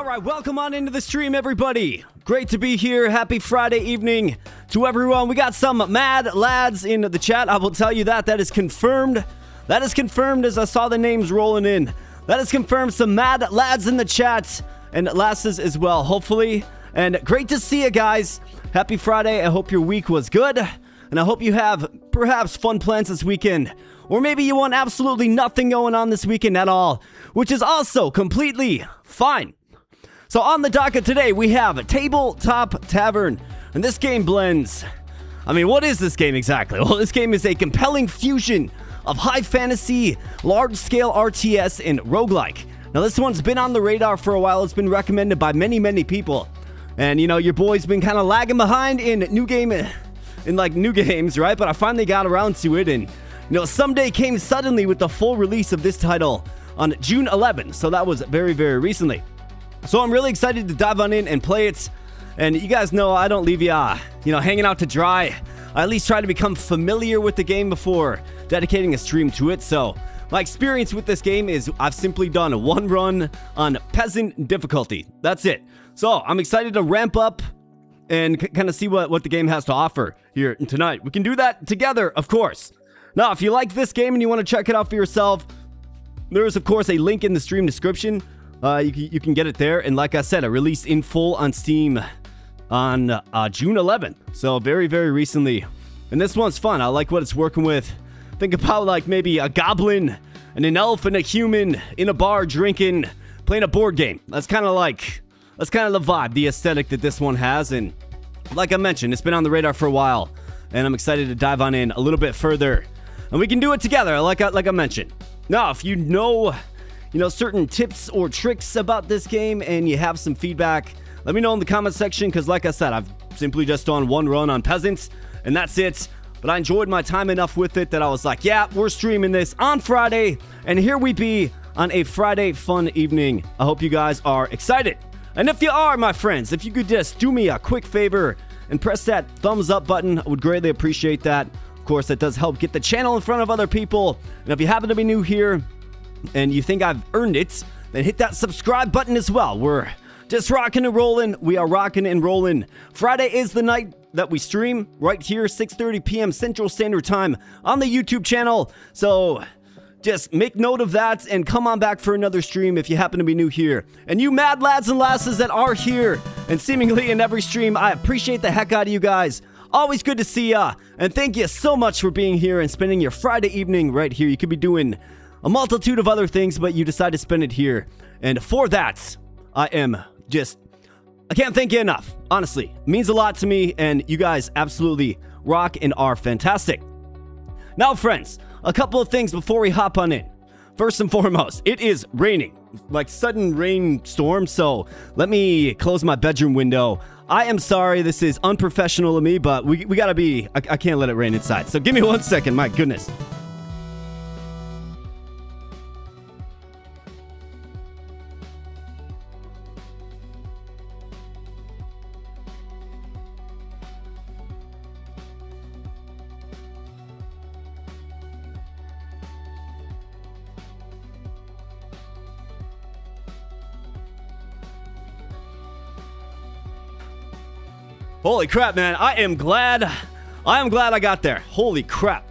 All right, welcome on into the stream, everybody. Great to be here. Happy Friday evening to everyone. We got some mad lads in the chat. I will tell you that. That is confirmed. That is confirmed as I saw the names rolling in. That is confirmed. Some mad lads in the chat and lasses as well, hopefully. And great to see you guys. Happy Friday. I hope your week was good. And I hope you have perhaps fun plans this weekend. Or maybe you want absolutely nothing going on this weekend at all, which is also completely fine. So on the docket today, we have Tabletop Tavern, and this game blends. I mean, what is this game exactly? Well, this game is a compelling fusion of high fantasy, large-scale RTS, and roguelike. Now, this one's been on the radar for a while. It's been recommended by many, many people. And, you know, your boy's been kind of lagging behind in new games, right? But I finally got around to it, and, you know, someday came suddenly with the full release of this title on June 11th. So that was very, very recently. So I'm really excited to dive on in and play it. And you guys know I don't leave you, hanging out to dry. I at least try to become familiar with the game before dedicating a stream to it. So my experience with this game is I've simply done one run on peasant difficulty. That's it. So I'm excited to ramp up and kind of see what the game has to offer here tonight. We can do that together, of course. Now, if you like this game and you want to check it out for yourself, there is, of course, a link in the stream description. You can get it there. And like I said, a release in full on Steam on June 11th. So very, very recently. And this one's fun. I like what it's working with. Think about like maybe a goblin and an elf and a human in a bar drinking, playing a board game. That's kind of the vibe, the aesthetic that this one has. And like I mentioned, it's been on the radar for a while. And I'm excited to dive on in a little bit further. And we can do it together, like I mentioned. Now, if you know certain tips or tricks about this game and you have some feedback, let me know in the comment section, because like I said, I've simply just done one run on peasants and that's it. But I enjoyed my time enough with it that I was like, yeah, we're streaming this on Friday, and here we be on a Friday fun evening. I hope you guys are excited. And if you are, my friends, if you could just do me a quick favor and press that thumbs up button, I would greatly appreciate that. Of course, that does help get the channel in front of other people. And if you happen to be new here and you think I've earned it, then hit that subscribe button as well. We're just rocking and rolling. We are rocking and rolling. Friday is the night that we stream right here, 6:30 p.m. Central Standard Time on the YouTube channel. So just make note of that and come on back for another stream if you happen to be new here. And you mad lads and lasses that are here and seemingly in every stream, I appreciate the heck out of you guys. Always good to see ya. And thank you so much for being here and spending your Friday evening right here. You could be doing a multitude of other things, but you decide to spend it here. And for that, I can't thank you enough. Honestly, it means a lot to me, and you guys absolutely rock and are fantastic. Now, friends, a couple of things before we hop on in. First and foremost, it is raining, like sudden rainstorm, so let me close my bedroom window. I am sorry, this is unprofessional of me, but we gotta be, I can't let it rain inside. So give me 1 second, my goodness. Holy crap, man. I am glad I got there. Holy crap.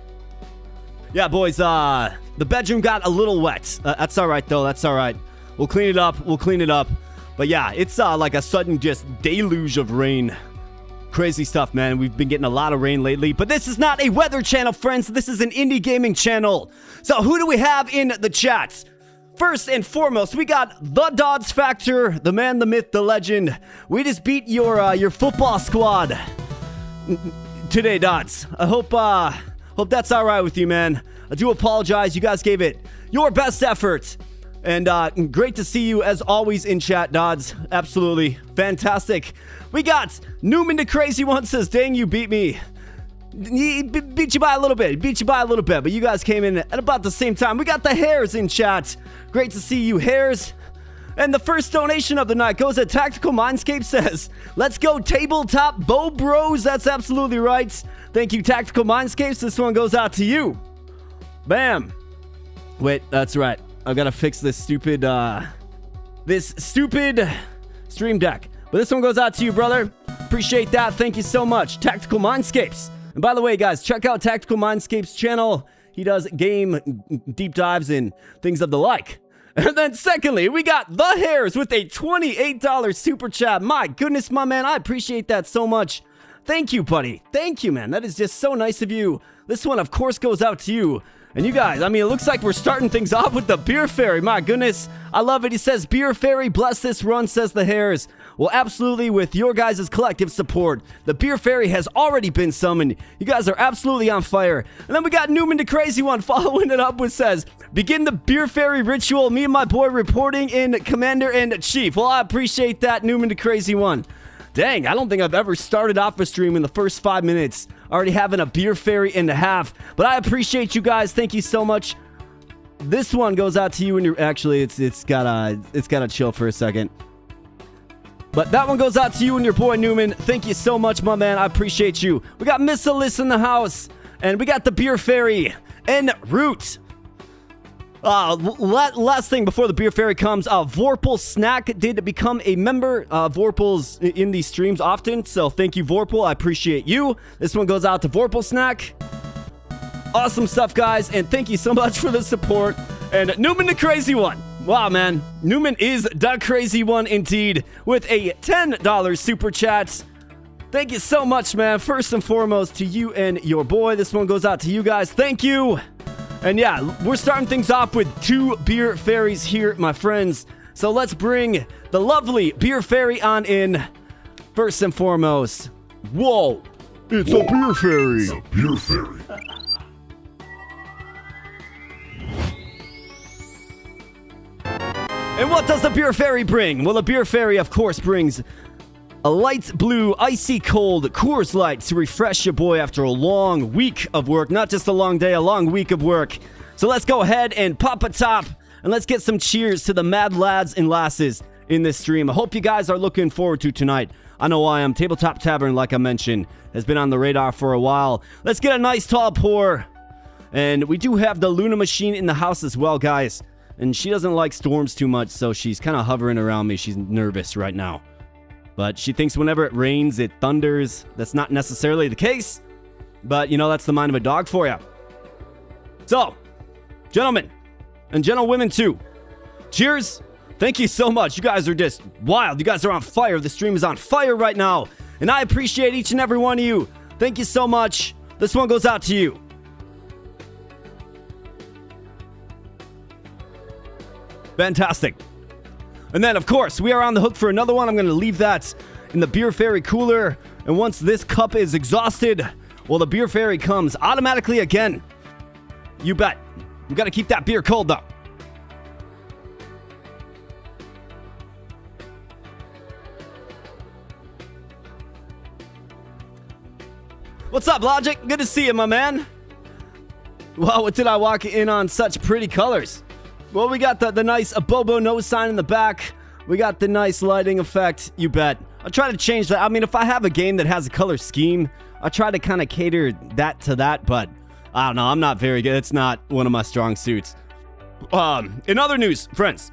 Yeah, boys, the bedroom got a little wet. That's all right, though. That's all right. We'll clean it up. But yeah, it's like a sudden just deluge of rain. Crazy stuff, man. We've been getting a lot of rain lately. But this is not a weather channel, friends. This is an indie gaming channel. So who do we have in the chat? First and foremost, we got the Dodds Factor, the man, the myth, the legend. We just beat your football squad today, Dodds. I hope that's all right with you, man. I do apologize. You guys gave it your best effort. And great to see you, as always, in chat, Dodds. Absolutely fantastic. We got Newman the Crazy One says, dang, you beat me. He beat you by a little bit. But you guys came in at about the same time. We got the Hares in chat. Great to see you, Hares. And the first donation of the night goes at Tactical Mindscape says, let's go tabletop bow bros. That's absolutely right. Thank you, Tactical Mindscapes. This one goes out to you. Bam. Wait, that's right. I've got to fix this stupid Stream Deck. But this one goes out to you, brother. Appreciate that. Thank you so much. Tactical Mindscapes. And by the way, guys, check out Tactical Mindscapes' channel. He does game deep dives and things of the like. And then secondly, we got The Hairs with a $28 super chat. My goodness, my man, I appreciate that so much. Thank you, buddy. Thank you, man. That is just so nice of you. This one, of course, goes out to you. And you guys, I mean, it looks like we're starting things off with the Beer Fairy. My goodness, I love it. He says, Beer Fairy, bless this run, says The Hairs. Well, absolutely, with your guys' collective support, the Beer Fairy has already been summoned. You guys are absolutely on fire. And then we got Newman the Crazy One following it up with says, begin the Beer Fairy ritual. Me and my boy reporting in Commander and Chief. Well, I appreciate that, Newman the Crazy One. Dang, I don't think I've ever started off a stream in the first 5 minutes already having a Beer Fairy and a half. But I appreciate you guys. Thank you so much. This one goes out to you and you're actually it's gotta chill for a second. But that one goes out to you and your boy Newman. Thank you so much, my man. I appreciate you. We got Miss Alyssa in the house. And we got the Beer Fairy and Root. Last thing before the Beer Fairy comes, Vorpal Snack did become a member. Vorpal's in these streams often, so thank you, Vorpal. I appreciate you. This one goes out to Vorpal Snack. Awesome stuff, guys, and thank you so much for the support. And Newman the Crazy One. Wow, man. Newman is the crazy one indeed, with a $10 super chat. Thank you so much, man. First and foremost, to you and your boy. This one goes out to you guys. Thank you. And yeah, we're starting things off with 2 Beer Fairies here, my friends. So let's bring the lovely Beer Fairy on in. First and foremost, whoa, it's a Beer Fairy. It's a Beer Fairy. And what does the Beer Fairy bring? Well, the Beer Fairy, of course, brings a light blue, icy cold Coors Light to refresh your boy after a long week of work. Not just a long day, a long week of work. So let's go ahead and pop a top, and let's get some cheers to the mad lads and lasses in this stream. I hope you guys are looking forward to tonight. I know I am. Tabletop Tavern, like I mentioned, has been on the radar for a while. Let's get a nice tall pour. And we do have the Luna machine in the house as well, guys. And she doesn't like storms too much, so she's kind of hovering around me. She's nervous right now. But she thinks whenever it rains, it thunders. That's not necessarily the case. But, you know, that's the mind of a dog for you. So, gentlemen, and gentlewomen too, cheers. Thank you so much. You guys are just wild. You guys are on fire. The stream is on fire right now. And I appreciate each and every one of you. Thank you so much. This one goes out to you. Fantastic. And then, of course, we are on the hook for another one. I'm going to leave that in the Beer Fairy cooler. And once this cup is exhausted, well, the Beer Fairy comes automatically again. You bet. You got to keep that beer cold, though. What's up, Logic? Good to see you, my man. Wow, what did I walk in on such pretty colors? Well, we got the nice Abobo nose sign in the back. We got the nice lighting effect. You bet. I'll try to change that. I mean, if I have a game that has a color scheme, I try to kind of cater that to that, but I don't know. I'm not very good. It's not one of my strong suits. In other news, friends,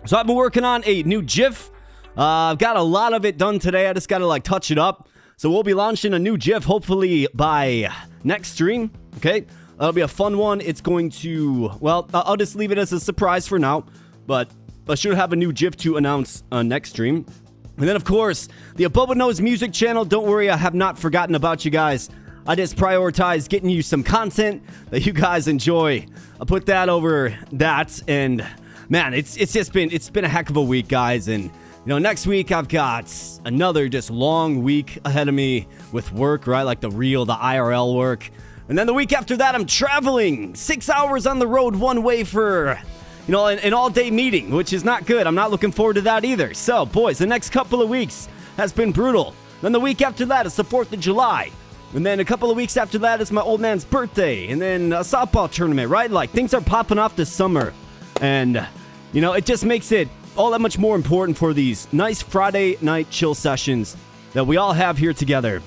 so I've been working on a new GIF. I've got a lot of it done today. I just got to like touch it up. So we'll be launching a new GIF hopefully by next stream. Okay. That'll be a fun one. It's going to, well, I'll just leave it as a surprise for now, but I should have a new GIF to announce next stream. And then, of course, the Abobo Knows music channel. Don't worry, I have not forgotten about you guys. I just prioritize getting you some content that you guys enjoy. I'll put that over that, and man, it's been a heck of a week, guys. And you know, next week I've got another just long week ahead of me with work, right? Like the IRL work. And then the week after that, I'm traveling 6 hours on the road one way for, you know, an all-day meeting, which is not good. I'm not looking forward to that either. So, boys, the next couple of weeks has been brutal. Then the week after that is the 4th of July. And then a couple of weeks after that is my old man's birthday. And then a softball tournament, right? Like, things are popping off this summer. And, you know, it just makes it all that much more important for these nice Friday night chill sessions that we all have here together.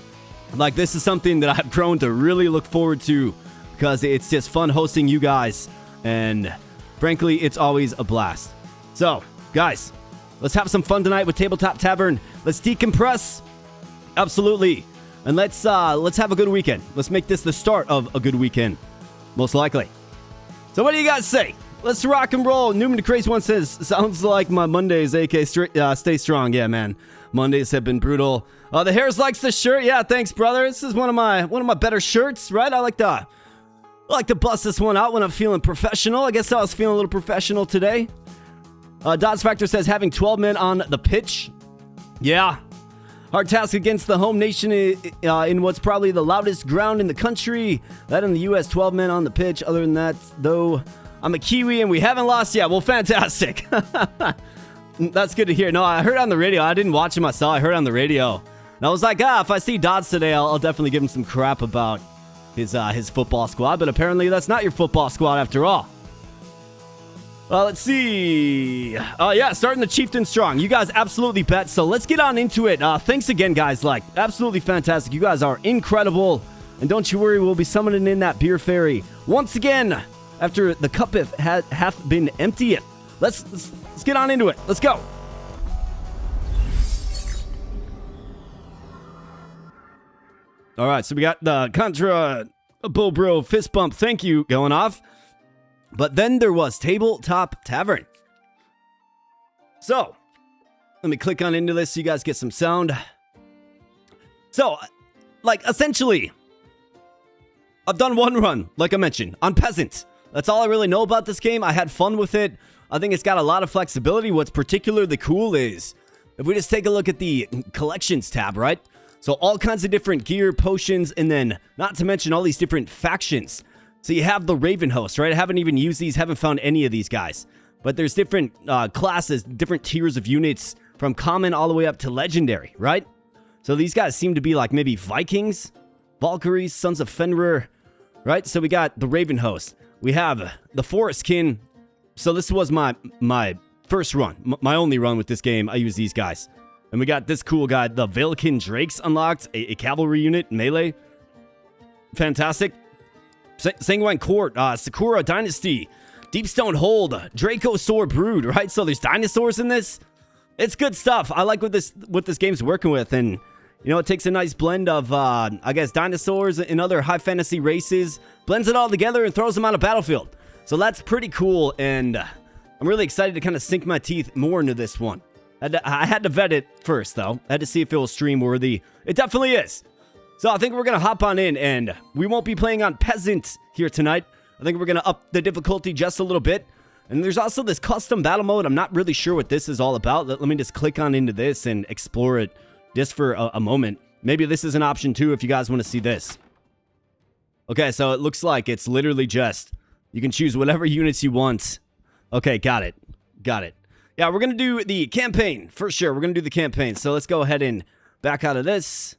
Like, this is something that I've grown to really look forward to because it's just fun hosting you guys. And frankly, it's always a blast. So, guys, Let's have some fun tonight with Tabletop Tavern. Let's decompress. Absolutely. And let's have a good weekend. Let's make this the start of a good weekend. Most likely. So what do you guys say? Let's rock and roll. Newman the Crazy One says, sounds like my Mondays, AK stay strong. Yeah, man. Mondays have been brutal. The Hairs likes the shirt. Yeah, thanks, brother. This is one of my better shirts, right? I like to bust this one out when I'm feeling professional. I guess I was feeling a little professional today. Dots Factor says having 12 men on the pitch. Yeah. Hard task against the home nation in what's probably the loudest ground in the country. That in the U.S., 12 men on the pitch. Other than that, though, I'm a Kiwi and we haven't lost yet. Well, fantastic. That's good to hear. No, I heard on the radio. I didn't watch it myself. I heard on the radio. And I was like, if I see Dots today, I'll definitely give him some crap about his football squad. But apparently that's not your football squad after all. Let's see. Yeah, starting the Chieftain strong. You guys absolutely bet. So let's get on into it. Thanks again, guys. Absolutely fantastic. You guys are incredible. And don't you worry, we'll be summoning in that beer fairy once again after the cup hath been emptied. Let's get on into it. Let's go. All right, so we got the Contra Bull Bro fist bump. Thank you going off. But then there was Tabletop Tavern. So, let me click on into this so you guys get some sound. So, essentially, I've done one run, like I mentioned, on Peasant. That's all I really know about this game. I had fun with it. I think it's got a lot of flexibility. What's particularly cool is, if we just take a look at the Collections tab, right? So, all kinds of different gear, potions, and then, not to mention all these different factions. So you have the Raven Host, right? I haven't even used these, haven't found any of these guys. But there's different classes, different tiers of units from common all the way up to legendary, right? So these guys seem to be like maybe Vikings, Valkyries, Sons of Fenrir, right? So we got the Raven Host. We have the Forestkin. So this was my first run, my only run with this game. I use these guys. And we got this cool guy, the Veilkin Drakes unlocked, a cavalry unit, melee. Fantastic. Sanguine Court, Sakura Dynasty, Deepstone Hold, Drakosaur Brood, right? So there's dinosaurs in this. It's good stuff. I like what this game's working with, and it takes a nice blend of I guess dinosaurs and other high fantasy races, blends it all together and throws them on a battlefield. So that's pretty cool, and I'm really excited to kind of sink my teeth more into this one. I had to vet it first though. I had to see if it was stream worthy. It definitely is. So I think we're going to hop on in, and we won't be playing on Peasant here tonight. I think we're going to up the difficulty just a little bit. And there's also this custom battle mode. I'm not really sure what this is all about. Let me just click on into this and explore it just for a moment. Maybe this is an option too if you guys want to see this. Okay, so it looks like it's literally just, you can choose whatever units you want. Okay, got it. Got it. Yeah, we're going to do the campaign for sure. We're going to do the campaign. So let's go ahead and back out of this.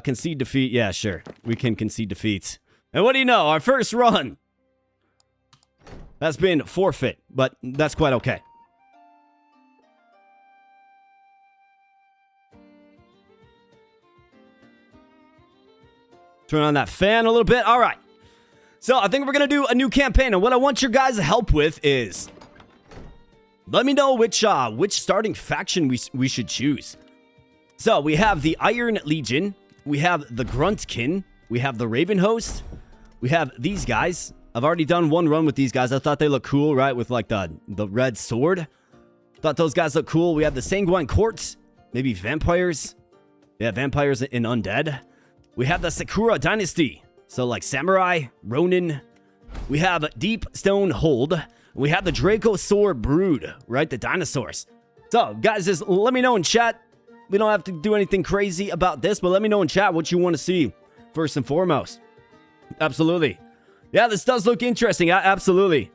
Concede defeat. Yeah, sure. We can concede defeat. And what do you know? Our first run has been forfeit, but that's quite okay. Turn on that fan a little bit. All right. So I think we're going to do a new campaign. And what I want your guys' help with is, let me know which starting faction we should choose. So we have the Iron Legion. We have the Gruntkin. We have the Raven Host. We have these guys. I've already done one run with these guys. I thought they looked cool, right? With like the red sword. Thought those guys look cool. We have the Sanguine Court. Maybe vampires. Yeah, vampires and undead. We have the Sakura Dynasty. So like samurai, Ronin. We have Deep Stone Hold. We have the Drakosaur Brood, right? The dinosaurs. So guys, just let me know in chat. We don't have to do anything crazy about this, but let me know in chat what you want to see first and foremost. Absolutely. Yeah, this does look interesting. Absolutely.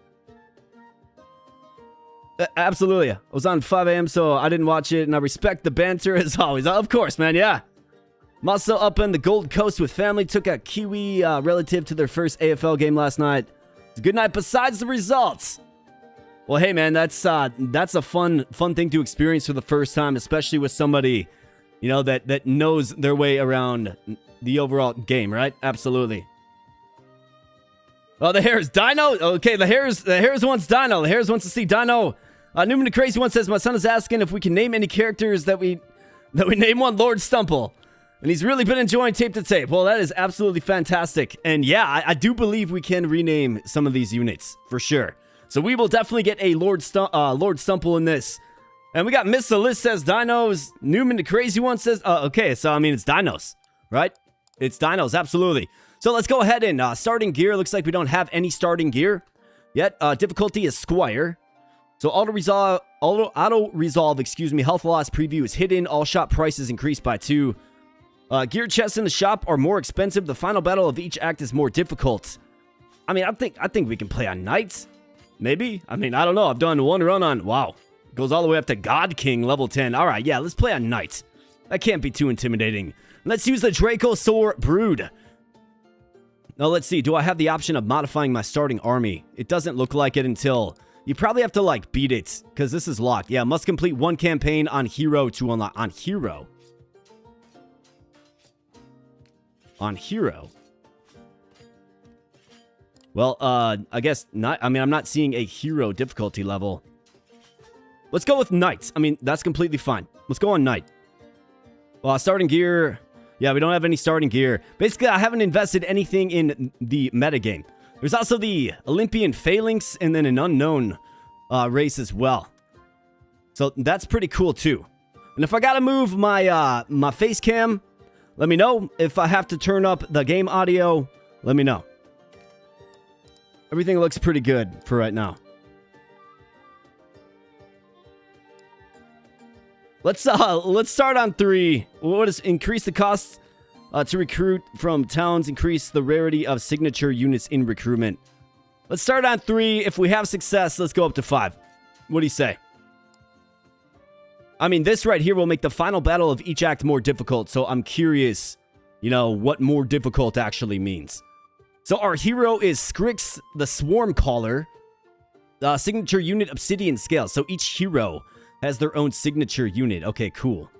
Absolutely. I was on 5 a.m., so I didn't watch it, and I respect the banter as always. Of course, man, yeah. I'm also up on the Gold Coast with family. Took a Kiwi relative to their first AFL game last night. It's a good night besides the results. Well, hey, man, that's a fun thing to experience for the first time, especially with somebody, that knows their way around the overall game, right? Absolutely. Oh, the Hairs. Dino? Okay, the Hairs wants Dino. The Hairs wants to see Dino Newman the Crazy One says, my son is asking if we can name any characters that we name one Lord Stumple. And he's really been enjoying Tape to Tape. Well, that is absolutely fantastic. And yeah, I do believe we can rename some of these units, for sure. So we will definitely get a Lord Stumple in this. And we got Miss Alyssa says Dinos. Newman the Crazy One says, okay, so I mean, it's Dinos, right? It's Dinos, absolutely. So let's go ahead and starting gear. Looks like we don't have any starting gear yet. Difficulty is Squire. So auto resolve, excuse me, health loss preview is hidden. All shop prices increased by 2. Gear chests in the shop are more expensive. The final battle of each act is more difficult. I mean, I think we can play on knights. Maybe. I mean, I don't know. I've done one run on, wow. Goes all the way up to God King level 10. All right, yeah, let's play on knights. That can't be too intimidating. Let's use the Drakosaur Brood. Now, let's see. Do I have the option of modifying my starting army? It doesn't look like it until... You probably have to, like, beat it, because this is locked. Yeah, must complete one campaign on Hero to unlock... On Hero? On Hero? Well, I guess not... I mean, I'm not seeing a Hero difficulty level. Let's go with Knights. I mean, that's completely fine. Let's go on Knight. Well, starting gear... Yeah, we don't have any starting gear. Basically, I haven't invested anything in the metagame. There's also the Olympian Phalanx and then an unknown race as well. So that's pretty cool too. And if I gotta move my my face cam, let me know. If I have to turn up the game audio, let me know. Everything looks pretty good for right now. Let's start on 3. What is increase the cost to recruit from towns, increase the rarity of signature units in recruitment. Let's start on 3. If we have success, let's go up to 5. What do you say? I mean, this right here will make the final battle of each act more difficult, so I'm curious, you know, what more difficult actually means. So our hero is Scrix the Swarm Caller, signature unit Obsidian Scale. So each hero has their own signature unit. Okay, cool.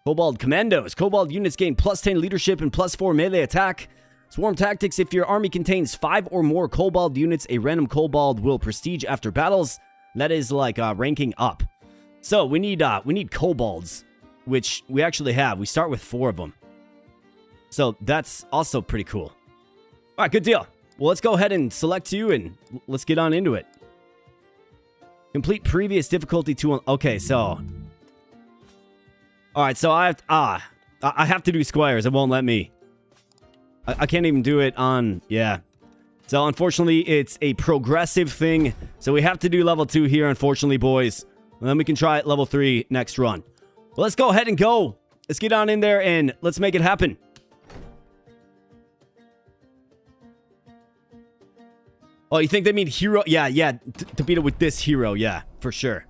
Kobold Commandos. Kobold units gain plus 10 leadership and plus 4 melee attack. Swarm Tactics. If your army contains 5 or more Kobold units, a random Kobold will prestige after battles. That is like ranking up. So we need Kobolds, which we actually have. We start with 4 of them. So that's also pretty cool. All right, good deal. Well, let's go ahead and select you and let's get on into it. Complete previous difficulty to... Okay, so... Alright, so I have to do Squires. It won't let me. I can't even do it on... Yeah. So, unfortunately, it's a progressive thing. So, we have to do level 2 here, unfortunately, boys. And then we can try level 3 next run. Well, let's go ahead and go. Let's get on in there and let's make it happen. Oh, you think they mean hero? Yeah, to beat it with this hero, yeah, for sure.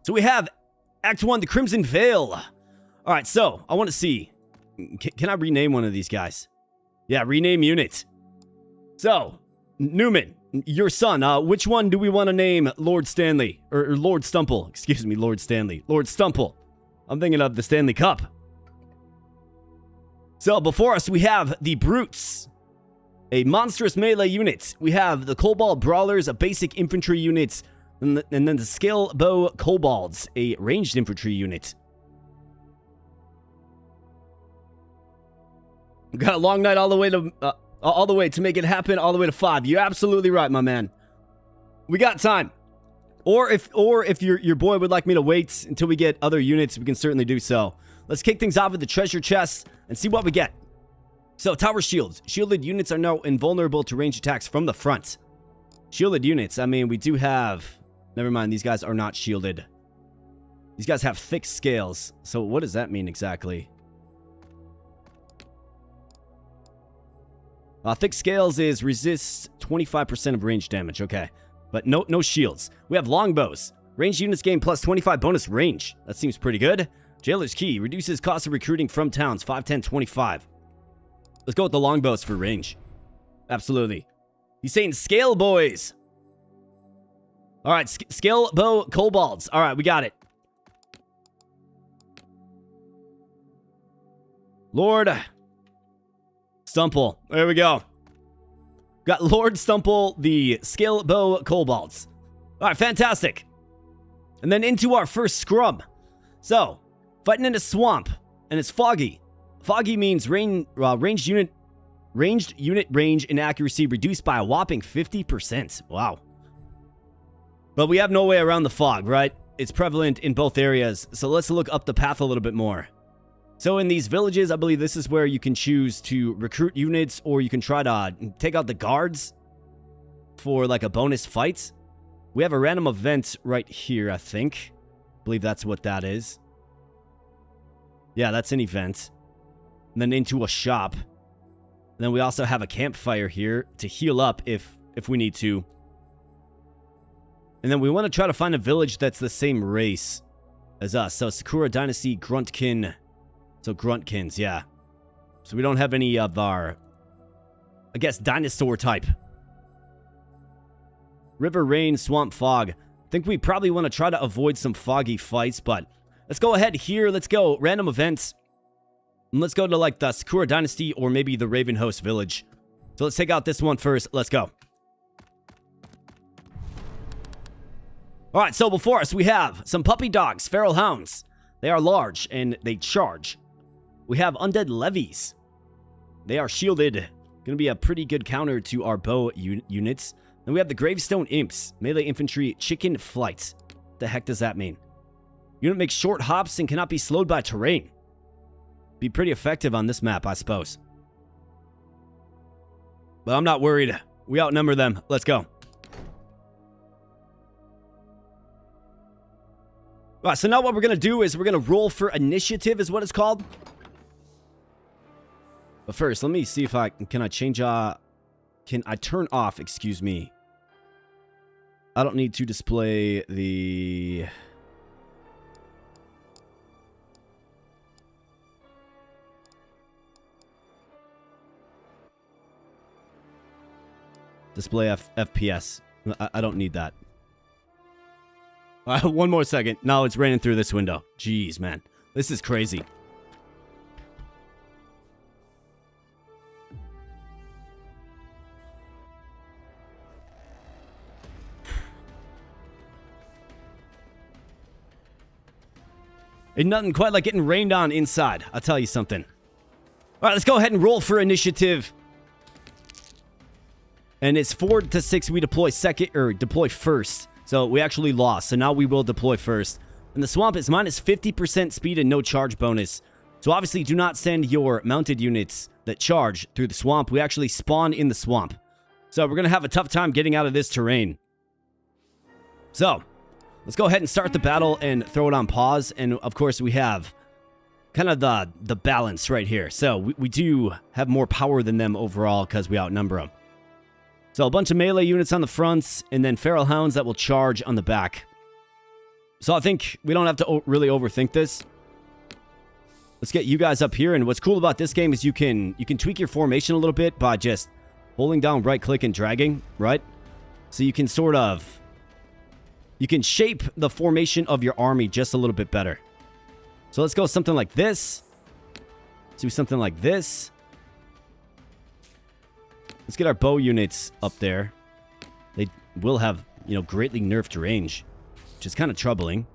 So we have Act 1, the Crimson Veil. All right, so I want to see. Can I rename one of these guys? Yeah, rename unit. So, Newman, your son, which one do we want to name Lord Stanley? Or Lord Stumple, excuse me, Lord Stanley. Lord Stumple. I'm thinking of the Stanley Cup. So, before us, we have the Brutes. A monstrous melee unit. We have the Kobold Brawlers, a basic infantry unit, and then the Scale Bow Kobolds, a ranged infantry unit. We got a long night all the way to make it happen, all the way to 5. You're absolutely right, my man. We got time. Or if your boy would like me to wait until we get other units, we can certainly do so. Let's kick things off with the treasure chest and see what we get. So, tower shields. Shielded units are now invulnerable to range attacks from the front. Shielded units. I mean, we do have... Never mind, these guys are not shielded. These guys have thick scales. So, what does that mean exactly? Thick scales is resists 25% of range damage. Okay. But no shields. We have longbows. Ranged units gain plus 25 bonus range. That seems pretty good. Jailer's Key. Reduces cost of recruiting from towns. 5, 10, 25. Let's go with the longbows for range. Absolutely. He's saying scale boys. All right, scale bow kobolds. All right, we got it. Lord Stumple. There we go. Got Lord Stumple, the scale bow kobolds. All right, fantastic. And then into our first scrum. So, fighting in a swamp, and it's foggy. Foggy means ranged unit range and accuracy reduced by a whopping 50%. Wow. But we have no way around the fog, right? It's prevalent in both areas, so let's look up the path a little bit more. So in these villages, I believe this is where you can choose to recruit units, or you can try to take out the guards for like a bonus fight. We have a random event right here, I think. I believe that's what that is. Yeah, that's an event. And then into a shop. And then we also have a campfire here to heal up if we need to. And then we want to try to find a village that's the same race as us. So Sakura, Dynasty, Gruntkin. So Gruntkins, yeah. So we don't have any of our, I guess, dinosaur type. River, rain, swamp, fog. I think we probably want to try to avoid some foggy fights, but let's go ahead here. Let's go random events. And let's go to like the Sakura Dynasty or maybe the Raven Host Village. So let's take out this one first. Let's go. All right, so before us we have some puppy dogs, feral hounds. They are large and they charge. We have undead levies. They are shielded. Gonna be a pretty good counter to our bow units. Then we have the gravestone imps, melee infantry, chicken flight. What the heck does that mean? Unit makes short hops and cannot be slowed by terrain. Be pretty effective on this map, I suppose. But I'm not worried. We outnumber them. Let's go. All right, so now what we're going to do is we're going to roll for initiative is what it's called. But first, let me see if can I change, can I turn off, excuse me. I don't need to display the... Display FPS. I don't need that. One more second. No, it's raining through this window. Jeez, man. This is crazy. Ain't nothing quite like getting rained on inside. I'll tell you something. All right, let's go ahead and roll for initiative. And it's 4 to 6. We deploy second or deploy first. So we actually lost. So now we will deploy first. And the swamp is minus 50% speed and no charge bonus. So obviously do not send your mounted units that charge through the swamp. We actually spawn in the swamp. So we're going to have a tough time getting out of this terrain. So let's go ahead and start the battle and throw it on pause. And of course we have kind of the balance right here. So we do have more power than them overall because we outnumber them. So a bunch of melee units on the fronts, and then feral hounds that will charge on the back. So I think we don't have to really overthink this. Let's get you guys up here, and what's cool about this game is you can tweak your formation a little bit by just holding down right click and dragging, right? So you can sort of... You can shape the formation of your army just a little bit better. So let's go something like this. Let's do something like this. Let's get our bow units up there. They will have, greatly nerfed range, which is kind of troubling.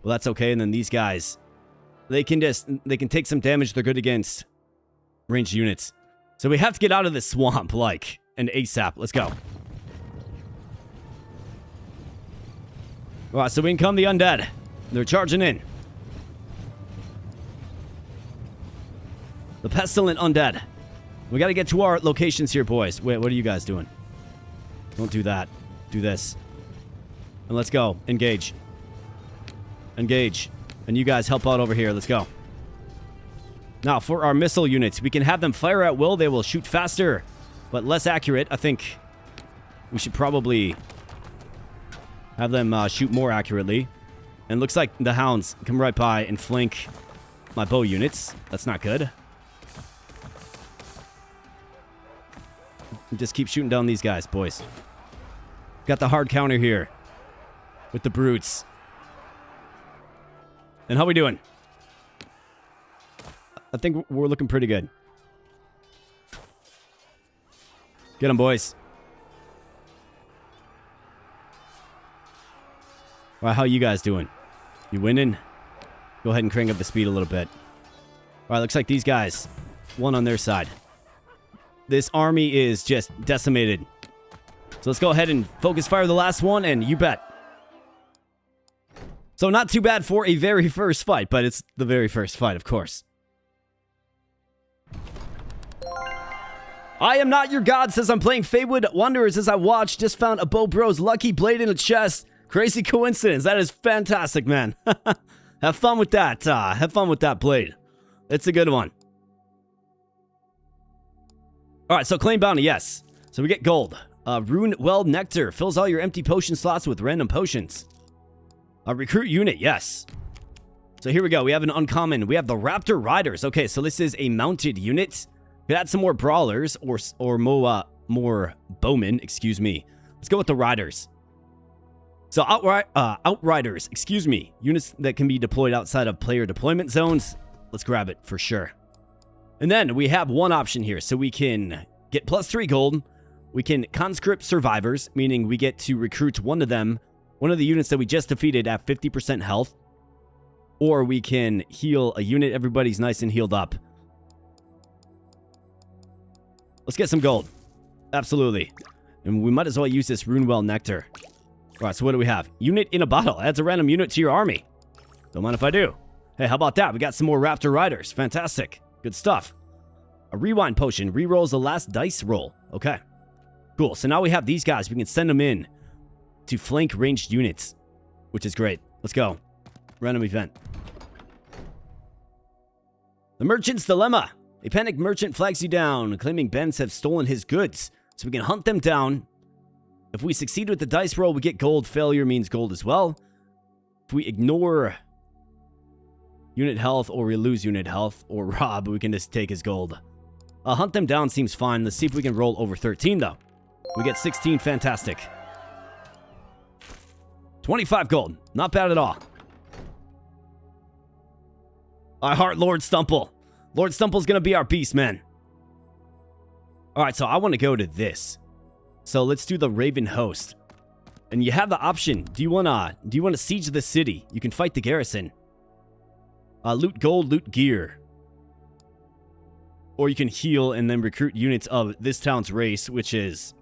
Well, that's okay. And then these guys, they can take some damage. They're good against ranged units. So we have to get out of this swamp, like, an ASAP. Let's go. All right, so in come the undead. They're charging in. The pestilent undead. We got to get to our locations here, boys. Wait, what are you guys doing? Don't do that. Do this. And let's go. Engage. Engage. And you guys help out over here. Let's go. Now, for our missile units, we can have them fire at will. They will shoot faster, but less accurate. I think we should probably have them shoot more accurately. And looks like the hounds come right by and flank my bow units. That's not good. Just keep shooting down these guys, boys. Got the hard counter here with the brutes. And how we doing? I think we're looking pretty good. Get them, boys. All right, how you guys doing? You winning? Go ahead and crank up the speed a little bit. All right, looks like these guys, one on their side. This army is just decimated. So let's go ahead and focus fire the last one, and you bet. So not too bad for a very first fight, but it's the very first fight, of course. I am not your god, says I'm playing Feywood Wanderers as I watch. Just found a Bow Bro's lucky blade in a chest. Crazy coincidence. That is fantastic, man. Have fun with that. Have fun with that blade. It's a good one. All right, so claim bounty, yes. So we get gold. Rune Well Nectar fills all your empty potion slots with random potions. Recruit unit, yes. So here we go. We have an uncommon. We have the Raptor Riders. Okay, so this is a mounted unit. Could add some more brawlers or more bowmen. Excuse me. Let's go with the riders. So outriders. Excuse me. Units that can be deployed outside of player deployment zones. Let's grab it for sure. And then we have one option here, so we can get +3 gold. We can conscript survivors, meaning we get to recruit one of them. One of the units that we just defeated at 50% health. Or we can heal a unit. Everybody's nice and healed up. Let's get some gold. Absolutely. And we might as well use this Runewell Nectar. Alright, so what do we have? Unit in a bottle. Adds a random unit to your army. Don't mind if I do. Hey, how about that? We got some more Raptor Riders. Fantastic. Good stuff. A rewind potion. Rerolls the last dice roll. Okay. Cool. So now we have these guys. We can send them in to flank ranged units, which is great. Let's go. Random event. The Merchant's Dilemma. A panicked merchant flags you down, claiming Bens have stolen his goods. So we can hunt them down. If we succeed with the dice roll, we get gold. Failure means gold as well. If we ignore unit health or we lose unit health or rob, we can just take his gold. Hunt them down seems fine. Let's see if we can roll over 13, though. We get 16. Fantastic. 25 gold. Not bad at all. I heart Lord Stumple. Lord Stumple's going to be our beast, man. All right, so I want to go to this. So let's do the Raven Host. And you have the option. Do you want to siege the city? You can fight the garrison. Loot gold, loot gear. Or you can heal and then recruit units of this town's race, which is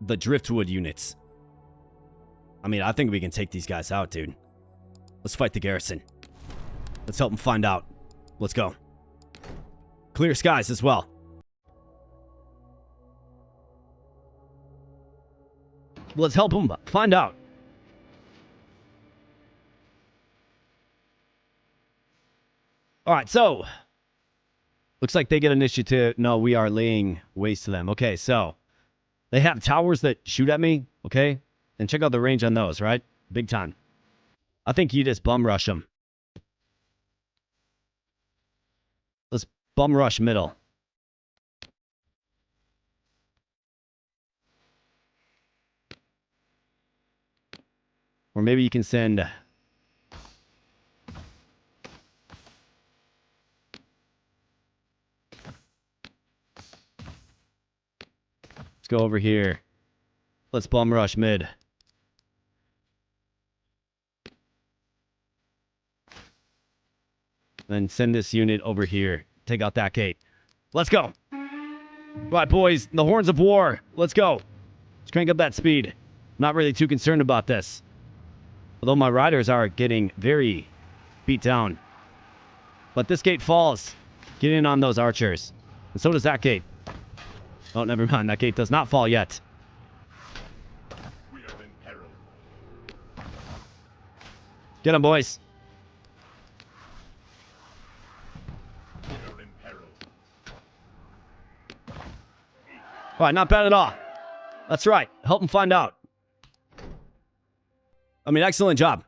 the Driftwood units. I mean, I think we can take these guys out, dude. Let's fight the garrison. Let's help them find out. Let's go. Clear skies as well. Let's help them find out. All right, so looks like they get initiative. No, we are laying waste to them. Okay, so they have towers that shoot at me. Okay, and check out the range on those, right? Big time. I think you just bum rush them. Let's bum rush middle. Or maybe you can send... Let's go over here. Let's bum rush mid. Then send this unit over here. Take out that gate. Let's go. Right, boys. The Horns of War. Let's go. Let's crank up that speed. Not really too concerned about this. Although my riders are getting very beat down. But this gate falls. Get in on those archers. And so does that gate. Oh, never mind. That gate does not fall yet. We are in peril. Get them, boys. We are in peril. All right, not bad at all. That's right. Help them find out. I mean, excellent job.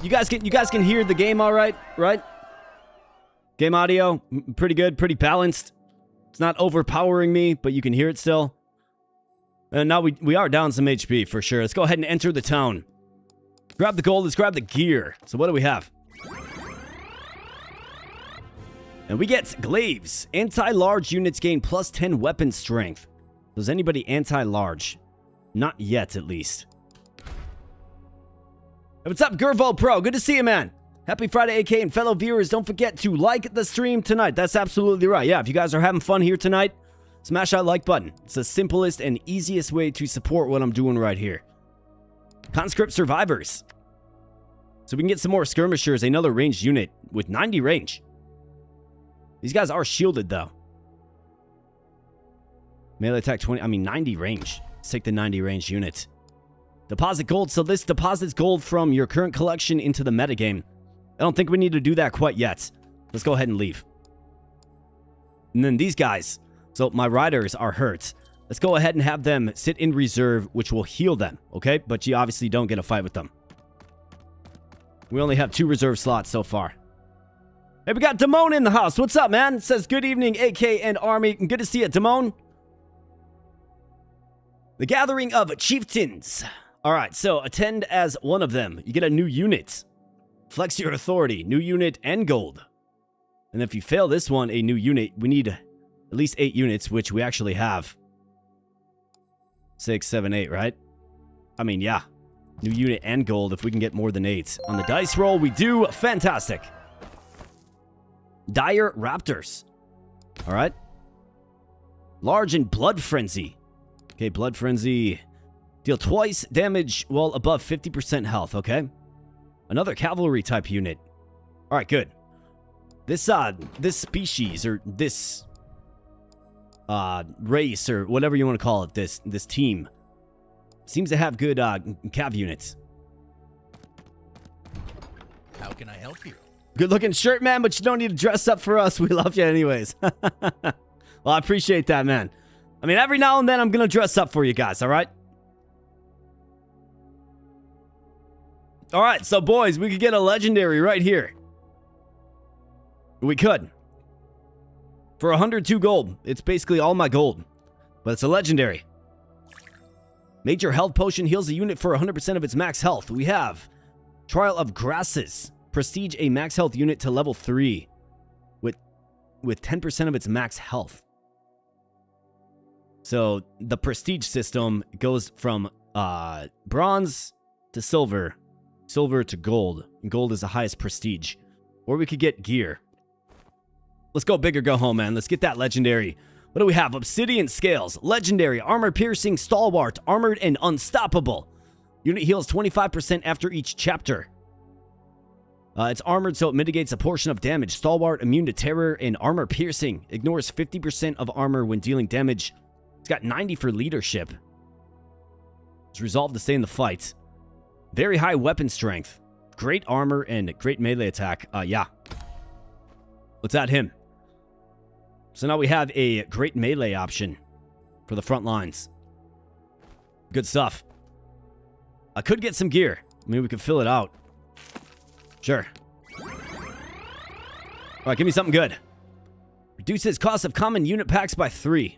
You guys can hear the game all right, right? Game audio, pretty good, pretty balanced. It's not overpowering me, but you can hear it still. And now we are down some HP for sure. Let's go ahead and enter the town. Grab the gold, let's grab the gear. So what do we have? And we get glaives. Anti-large units gain +10 weapon strength. So is anybody anti-large? Not yet, at least. Hey, what's up, Gervo Pro? Good to see you, man. Happy Friday, AK, and fellow viewers. Don't forget to like the stream tonight. That's absolutely right. Yeah, if you guys are having fun here tonight, smash that like button. It's the simplest and easiest way to support what I'm doing right here. Conscript Survivors. So we can get some more Skirmishers, another ranged unit with 90 range. These guys are shielded, though. Melee attack 20, 90 range. Let's take the 90 range unit. Deposit gold. So this deposits gold from your current collection into the metagame. I don't think we need to do that quite yet. Let's go ahead and leave. And then these guys. So my riders are hurt. Let's go ahead and have them sit in reserve, which will heal them, okay? But you obviously don't get a fight with them. We only have 2 reserve slots so far. Hey, we got Damone in the house. What's up, man? It says, good evening, AK and Army. Good to see you, Damone. The Gathering of Chieftains. All right, so attend as one of them. You get a new unit. Flex your authority. New unit and gold. And if you fail this one, a new unit, we need at least 8 units, which we actually have. 6, 7, 8, right? Yeah. New unit and gold if we can get more than 8. On the dice roll, we do. Fantastic. Dire Raptors. All right. Large and Blood Frenzy. Okay, Blood Frenzy. Deal twice damage while above 50% health, okay? Another cavalry type unit. All right, good. This species, or this race, or whatever you want to call it, this team, seems to have good cav units. How can I help you? Good looking shirt, man, but you don't need to dress up for us. We love you anyways. Well, I appreciate that, man. Every now and then I'm going to dress up for you guys, all right? All right, so boys, we could get a legendary right here. We could. For 102 gold. It's basically all my gold. But it's a legendary. Major health potion heals a unit for 100% of its max health. We have Trial of Grasses. Prestige a max health unit to level 3 with 10% of its max health. So the prestige system goes from bronze to silver, silver to gold. And gold is the highest prestige. Or we could get gear. Let's go big or go home, man. Let's get that legendary. What do we have? Obsidian Scales. Legendary. Armor-piercing stalwart. Armored and unstoppable. Unit heals 25% after each chapter. It's armored, so it mitigates a portion of damage. Stalwart, immune to terror, and armor-piercing. Ignores 50% of armor when dealing damage. It's got 90 for leadership. It's resolved to stay in the fight. Very high weapon strength. Great armor and great melee attack. Yeah. Let's add him. So now we have a great melee option for the front lines. Good stuff. I could get some gear. We could fill it out. Sure. Alright, give me something good. Reduces cost of common unit packs by 3.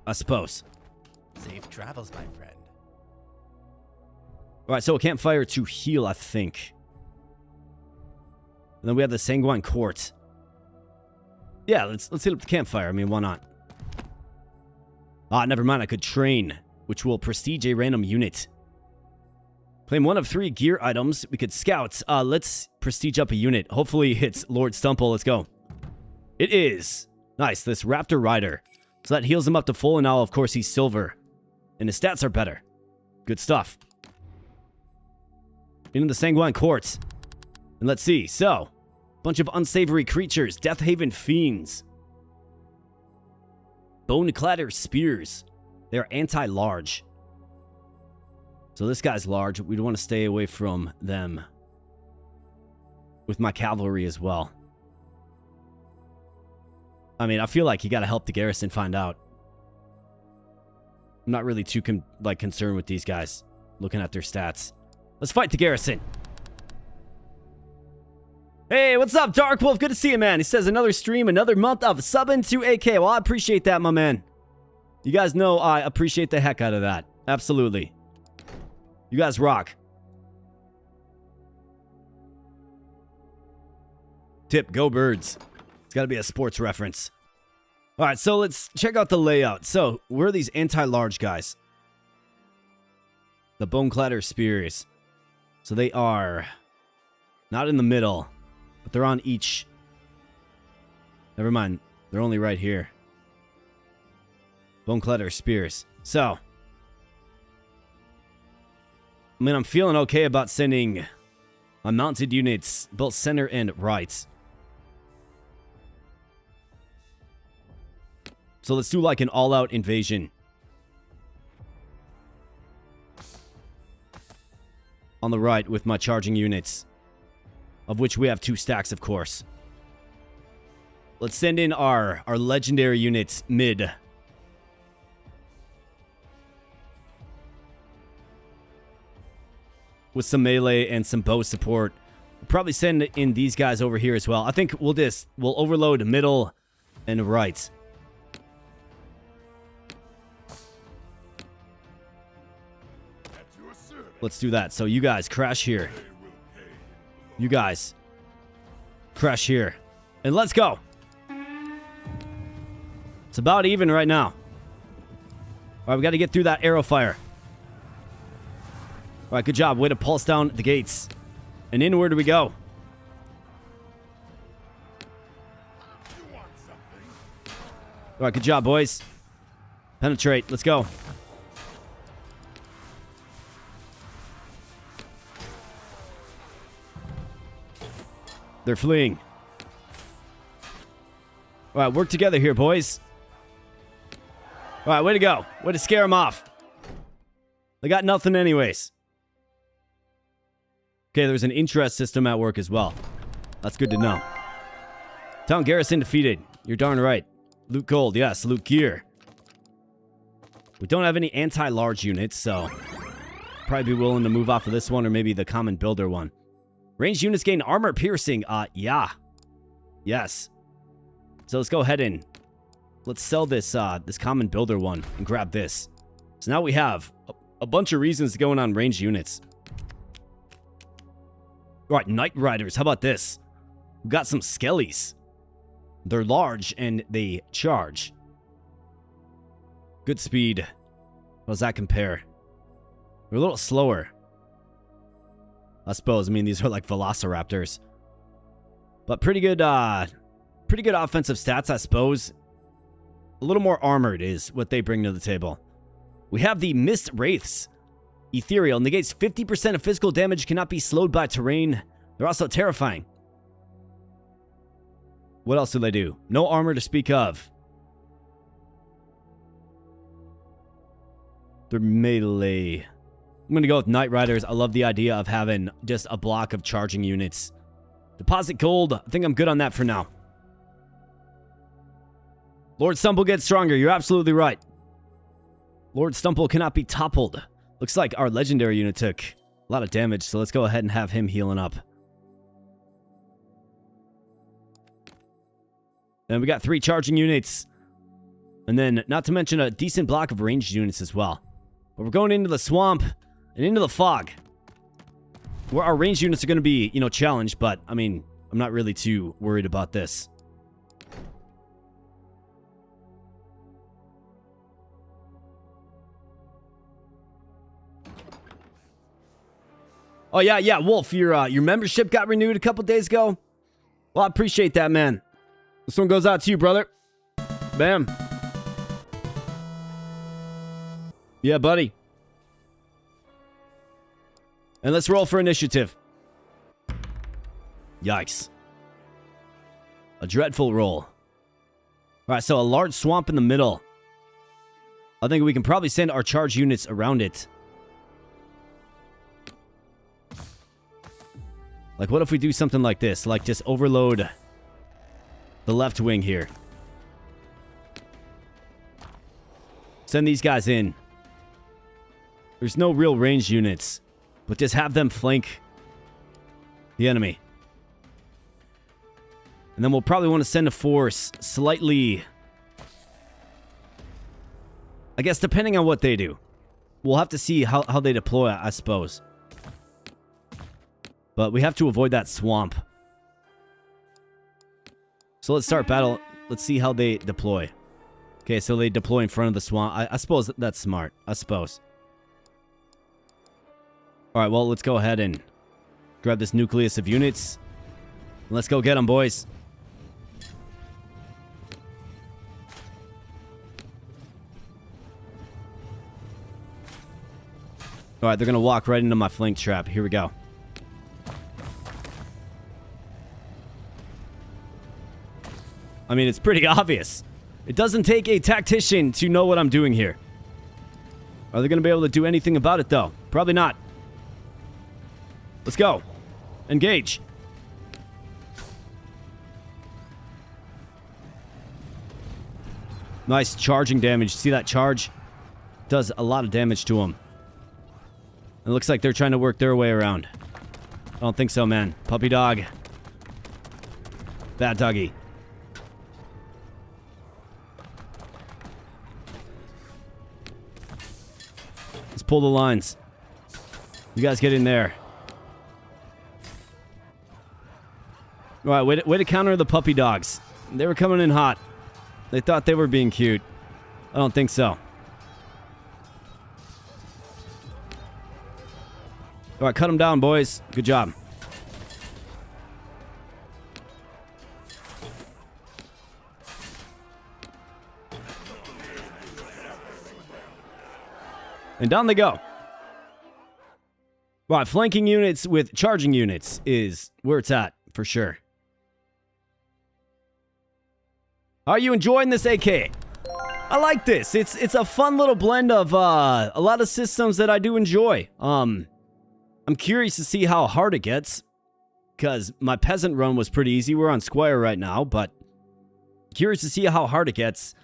I suppose. Safe travels, my friend. Alright, so a campfire to heal, I think. And then we have the Sanguine Court. Yeah, let's hit up the campfire. Why not? Never mind. I could train, which will prestige a random unit. Claim 1 of 3 gear items. We could scout. Let's prestige up a unit. Hopefully it's Lord Stumple. Let's go. It is. Nice. This Raptor Rider. So that heals him up to full, and now, of course, he's silver. And his stats are better. Good stuff. Into the Sanguine Court. And let's see. So, bunch of unsavory creatures. Deathhaven Fiends. Bone-clatter Spears. They are anti-large. So this guy's large. We'd want to stay away from them. With my cavalry as well. I feel like you gotta help the garrison find out. I'm not really too concerned with these guys. Looking at their stats. Let's fight the garrison. Hey, what's up, Dark Wolf? Good to see you, man. He says another stream, another month of subbing to AK. Well, I appreciate that, my man. You guys know I appreciate the heck out of that. Absolutely. You guys rock. Tip, go Birds. It's got to be a sports reference. All right, so let's check out the layout. So, where are these anti-large guys? The Boneclatter Spears. So they are not in the middle, but they're on each. Never mind. They're only right here. Boneclatter Spears. So, I mean, I'm feeling okay about sending my mounted units both center and right. So let's do like an all-out invasion. On the right with my charging units. Of which we have 2 stacks, of course. Let's send in our legendary units mid. With some melee and some bow support. We'll probably send in these guys over here as well. I think we'll overload middle and right. Let's do that. So you guys crash here. You guys crash here. And let's go. It's about even right now. All right, we got to get through that arrow fire. All right, good job. Way to pulse down the gates. And in, where do we go? All right, good job, boys. Penetrate. Let's go. They're fleeing. All right, work together here, boys. All right, way to go. Way to scare them off. They got nothing anyways. Okay, there's an interest system at work as well. That's good to know. Town garrison defeated. You're darn right. Loot gold. Yes, loot gear. We don't have any anti-large units, so probably be willing to move off of this one or maybe the common builder one. Ranged units gain armor piercing. Yeah. Yes. So let's go ahead and let's sell this this common builder one and grab this. So now we have a bunch of reasons to go in on ranged units. All right, Night Riders. How about this? We got some skellies. They're large and they charge. Good speed. How does that compare? They're a little slower. I suppose. I mean, these are like velociraptors. But pretty good offensive stats, I suppose. A little more armored is what they bring to the table. We have the Mist Wraiths. Ethereal. Negates 50% of physical damage. Cannot be slowed by terrain. They're also terrifying. What else do they do? No armor to speak of. They're melee. I'm going to go with Night Riders. I love the idea of having just a block of charging units. Deposit gold. I think I'm good on that for now. Lord Stumple gets stronger. You're absolutely right. Lord Stumple cannot be toppled. Looks like our legendary unit took a lot of damage, so let's go ahead and have him healing up. Then we got 3 charging units. And then, not to mention a decent block of ranged units as well. But we're going into the swamp and into the fog. Where our ranged units are going to be, challenged, but, I mean, I'm not really too worried about this. Oh, yeah, Wolf, your membership got renewed a couple days ago. Well, I appreciate that, man. This one goes out to you, brother. Bam. Yeah, buddy. And let's roll for initiative. Yikes. A dreadful roll. All right, so a large swamp in the middle. I think we can probably send our charge units around it. Like, what if we do something like this? Like, just overload the left wing here. Send these guys in. There's no real ranged units, but just have them flank the enemy. And then we'll probably want to send a force slightly... I guess depending on what they do. We'll have to see how they deploy, I suppose. But we have to avoid that swamp. So let's start battle. Let's see how they deploy. Okay, so they deploy in front of the swamp. I suppose that's smart. I suppose. All right, well, let's go ahead and grab this nucleus of units. Let's go get them, boys. All right, they're going to walk right into my flank trap. Here we go. I mean, it's pretty obvious. It doesn't take a tactician to know what I'm doing here. Are they going to be able to do anything about it, though? Probably not. Let's go. Engage. Nice charging damage. See that charge? Does a lot of damage to them. It looks like they're trying to work their way around. I don't think so, man. Puppy dog. Bad doggy. Let's pull the lines. You guys get in there. All right, way to counter the puppy dogs. They were coming in hot. They thought they were being cute. I don't think so. All right, cut them down, boys. Good job. And down they go. Right, flanking units with charging units is where it's at, for sure. Are you enjoying this, AK? I like this. It's a fun little blend of a lot of systems that I do enjoy. I'm curious to see how hard it gets, because my peasant run was pretty easy. We're on Squire right now, but curious to see how hard it gets.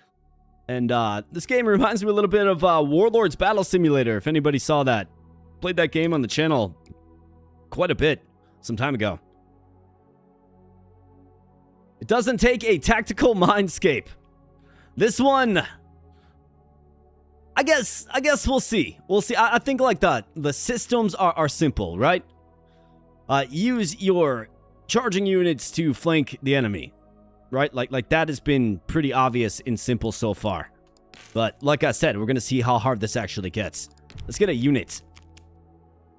And this game reminds me a little bit of Warlords Battle Simulator, if anybody saw that. Played that game on the channel quite a bit some time ago. It doesn't take a tactical mindscape. This one, I guess we'll see. We'll see. I think like the systems are simple, right? Use your charging units to flank the enemy, right? Like that has been pretty obvious and simple so far. But like I said, we're gonna see how hard this actually gets. Let's get a unit.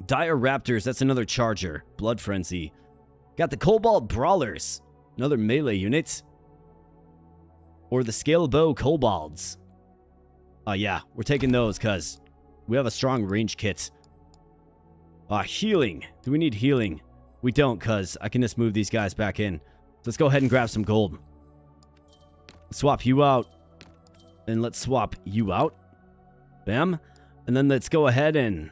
Dire Raptors, that's another charger. Blood Frenzy. Got the Cobalt Brawlers, another melee unit. Or the Scale Bow Kobolds. Yeah, we're taking those because we have a strong range kit. Healing. Do we need healing? We don't, because I can just move these guys back in. So let's go ahead and grab some gold. Swap you out. And let's swap you out. Bam. And then let's go ahead and...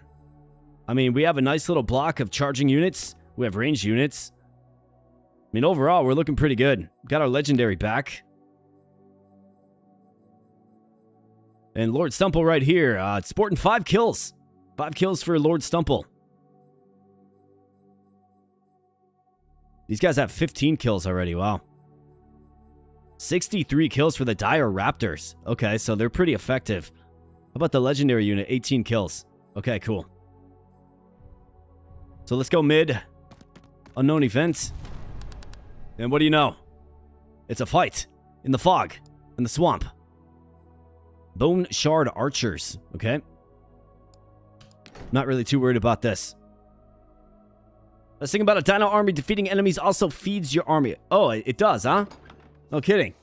I mean, we have a nice little block of charging units. We have ranged units. I mean, overall, we're looking pretty good. Got our legendary back. And Lord Stumple right here. Sporting 5 kills. 5 kills for Lord Stumple. These guys have 15 kills already. Wow. 63 kills for the Dire Raptors. Okay, so they're pretty effective. How about the legendary unit? 18 kills. Okay, cool. So let's go mid. Unknown event. And what do you know? It's a fight. In the fog. In the swamp. Bone Shard Archers. Okay. Not really too worried about this. Let's think about a dino army defeating enemies also feeds your army. Oh, it does, huh? No kidding.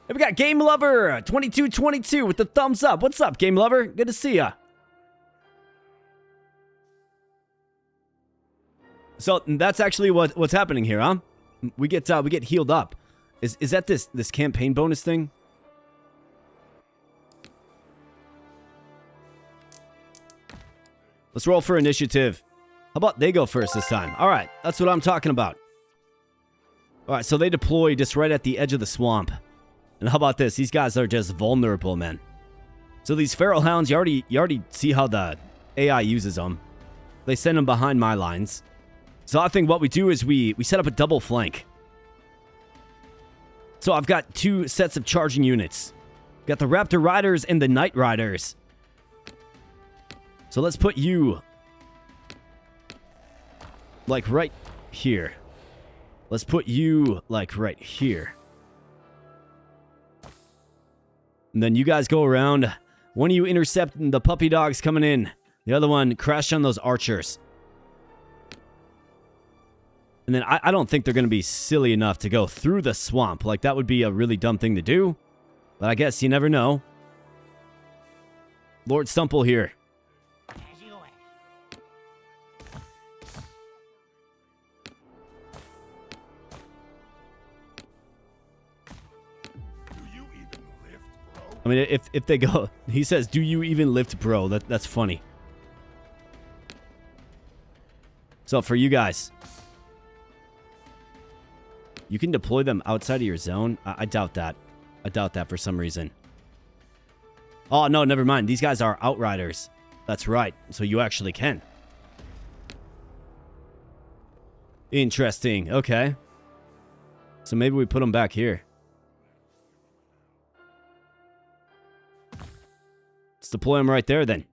Hey, we got Game Lover 2222 with the thumbs up. What's up, Game Lover? Good to see ya. So that's actually what's happening here, huh? We get healed up. Is that this campaign bonus thing? Let's roll for initiative. How about they go first this time? All right, that's what I'm talking about. All right, so they deploy just right at the edge of the swamp. And how about this? These guys are just vulnerable, man. So these feral hounds, you already see how the AI uses them. They send them behind my lines. So I think what we do is we set up a double flank. So I've got 2 sets of charging units. Got the Raptor Riders and the Night Riders. So let's put you like right here. Let's put you like right here. And then you guys go around. One of you intercept the puppy dogs coming in. The other one crash on those archers. And then I don't think they're going to be silly enough to go through the swamp. Like, that would be a really dumb thing to do. But I guess you never know. Lord Stumple here. I mean, if they go... He says, do you even lift, bro? That's funny. So, for you guys... You can deploy them outside of your zone? I doubt that. I doubt that for some reason. Oh, no, never mind. These guys are outriders. That's right. So you actually can. Interesting. Okay. So maybe we put them back here. Let's deploy them right there then.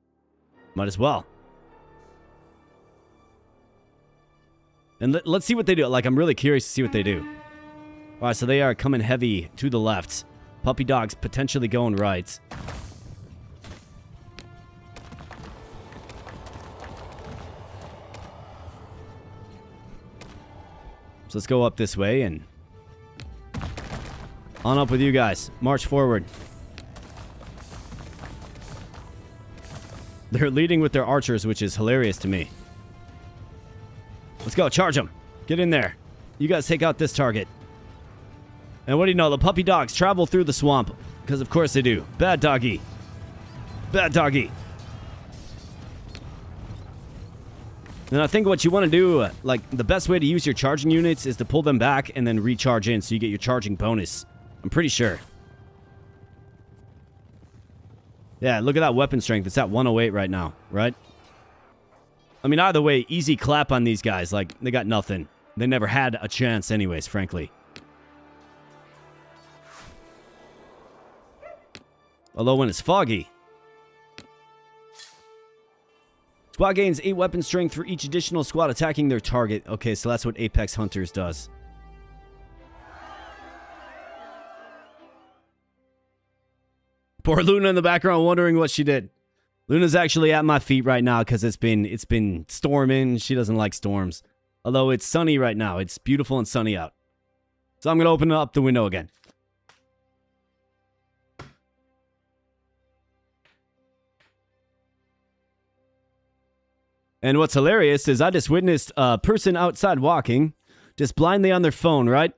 Might as well. And let's see what they do. Like, I'm really curious to see what they do. All right, so they are coming heavy to the left. Puppy dogs potentially going right. So let's go up this way and on up with you guys. March forward. They're leading with their archers, which is hilarious to me. Let's go. Charge them. Get in there. You guys take out this target. And what do you know? The puppy dogs travel through the swamp. Because of course they do. Bad doggy. Bad doggy. And I think what you want to do, like, the best way to use your charging units is to pull them back and then recharge in so you get your charging bonus. I'm pretty sure. Yeah, look at that weapon strength. It's at 108 right now, right? I mean, either way, easy clap on these guys. Like, they got nothing. They never had a chance anyways, frankly. Although when it's foggy. Squad gains 8 weapon strength for each additional squad attacking their target. Okay, so that's what Apex Hunters does. Poor Luna in the background wondering what she did. Luna's actually at my feet right now because it's been storming. She doesn't like storms. Although it's sunny right now. It's beautiful and sunny out. So I'm going to open up the window again. And what's hilarious is I just witnessed a person outside walking, just blindly on their phone, right?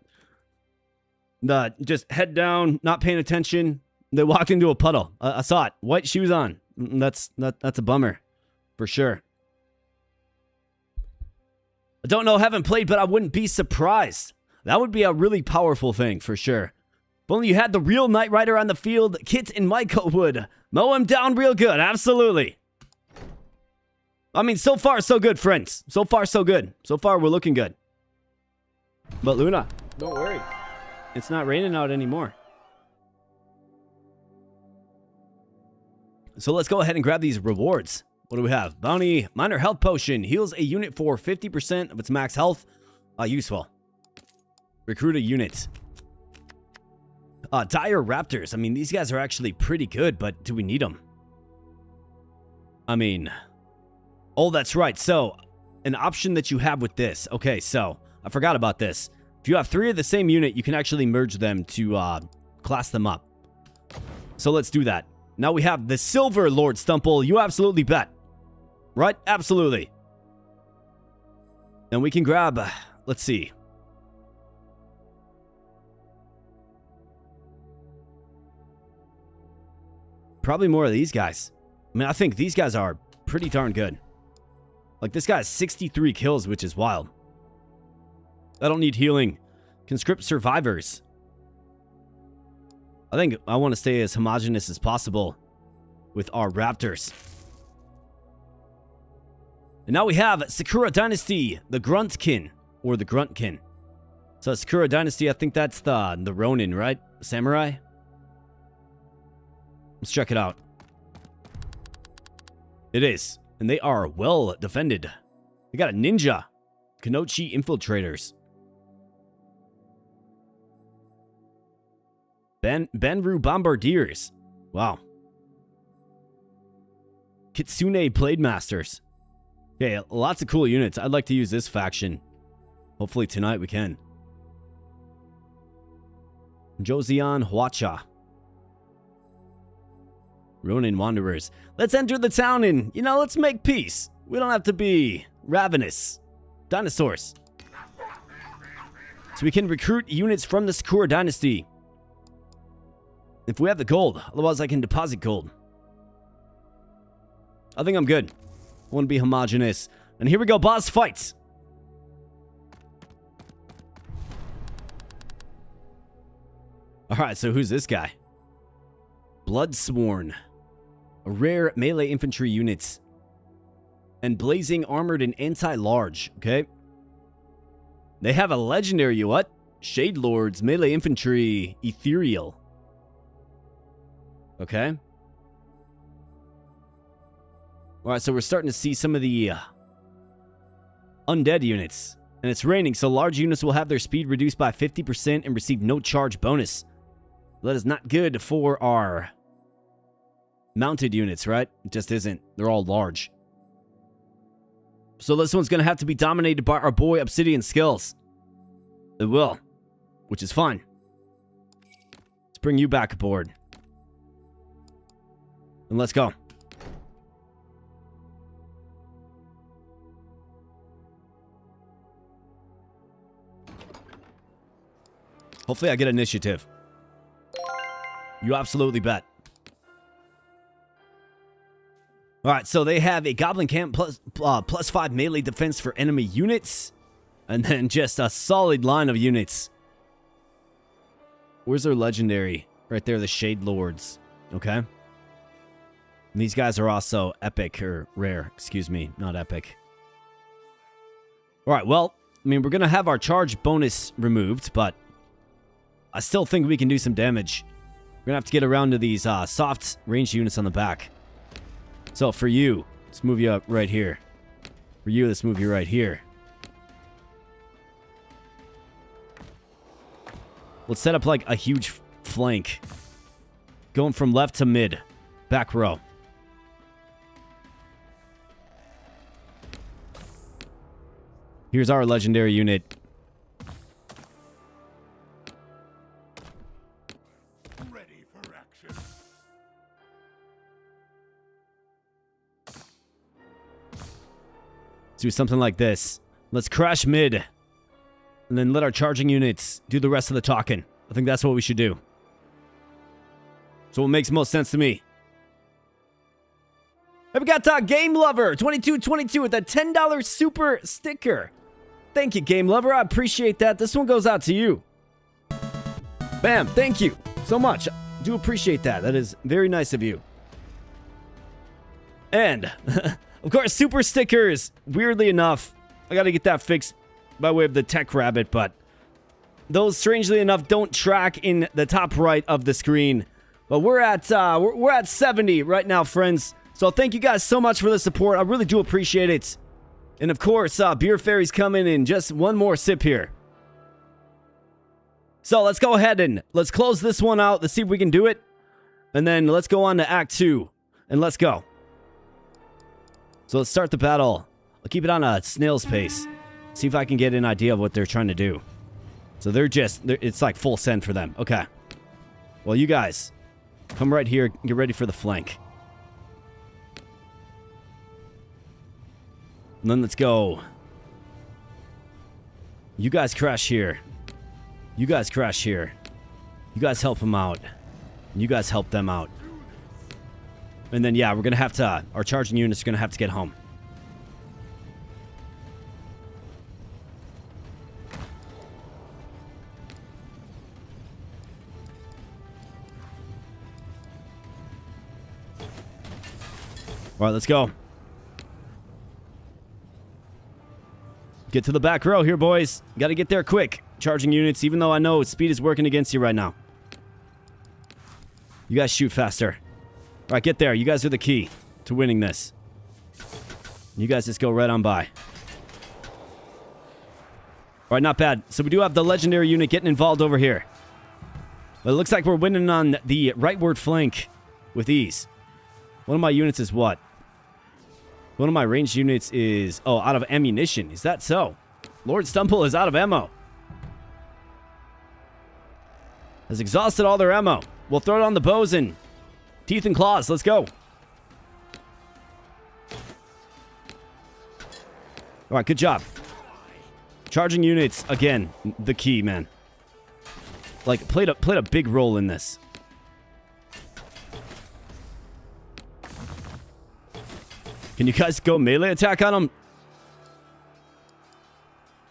Just head down, not paying attention. They walked into a puddle. I saw it. White shoes on. That's a bummer, for sure. I don't know, haven't played, but I wouldn't be surprised. That would be a really powerful thing, for sure. If only you had the real Knight Rider on the field, Kit and Michael would mow him down real good. Absolutely. I mean, so far, so good, friends. So far, so good. So far, we're looking good. But Luna, don't worry. It's not raining out anymore. So let's go ahead and grab these rewards. What do we have? Bounty, minor health potion. Heals a unit for 50% of its max health. Useful. Recruit a unit. Dire Raptors. I mean, these guys are actually pretty good, but do we need them? I mean... Oh, that's right. So, an option that you have with this. Okay, so, I forgot about this. If you have 3 of the same unit, you can actually merge them to class them up. So, let's do that. Now we have the Silver Lord Stumple. You absolutely bet. Right? Absolutely. And we can grab... let's see. Probably more of these guys. I mean, I think these guys are pretty darn good. Like, this guy has 63 kills, which is wild. I don't need healing. Conscript survivors. I think I want to stay as homogenous as possible with our raptors. And now we have Sakura Dynasty, the Gruntkin, or the Gruntkin. So Sakura Dynasty, I think that's the Ronin, right? Samurai? Let's check it out. It is. And they are well defended. They got a ninja. Kanochi infiltrators. Banru bombardiers. Wow. Kitsune blade masters. Okay, lots of cool units. I'd like to use this faction. Hopefully tonight we can. Josian Huacha. Ronin Wanderers. Let's enter the town and, let's make peace. We don't have to be ravenous. Dinosaurs. So we can recruit units from the Sakura Dynasty. If we have the gold. Otherwise I can deposit gold. I think I'm good. I want to be homogenous. And here we go, boss fights. Alright, so who's this guy? Bloodsworn. A rare melee infantry unit. And blazing armored and anti-large, okay? They have a legendary, what? Shade Lords, melee infantry, ethereal. Okay. Alright, so we're starting to see some of the undead units. And it's raining, so large units will have their speed reduced by 50% and receive no charge bonus. That is not good for our mounted units, right? It just isn't. They're all large. So this one's going to have to be dominated by our boy Obsidian Skills. It will. Which is fine. Let's bring you back aboard. And let's go. Hopefully I get initiative. You absolutely bet. Alright, so they have a Goblin Camp plus 5 melee defense for enemy units. And then just a solid line of units. Where's their legendary? Right there, the Shade Lords. Okay. And these guys are also epic, or rare. Excuse me, not epic. Alright, well, we're going to have our charge bonus removed, but I still think we can do some damage. We're going to have to get around to these soft ranged units on the back. So for you, let's move you up right here. For you, let's move you right here. Let's set up like a huge flank. Going from left to mid. Back row. Here's our legendary unit. Ready for action. Let's do something like this. Let's crash mid. And then let our charging units do the rest of the talking. I think that's what we should do. So what makes most sense to me. And we got Game Lover 2222 with a $10 super sticker. Thank you, Game Lover. I appreciate that. This one goes out to you. Bam. Thank you so much. I do appreciate that. That is very nice of you. And, of course, super stickers. Weirdly enough, I got to get that fixed by way of the tech rabbit, but those, strangely enough, don't track in the top right of the screen. But we're at 70 right now, friends. So thank you guys so much for the support. I really do appreciate it. And of course, Beer Fairy's coming in just one more sip here. So let's go ahead and let's close this one out. Let's see if we can do it. And then let's go on to Act 2. And let's go. So let's start the battle. I'll keep it on a snail's pace. See if I can get an idea of what they're trying to do. So it's like full send for them. Okay. Well, you guys, come right here. Get ready for the flank. And then let's go. You guys crash here. You guys crash here. You guys help them out. And you guys help them out. And then, yeah, we're going to have to, our charging units are going to have to get home. All right, let's go. Get to the back row here, boys. Got to get there quick. Charging units, even though I know speed is working against you right now. You guys shoot faster. All right, get there. You guys are the key to winning this. You guys just go right on by. All right, not bad. So we do have the legendary unit getting involved over here. But it looks like we're winning on the rightward flank with ease. One of my units is what? One of my ranged units is... Oh, out of ammunition. Is that so? Lord Stumple is out of ammo. Has exhausted all their ammo. We'll throw it on the bows and teeth and claws. Let's go. All right, good job. Charging units, again, the key, man. Like, played a big role in this. Can you guys go melee attack on them?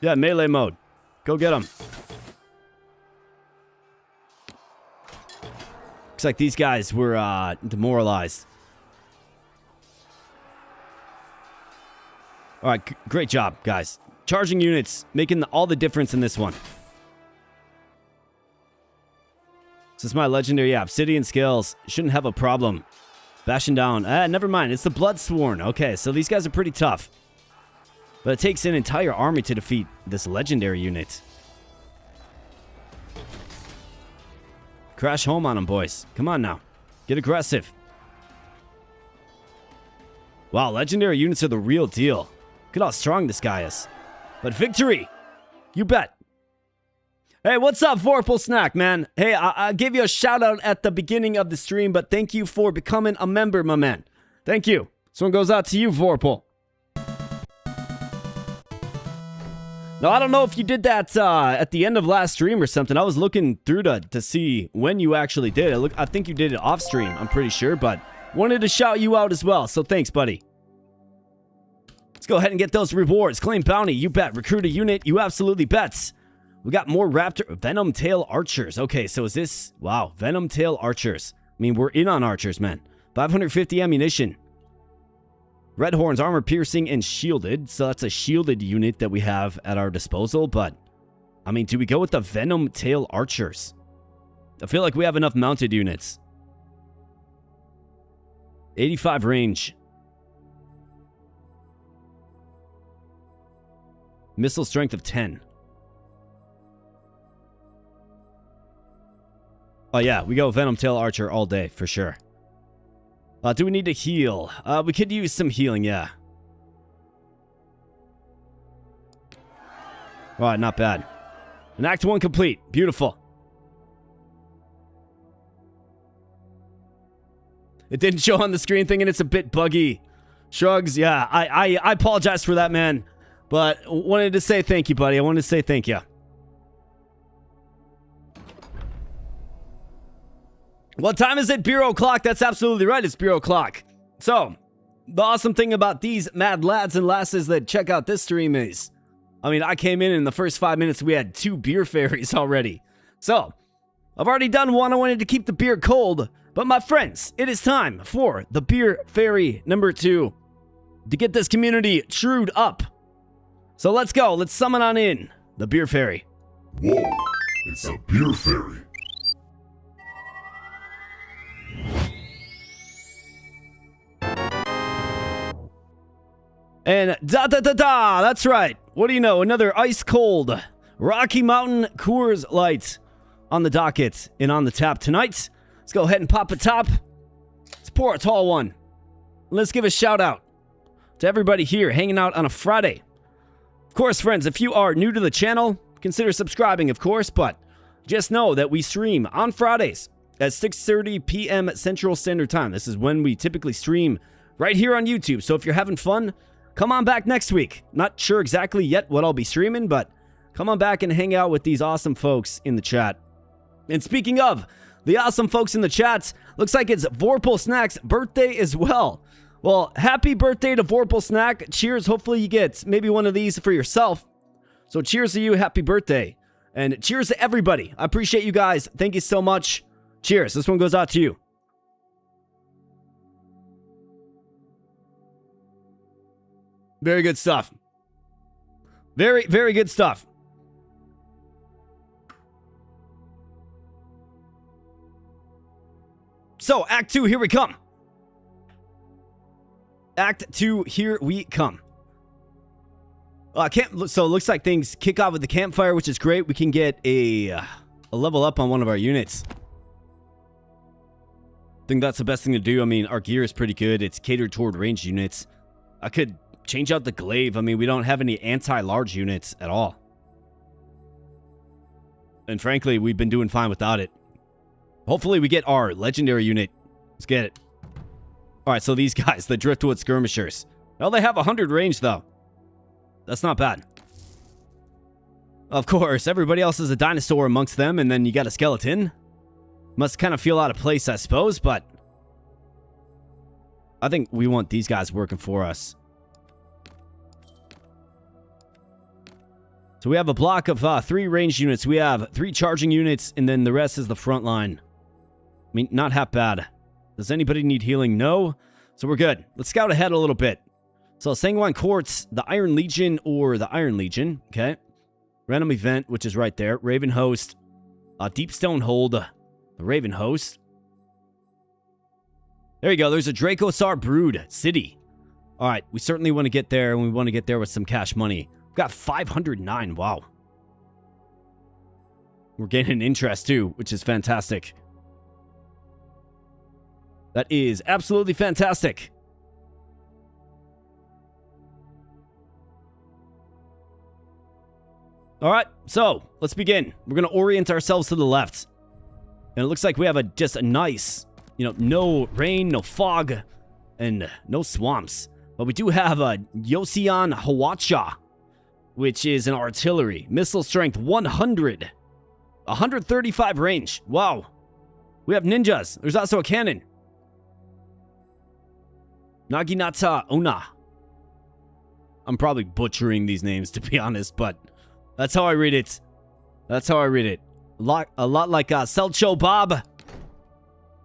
Yeah, melee mode. Go get them. Looks like these guys were demoralized. All right, great job, guys. Charging units, making all the difference in this one. This is my legendary, yeah, Obsidian Scales. Shouldn't have a problem. Bashing down. Never mind. It's the Bloodsworn. Okay, so these guys are pretty tough. But it takes an entire army to defeat this legendary unit. Crash home on them, boys. Come on now. Get aggressive. Wow, legendary units are the real deal. Look at how strong this guy is. But victory! You bet. Hey, what's up, Vorpal Snack, man? Hey, I gave you a shout out at the beginning of the stream, but thank you for becoming a member, my man. Thank you. This one goes out to you, Vorpal. Now, I don't know if you did that at the end of last stream or something. I was looking through to see when you actually did it. I think you did it off stream, I'm pretty sure, but wanted to shout you out as well, so thanks, buddy. Let's go ahead and get those rewards. Claim bounty, you bet. Recruit a unit, you absolutely bet. We got more Raptor Venom Tail Archers. Okay, so is this... Wow, Venom Tail Archers. I mean, we're in on archers, man. 550 ammunition. Red Horns, armor piercing and shielded. So that's a shielded unit that we have at our disposal. But, I mean, do we go with the Venom Tail Archers? I feel like we have enough mounted units. 85 range. Missile strength of 10. Oh, yeah, we go Venom Tail Archer all day, for sure. Do we need to heal? We could use some healing, yeah. All right, not bad. And Act 1 complete. Beautiful. It didn't show on the screen thing, and it's a bit buggy. Shrugs, yeah. I apologize for that, man. But wanted to say thank you, buddy. I wanted to say thank you. What time is it? Bureau clock. That's absolutely right. It's Bureau clock. So, the awesome thing about these mad lads and lasses that check out this stream is, I mean, I came in the first 5 minutes, we had 2 beer fairies already. So, I've already done one. I wanted to keep the beer cold. But my friends, it is time for the beer fairy number 2 to get this community trued up. So let's go. Let's summon on in the beer fairy. Whoa, it's a beer fairy. And da-da-da-da, that's right. What do you know? Another ice-cold Rocky Mountain Coors Light on the docket and on the tap tonight. Let's go ahead and pop a top. Let's pour a tall one. Let's give a shout-out to everybody here hanging out on a Friday. Of course, friends, if you are new to the channel, consider subscribing, of course, but just know that we stream on Fridays at 6:30 p.m. Central Standard Time. This is when we typically stream right here on YouTube. So if you're having fun, come on back next week. Not sure exactly yet what I'll be streaming, but come on back and hang out with these awesome folks in the chat. And speaking of the awesome folks in the chat, looks like it's Vorpal Snack's birthday as well. Well, happy birthday to Vorpal Snack. Cheers. Hopefully you get maybe one of these for yourself. So cheers to you. Happy birthday. And cheers to everybody. I appreciate you guys. Thank you so much. Cheers. This one goes out to you. Very good stuff. Very, very good stuff. So, Act 2, here we come. Act 2, here we come. So it looks like things kick off with the campfire, which is great. We can get a level up on one of our units. I think that's the best thing to do. I mean, our gear is pretty good. It's catered toward ranged units. I could change out the glaive. I mean, we don't have any anti-large units at all. And frankly, we've been doing fine without it. Hopefully we get our legendary unit. Let's get it. Alright, so these guys, the Driftwood Skirmishers. Well, they have 100 range, though. That's not bad. Of course, everybody else is a dinosaur amongst them, and then you got a skeleton. Must kind of feel out of place, I suppose, but I think we want these guys working for us. So we have a block of 3 ranged units. We have 3 charging units, and then the rest is the front line. I mean, not half bad. Does anybody need healing? No. So we're good. Let's scout ahead a little bit. So Sanguine Courts, the Iron Legion, or the Iron Legion. Okay. Random event, which is right there. Raven Host. Deep Stone Hold. The Raven Host. There you go. There's a Drakosaur Brood City. All right. We certainly want to get there, and we want to get there with some cash money. We've got 509. Wow. We're gaining interest, too, which is fantastic. That is absolutely fantastic. All right, so let's begin. We're going to orient ourselves to the left. And it looks like we have just a nice, no rain, no fog, and no swamps. But we do have a Yoseon Hawacha, which is an artillery. Missile strength 100. 135 range. Wow. We have ninjas. There's also a cannon. Naginata Ona. I'm probably butchering these names, to be honest, but that's how I read it. That's how I read it. A lot like Selcho Bob.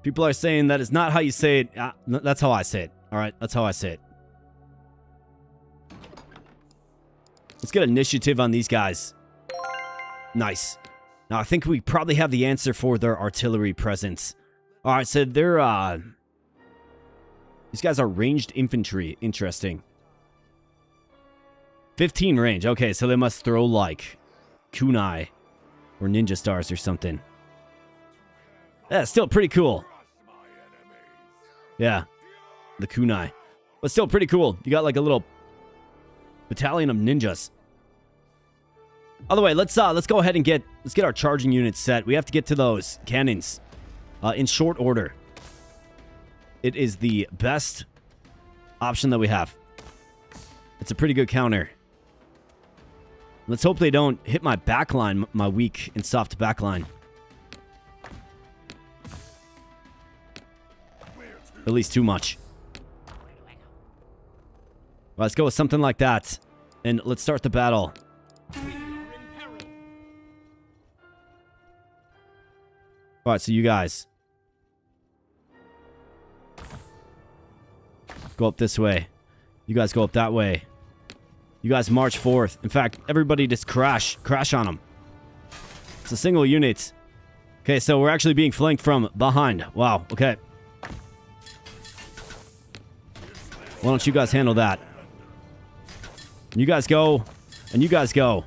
People are saying that is not how you say it. That's how I say it. All right, that's how I say it. Let's get initiative on these guys. Nice. Now, I think we probably have the answer for their artillery presence. All right, so they're, these guys are ranged infantry. Interesting. 15 range. Okay, so they must throw, like, kunai or ninja stars or something. That's still pretty cool. Yeah, the kunai. But still pretty cool. You got, like, a little battalion of ninjas. By the way, let's go ahead and get our charging units set. We have to get to those cannons in short order. It is the best option that we have. It's a pretty good counter. Let's hope they don't hit my backline, my weak and soft backline. At least too much. Well, let's go with something like that. And let's start the battle. Alright, so you guys go up this way. You guys go up that way. You guys march forth. In fact, everybody just crash on them. It's a single unit. Okay, so we're actually being flanked from behind. Wow, okay. Why don't you guys handle that? You guys go, and you guys go.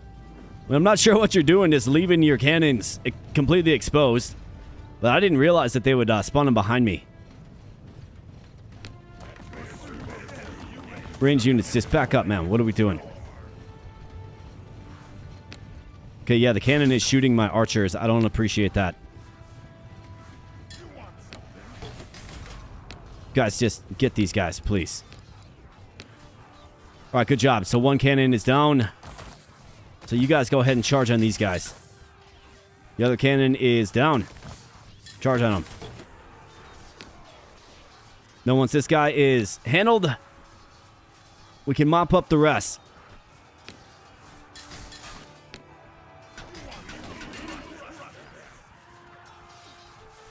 Well, I'm not sure what you're doing, just leaving your cannons completely exposed. But I didn't realize that they would spawn in behind me. Range units, just back up, man. What are we doing? Okay, yeah, the cannon is shooting my archers. I don't appreciate that. Guys, just get these guys, please. Alright, good job. So one cannon is down. So you guys go ahead and charge on these guys. The other cannon is down. Charge on them. Now, once this guy is handled, we can mop up the rest.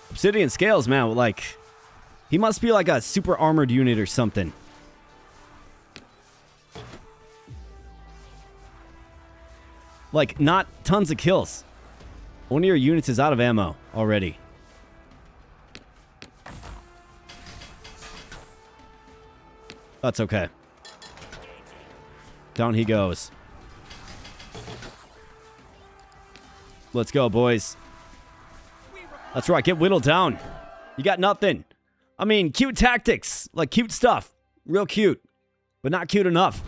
Obsidian Scales, man, like, he must be like a super armored unit or something. Like, not tons of kills. One of your units is out of ammo already. That's okay. Down he goes. Let's go, boys. That's right, get whittled down. You got nothing. I mean, cute tactics. Like, cute stuff. Real cute. But not cute enough.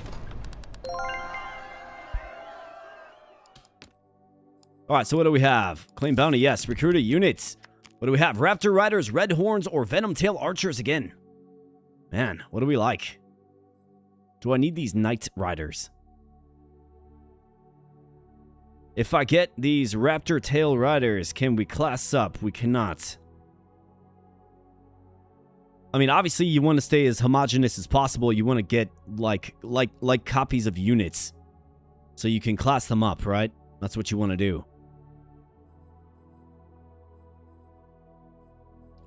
All right, so what do we have? Claim bounty, yes. Recruit a unit. What do we have? Raptor Riders, Red Horns, or Venom Tail Archers again? Man, what do we like? Do I need these Knight Riders? If I get these Raptor Tail Riders, can we class up? We cannot. I mean, obviously, you want to stay as homogenous as possible. You want to get, like copies of units. So you can class them up, right? That's what you want to do.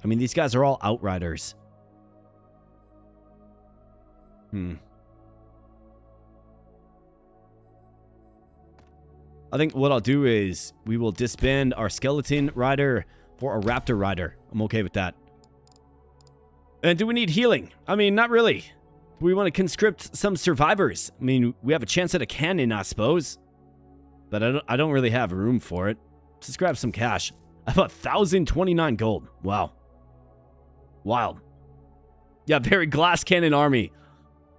I mean, these guys are all Outriders. I think what I'll do is we will disband our Skeleton Rider for a Raptor Rider. I'm okay with that. And do we need healing? I mean, not really. We want to conscript some survivors. I mean, we have a chance at a cannon, I suppose. But I don't really have room for it. Let's just grab some cash. I have 1,029 gold. Wow. Wild. Yeah, very glass cannon army.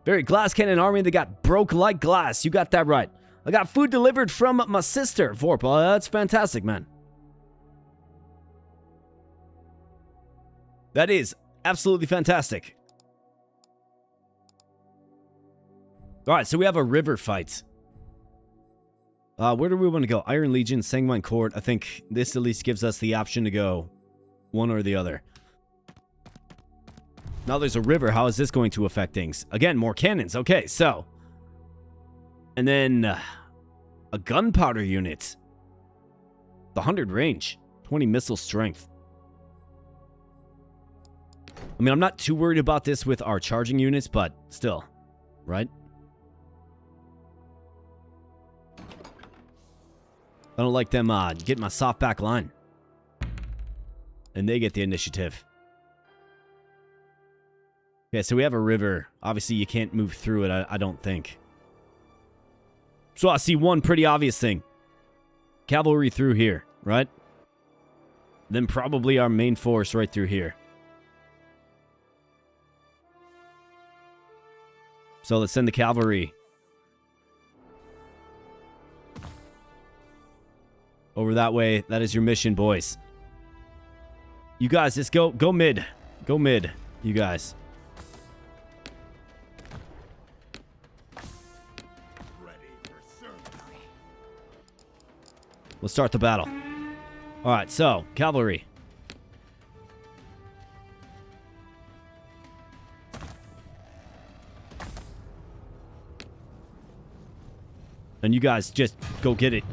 Very glass cannon army that got broke like glass. You got that right. I got food delivered from my sister, Vorp. That's fantastic, man. That is absolutely fantastic. All right, so we have a river fight. Where do we want to go? Iron Legion, Sanguine Court. I think this at least gives us the option to go one or the other. Now there's a river. How is this going to affect things? Again, more cannons. Okay, so. And then a gunpowder unit. The 100 range. 20 missile strength. I mean, I'm not too worried about this with our charging units, but still. Right? I don't like them getting my soft back line. And they get the initiative. Okay, so we have a river. Obviously, you can't move through it, I don't think. So I see one pretty obvious thing. Cavalry through here, right? Then probably our main force right through here. So let's send the cavalry over that way. That is your mission, boys. You guys, just go mid. Go mid, you guys. We'll start the battle. All right, so cavalry. And you guys just go get it.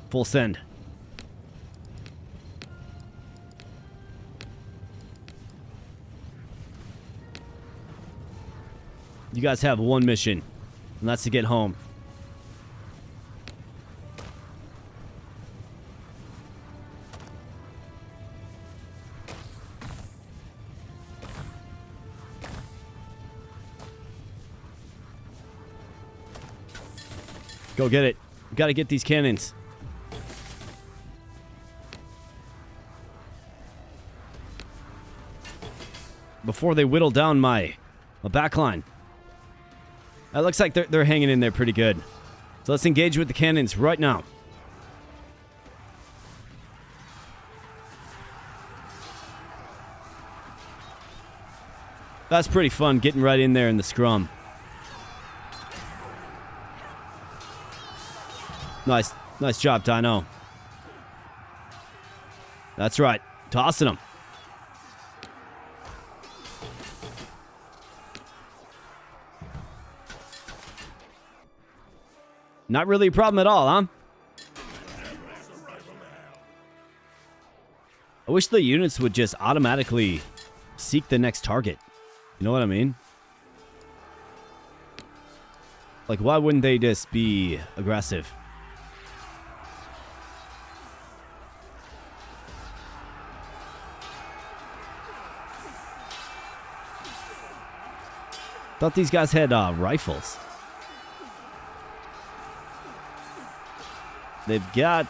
Full send. You guys have one mission, and that's to get home. Go get it. Got to get these cannons. Before they whittle down my backline. It looks like they're hanging in there pretty good. So let's engage with the cannons right now. That's pretty fun, getting right in there in the scrum. Nice job, Dino. That's right. Tossing them. Not really a problem at all, huh? I wish the units would just automatically seek the next target. You know what I mean? Like, why wouldn't they just be aggressive? Thought these guys had rifles. They've got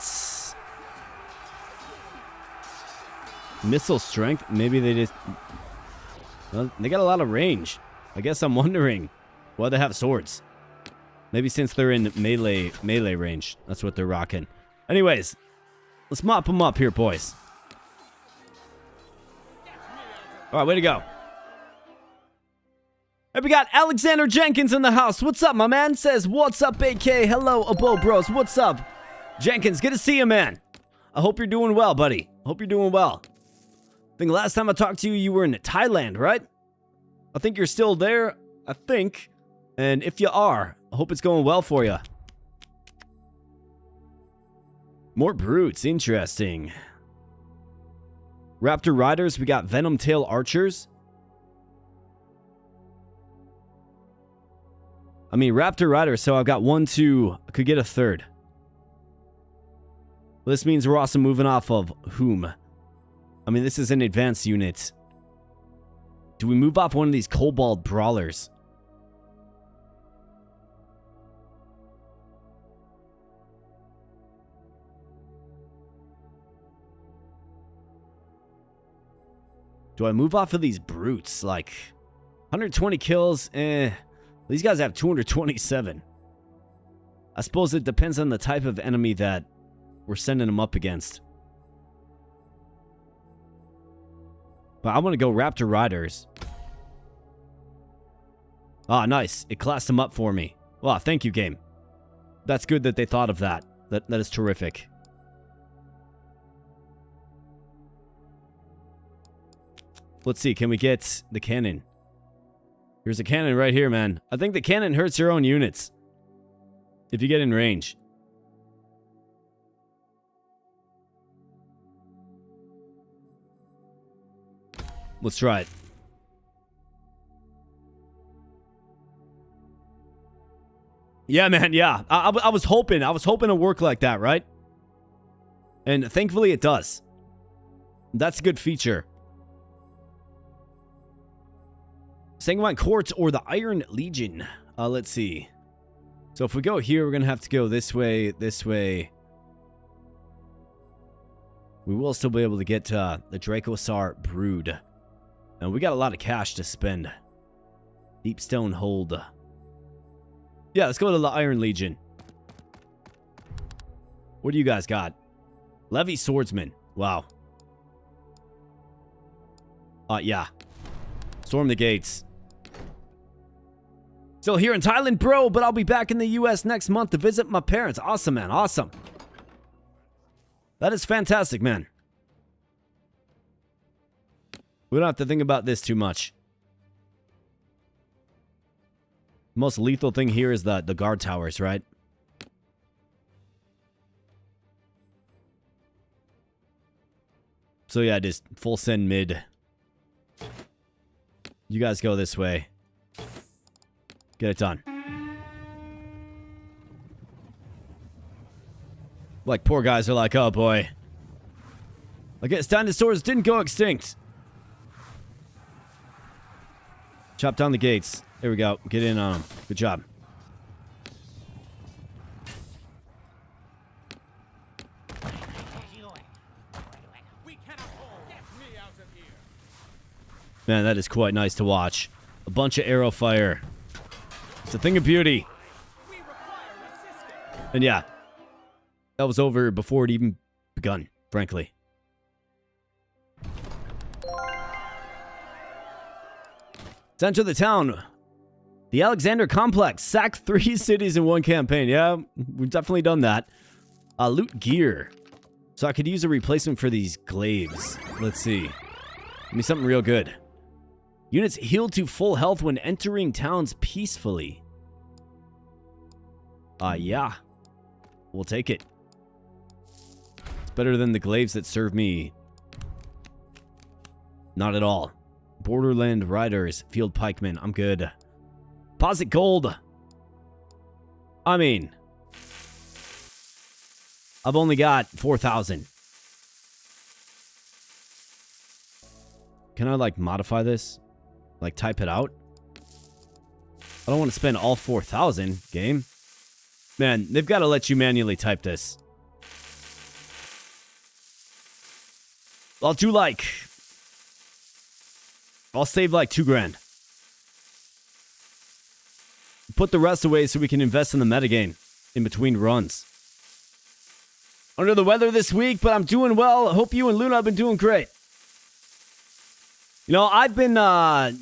missile strength. Maybe they just... Well, they got a lot of range. I guess I'm wondering why they have swords. Maybe since they're in melee range. That's what they're rocking. Anyways, let's mop them up here, boys. All right, way to go. Hey, we got Alexander Jenkins in the house. What's up, my man? Says, what's up, AK? Hello, Abo Bros. What's up? Jenkins, good to see you, man. I hope you're doing well, buddy. I hope you're doing well. I think last time I talked to you, you were in Thailand, right? I think you're still there, I think. And if you are, I hope it's going well for you. More brutes, interesting. Raptor Riders, we got Venom Tail Archers. I mean, Raptor Riders, so I've got 1, 2, I could get a third. This means we're also moving off of whom? I mean, this is an advanced unit. Do we move off one of these Kobold Brawlers? Do I move off of these brutes? Like, 120 kills, These guys have 227. I suppose it depends on the type of enemy that we're sending them up against. But I want to go Raptor Riders. Ah, nice. It classed them up for me. Wow, thank you, game. That's good that they thought of that. That is terrific. Let's see, can we get the cannon? Here's a cannon right here, man. I think the cannon hurts your own units if you get in range. Let's try it. Yeah, man, yeah. I was hoping to work like that, right? And thankfully it does. That's a good feature. Sanguine Court or the Iron Legion. Let's see. So if we go here, we're going to have to go this way, this way. We will still be able to get the Drakosaur Brood. And we got a lot of cash to spend. Deep Stone Hold. Yeah, let's go to the Iron Legion. What do you guys got? Levy Swordsman. Wow. Yeah. Storm the gates. Still here in Thailand, bro, but I'll be back in the US next month to visit my parents. Awesome, man. Awesome. That is fantastic, man. We don't have to think about this too much. Most lethal thing here is the guard towers, right? So yeah, just full send mid. You guys go this way. Get it done. Like, poor guys are like, oh boy. I guess dinosaurs didn't go extinct. Chop down the gates. There we go. Get in on them. Good job. Man, that is quite nice to watch. A bunch of arrow fire. It's a thing of beauty. And yeah, that was over before it even begun, frankly. Let's enter the town. The Alexander Complex. Sack 3 cities in one campaign. Yeah, we've definitely done that. Loot gear. So I could use a replacement for these glaives. Let's see. Give me something real good. Units healed to full health when entering towns peacefully. Yeah. We'll take it. It's better than the glaives that serve me. Not at all. Borderland Riders, Field Pikemen. I'm good. Deposit gold. I mean, I've only got 4,000. Can I, like, modify this? Like, type it out? I don't want to spend all 4,000, game. Man, they've got to let you manually type this. I'll do, like... I'll save, like, 2 grand. Put the rest away so we can invest in the metagame in between runs. Under the weather this week, but I'm doing well. Hope you and Luna have been doing great. You know, I've been,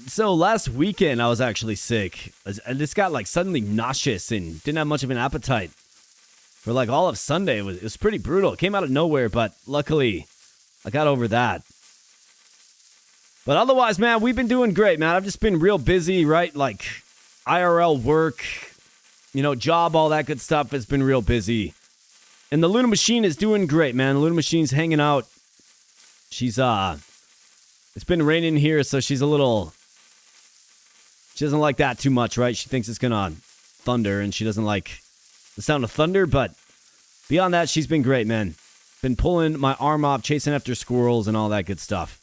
so last weekend I was actually sick. I just got, like, suddenly nauseous and didn't have much of an appetite. For, like, all of Sunday, it was pretty brutal. It came out of nowhere, but luckily, I got over that. But otherwise, man, we've been doing great, man. I've just been real busy, right? Like, IRL work, you know, job, all that good stuff has been real busy. And the Luna Machine is doing great, man. The Luna Machine's hanging out. She's, it's been raining here, so she's a little... She doesn't like that too much, right? She thinks it's gonna thunder, and she doesn't like the sound of thunder, but beyond that, she's been great, man. Been pulling my arm off, chasing after squirrels, and all that good stuff.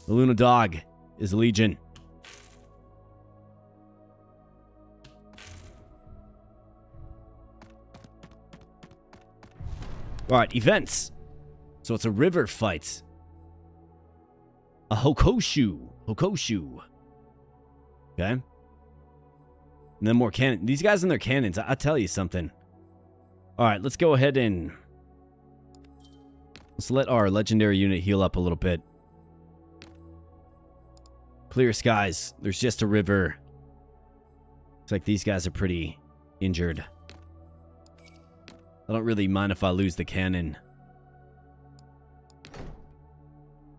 The Luna Dog is Legion. Alright, events. So it's a river fight. A Hokoshu. Hokoshu. Okay. And then more cannon. These guys and their cannons, I'll tell you something. Alright, let's go ahead and... Let's let our legendary unit heal up a little bit. Clear skies. There's just a river. Looks like these guys are pretty injured. I don't really mind if I lose the cannon.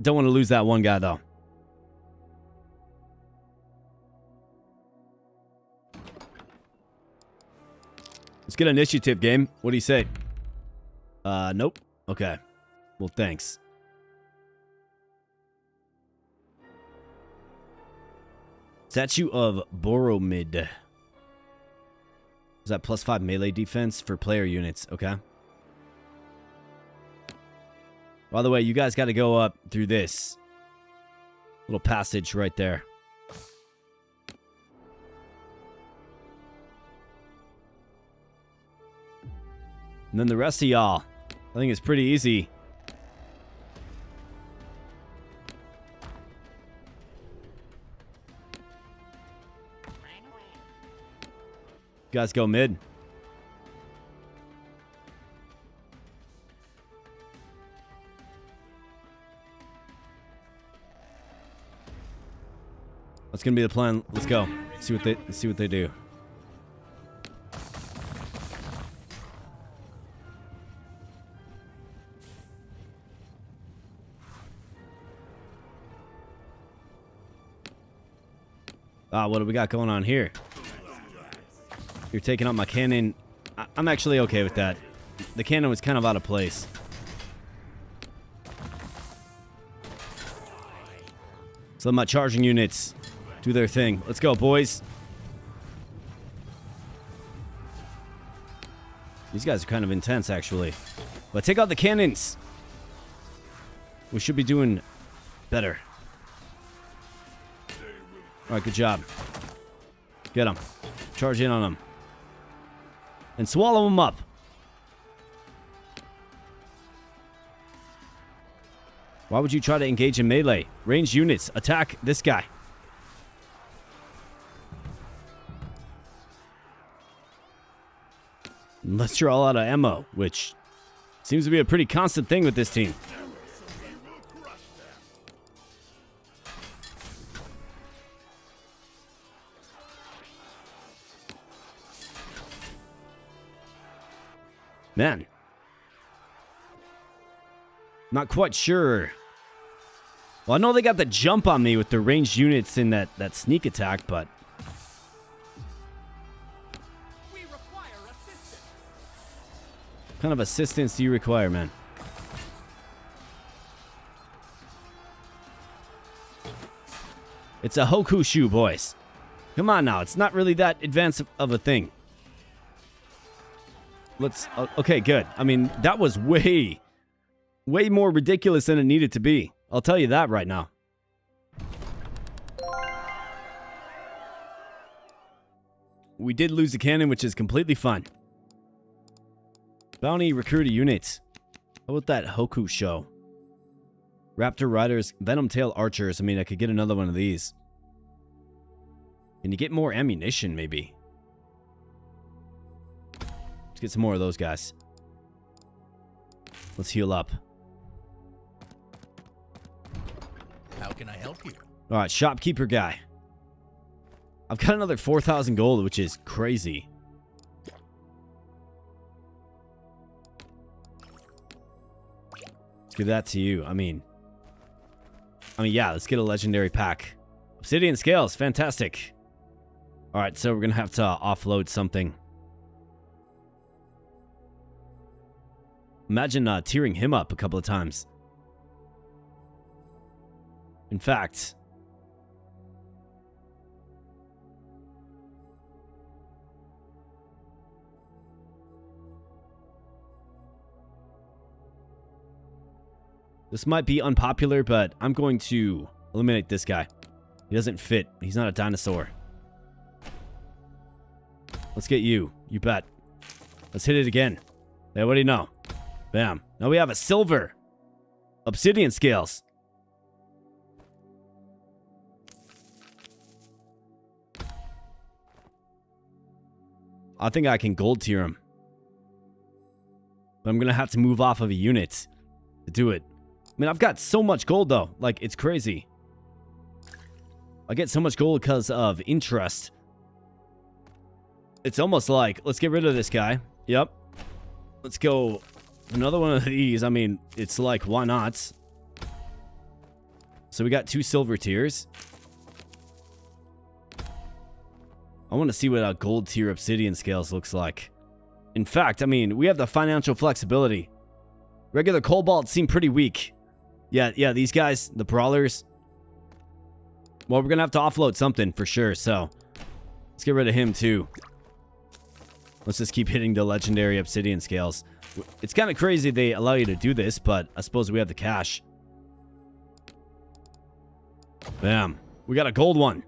Don't want to lose that one guy, though. Let's get initiative, game. What do you say? Nope. Okay. Well, thanks. Statue of Boromid. Is that +5 melee defense for player units? Okay. By the way, you guys got to go up through this little passage right there. And then the rest of y'all, I think it's pretty easy. You guys go mid. That's gonna be the plan. Let's go. See what they do. What do we got going on here? You're taking out my cannon. I'm actually okay with that. The cannon was kind of out of place. So let my charging units do their thing. Let's go, boys. These guys are kind of intense, actually. But take out the cannons. We should be doing better. Alright, good job. Get them. Charge in on them. And swallow them up. Why would you try to engage in melee? Ranged units, attack this guy. Unless you're all out of ammo, which seems to be a pretty constant thing with this team. Man. Not quite sure. Well, I know they got the jump on me with the ranged units in that sneak attack, but... We require assistance. What kind of assistance do you require, man? It's a Hokushu, boys. Come on now, it's not really that advanced of a thing. Let's... okay, good. I mean, that was way more ridiculous than it needed to be. I'll tell you that right now. We did lose the cannon, which is completely fine. Bounty recruiter units. How about that Hoku show? Raptor riders, Venom tail archers. I mean, I could get another one of these. Can you get more ammunition, maybe? Let's get some more of those guys. Let's heal up. How can I help you? All right, shopkeeper guy. I've got another 4,000 gold, which is crazy. Let's give that to you. I mean, yeah, let's get a legendary pack. Obsidian scales, fantastic. All right, so we're going to have to offload something. Imagine tearing him up a couple of times. In fact, this might be unpopular, but I'm going to eliminate this guy. He doesn't fit. He's not a dinosaur. Let's get you. You bet. Let's hit it again. Hey, what do you know? Bam. Now we have a silver. Obsidian scales. I think I can gold tier him. But I'm going to have to move off of a unit to do it. I mean, I've got so much gold, though. Like, it's crazy. I get so much gold because of interest. It's almost like, let's get rid of this guy. Yep. Let's go another one of these. I mean, it's like, why not? So we got 2 silver tiers. I want to see what a gold tier obsidian scales looks like. In fact, I mean, we have the financial flexibility. Regular cobalt seem pretty weak. Yeah, these guys, the brawlers. Well, we're going to have to offload something for sure, so let's get rid of him too. Let's just keep hitting the legendary obsidian scales. It's kind of crazy they allow you to do this, but I suppose we have the cash. Bam. We got a gold one.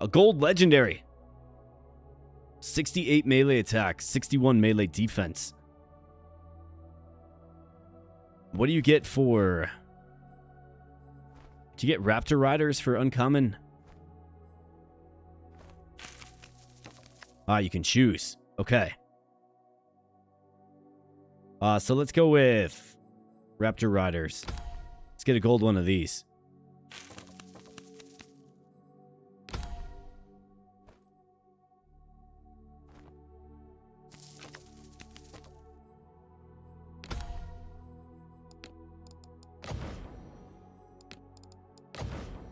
A gold legendary. 68 melee attack, 61 melee defense. What do you get for... Do you get Raptor Riders for uncommon? Ah, you can choose. Okay. So let's go with Raptor Riders. Let's get a gold one of these.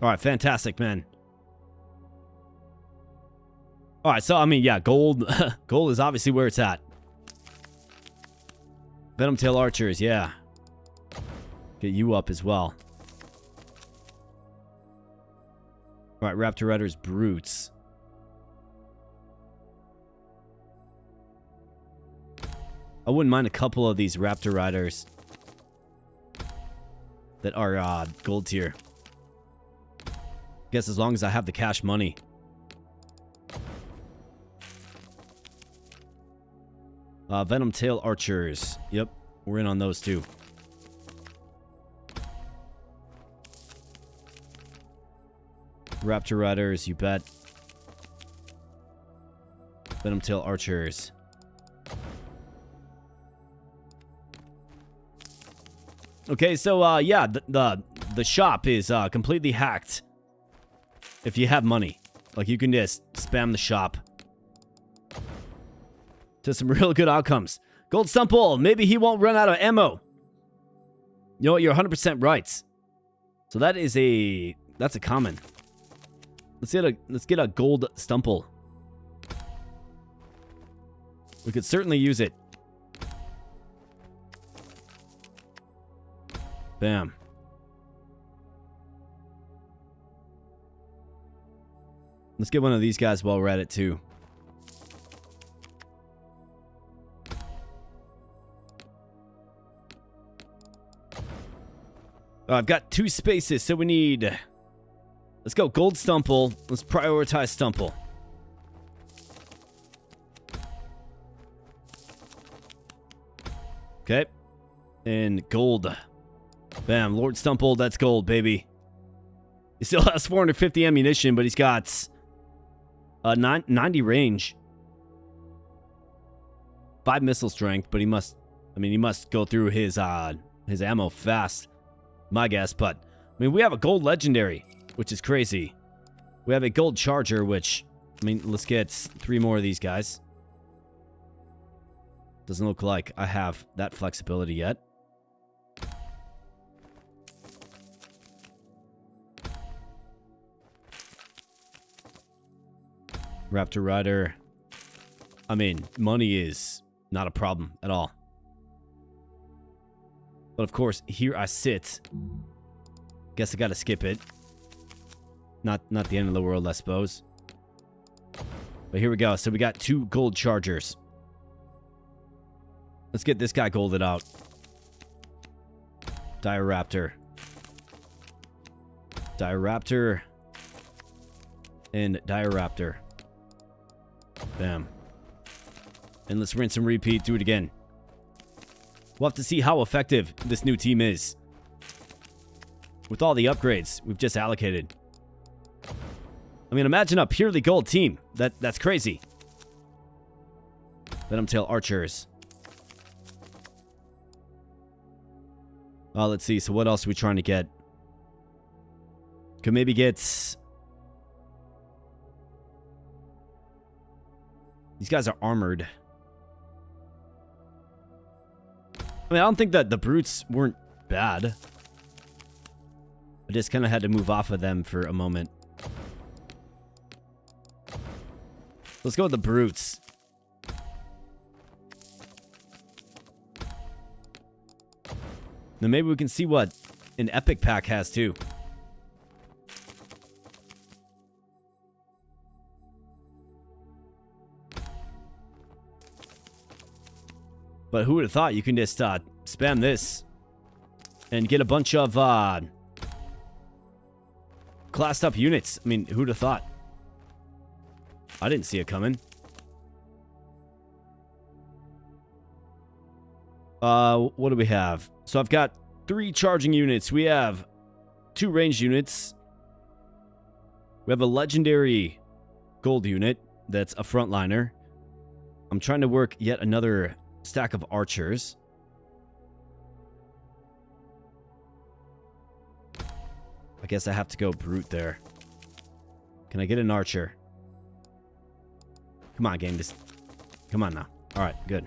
All right, fantastic, man. All right, so, I mean, yeah, gold. Gold is obviously where it's at. Venom Tail Archers, yeah. Get you up as well. All right, Raptor Riders, Brutes. I wouldn't mind a couple of these Raptor Riders that are gold tier. Guess as long as I have the cash money. Venom Tail Archers. Yep, we're in on those too. Raptor Riders, you bet. Venom Tail Archers. Okay, so yeah, the shop is completely hacked. If you have money, like, you can just spam the shop to some real good outcomes. Gold Stumple, maybe he won't run out of ammo. You know what? You're 100% right. So that's a common. Let's get a Gold Stumple. We could certainly use it. Bam. Let's get one of these guys while we're at it, too. I've got 2 spaces, so we need... Let's go Gold Stumple. Let's prioritize Stumple. Okay. And gold. Bam. Lord Stumple, that's gold, baby. He still has 450 ammunition, but he's got... 90 range. 5 missile strength, but he must... I mean, he must go through his ammo fast, my guess. But, I mean, we have a gold legendary, which is crazy. We have a gold charger, which, I mean, let's get 3 more of these guys. Doesn't look like I have that flexibility yet. Raptor Rider. I mean, money is not a problem at all. But of course, here I sit. Guess I gotta skip it. Not the end of the world, I suppose. But here we go. So we got 2 gold chargers. Let's get this guy golded out. Diraptor. Diraptor. And Diraptor. Bam. And let's rinse and repeat. Do it again. We'll have to see how effective this new team is. With all the upgrades we've just allocated. I mean, imagine a purely gold team. That's crazy. Venomtail Archers. Let's see. So what else are we trying to get? Could maybe get... These guys are armored. I mean, I don't think that the brutes weren't bad. I just kind of had to move off of them for a moment. Let's go with the brutes. Then maybe we can see what an epic pack has too. But who would have thought you can just spam this and get a bunch of classed up units? I mean, who'd have thought? I didn't see it coming. What do we have? So I've got 3 charging units. We have 2 ranged units. We have a legendary gold unit that's a frontliner. I'm trying to work yet another stack of archers. I guess I have to go brute there. Can I get an archer? Come on, game. Just come on now. All right, good.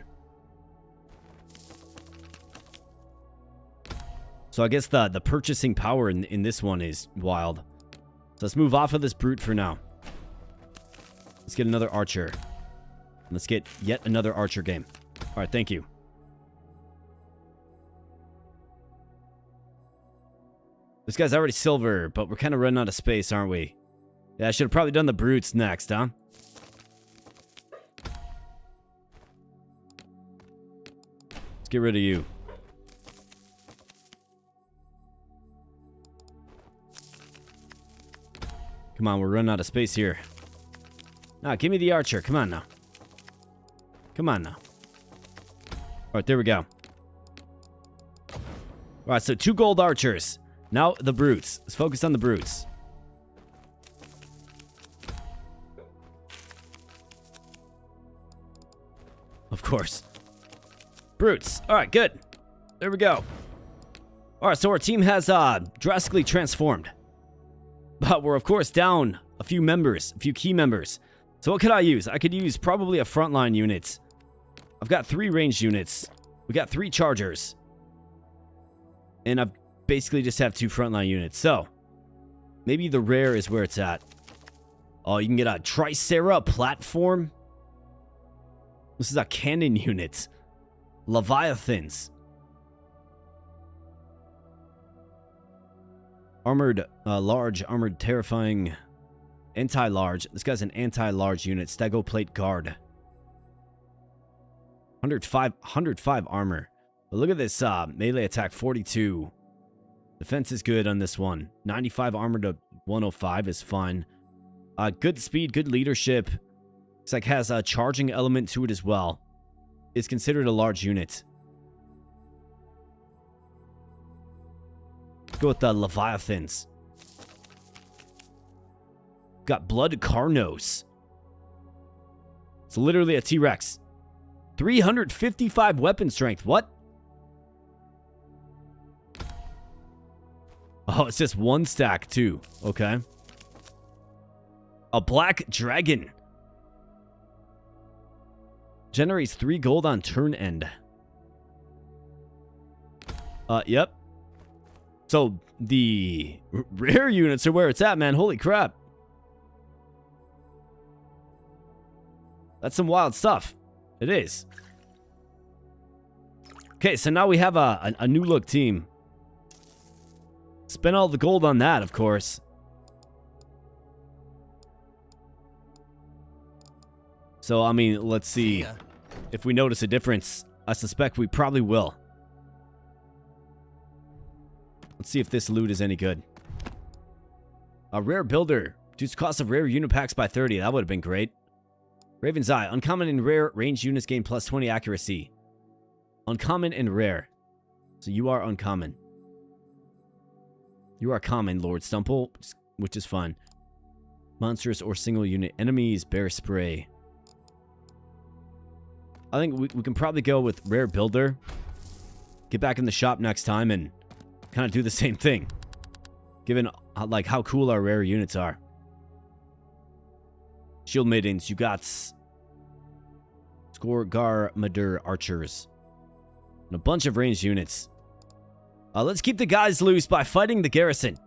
So I guess the purchasing power in this one is wild. So let's move off of this brute for now. Let's get another archer. Let's get yet another archer game. All right, thank you. This guy's already silver, but we're kind of running out of space, aren't we? Yeah, I should have probably done the brutes next, huh? Let's get rid of you. Come on, we're running out of space here. Now, give me the archer. Come on now. Come on now. All right, there we go. All right, so 2 gold archers. Now the brutes. Let's focus on the brutes. Of course. Brutes. All right, good. There we go. All right, so our team has drastically transformed. But we're, of course, down a few members, a few key members. So what could I use? I could use probably a frontline unit. I've got 3 ranged units. We got 3 chargers. And I basically just have 2 frontline units. So, maybe the rare is where it's at. Oh, you can get a Tricera platform. This is a cannon unit. Leviathans. Armored, large, armored, terrifying, anti-large. This guy's an anti-large unit. Stegoplate guard. 105 armor. But look at this melee attack 42. Defense is good on this one. 95 armor to 105 is fine. Good speed, good leadership. Looks like has a charging element to it as well. Is considered a large unit. Let's go with the Leviathans. Got Blood Carnos. It's literally a T-Rex. 355 weapon strength. What? Oh, it's just one stack too. Okay. A black dragon. Generates 3 gold on turn end. Yep. So the rare units are where it's at, man. Holy crap. That's some wild stuff. It is. Okay, so now we have a new look team. Spend all the gold on that, of course. So, I mean, let's see if we notice a difference. I suspect we probably will. Let's see if this loot is any good. A rare builder. Reduce cost of rare unit packs by 30. That would have been great. Raven's Eye. Uncommon and rare ranged units gain plus 20 accuracy. Uncommon and rare. So you are uncommon. You are common, Lord Stumple, which is fun. Monstrous or single unit enemies, bear spray. I think we can probably go with rare builder. Get back in the shop next time and kind of do the same thing. Given like how cool our rare units are. Shield maidens, you got Skorgarmadur archers. And a bunch of ranged units. Let's keep the guys loose by fighting the garrison.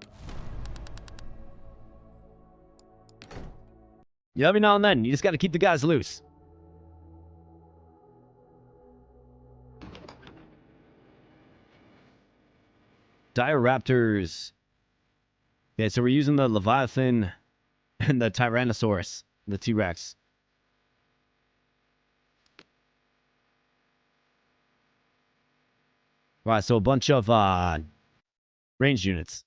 Yeah, every now and then, you just got to keep the guys loose. Dire Raptors. Okay, so we're using the Leviathan and the Tyrannosaurus, the T-Rex. Right, so a bunch of ranged units.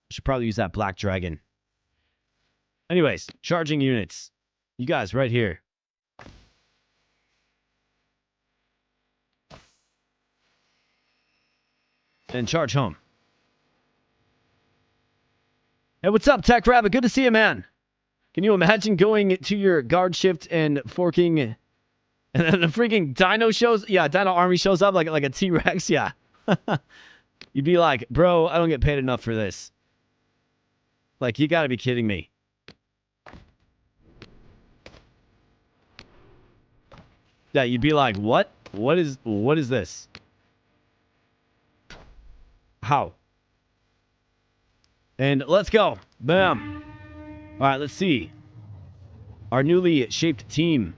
Should probably use that black dragon. Anyways, charging units. You guys right here. And charge home. Hey, what's up, Tech Rabbit? Good to see you, man. Can you imagine going to your guard shift and forking, and then the freaking dino shows? Yeah, dino army shows up like a T-Rex. Yeah. You'd be like, bro, I don't get paid enough for this. Like, you gotta be kidding me. Yeah, you'd be like, what? What is this? How? And let's go. Bam. All right, let's see. Our newly shaped team.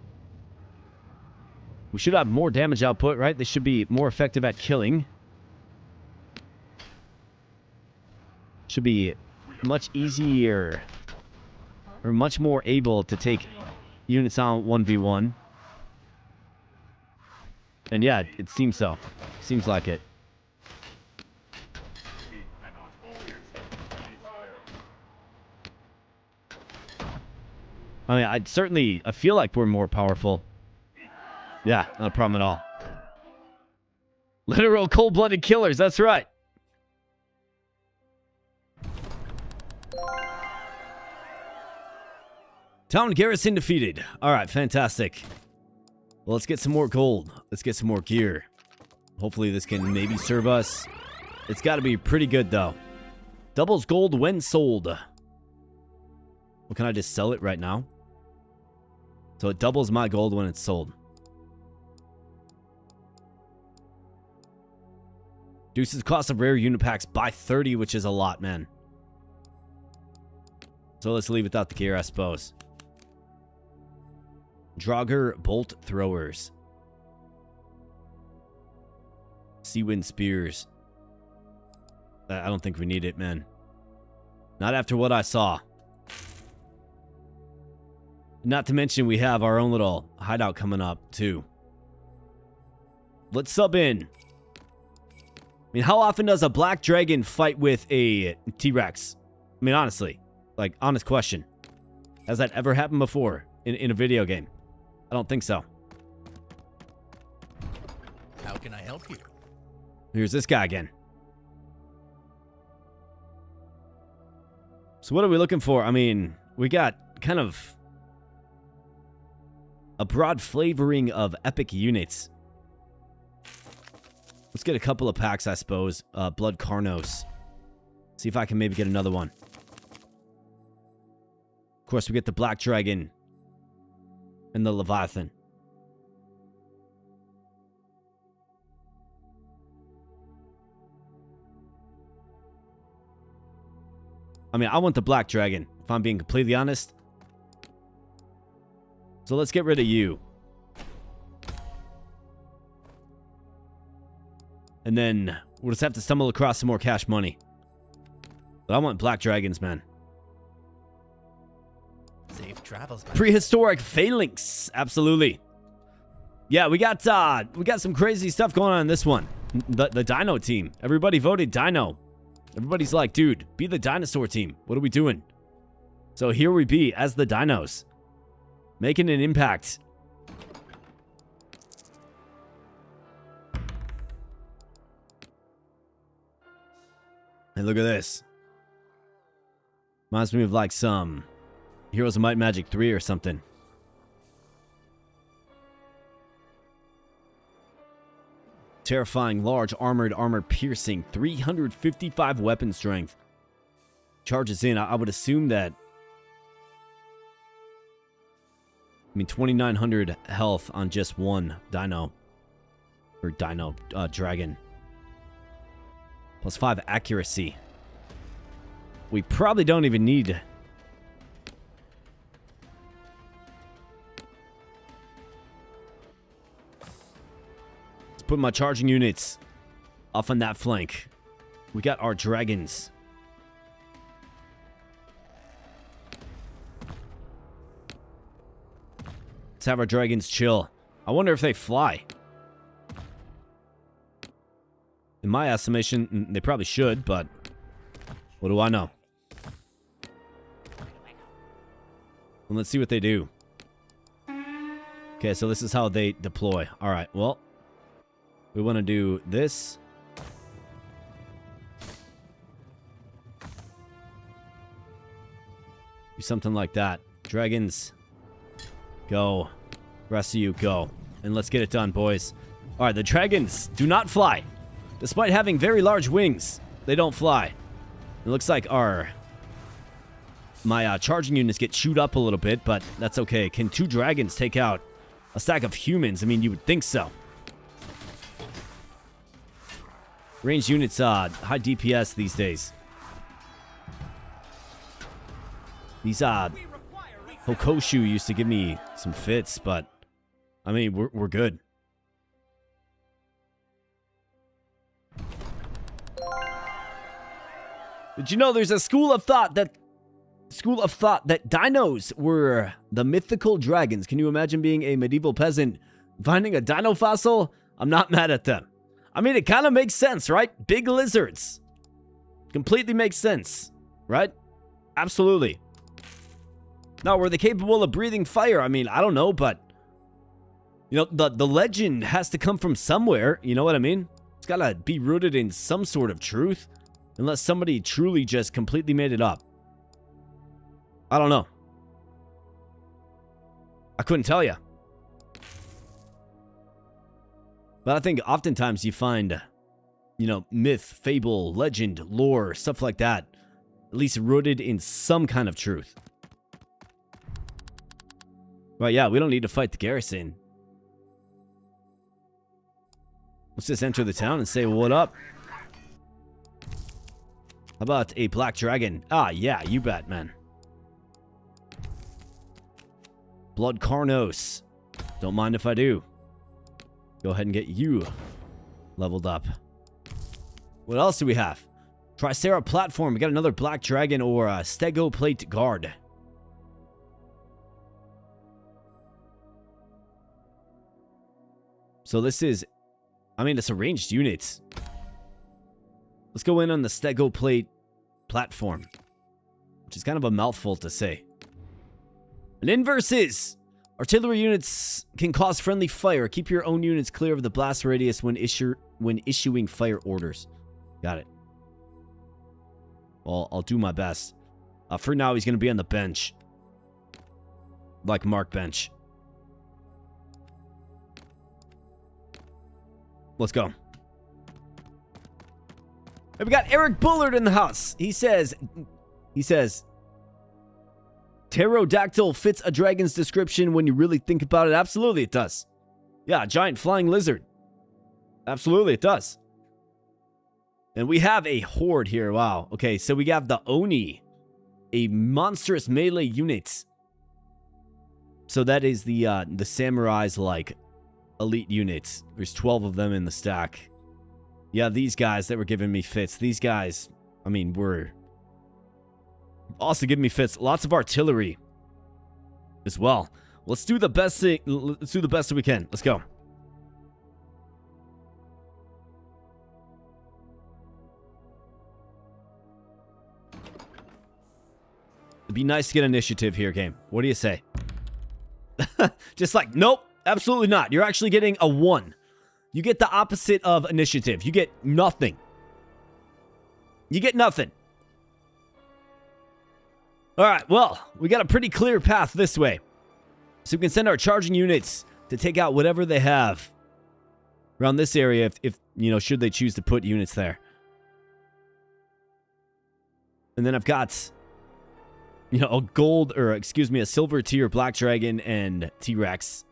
We should have more damage output, right? They should be more effective at killing. Should be much easier. Or much more able to take units on 1v1. And yeah, it seems so. Seems like it. I mean, I feel like we're more powerful. Yeah, not a problem at all. Literal cold-blooded killers, that's right. Town garrison defeated. All right, fantastic. Well, let's get some more gold. Let's get some more gear. Hopefully this can maybe serve us. It's got to be pretty good, though. Doubles gold when sold. Well, can I just sell it right now? So it doubles my gold when it's sold. Reduces cost of rare unit packs by 30, which is a lot, man. So let's leave without the gear, I suppose. Draugr bolt throwers. Seawind spears. I don't think we need it, man. Not after what I saw. Not to mention we have our own little hideout coming up, too. Let's sub in. I mean, how often does a black dragon fight with a T-Rex? I mean, honestly. Like, honest question. Has that ever happened before in a video game? I don't think so. How can I help you? Here's this guy again. So what are we looking for? I mean, we got kind of a broad flavoring of epic units. Let's get a couple of packs, I suppose. Blood Carnos. See if I can maybe get another one. Of course, we get the Black Dragon and the Leviathan. I mean, I want the Black Dragon, if I'm being completely honest. So let's get rid of you. And then we'll just have to stumble across some more cash money. But I want Black Dragons, man. Safe travels, man. Prehistoric phalanx. Absolutely. Yeah, we got some crazy stuff going on in this one. The Dino team. Everybody voted Dino. Everybody's like, dude, be the dinosaur team. What are we doing? So here we be as the dinos. Making an impact. Hey, look at this. Reminds me of like some Heroes of Might and Magic 3 or something. Terrifying, large, armor piercing, 355 weapon strength. Charges in. I would assume that. I mean, 2,900 health on just one dino. Or dragon. Plus 5 accuracy. We probably don't even need. Let's put my charging units off on that flank. We got our dragons. Let's have our dragons chill. I wonder if they fly. In my estimation, they probably should, but what do I know? And let's see what they do. Okay, so this is how they deploy. All right, well, we want to do this. Do something like that. Dragons, go. Rest of you, go. And let's get it done, boys. All right, the dragons do not fly. Despite having very large wings, they don't fly. It looks like my charging units get chewed up a little bit, but that's okay. Can 2 dragons take out a stack of humans? I mean, you would think so. Ranged units, high DPS these days. These, Hokoshu used to give me some fits, but, I mean, we're good. Did you know there's a school of thought that dinos were the mythical dragons? Can you imagine being a medieval peasant finding a dino fossil? I'm not mad at them. I mean, it kind of makes sense, right? Big lizards. Completely makes sense, right? Absolutely. Now, were they capable of breathing fire? I mean, I don't know, but you know, the legend has to come from somewhere. You know what I mean? It's got to be rooted in some sort of truth. Unless somebody truly just completely made it up. I don't know. I couldn't tell you. But I think oftentimes you find, you know, myth, fable, legend, lore, stuff like that, at least rooted in some kind of truth. Right, yeah, we don't need to fight the garrison. Let's just enter the town and say, what up? How about a black dragon? Ah, yeah, you bet, man. Blood Carnos. Don't mind if I do. Go ahead and get you leveled up. What else do we have? Tricera platform. We got another black dragon or a stego plate guard. So this is, I mean, it's a ranged unit. Let's go in on the stego plate platform, which is kind of a mouthful to say. An inverse is artillery units can cause friendly fire. Keep your own units clear of the blast radius when issuing fire orders. Got it. Well, I'll do my best. For now, he's going to be on the bench. Like Mark Bench. Let's go. And we got Eric Bullard in the house. He says, pterodactyl fits a dragon's description when you really think about it. Absolutely, it does. Yeah, a giant flying lizard. Absolutely, it does. And we have a horde here. Wow. Okay, so we have the Oni, a monstrous melee unit. So that is the samurai's like elite units. There's 12 of them in the stack. Yeah, these guys that were giving me fits. These guys, I mean, were also giving me fits. Lots of artillery as well. Let's do the best thing. Let's do the best that we can. Let's go. It'd be nice to get initiative here, game. What do you say? Just like, nope, absolutely not. You're actually getting a 1. You get the opposite of initiative. You get nothing. You get nothing. All right, well, we got a pretty clear path this way. So we can send our charging units to take out whatever they have around this area if you know, should they choose to put units there. And then I've got, you know, a silver tier black dragon and T-Rex.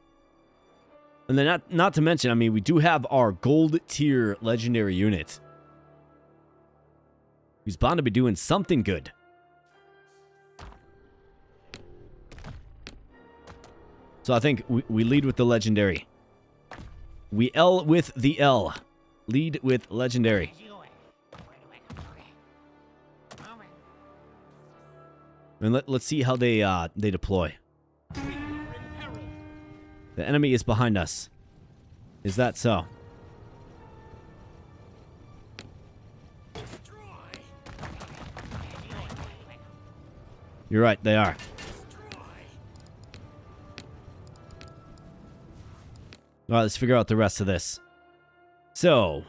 And then not to mention, I mean, we do have our gold tier legendary unit, who's bound to be doing something good. So I think we lead with the legendary. We L with the L. Lead with legendary. And let's see how they deploy. The enemy is behind us. Is that so? You're right, they are. Alright, let's figure out the rest of this. So.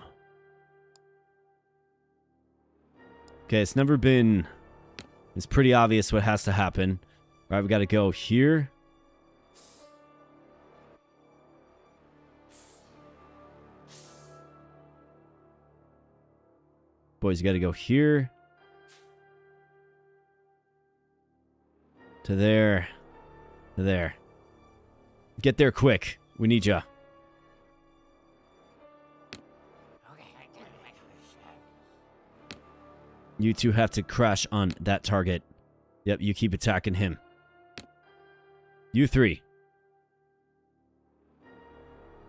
Okay, it's never been... It's pretty obvious what has to happen. Alright, we gotta go here. Boys, you gotta go here. To there. To there. Get there quick. We need ya. You two have to crash on that target. Yep, you keep attacking him. You three.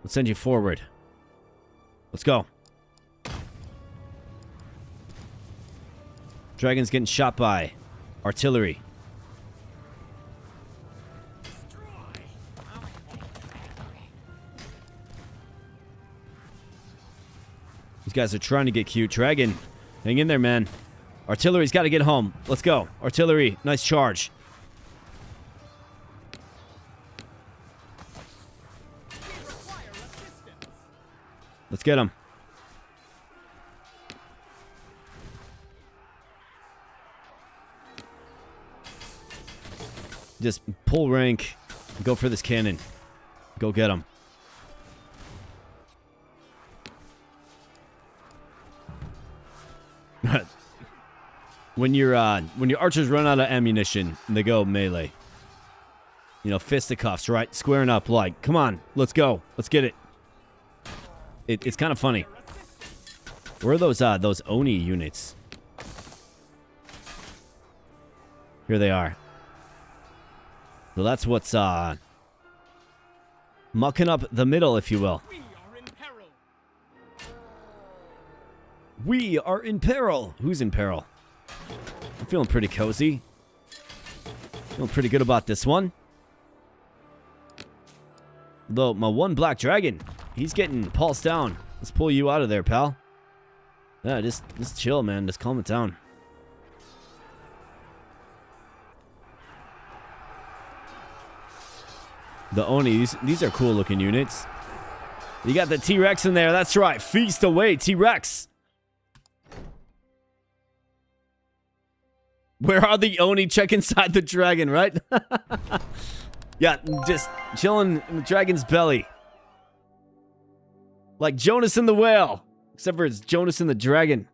Let's send you forward. Let's go. Dragon's getting shot by artillery. These guys are trying to get cute. Dragon, hang in there, man. Artillery's got to get home. Let's go. Artillery, nice charge. Let's get him. Just pull rank. Go for this cannon. Go get him. When your archers run out of ammunition and they go melee, you know, fisticuffs, right? Squaring up like, come on, let's go, let's get it. It's kind of funny. Where are those Oni units? Here they are. So that's what's mucking up the middle, if you will. We are in peril. We are in peril. Who's in peril? I'm feeling pretty cozy. Feeling pretty good about this one. Though my one black dragon, he's getting pulsed down. Let's pull you out of there, pal. Yeah, just chill, man. Just calm it down. The Oni, these are cool looking units. You got the T-Rex in there. That's right. Feast away, T-Rex. Where are the Oni? Check inside the dragon, right? Yeah, just chilling in the dragon's belly. Like Jonas and the whale. Except for it's Jonas and the dragon.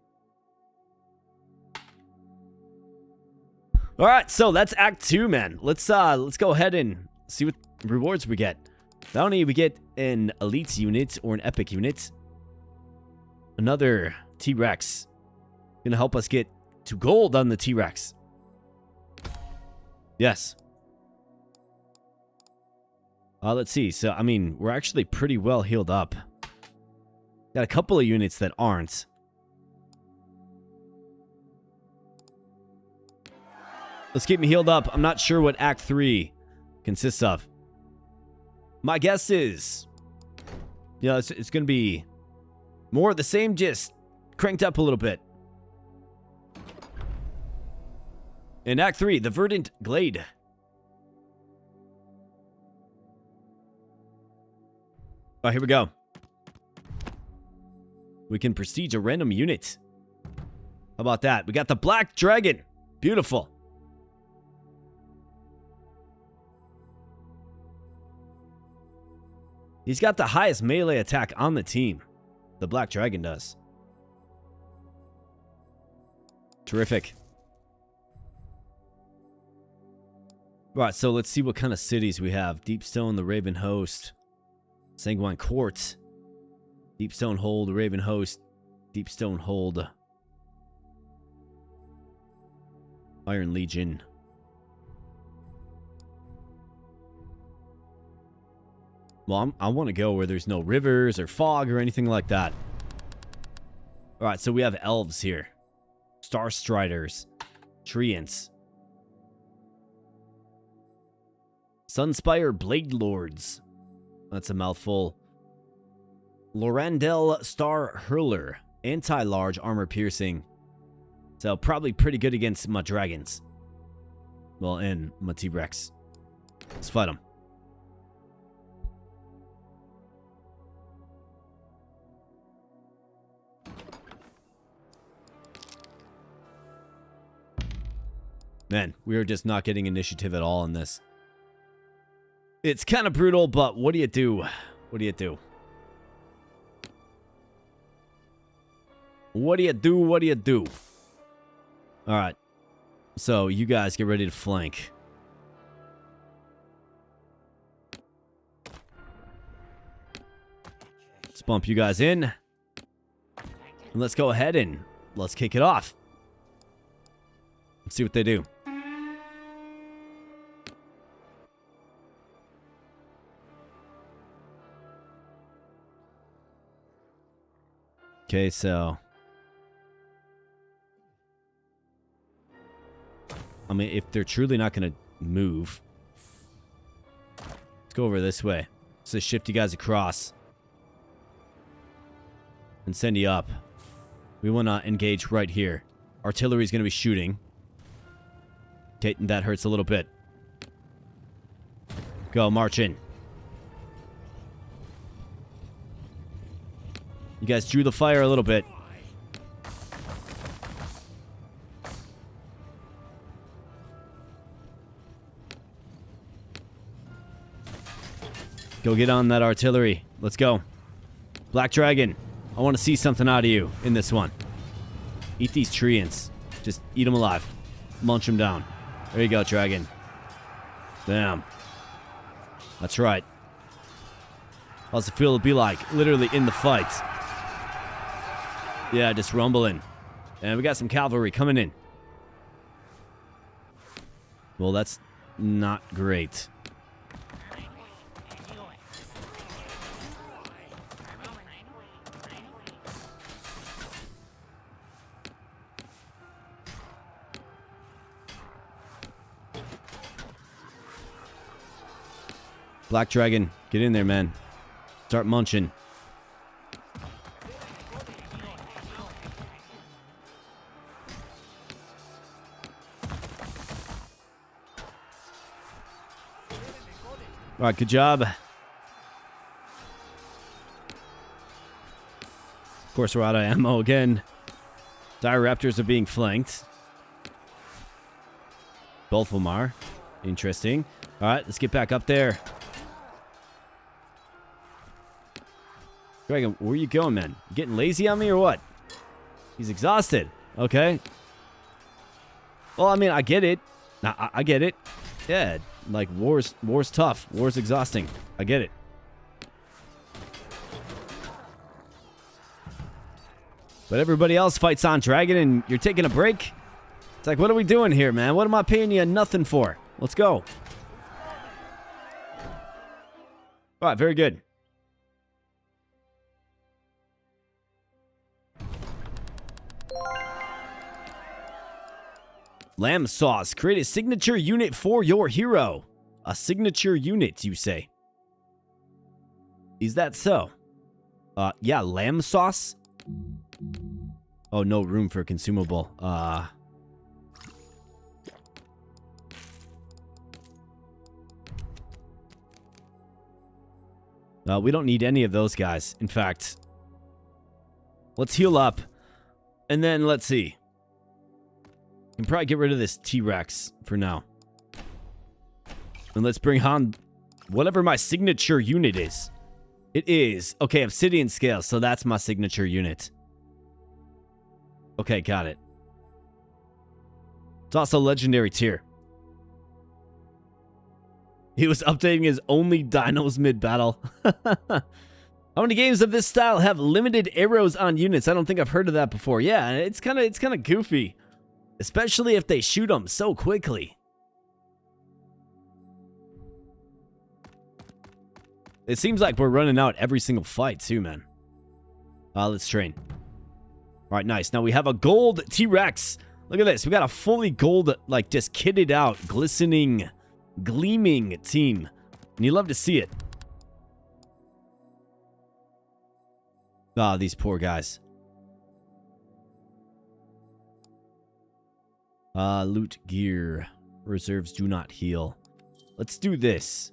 All right, so that's Act 2, man. Let's go ahead and see what rewards we get. Not only we get an elite unit or an epic unit, another T-Rex. Gonna help us get to gold on the T-Rex. Yes. Let's see. So, I mean, we're actually pretty well healed up. Got a couple of units that aren't. Let's keep me healed up. I'm not sure what Act 3 consists of. My guess is, it's going to be more of the same, just cranked up a little bit. In Act 3, the Verdant Glade. All right, here we go. We can prestige a random unit. How about that? We got the Black Dragon. Beautiful. He's got the highest melee attack on the team. The Black Dragon does. Terrific. Right, so let's see what kind of cities we have. Deepstone, the Raven Host. Sanguine Court. Deepstone Hold, the Raven Host. Deepstone Hold. Iron Legion. Well, I want to go where there's no rivers or fog or anything like that. Alright, so we have elves here. Star Striders. Treants. Sunspire Blade Lords. That's a mouthful. Lorandel Star Hurler. Anti-large armor piercing. So probably pretty good against my dragons. Well, and my T-Rex. Let's fight them. Man, we are just not getting initiative at all in this. It's kind of brutal, but what do you do? What do you do? What do you do? What do you do? Alright. So, you guys get ready to flank. Let's bump you guys in. And let's go ahead and let's kick it off. Let's see what they do. Okay, so I mean, if they're truly not going to move, let's go over this way. Let's just shift you guys across and send you up. We want to engage right here. Artillery is going to be shooting. Okay, that hurts a little bit. Go, march in. You guys drew the fire a little bit. Go get on that artillery. Let's go. Black Dragon, I want to see something out of you in this one. Eat these treants. Just eat them alive. Munch them down. There you go, Dragon. Bam. That's right. How's it feel to be like literally in the fight? Yeah, just rumbling. And we got some cavalry coming in. Well, that's not great. Black Dragon, get in there, man. Start munching. All right, good job. Of course, we're out of ammo again. Dire Raptors are being flanked. Both of them are. Interesting. All right, let's get back up there. Dragon, where are you going, man? You getting lazy on me or what? He's exhausted. Okay. Well, I mean, I get it. Now, I get it. Yeah, like, war's tough. War's exhausting. I get it. But everybody else fights on Dragon, and you're taking a break? It's like, what are we doing here, man? What am I paying you nothing for? Let's go. All right, very good. Lamb sauce. Create a signature unit for your hero. A signature unit, you say? Is that so? Yeah, lamb sauce? Oh, no room for consumable. We don't need any of those guys. In fact, let's heal up. And then, let's see. We can probably get rid of this T-Rex for now. And let's bring on whatever my signature unit is. It is. Okay, obsidian scale. So that's my signature unit. Okay, got it. It's also legendary tier. He was updating his only dinos mid-battle. How many games of this style have limited arrows on units? I don't think I've heard of that before. Yeah, it's kind of goofy. Especially if they shoot them so quickly. It seems like we're running out every single fight too, man. Let's train. All right, nice. Now we have a gold T-Rex. Look at this. We got a fully gold, like, just kitted out, glistening, gleaming team. And you love to see it. Ah, these poor guys. Loot gear. Reserves do not heal. Let's do this.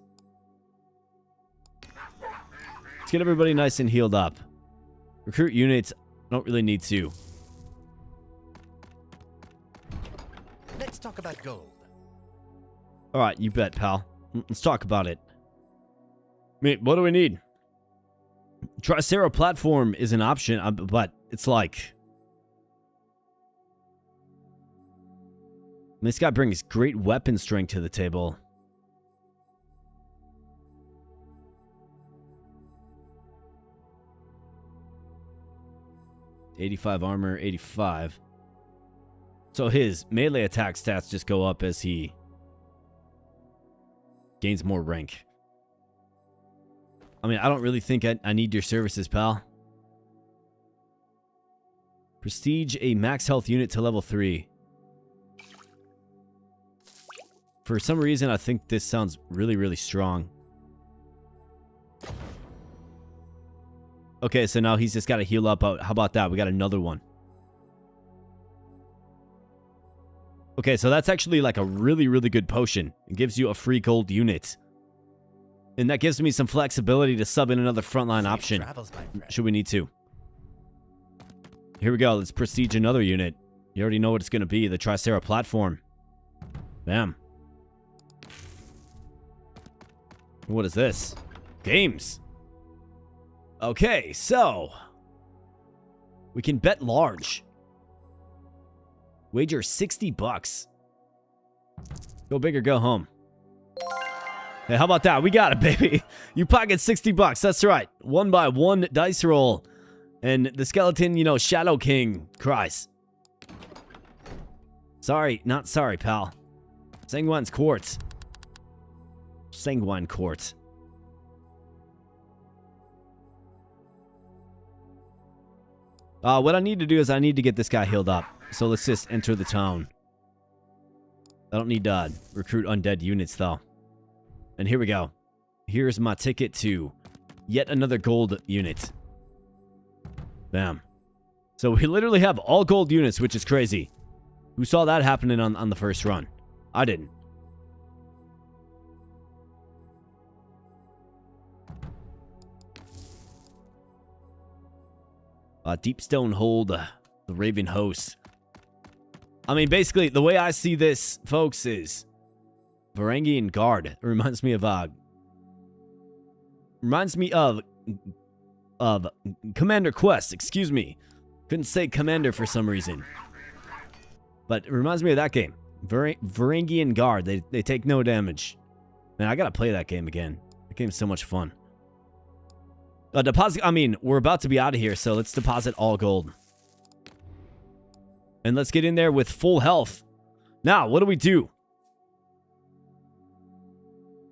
Let's get everybody nice and healed up. Recruit units. Don't really need to. Let's talk about gold. Alright, you bet, pal. Let's talk about it. I mean, what do we need? Tricera platform is an option, but it's like... This guy brings great weapon strength to the table. $85 armor, 85. So his melee attack stats just go up as he gains more rank. I mean, I don't really think I need your services, pal. Prestige a max health unit to level 3. For some reason, I think this sounds really, really strong. Okay, so now he's just got to heal up. How about that? We got another one. Okay, so that's actually like a really, really good potion. It gives you a free gold unit. And that gives me some flexibility to sub in another frontline option. Should we need to. Here we go. Let's prestige another unit. You already know what it's going to be. The Tricera platform. Bam. What is this? Games. Okay, so we can bet large. Wager $60. Go big or go home. Hey, how about that? We got it, baby. You pocket $60. That's right. 1 by 1 dice roll. And the skeleton, you know, Shadow King cries. Sorry, not sorry, pal. Sanguine's quartz. Sanguine quartz. What I need to do is I need to get this guy healed up. So let's just enter the town. I don't need to recruit undead units, though. And here we go. Here's my ticket to yet another gold unit. Bam. So we literally have all gold units, which is crazy. Who saw that happening on the first run? I didn't. Deep Stone Hold, the Raven Host. I mean, basically, the way I see this, folks, is Varangian Guard. It reminds me of Commander Quest. Excuse me, couldn't say Commander for some reason, but it reminds me of that game. Varangian Guard. They take no damage. Man, I gotta play that game again. That game's so much fun. Deposit. I mean, we're about to be out of here, so let's deposit all gold. And let's get in there with full health. Now, what do we do?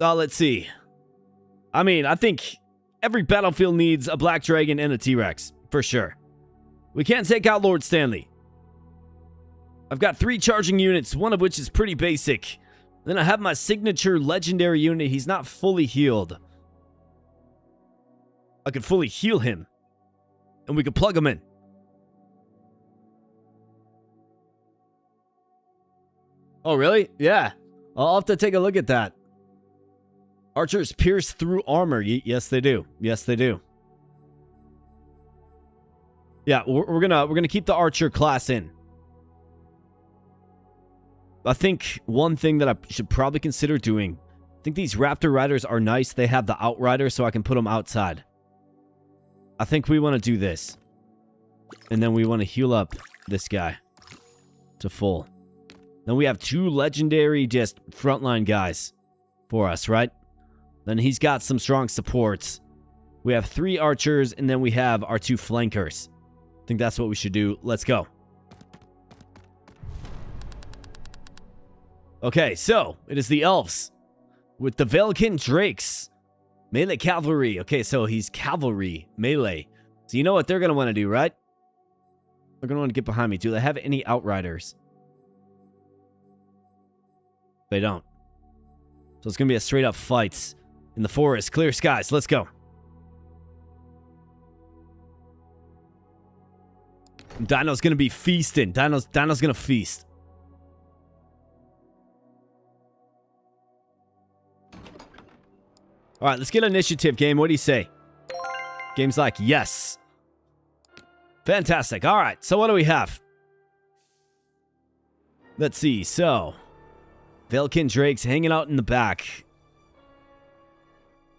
Let's see. I mean, I think every battlefield needs a Black Dragon and a T-Rex, for sure. We can't take out Lord Stanley. I've got 3 charging units, one of which is pretty basic. Then I have my signature legendary unit. He's not fully healed. I could fully heal him. And we could plug him in. Oh, really? Yeah. I'll have to take a look at that. Archers pierce through armor. Yes, they do. Yes, they do. Yeah, we're gonna keep the archer class in. I think one thing that I should probably consider doing. I think these Raptor Riders are nice. They have the Outrider, so I can put them outside. I think we want to do this. And then we want to heal up this guy to full. Then we have 2 legendary just frontline guys for us, right? Then he's got some strong supports. We have 3 archers, and then we have our 2 flankers. I think that's what we should do. Let's go. Okay, so it is the elves with the Velkin Drakes. Melee cavalry. Okay, so he's cavalry melee. So you know what they're going to want to do, right? They're going to want to get behind me. Do they have any outriders? They don't. So it's going to be a straight up fight in the forest. Clear skies. Let's go. Dino's going to be feasting. Dino's going to feast. All right, let's get initiative, game. What do you say? Game's like, yes. Fantastic. All right, so what do we have? Let's see. So, Velkin Drakes hanging out in the back.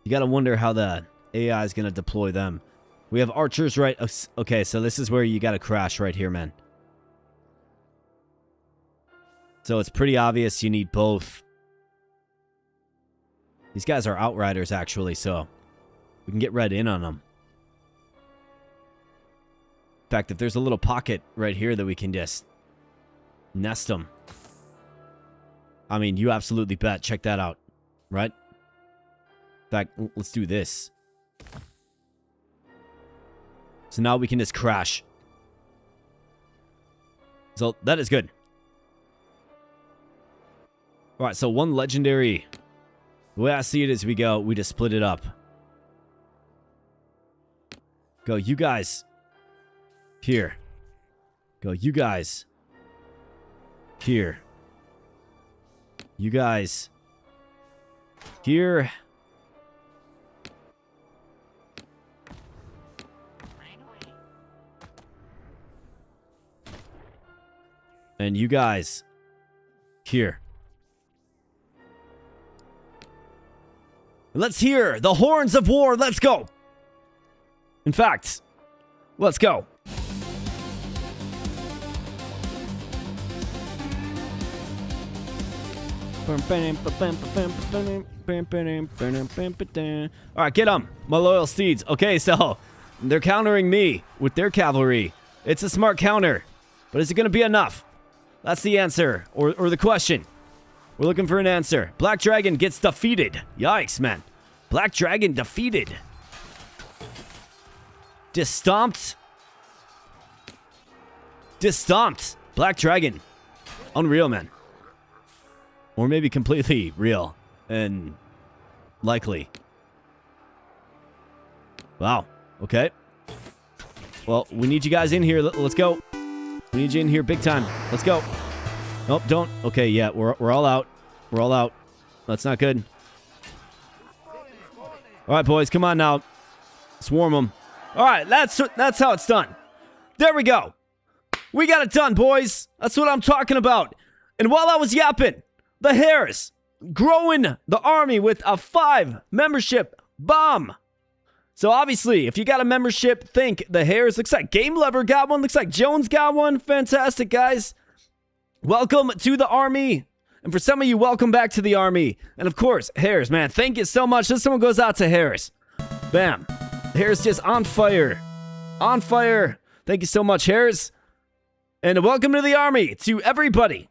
You got to wonder how the AI is going to deploy them. We have archers right... Okay, so this is where you got to crash right here, man. So it's pretty obvious you need both. These guys are outriders, actually, so we can get red in on them. In fact, if there's a little pocket right here that we can just nest them. I mean, you absolutely bet. Check that out, right? In fact, let's do this. So now we can just crash. So that is good. All right, so 1 legendary... The way I see it is we just split it up. Go, you guys. Here. Go, you guys. Here. You guys. Here. And you guys. Here. Let's hear the horns of war. Let's go. In fact, let's go. All right, get them, my loyal steeds. Okay, so they're countering me with their cavalry. It's a smart counter, but is it going to be enough? That's the answer, or the question. We're looking for an answer. Black Dragon gets defeated. Yikes, man. Black Dragon defeated. Just stomped. Black Dragon. Unreal, man. Or maybe completely real. And likely. Wow. Okay. Well, we need you guys in here. Let's go. We need you in here big time. Let's go. Nope, don't. Okay, yeah, we're all out. We're all out. That's not good. All right, boys, come on now. Swarm them. All right, that's how it's done. There we go. We got it done, boys. That's what I'm talking about. And while I was yapping, the Hares growing the army with a 5 membership bomb. So obviously, if you got a membership, think the Hares. Looks like Game Lover got one. Looks like Jones got one. Fantastic, guys. welcome to the army. And for some of you, welcome back to the army. And of course, Harris, man, thank you so much. This one goes out to Harris. Bam. Harris just on fire. On fire. Thank you so much, Harris. And welcome to the army to everybody.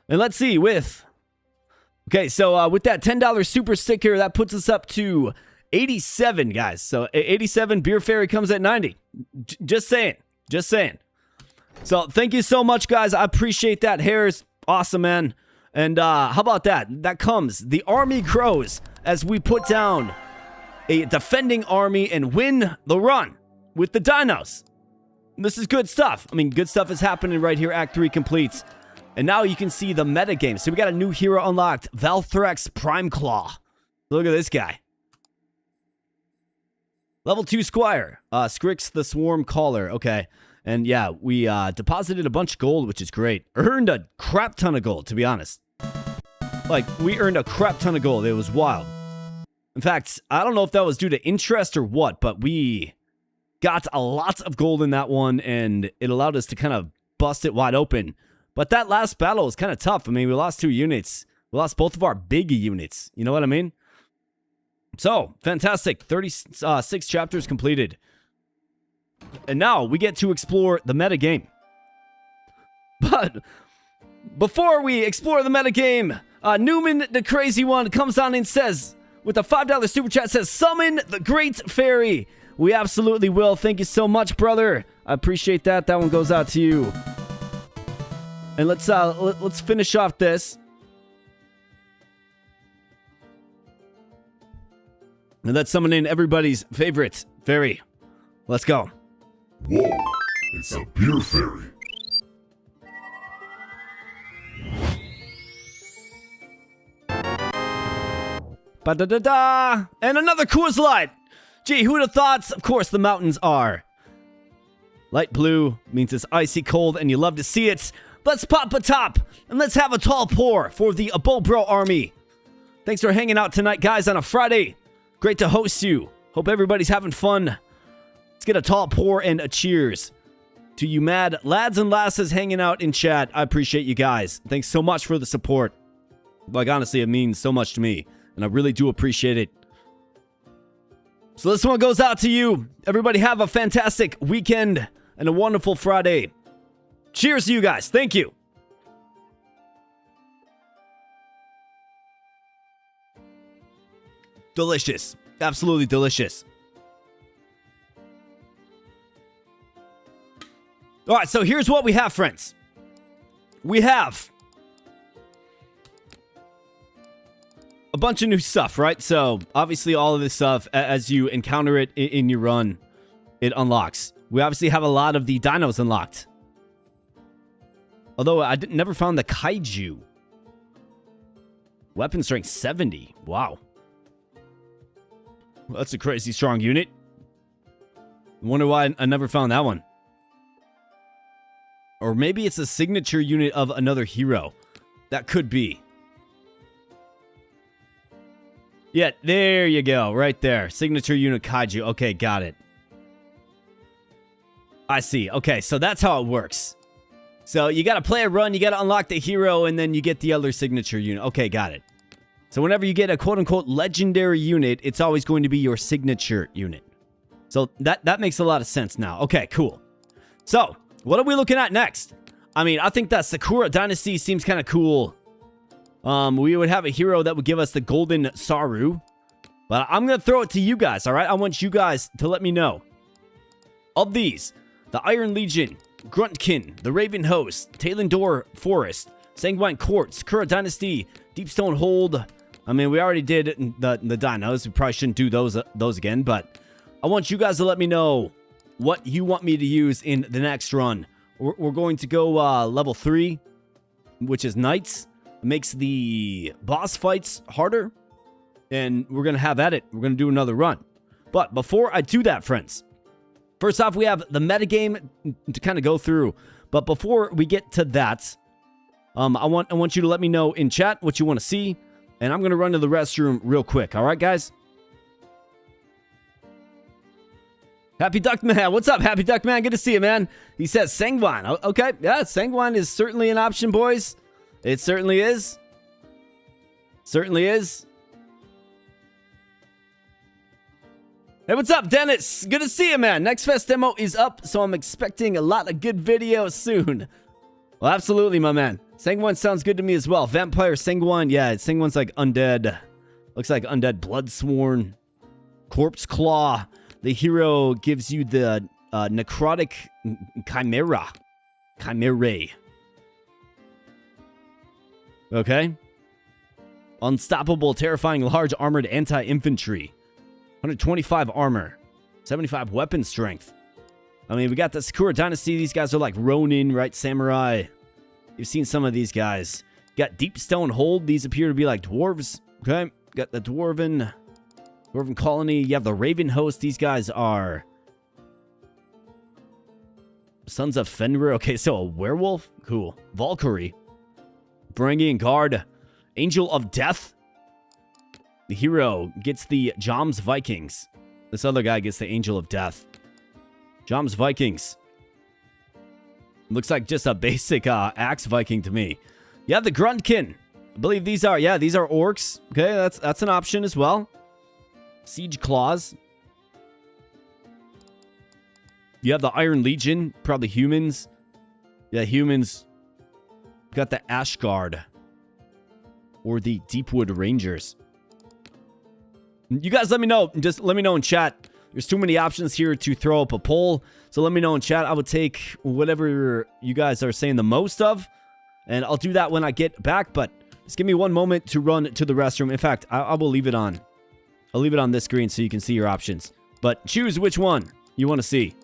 And let's see, okay, so with that $10 super sticker, that puts us up to 87, guys. So 87, Beer Fairy comes at 90. Just saying. So thank you so much, guys. I appreciate that, Harris. Awesome, man. And how about that? That comes. The army grows as we put down a defending army and win the run with the dinos. This is good stuff. I mean, good stuff is happening right here. Act 3 completes. And now you can see the metagame. So we got a new hero unlocked. Valthrex Prime Claw. Look at this guy. Level 2 Squire. Scrix the Swarm Caller. Okay. And yeah, we deposited a bunch of gold, which is great. Earned a crap ton of gold, to be honest. Like, we earned a crap ton of gold. It was wild. In fact, I don't know if that was due to interest or what, but we got a lot of gold in that one, and it allowed us to kind of bust it wide open. But that last battle was kind of tough. I mean, we lost 2 units. We lost both of our big units. You know what I mean? So, fantastic. 36 chapters completed. And now we get to explore the metagame. But before we explore the metagame, Newman the Crazy One comes on and says, with a $5 super chat, says, summon the Great Fairy. We absolutely will. Thank you so much, brother. I appreciate that. That one goes out to you. And let's finish off this. And let's summon in everybody's favorite fairy. Let's go. Whoa, it's a beer fairy. Ba-da-da-da! And another Coors Light! Gee, who'd have thought? Of course, the mountains are. Light blue means it's icy cold and you love to see it. Let's pop a top and let's have a tall pour for the Abobro army. Thanks for hanging out tonight, guys, on a Friday. Great to host you. Hope everybody's having fun. Let's get a tall pour and a cheers to you mad lads and lasses hanging out in chat. I appreciate you guys. Thanks so much for the support. Like, honestly, it means so much to me, and I really do appreciate it. So this one goes out to you. Everybody have a fantastic weekend and a wonderful Friday. Cheers to you guys. Thank you. Delicious. Absolutely delicious. All right, so here's what we have, friends. We have a bunch of new stuff, right? So, obviously, all of this stuff, as you encounter it in your run, it unlocks. We obviously have a lot of the dinos unlocked. Although, I never found the kaiju. Weapon strength 70. Wow. Well, that's a crazy strong unit. I wonder why I never found that one. Or maybe it's a signature unit of another hero. That could be. Yeah, there you go. Right there. Signature unit kaiju. Okay, got it. I see. Okay, so that's how it works. So you got to play a run, you got to unlock the hero, and then you get the other signature unit. Okay, got it. So whenever you get a quote-unquote legendary unit, it's always going to be your signature unit. So that makes a lot of sense now. Okay, cool. So, what are we looking at next? I mean, I think that Sakura Dynasty seems kind of cool. We would have a hero that would give us the Golden Saru. But I'm going to throw it to you guys, all right? I want you guys to let me know. Of these, the Iron Legion, Gruntkin, the Raven Host, Talendor Forest, Sanguine Court, Sakura Dynasty, Deepstone Hold. I mean, we already did the dinos. We probably shouldn't do those again, but I want you guys to let me know what you want me to use in the next run. We're going to go level 3, which is Knights. It makes the boss fights harder, and we're going to have at it. We're going to do another run. But before I do that, friends, first off, we have the metagame to kind of go through. But before we get to that, I want you to let me know in chat what you want to see, and I'm going to run to the restroom real quick. All right, guys? Happy Duckman, what's up, Happy Duckman? Good to see you, man. He says Sanguine. Okay, yeah, Sanguine is certainly an option, boys. It certainly is. Certainly is. Hey, what's up, Dennis? Good to see you, man. Next Fest demo is up, so I'm expecting a lot of good videos soon. Well, absolutely, my man. Sanguine sounds good to me as well. Vampire Sanguine, yeah, Sanguine's like undead. Looks like undead Bloodsworn. Corpse Claw. The hero gives you the necrotic chimera. Chimerae. Okay. Unstoppable, terrifying, large armored anti-infantry. 125 armor. 75 weapon strength. I mean, we got the Sakura Dynasty. These guys are like Ronin, right? Samurai. You've seen some of these guys. Got Deep Stone Hold. These appear to be like dwarves. Okay. Got the Dwarven Colony. You have the Raven Host. These guys are Sons of Fenrir. Okay, so a werewolf. Cool. Valkyrie. Varangian Guard. Angel of Death. The hero gets the Joms Vikings. This other guy gets the Angel of Death. Joms Vikings. Looks like just a basic axe Viking to me. You have the Gruntkin. I believe these are, yeah, these are orcs. Okay, that's an option as well. Siege Claws. You have the Iron Legion, probably humans. Yeah, humans. Got the Ashguard. Or the Deepwood Rangers. You guys let me know. Just let me know in chat. There's too many options here to throw up a poll. So let me know in chat. I would take whatever you guys are saying the most of. And I'll do that when I get back. But just give me one moment to run to the restroom. In fact, I will leave it on. I'll leave it on this screen so you can see your options. But choose which one you want to see.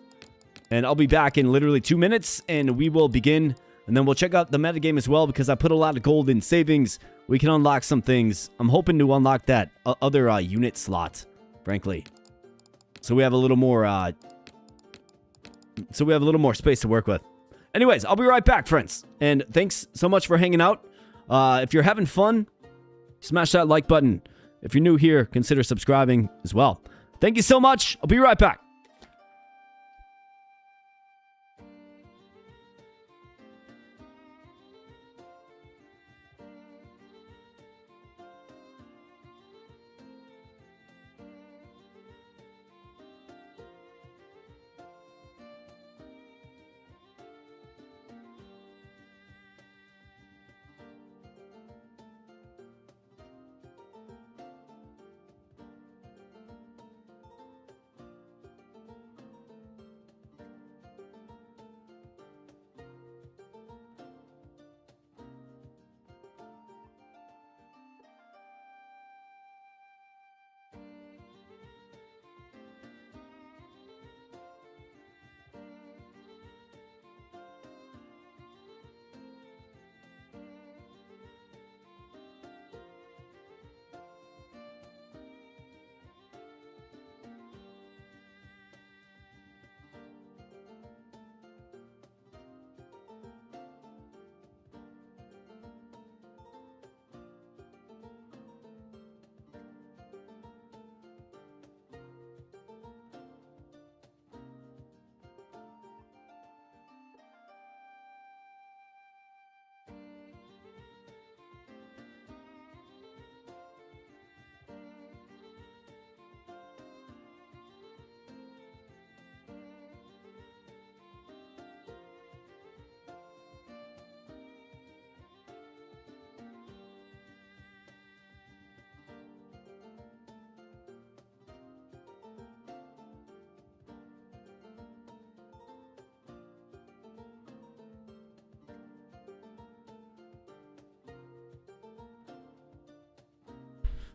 And I'll be back in literally 2 minutes. And we will begin. And then we'll check out the metagame as well. Because I put a lot of gold in savings. We can unlock some things. I'm hoping to unlock that other unit slot. Frankly. So we have a little more space to work with. Anyways, I'll be right back, friends. And thanks so much for hanging out. If you're having fun, smash that like button. If you're new here, consider subscribing as well. Thank you so much. I'll be right back.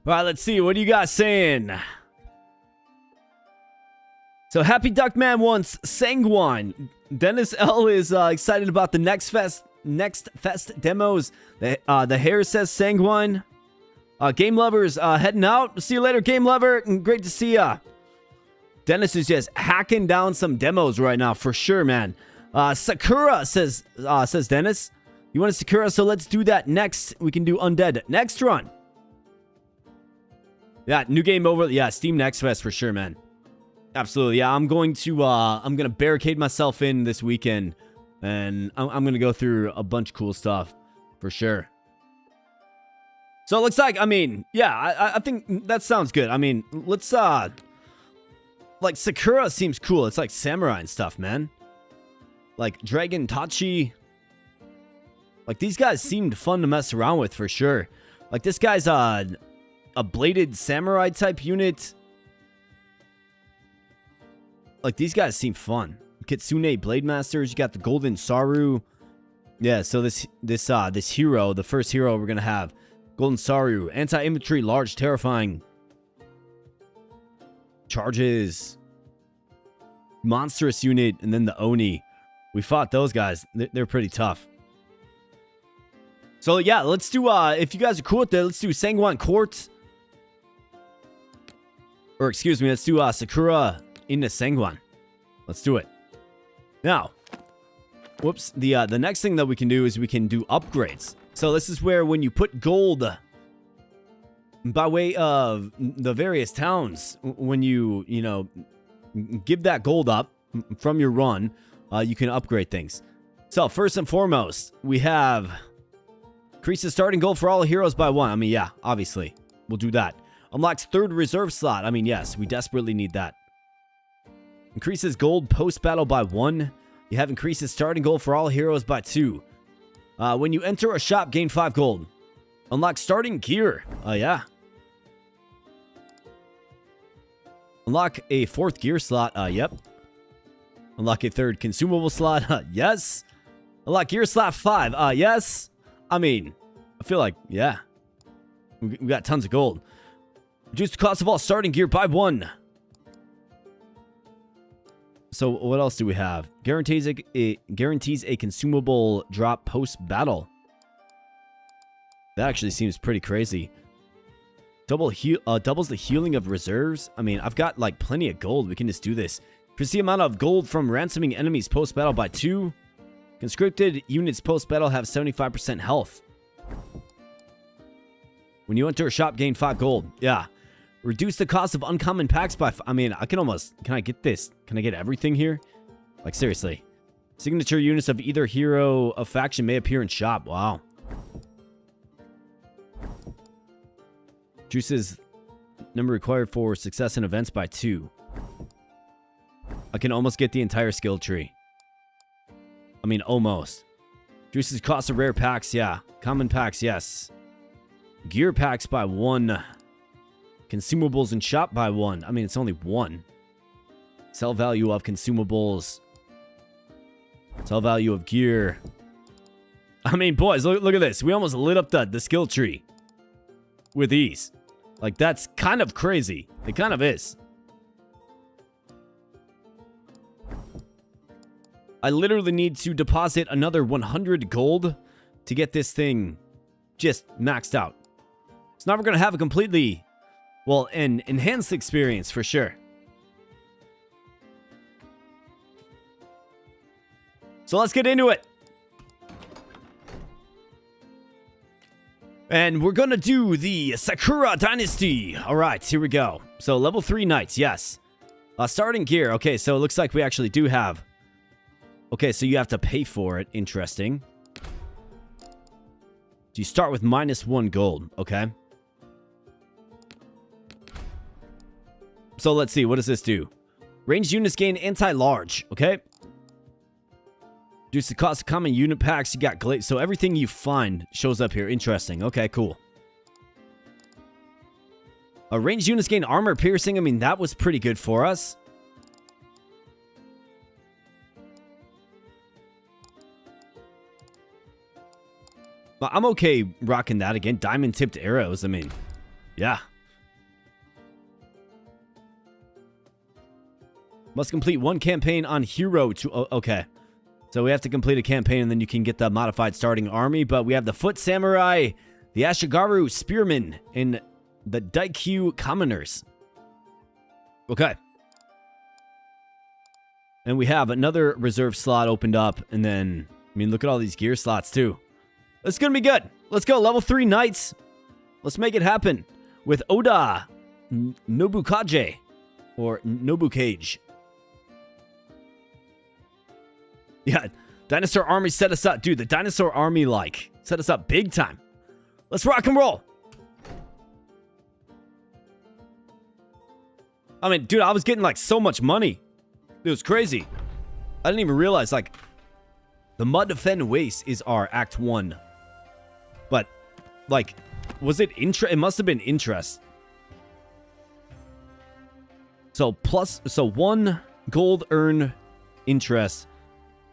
All right, let's see. What are you guys saying? So Happy Duckman wants Sanguine. Dennis L is excited about the next fest demos. The hair says Sanguine. Game Lovers heading out. See you later, Game Lover. Great to see ya. Dennis is just hacking down some demos right now for sure, man. Sakura says Dennis. You want a Sakura? So let's do that next. We can do Undead next run. Yeah, new game over. Yeah, Steam Next Fest for sure, man. Absolutely. Yeah, I'm going to barricade myself in this weekend, and I'm going to go through a bunch of cool stuff for sure. So it looks like, I mean, yeah, I think that sounds good. I mean, let's, like, Sakura seems cool. It's like samurai and stuff, man. Like, Dragon Tachi. Like, these guys seemed fun to mess around with for sure. Like, this guy's, a bladed samurai type unit. Like, these guys seem fun. Kitsune Blade Masters. You got the Golden Saru. Yeah, so this hero, the first hero we're gonna have, Golden Saru, anti-infantry, large, terrifying. Charges. Monstrous unit, and then the Oni. We fought those guys. They're pretty tough. So yeah, let's do, if you guys are cool with that, let's do Sanguine Court. Or excuse me, let's do Sakura into Sanguine. Let's do it. Now, whoops, the next thing that we can do is we can do upgrades. So this is where when you put gold by way of the various towns, when you know, give that gold up from your run, you can upgrade things. So first and foremost, we have increases starting gold for all heroes by 1. I mean, yeah, obviously, we'll do that. Unlocks 3rd reserve slot. I mean, yes, we desperately need that. Increases gold post-battle by 1. You have increases starting gold for all heroes by 2. When you enter a shop, gain 5 gold. Unlock starting gear. Yeah. Unlock a 4th gear slot. Yep. Unlock a 3rd consumable slot. Yes. Unlock gear slot 5. Yes. I mean, I feel like, yeah. We got tons of gold. Reduce the cost of all starting gear by 1. So what else do we have? Guarantees a consumable drop post-battle. That actually seems pretty crazy. Doubles the healing of reserves. I mean, I've got like plenty of gold. We can just do this. Increase the amount of gold from ransoming enemies post-battle by 2. Conscripted units post-battle have 75% health. When you enter a shop, gain 5 gold. Yeah. Reduce the cost of uncommon packs by... I mean, can I get this? Can I get everything here? Like, seriously. Signature units of either hero of faction may appear in shop. Wow. Reduces number required for success in events by 2. I can almost get the entire skill tree. I mean, almost. Reduces cost of rare packs, yeah. Common packs, yes. Gear packs by 1. Consumables in shop by 1. I mean, it's only 1. Sell value of consumables. Sell value of gear. I mean, boys, look at this. We almost lit up the skill tree with ease. Like, that's kind of crazy. It kind of is. I literally need to deposit another 100 gold to get this thing just maxed out. So now we're going to have a completely... well, an enhanced experience for sure. So let's get into it. And we're going to do the Sakura Dynasty. All right, here we go. So level 3 knights, yes. Starting gear. Okay, so it looks like we actually do have... okay, so you have to pay for it. Interesting. So you start with -1 gold. Okay. So let's see, what does this do? Ranged units gain anti-large, okay? Reduce the cost of common unit packs. You got glade. So everything you find shows up here. Interesting. Okay, cool. Ranged units gain armor piercing. I mean, that was pretty good for us. But I'm okay rocking that again. Diamond-tipped arrows. I mean, yeah. Must complete 1 campaign on hero to... okay. So we have to complete a campaign and then you can get the modified starting army. But we have the Foot Samurai, the Ashigaru Spearmen, and the Daikyu Commoners. Okay. And we have another reserve slot opened up. And then, I mean, look at all these gear slots too. It's going to be good. Let's go. Level 3 knights. Let's make it happen. With Oda Nobukaje. Or Nobu Cage. Yeah, Dinosaur Army set us up. Dude, the Dinosaur Army, like, set us up big time. Let's rock and roll. I mean, dude, I was getting, like, so much money. It was crazy. I didn't even realize, like, the Mud Defend Waste is our Act 1. But, like, was it interest? It must have been interest. So, 1 gold earn interest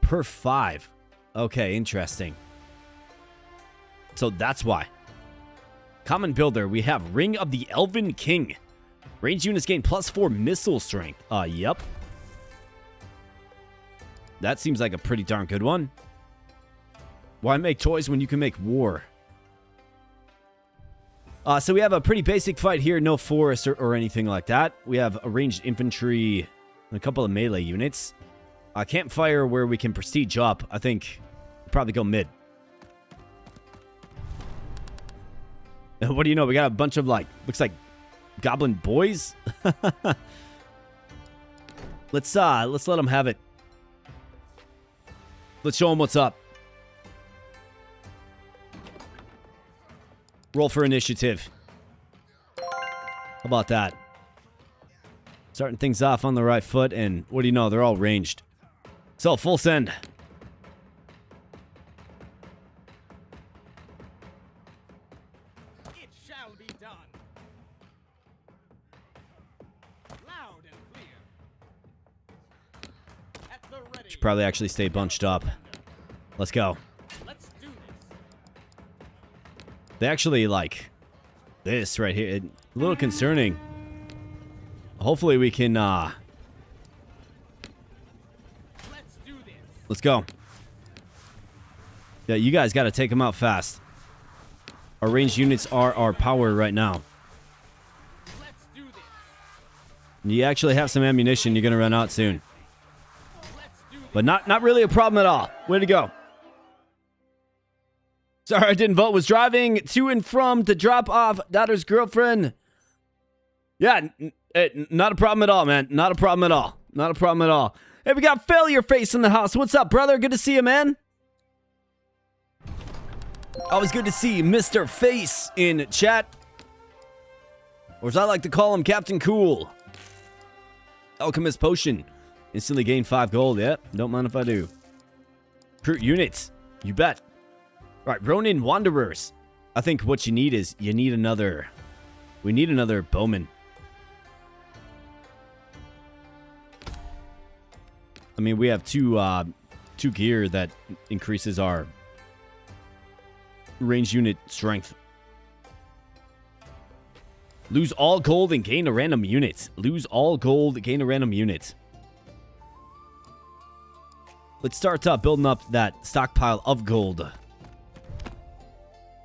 per 5. Okay, interesting. So, that's why. Common builder, we have Ring of the Elven King. Range units gain +4 missile strength. Yep. That seems like a pretty darn good one. Why make toys when you can make war? So we have a pretty basic fight here. No forest or anything like that. We have a ranged infantry and a couple of melee units. Campfire where we can prestige up. I think we'll probably go mid. What do you know? We got a bunch of, like, looks like goblin boys. Let's let them have it. Let's show them what's up. Roll for initiative. How about that? Starting things off on the right foot, and what do you know? They're all ranged. So, full send. It shall be done. Loud and clear. At the ready. Should probably actually stay bunched up. Let's go. Let's do this. They actually like this right here. A little concerning. Hopefully we can Let's do this. let's go. Yeah, you guys got to take them out fast. Our ranged units are our power right now. Let's do this. You actually have some ammunition. You're going to run out soon. Let's do this. But not really a problem at all. Way to go. Sorry I didn't vote. Was driving to and from to drop off daughter's girlfriend. Yeah, not a problem at all, man. Not a problem at all. Not a problem at all. Hey, we got Failure Face in the house. What's up, brother? Good to see you, man. Always good to see Mr. Face in chat. Or as I like to call him, Captain Cool. Alchemist Potion. Instantly gain 5 gold. Yep, don't mind if I do. Recruit units. You bet. Right, Ronin Wanderers. I think what you need is, we need another bowman. I mean, we have two gear that increases our range unit strength. Lose all gold and gain a random unit. Lose all gold, gain a random unit. Let's start building up that stockpile of gold.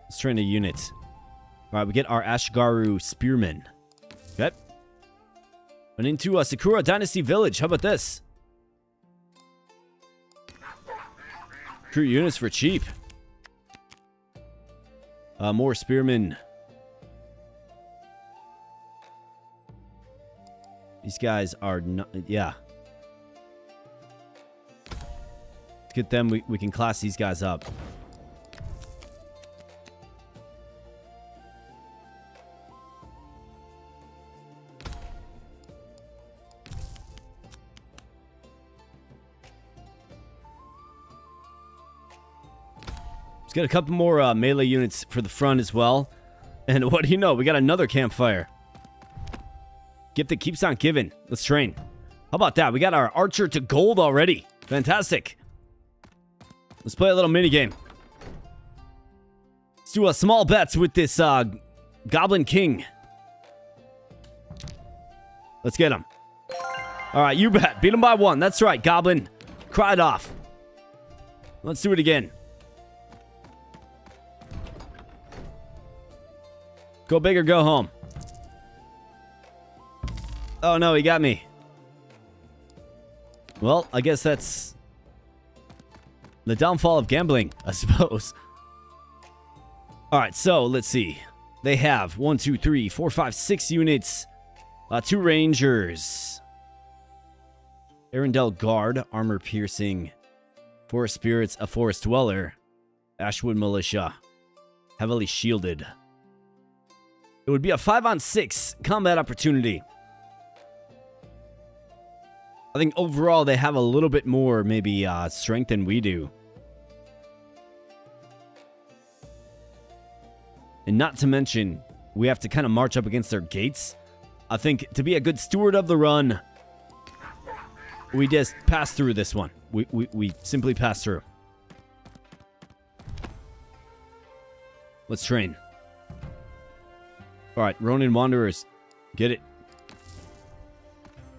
Let's train a unit. All right, we get our Ashgaru Spearmen. Okay. And into Sakura Dynasty Village. How about this? Recruit units for cheap. More Spearmen. These guys are not... Yeah. Let's get them. We can class these guys up. Let's get a couple more melee units for the front as well. And what do you know? We got another campfire. Gift that keeps on giving. Let's train. How about that? We got our archer to gold already. Fantastic. Let's play a little mini game. Let's do a small bets with this Goblin King. Let's get him. All right, you bet. Beat him by 1. That's right, Goblin. Cried off. Let's do it again. Go big or go home. Oh, no, he got me. Well, I guess that's the downfall of gambling, I suppose. All right, so let's see. They have 1, 2, 3, 4, 5, 6 units. 2 Rangers. Arendelle Guard, armor piercing. Forest Spirits, a Forest Dweller. Ashwood Militia, heavily shielded. It would be a 5-on-6 combat opportunity. I think overall they have a little bit more maybe strength than we do. And not to mention, we have to kind of march up against their gates. I think to be a good steward of the run, we just pass through this one. We simply pass through. Let's train. All right, Ronin Wanderers, get it.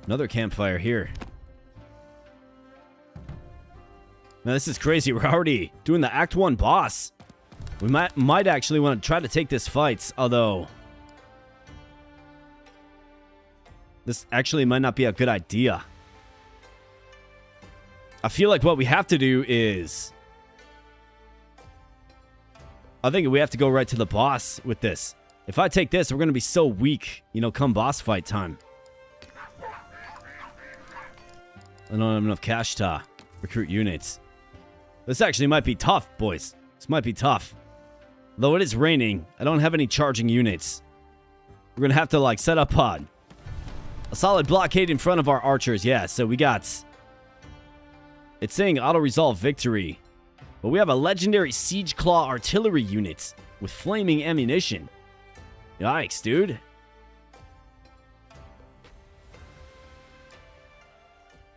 Another campfire here. Now this is crazy. We're already doing the Act 1 boss. We might actually want to try to take this fight, although this actually might not be a good idea. I feel like what we have to do is, I think we have to go right to the boss with this. If I take this, we're going to be so weak, you know, come boss fight time. I don't have enough cash to recruit units. This actually might be tough, boys. This might be tough. Though it is raining, I don't have any charging units. We're going to have to, like, set up a solid blockade in front of our archers. Yeah, so we got... It's saying auto-resolve victory. But we have a legendary Siege Claw artillery unit with flaming ammunition. Yikes, dude.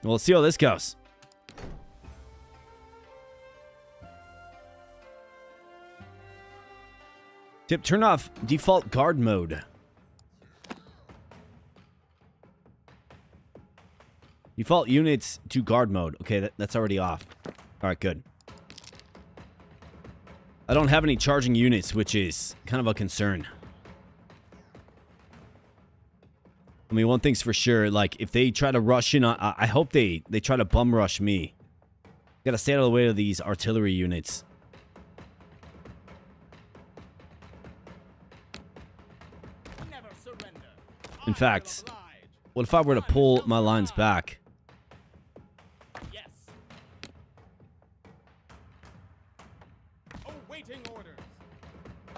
Well, let's see how this goes. Tip, turn off default guard mode. Default units to guard mode. Okay, that's already off. All right, good. I don't have any charging units, which is kind of a concern. I mean, one thing's for sure, like, if they try to rush in, I hope they try to bum rush me. Gotta stay out of the way of these artillery units. Never surrender. In fact, what if I were to pull my lines back? Yes. Awaiting orders.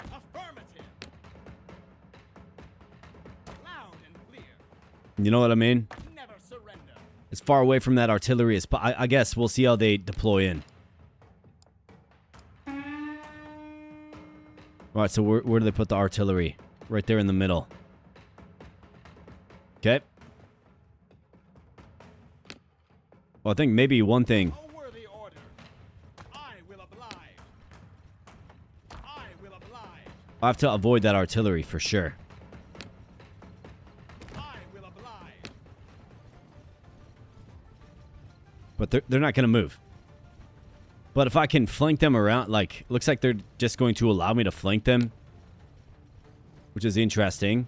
Affirmative. Loud and clear. You know what I mean? Never surrender. As far away from that artillery as... I guess we'll see how they deploy in. Alright, so where do they put the artillery? Right there in the middle. Okay. Well, I think maybe one thing... A worthy order. I will oblige. I will oblige. I have to avoid that artillery for sure. I will oblige. But they're not going to move. But if I can flank them around, like, looks like they're just going to allow me to flank them. Which is interesting.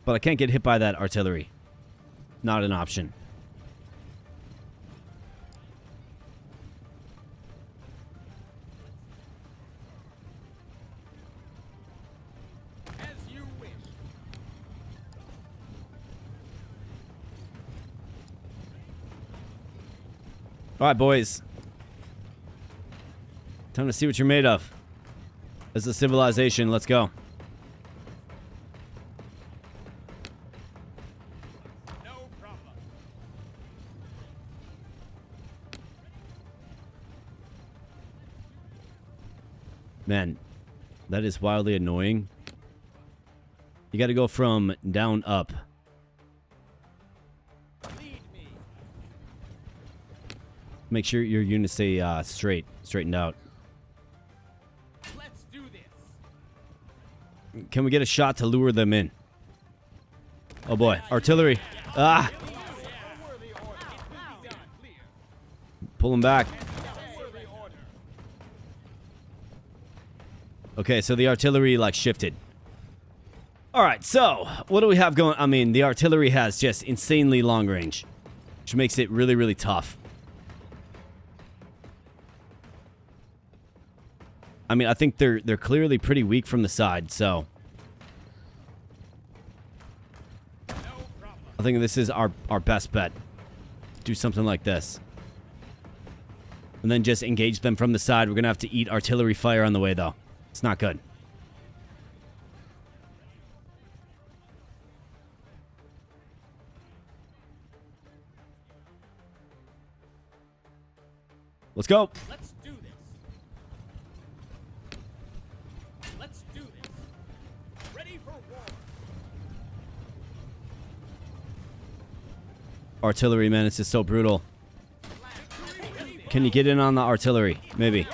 But I can't get hit by that artillery. Not an option. As you wish. Alright, boys. Time to see what you're made of. As a civilization, let's go. No problem. Man, that is wildly annoying. You got to go from down up. Lead me. Make sure your units stay straightened out. Let's do this. Can we get a shot to lure them in? Oh boy, artillery. Ah, A worthy order. Loud and clear. pull them back. A worthy order. Okay, so the artillery, like, shifted. Alright, so, what do we have going? I mean, the artillery has just insanely long range, which makes it really, really tough. I mean, I think they're clearly pretty weak from the side, so I think this is our best bet. Do something like this. And then just engage them from the side. We're going to have to eat artillery fire on the way, though. It's not good. Let's go. Let's do this. Let's do this. Ready for war. Artillery, man, it's just so brutal. Can you get in on the artillery? Maybe.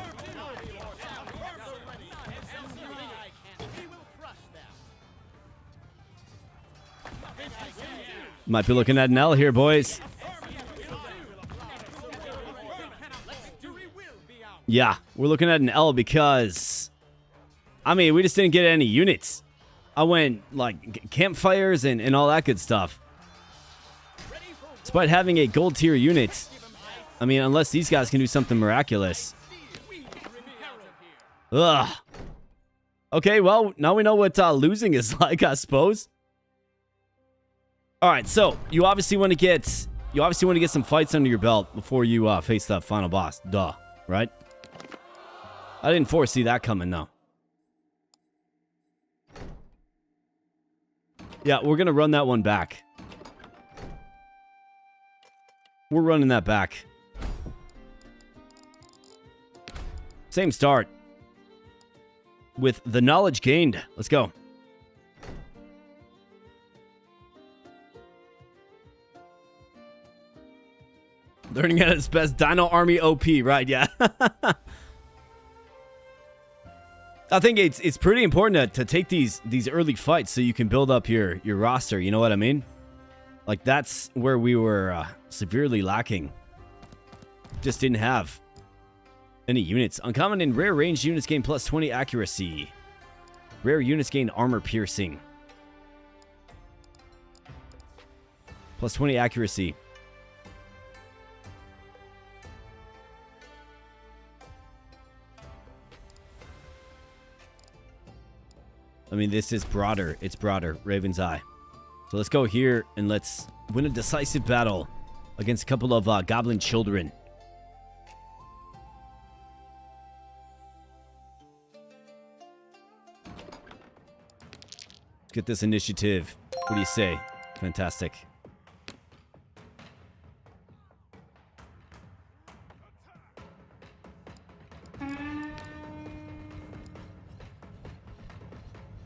Might be looking at an L here, boys. Yeah, we're looking at an L because, I mean, we just didn't get any units. I went, like, campfires and all that good stuff. Despite having a gold tier unit, I mean, unless these guys can do something miraculous. Ugh. Okay, well, now we know what losing is like, I suppose. All right, so you obviously want to get some fights under your belt before you face that final boss. Duh, right? I didn't foresee that coming, though. Yeah, we're gonna run that one back. We're running that back. Same start. With the knowledge gained. Let's go. Learning at its best. Dino Army OP, right? Yeah. I think it's pretty important to take these early fights so you can build up your roster. You know what I mean? Like, that's where we were severely lacking. Just didn't have any units. Uncommon and rare ranged units gain plus 20 accuracy. Rare units gain armor piercing. Plus 20 accuracy. I mean, this is broader. It's broader. Raven's Eye. So let's go here and let's win a decisive battle against a couple of goblin children. Let's get this initiative. What do you say? Fantastic.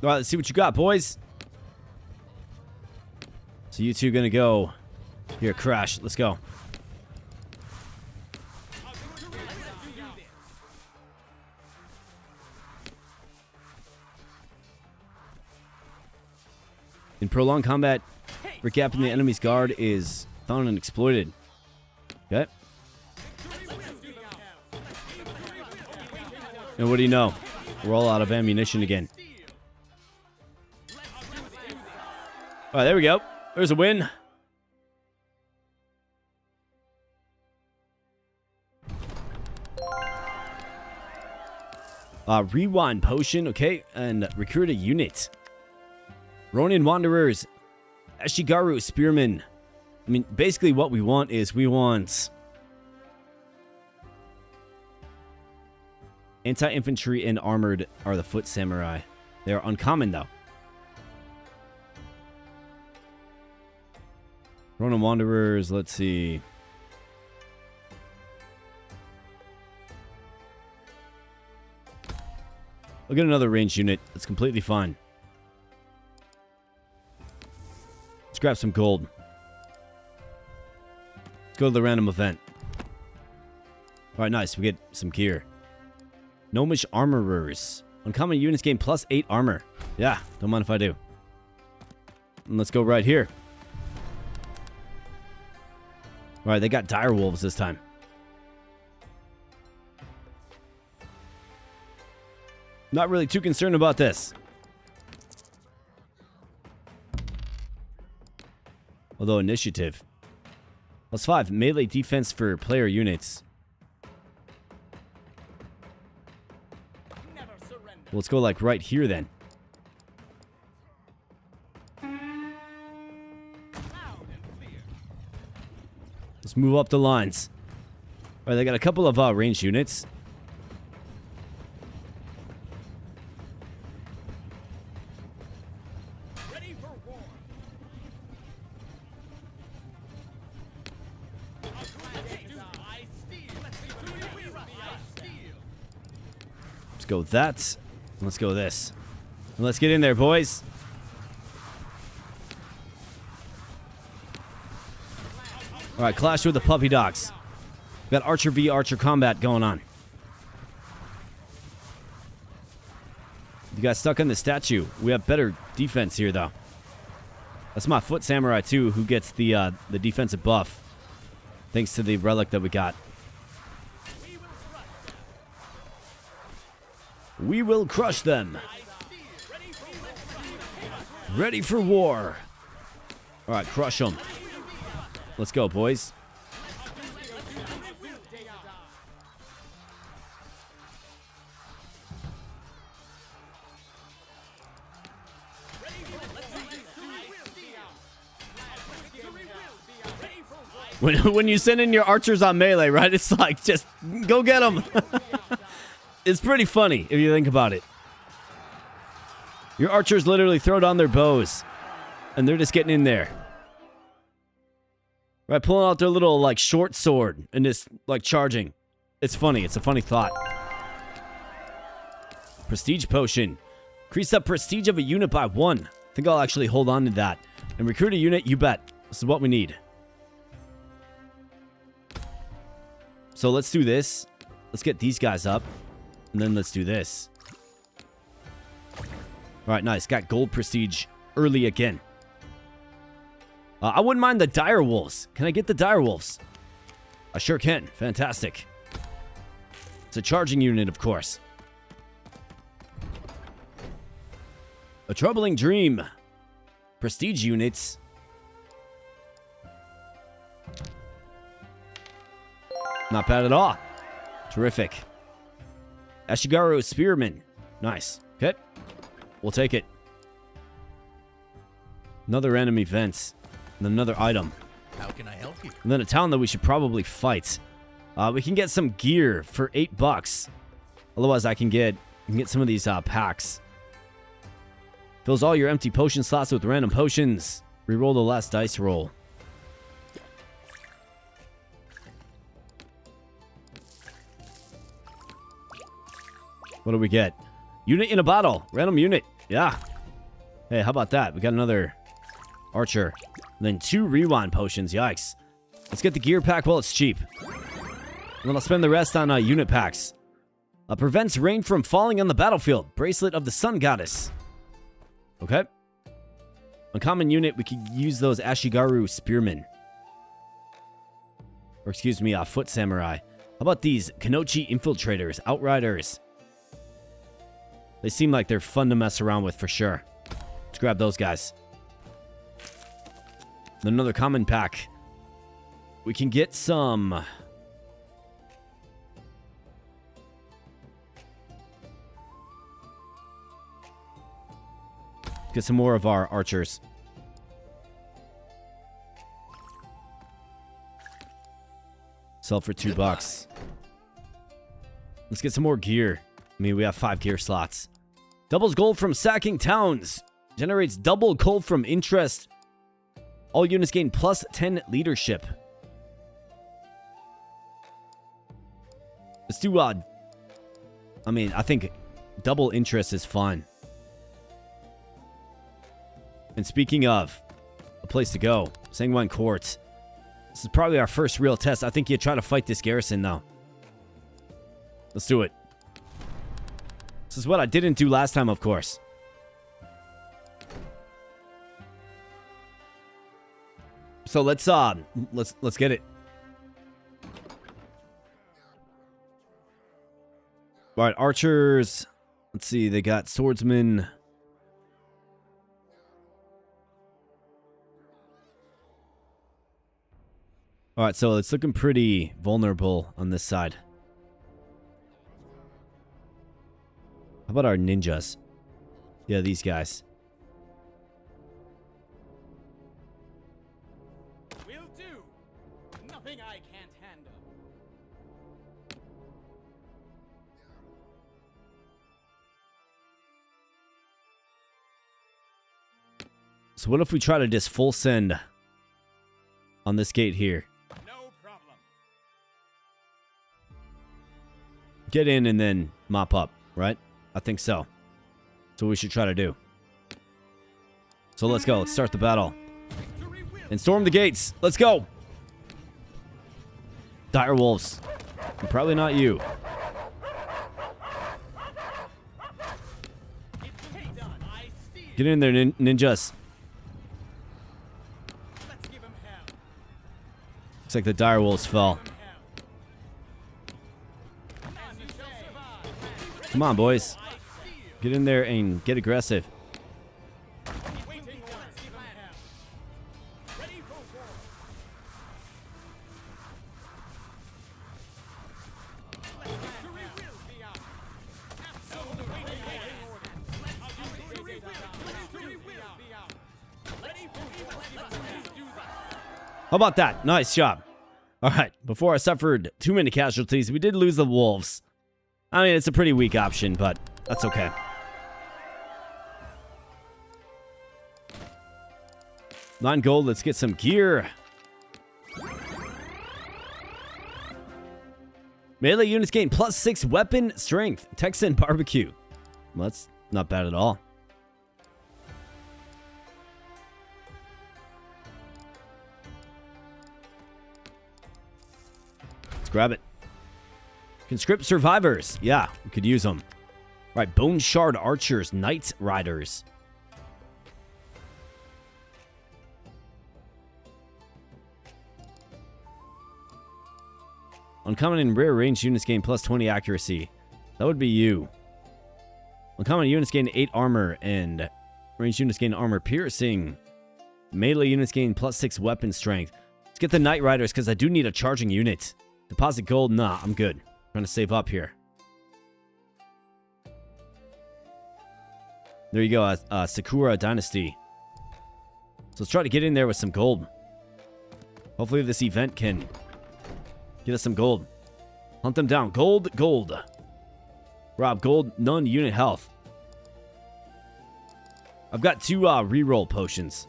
All right, let's see what you got, boys. So you two gonna go here, crash. Let's go. In prolonged combat, recapping the enemy's guard is found and exploited. Okay. And what do you know? We're all out of ammunition again. All right, there we go. There's a win. Rewind potion, okay, and recruit a unit. Ronin Wanderers, Ashigaru Spearmen. I mean, basically what we want is anti-infantry and armored are the foot samurai. They are uncommon though. Ronin Wanderers, let's see. I'll get another ranged unit. That's completely fine. Let's grab some gold. Let's go to the random event. Alright, nice. We get some gear. Gnomish Armorers. Uncommon units gain plus 8 armor. Yeah, don't mind if I do. And let's go right here. Alright, they got dire wolves this time. Not really too concerned about this. Although initiative. Plus 5, melee defense for player units. Never let's go like right here then. Let's move up the lines. All right, they got a couple of ranged units. Ready for war. Let's go that. Let's go this. And let's get in there, boys. All right, clash with the puppy dogs. We got Archer v Archer combat going on. You guys stuck on the statue. We have better defense here, though. That's my foot samurai too, who gets the defensive buff, thanks to the relic that we got. We will crush them. Ready for war. All right, crush them. Let's go, boys. When you send in your archers on melee, right? It's like, just go get them. It's pretty funny if you think about it. Your archers literally throw down their bows, and they're just getting in there. Right, pulling out their little, like, short sword and just, like, charging. It's funny. It's a funny thought. Prestige potion. Increase the prestige of a unit by 1. I think I'll actually hold on to that. And recruit a unit, you bet. This is what we need. So let's do this. Let's get these guys up. And then let's do this. All right, nice. Got gold prestige early again. I wouldn't mind the dire wolves. Can I get the dire wolves? I sure can. Fantastic. It's a charging unit, of course. A troubling dream. Prestige units. Not bad at all. Terrific. Ashigaru Spearman. Nice. Okay. We'll take it. Another enemy vents. And another item. How can I help you? And then a town that we should probably fight. We can get some gear for $8. Otherwise, I can get some of these packs. Fills all your empty potion slots with random potions. Reroll the last dice roll. What do we get? Unit in a bottle. Random unit. Yeah. Hey, how about that? We got another archer. And then 2 rewind potions. Yikes. Let's get the gear pack while it's cheap. And then I'll spend the rest on unit packs. Prevents rain from falling on the battlefield. Bracelet of the Sun Goddess. Okay. Uncommon unit, we could use those Ashigaru Spearmen. Or excuse me, Foot Samurai. How about these Kanochi Infiltrators, Outriders? They seem like they're fun to mess around with for sure. Let's grab those guys. Another common pack. We can get some... Get some more of our archers. Sell for $2. Let's get some more gear. I mean, we have 5 gear slots. Doubles gold from sacking towns. Generates double gold from interest. All units gain plus 10 leadership. Let's do, I mean, I think double interest is fine. And speaking of a place to go, Sanguine Court. This is probably our first real test. I think you try to fight this garrison, though. Let's do it. This is what I didn't do last time, of course. So let's get it. All right, archers. Let's see. They got swordsmen. All right, so it's looking pretty vulnerable on this side. How about our ninjas? Yeah, these guys. Will do. Nothing I can't handle. So what if we try to just full send on this gate here? No problem. Get in and then mop up, right? I think so. That's what we should try to do. So let's go. Let's start the battle. Victory will. And storm the gates. Let's go. Dire wolves. And probably not you. It will be done. I see. Get in there, ninjas. Let's give him hell. Looks like the dire wolves fell. Give him hell. None shall survive. Come on, boys. I see you. Get in there and get aggressive. Waiting orders. Give him hell. Ready for war. Victory will be ours. Absolutely waiting orders. Victory will be ours. Ready for war. Let's do this. How about that? Nice job. All right. Before I suffered too many casualties, we did lose the wolves. I mean, it's a pretty weak option, but that's okay. $9 gold. Let's get some gear. Melee units gain +6 weapon strength. Texan barbecue. Well, that's not bad at all. Let's grab it. Conscript survivors. Yeah, we could use them. Right, bone shard archers, knight riders. Uncommon and rare ranged units gain +20 accuracy. That would be you. Uncommon units gain 8 armor and ranged units gain armor piercing. Melee units gain +6 weapon strength. Let's get the knight riders because I do need a charging unit. Deposit gold. Nah, I'm good. Trying to save up here. There you go, Sakura Dynasty. So let's try to get in there with some gold. Hopefully this event can get us some gold. Hunt them down. Gold, gold. Rob, gold, none unit health. I've got 2 reroll potions.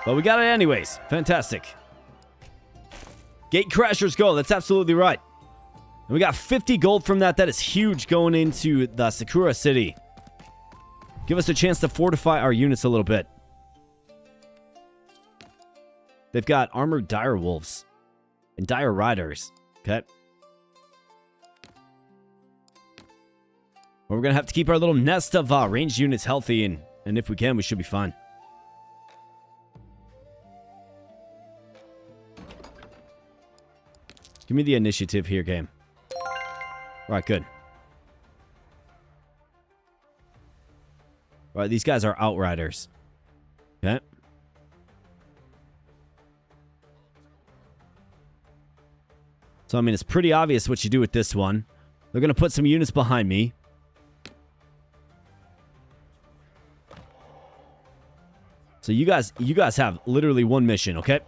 But we got it anyways. Fantastic. Gate crashers go. That's absolutely right. And we got 50 gold from that. That is huge going into the Sakura city. Give us a chance to fortify our units a little bit. They've got armored dire wolves and dire riders. Okay. Well, we're going to have to keep our little nest of ranged units healthy. And if we can, we should be fine. Give me the initiative here, game. All right, good. All right, these guys are outriders. Okay. So, I mean, it's pretty obvious what you do with this one. They're going to put some units behind me. So, you guys have literally one mission, okay?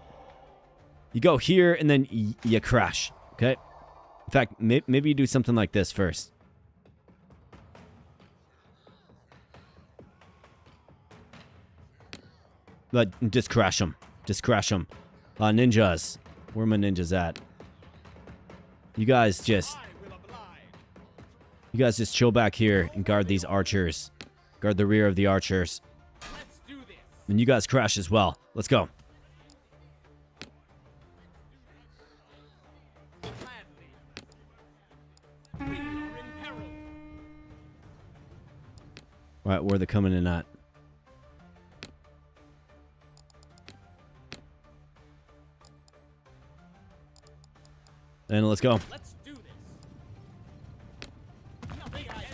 You go here, and then you crash, okay? In fact, maybe you do something like this first. But just crash them. Just crash them. Ninjas. Where are my ninjas at? You guys just chill back here and guard these archers. Guard the rear of the archers. Let's do this. And you guys crash as well. Let's go. Gladly. We are in peril. All right, where are they coming in at? And let's go. Let's do this. Nothing I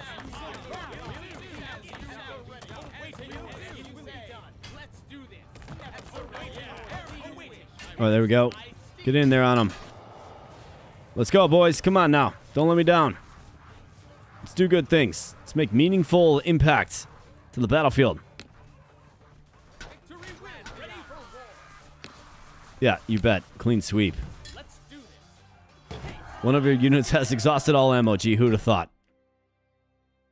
Let's do this. All right, there we go. Get in there on them. Let's go, boys. Come on now. Don't let me down. Let's do good things. Let's make meaningful impact to the battlefield. Victory win. Ready for war. Yeah, you bet. Clean sweep. Let's do this. One of your units has exhausted all ammo. Gee, who'd have thought?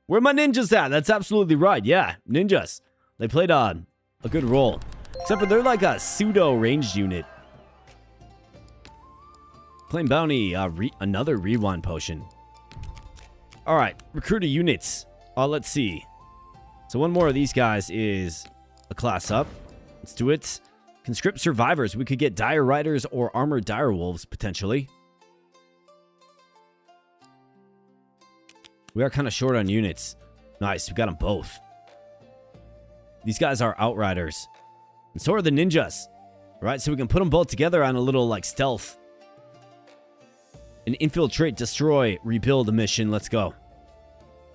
Where my ninjas at? That's absolutely right. Yeah, ninjas. They played a good role. Except for they're like a pseudo ranged unit. Claim bounty, another rewind potion. Alright, recruit units. Let's see. So one more of these guys is a class up. Let's do it. Conscript survivors. We could get dire riders or armored dire wolves, potentially. We are kind of short on units. Nice, we got them both. These guys are outriders. And so are the ninjas. Right, so we can put them both together on a little, like, stealth. An infiltrate, destroy, rebuild mission. Let's go.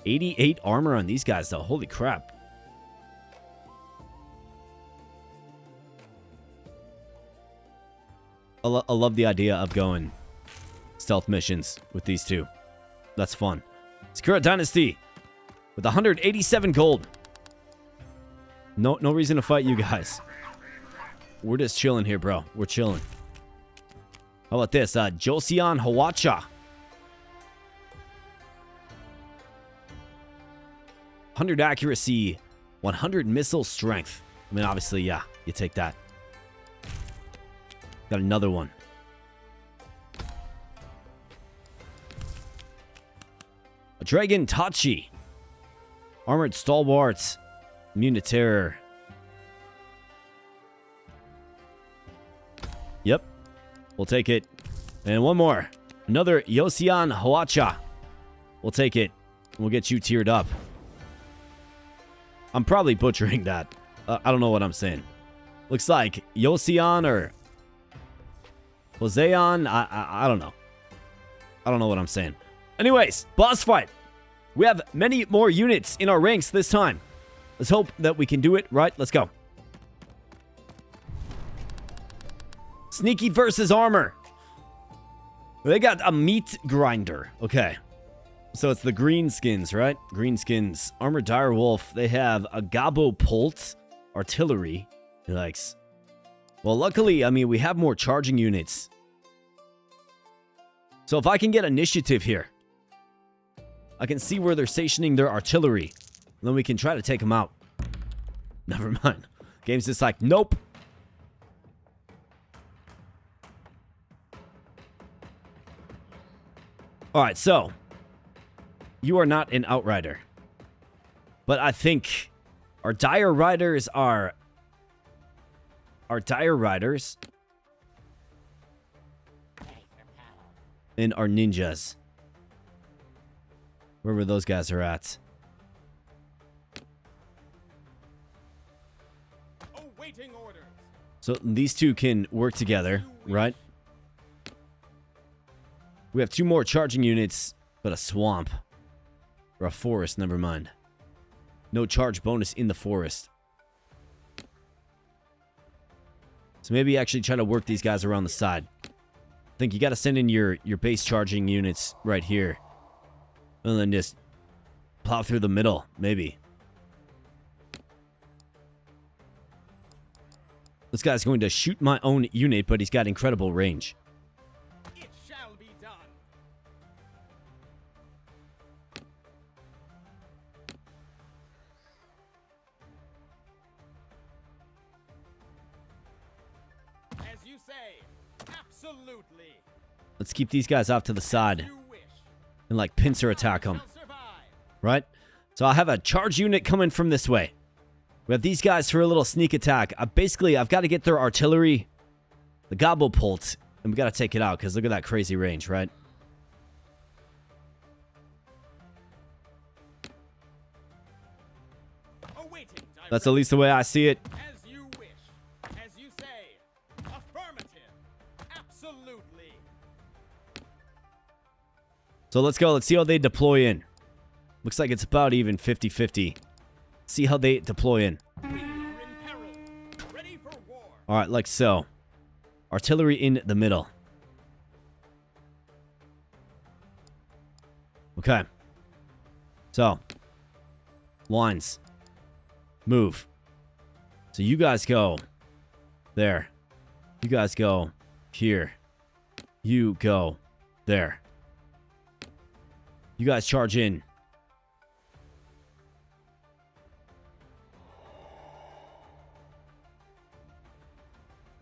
88 armor on these guys, though. Holy crap. I love the idea of going stealth missions with these two. That's fun. Sakura Dynasty with 187 gold. No reason to fight you guys. We're just chilling here, bro. We're chilling. How about this? Joseon Hawacha. 100 accuracy, 100 missile strength. I mean, obviously, yeah, you take that. Got another one. A Dragon Tachi. Armored Stalwarts. Immune to terror. Yep. We'll take it. And one more. Another Joseon Hawacha. We'll take it. We'll get you tiered up. I'm probably butchering that. I don't know what I'm saying. Looks like Joseon or Joseon. I don't know. I don't know what I'm saying. Anyways, boss fight. We have many more units in our ranks this time. Let's hope that we can do it, right? Let's go. Sneaky versus armor. They got a meat grinder. Okay. So it's the greenskins, right? Greenskins. Armored dire wolf. They have a Gabo Pult artillery. Yikes. Well, luckily, I mean, we have more charging units. So if I can get initiative here, I can see where they're stationing their artillery. Then we can try to take them out. Never mind. Game's just like, nope. Alright, so. You are not an outrider. But I think our dire riders are... Our dire riders. And our ninjas. Wherever those guys are at. Awaiting orders. So these two can work together, right? We have two more charging units, but a swamp. Or a forest, never mind. No charge bonus in the forest. So maybe actually try to work these guys around the side. I think you got to send in your base charging units right here. And then just plow through the middle, maybe. This guy's going to shoot my own unit, but he's got incredible range. It shall be done. As you say, absolutely. Let's keep these guys off to the side. You wish. And like pincer attack them. Shall survive. Right? So I have a charge unit coming from this way. We have these guys for a little sneak attack. Basically, I've got to get their artillery, the Gobble Pult, and we got to take it out because look at that crazy range, right? Awaiting That's at least the way I see it. As you wish. As you say. Affirmative. Absolutely. So let's go. Let's see how they deploy in. Looks like it's about even 50-50. See how they deploy in. We are in peril. Ready for war. All right, like so. Artillery in the middle. Okay. So, lines. Move. So you guys go there. You guys go here. You go there. You guys charge in.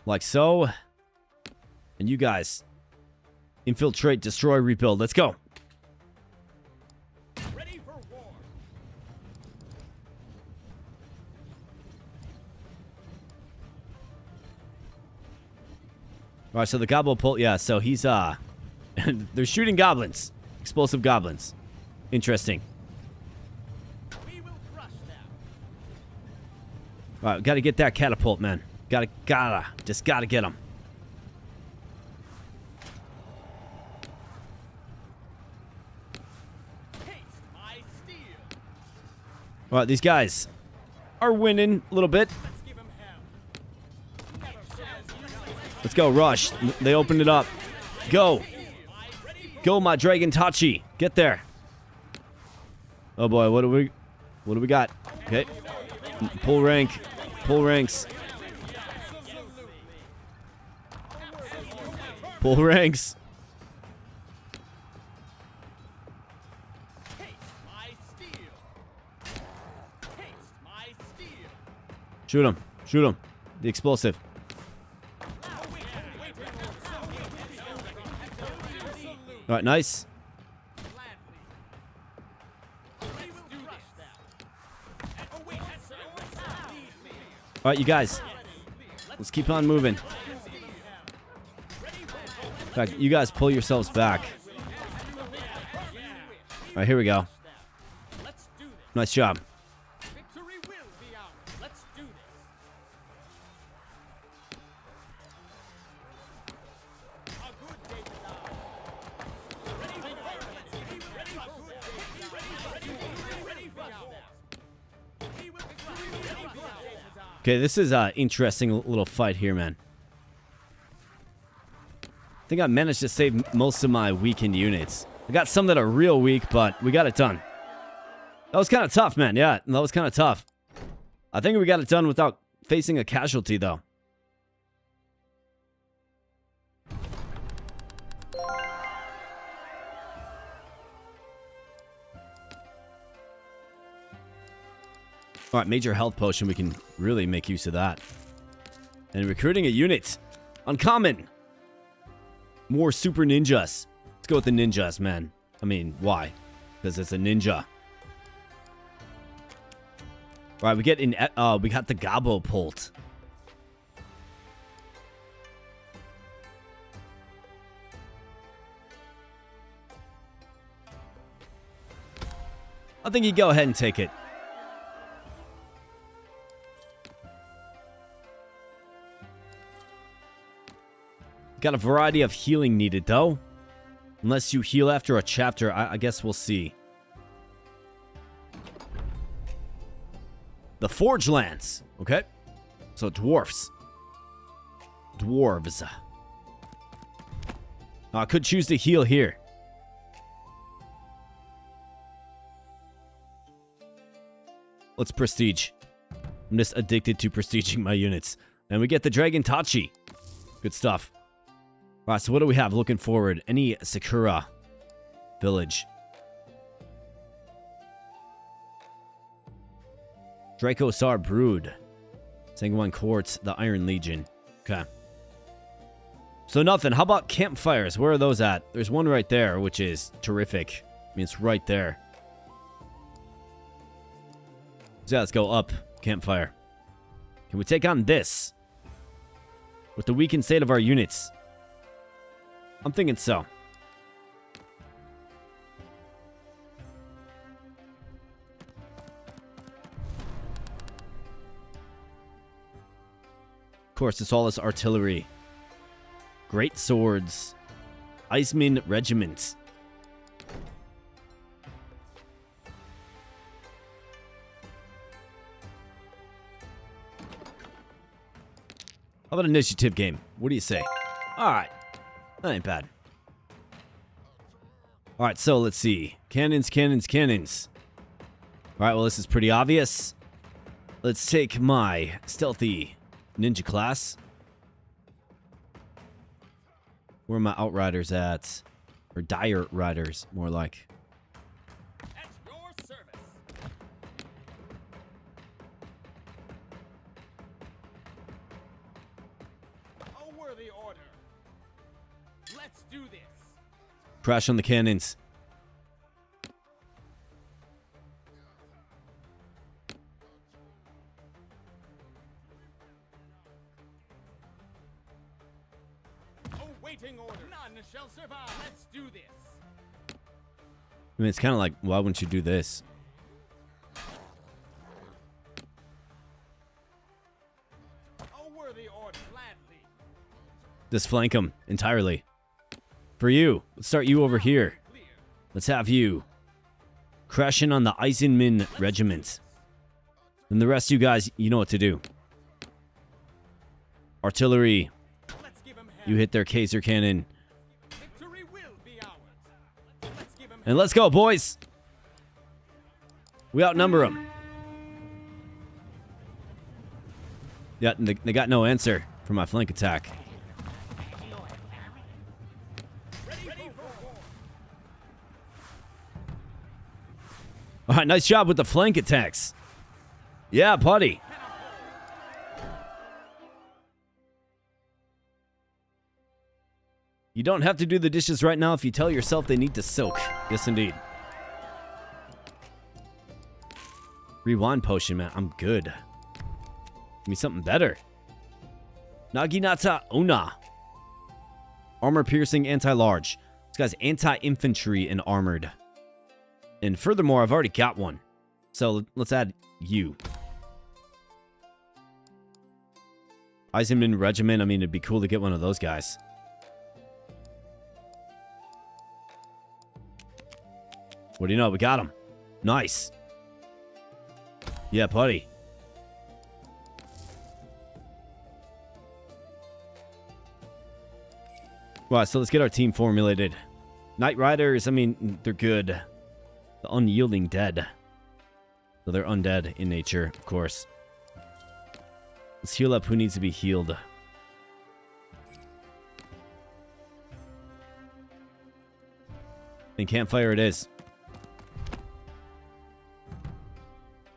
Like so. And you guys infiltrate, destroy, rebuild. Let's go. Ready for war. All right, so the gobble pull, yeah, so he's, they're shooting goblins. Explosive goblins. Interesting. We will crush them. All right, gotta get that catapult, man. Just gotta get him. Taste my steel. All right, these guys are winning a little bit. Let's give him hell. Never says Let's go, rush. They opened it up. Go. Go, my Dragon Tachi. Get there. Oh boy, what do we got? Okay. Pull rank. Pull ranks. Pull ranks. taste my steel. Taste my steel. Shoot him. Shoot him. The explosive. All right, nice. All right, you guys. Let's keep on moving. In fact, you guys pull yourselves back. All right, here we go. Let's do this. Nice job. Victory will be ours. Let's do this. A good day to die. Ready for violence. Ready for good day to die. Ready for that. We will crush them. Ready for that. Okay, this is an interesting little fight here, man. I think I managed to save most of my weakened units. I got some that are real weak, but we got it done. That was kind of tough, man. Yeah, that was kind of tough. I think we got it done without facing a casualty, though. All right, major health potion. We can really make use of that. And recruiting a unit. Uncommon. More super ninjas. Let's go with the ninjas, man. I mean, why? Because it's a ninja. All right, we get in. We got the Gobbo Pult. I think you go ahead and take it. Got a variety of healing needed, though. Unless you heal after a chapter, I guess we'll see. The Forge Lands. Okay. So dwarfs. Dwarves. I could choose to heal here. Let's prestige. I'm just addicted to prestiging my units. And we get the Dragon Tachi. Good stuff. All right, so what do we have looking forward? Any Sakura village. Drakosaur Brood. Sanguine Courts, the Iron Legion. Okay. So nothing. How about campfires? Where are those at? There's one right there, which is terrific. I mean, it's right there. So yeah, let's go up. Campfire. Can we take on this? With the weakened state of our units. I'm thinking so. Of course, it's all this artillery. Great swords. Iceman regiments. How about an initiative game? What do you say? Alright. That ain't bad. Alright, so let's see. Cannons, cannons, cannons. Alright, well, this is pretty obvious. Let's take my stealthy ninja class. Where are my outriders at? Or dire riders, more like. At your service. A worthy order. Let's do this. Crash on the cannons. Awaiting order. None shall survive. Let's do this. I mean, it's kind of like, why wouldn't you do this? A worthy order. Gladly. Just flank them entirely. For you, let's start you over here. Clear. Let's have you crash in on the Eisenman regiment. And the rest of you guys, you know what to do. Artillery, Let's give him hell. you hit their Kaiser cannon. Victory will be ours. Let's give him And let's go, boys. We outnumber them. Yeah, they got no answer for my flank attack. ready for war. All right, nice job with the flank attacks. Yeah, buddy. You don't have to do the dishes right now if you tell yourself they need to soak. Yes, indeed. Rewind potion, man. I'm good. Give me something better. Naginata Ona. Armor piercing anti-large. This guy's anti-infantry and armored. And furthermore, I've already got one. So let's add you. Eisenman Regiment. I mean, it'd be cool to get one of those guys. What do you know? We got him. Nice. Yeah, buddy. Right, so let's get our team formulated. Knight Riders, I mean, they're good. The Unyielding Dead. So they're undead in nature, of course. Let's heal up who needs to be healed. And campfire it is.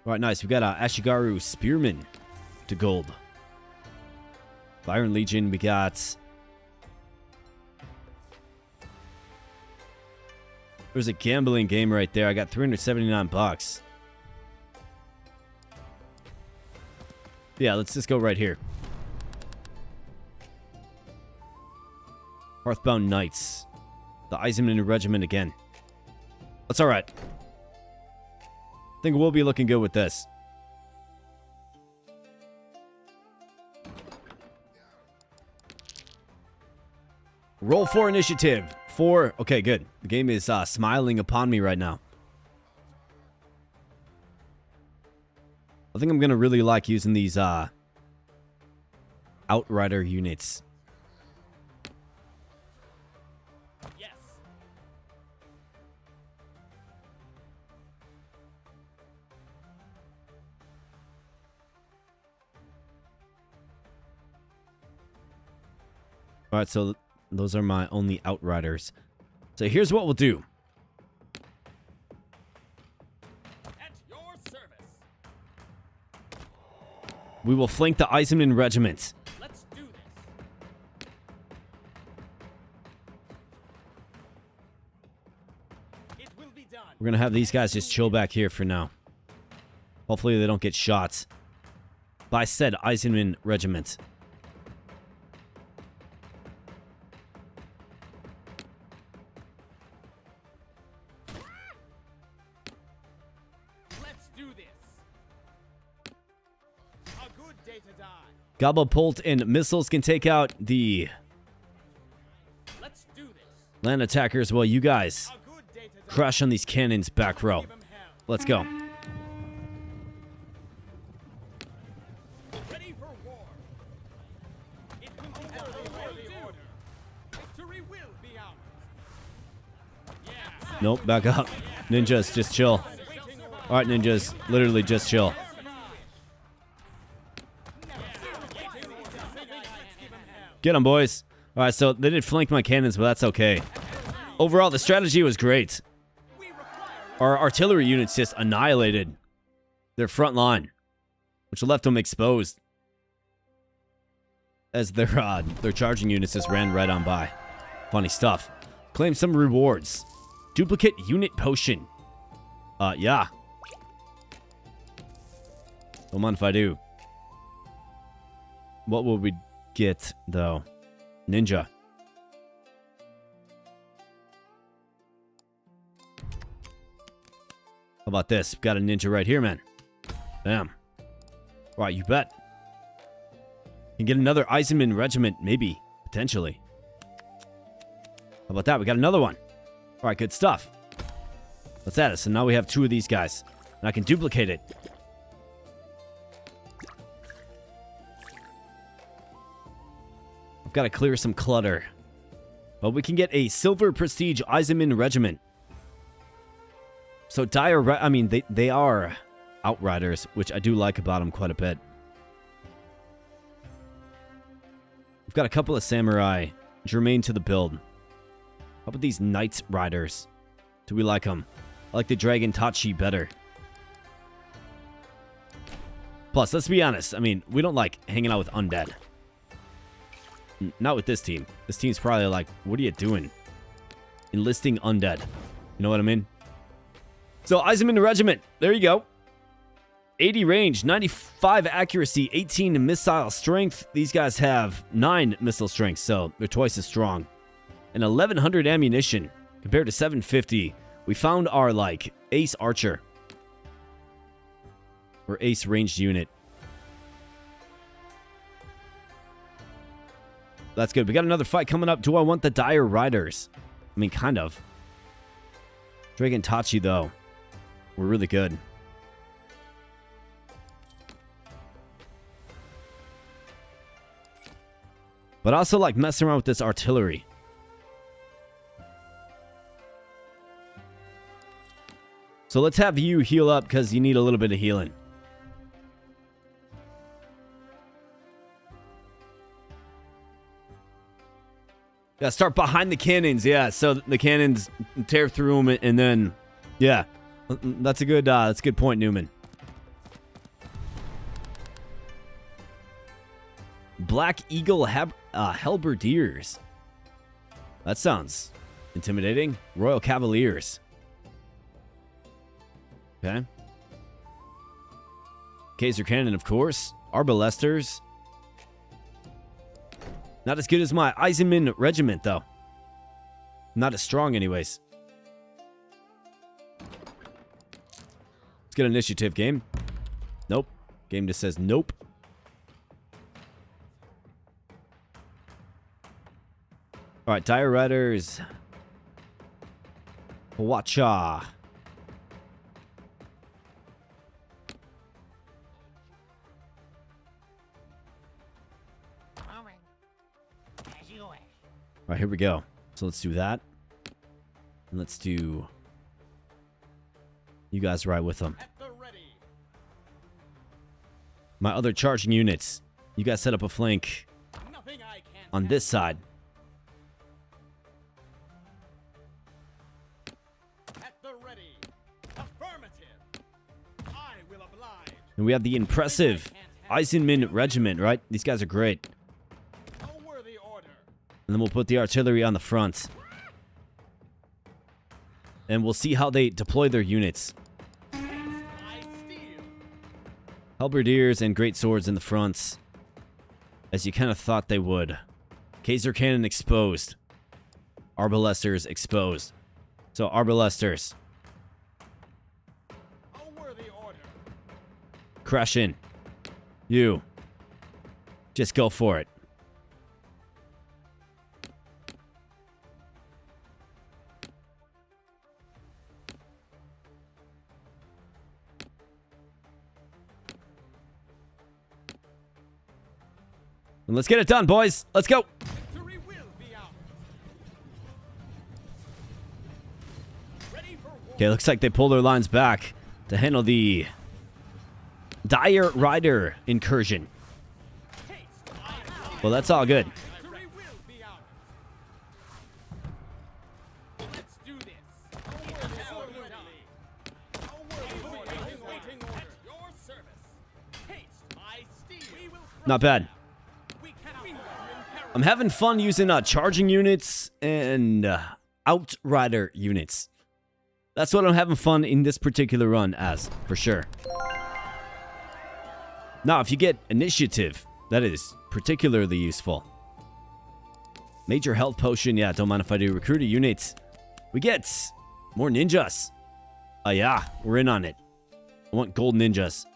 Alright, nice. We got Ashigaru Spearman to gold. Iron Legion, we got... There's a gambling game right there. I got 379 bucks. Yeah, let's just go right here. Hearthbound Knights. The Eisenman Regiment again. That's alright. I think we'll be looking good with this. Roll for initiative. 4. Okay, good. The game is smiling upon me right now. I think I'm going to really like using these Outrider units. Yes. Alright, so those are my only Outriders. So here's what we'll do. At your service. We will flank the Eisenman Regiment. Let's do this. It will be done. We're going to have these guys just chill back here for now. Hopefully they don't get shot by said Eisenman Regiment. Let's do this. A good day to die. Gobblebolt and missiles can take out the Let's do this. land attackers while you guys A good day to die. crash on these cannons back row. Give 'em hell. Let's go. Ready for war. It will be worthy order. Victory will be ours. Yeah. Nope, back up. Ninjas, just chill. Waiting order. All right, ninjas. Literally just chill. Get them, boys. All right, so they did flank my cannons, but that's okay. Overall, the strategy was great. Our artillery units just annihilated their front line, which left them exposed as their charging units just ran right on by. Funny stuff. Claim some rewards. Duplicate unit potion. Yeah. Don't mind if I do. What will we get, though? Ninja. How about this? Got a ninja right here, man. Bam. All right, you bet. Can get another Eisenman regiment, maybe. Potentially. How about that? We got another one. All right, good stuff. Let's add it. So now we have 2 of these guys. And I can duplicate it. I've got to clear some clutter. But we can get a Silver Prestige Eisenman regiment. So I mean, they are Outriders, which I do like about them quite a bit. We've got a couple of Samurai germane to the build. How about these Knight Riders? Do we like them? I like the Dragon Tachi better. Plus, let's be honest. I mean, we don't like hanging out with undead. Not with this team. This team's probably like, what are you doing? Enlisting undead. You know what I mean? So, Eisenman Regiment. There you go. 80 range, 95 accuracy, 18 missile strength. These guys have 9 missile strength, so they're twice as strong. And 1,100 ammunition compared to 750. We found our, like, ace archer. Or ace ranged unit. That's good. We got another fight coming up. Do I want the Dire Riders? I mean, kind of. Dragon Tachi, though. We're really good. But I also like messing around with this artillery. So let's have you heal up because you need a little bit of healing. Yeah, start behind the cannons. Yeah, so the cannons tear through them and then, yeah. That's a good point, Newman. Black Eagle Halberdiers. That sounds intimidating. Royal Cavaliers. Okay. Kaiser Cannon, of course. Arbalesters. Not as good as my Eisenman Regiment, though. Not as strong, anyways. Let's get initiative, game. Nope. Game just says nope. Alright, Dire Riders. Wacha. Alright, here we go. So let's do that. And let's do... You guys ride with them. My other charging units. You guys set up a flank on this side. And we have the impressive Eisenman Regiment, right? These guys are great. And then we'll put the artillery on the front. And we'll see how they deploy their units. Halberdiers and great swords in the fronts. As you kind of thought they would. Kaiser Cannon exposed. Arbalesters exposed. So Arbalesters. Crash in. You. Just go for it. And let's get it done, boys. Let's go. Okay, looks like they pulled their lines back. to handle the Dire Rider incursion. Well, that's all good. Victory will be ours. Let's do this. Waiting order. At your service. Haste, my steed. We will Not bad. We cannot win. I'm having fun using charging units and outrider units. That's what I'm having fun in this particular run as, for sure. Now, if you get initiative, that is particularly useful. Major health potion, yeah, don't mind if I do. Recruiter units. We get more ninjas. Oh yeah, we're in on it. I want gold ninjas.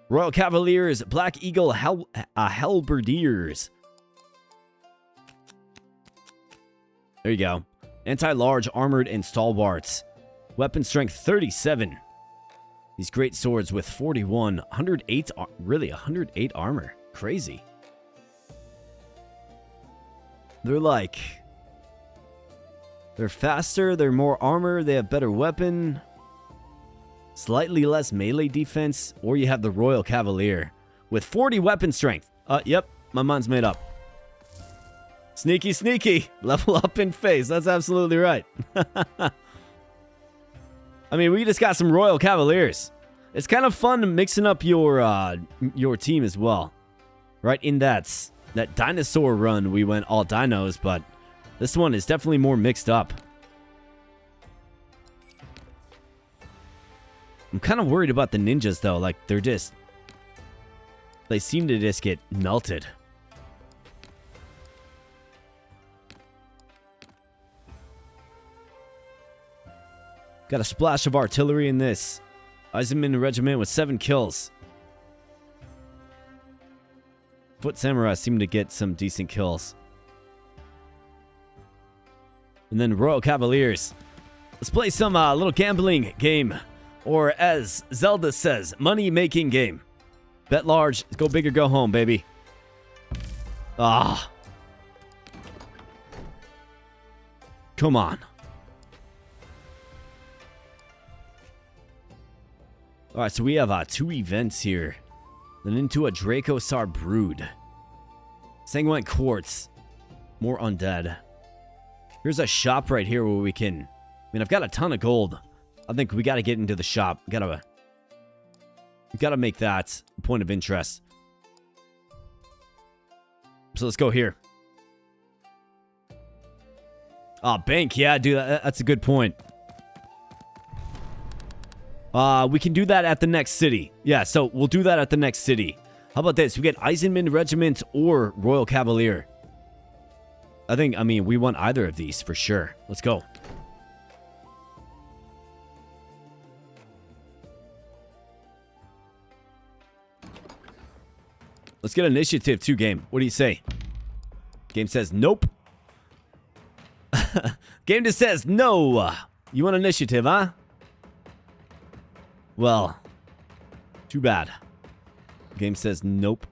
Royal Cavaliers, Black Eagle Halberdiers. There you go. Anti-large, armored, and stalwarts. Weapon strength 37. These great swords with 41. 108, really, 108 armor. Crazy. They're faster, they're more armor, they have better weapon. Slightly less melee defense. Or you have the Royal Cavalier with 40 weapon strength. Yep, my mind's made up. Sneaky, sneaky. Level up in face. That's absolutely right. I mean, we just got some Royal Cavaliers. It's kind of fun mixing up your team as well. Right, in that dinosaur run, we went all dinos, but this one is definitely more mixed up. I'm kind of worried about the ninjas, though. Like, they seem to just get melted. Got a splash of artillery in this. Eisenman Regiment with 7 kills. Foot Samurai seem to get some decent kills. And then Royal Cavaliers. Let's play some little gambling game. Or as Zelda says, money-making game. Bet large. Go big or go home, baby. Ah. Come on. Alright, so we have 2 events here. Then into a Drakosaur brood. Sanguine quartz. More undead. Here's a shop right here where we can... I mean, I've got a ton of gold. I think we got to get into the shop. Gotta make that a point of interest. So let's go here. Bank. Yeah, dude, that's a good point. We can do that at the next city. Yeah, so we'll do that at the next city. How about this? We get Eisenman Regiment or Royal Cavalier. I mean, we want either of these for sure. Let's go. Let's get initiative too, game. What do you say? Game says nope. Game just says no. You want initiative, huh? Well, too bad. Game says nope.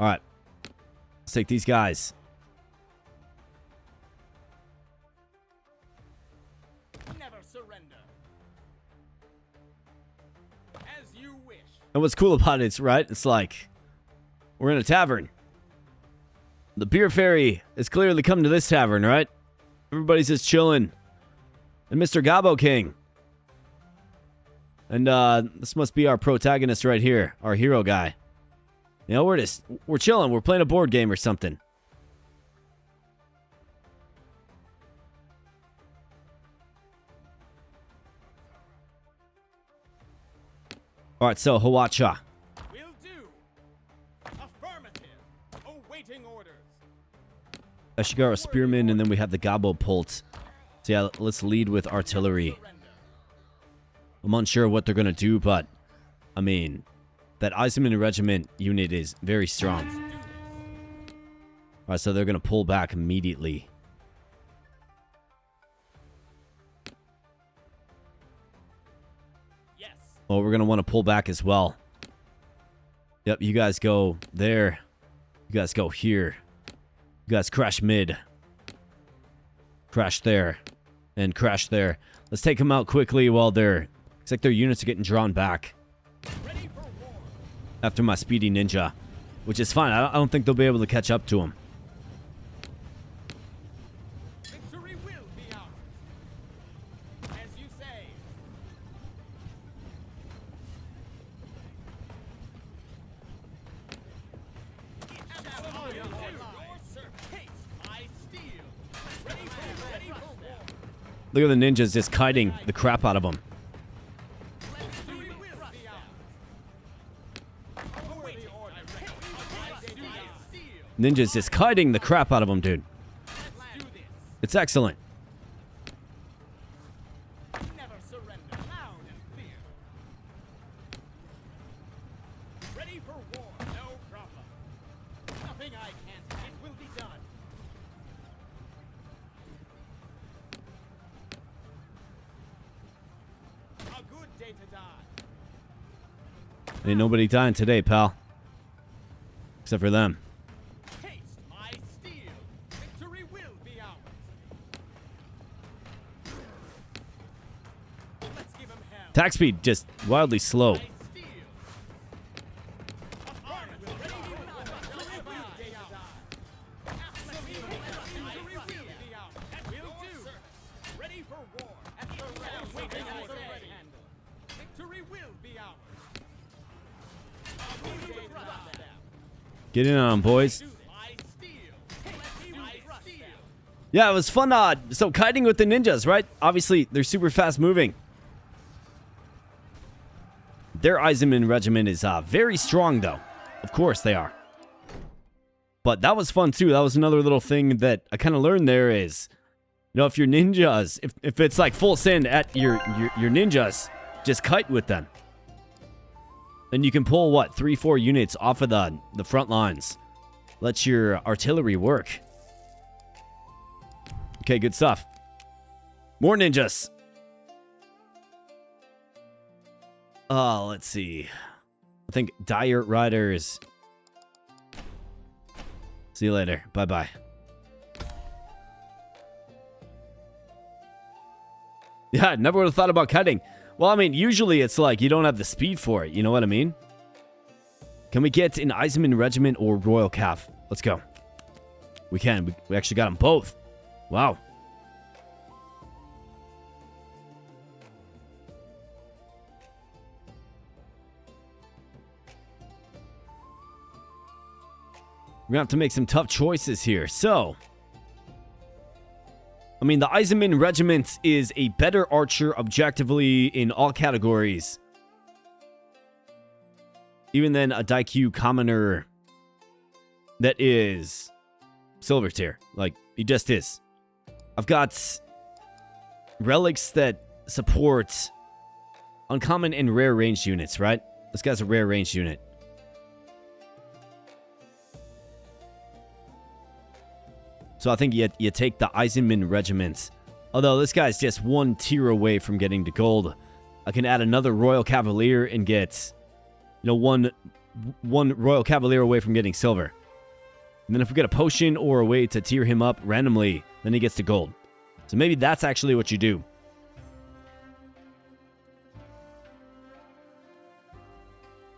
Alright. Let's take these guys. never surrender. As you wish. And what's cool about it, right? It's like we're in a tavern. The beer fairy has clearly come to this tavern, right? Everybody's just chilling. And Mr. Gabo King. And this must be our protagonist right here, our hero guy. You know, we're chilling. We're playing a board game or something. All right, so Hawacha. Will do. Affirmative. Awaiting orders. Ashigara Spearman, and then we have the Gabo Pult. So yeah, let's lead with artillery. Surrender. I'm unsure what they're going to do, but, I mean, that Eisenman Regiment unit is very strong. Alright, so they're going to pull back immediately. Yes. Oh, we're going to want to pull back as well. Yep, you guys go there. You guys go here. You guys crash mid. Crash there. And crash there. Let's take them out quickly while they're Looks like their units are getting drawn back after my speedy ninja, which is fine. I don't think they'll be able to catch up to him. Victory will be ours. As you say. It shall be your servant. Haste my steel. Ready for war. Look at the ninjas just kiting the crap out of them. Victory will be ours. Await order. Haste my steel. Ninjas just kiting the crap out of them, dude. Let's do this. It's excellent. Never surrender. Loud and clear. Ready for war. No problem. Nothing I can't. It will be done. A good day to die. Ain't nobody dying today, pal. Except for them. Haste my steel. Victory will be ours. Let's give him hell. Attack speed just wildly slow. My steel. Army will ready for war. A good day to die. Victory will be ours. That will do. Ready for war. At the waiting on the ready. Victory will be ours. A good day to die. Get in on them, boys. My steel. My steel. Yeah, it was fun. So kiting with the ninjas, right? Obviously, they're super fast moving. Their Eisenman regiment is very strong, though. Of course they are. But that was fun, too. That was another little thing that I kind of learned there is, you know, if your ninjas, if it's like full send at your ninjas, just kite with them. And you can pull, what, 3-4 units off of the front lines. Let your artillery work. Okay, good stuff. More ninjas. Let's see. I think Dire Riders. See you later. Bye-bye. Yeah, I never would have thought about cutting. Well, I mean, usually it's like you don't have the speed for it. You know what I mean? Can we get an Eisenman Regiment or Royal Cav? Let's go. We can. We actually got them both. Wow. We're going to have to make some tough choices here. So, I mean, the Eisenman Regiment is a better archer objectively in all categories. Even than a Daikyu commoner that is silver tier. Like, he just is. I've got relics that support uncommon and rare ranged units, right? This guy's a rare ranged unit. So I think you take the Eisenman Regiment. Although this guy's just one tier away from getting to gold. I can add another Royal Cavalier and get, you know, one Royal Cavalier away from getting silver. And then if we get a potion or a way to tier him up randomly, then he gets to gold. So maybe that's actually what you do.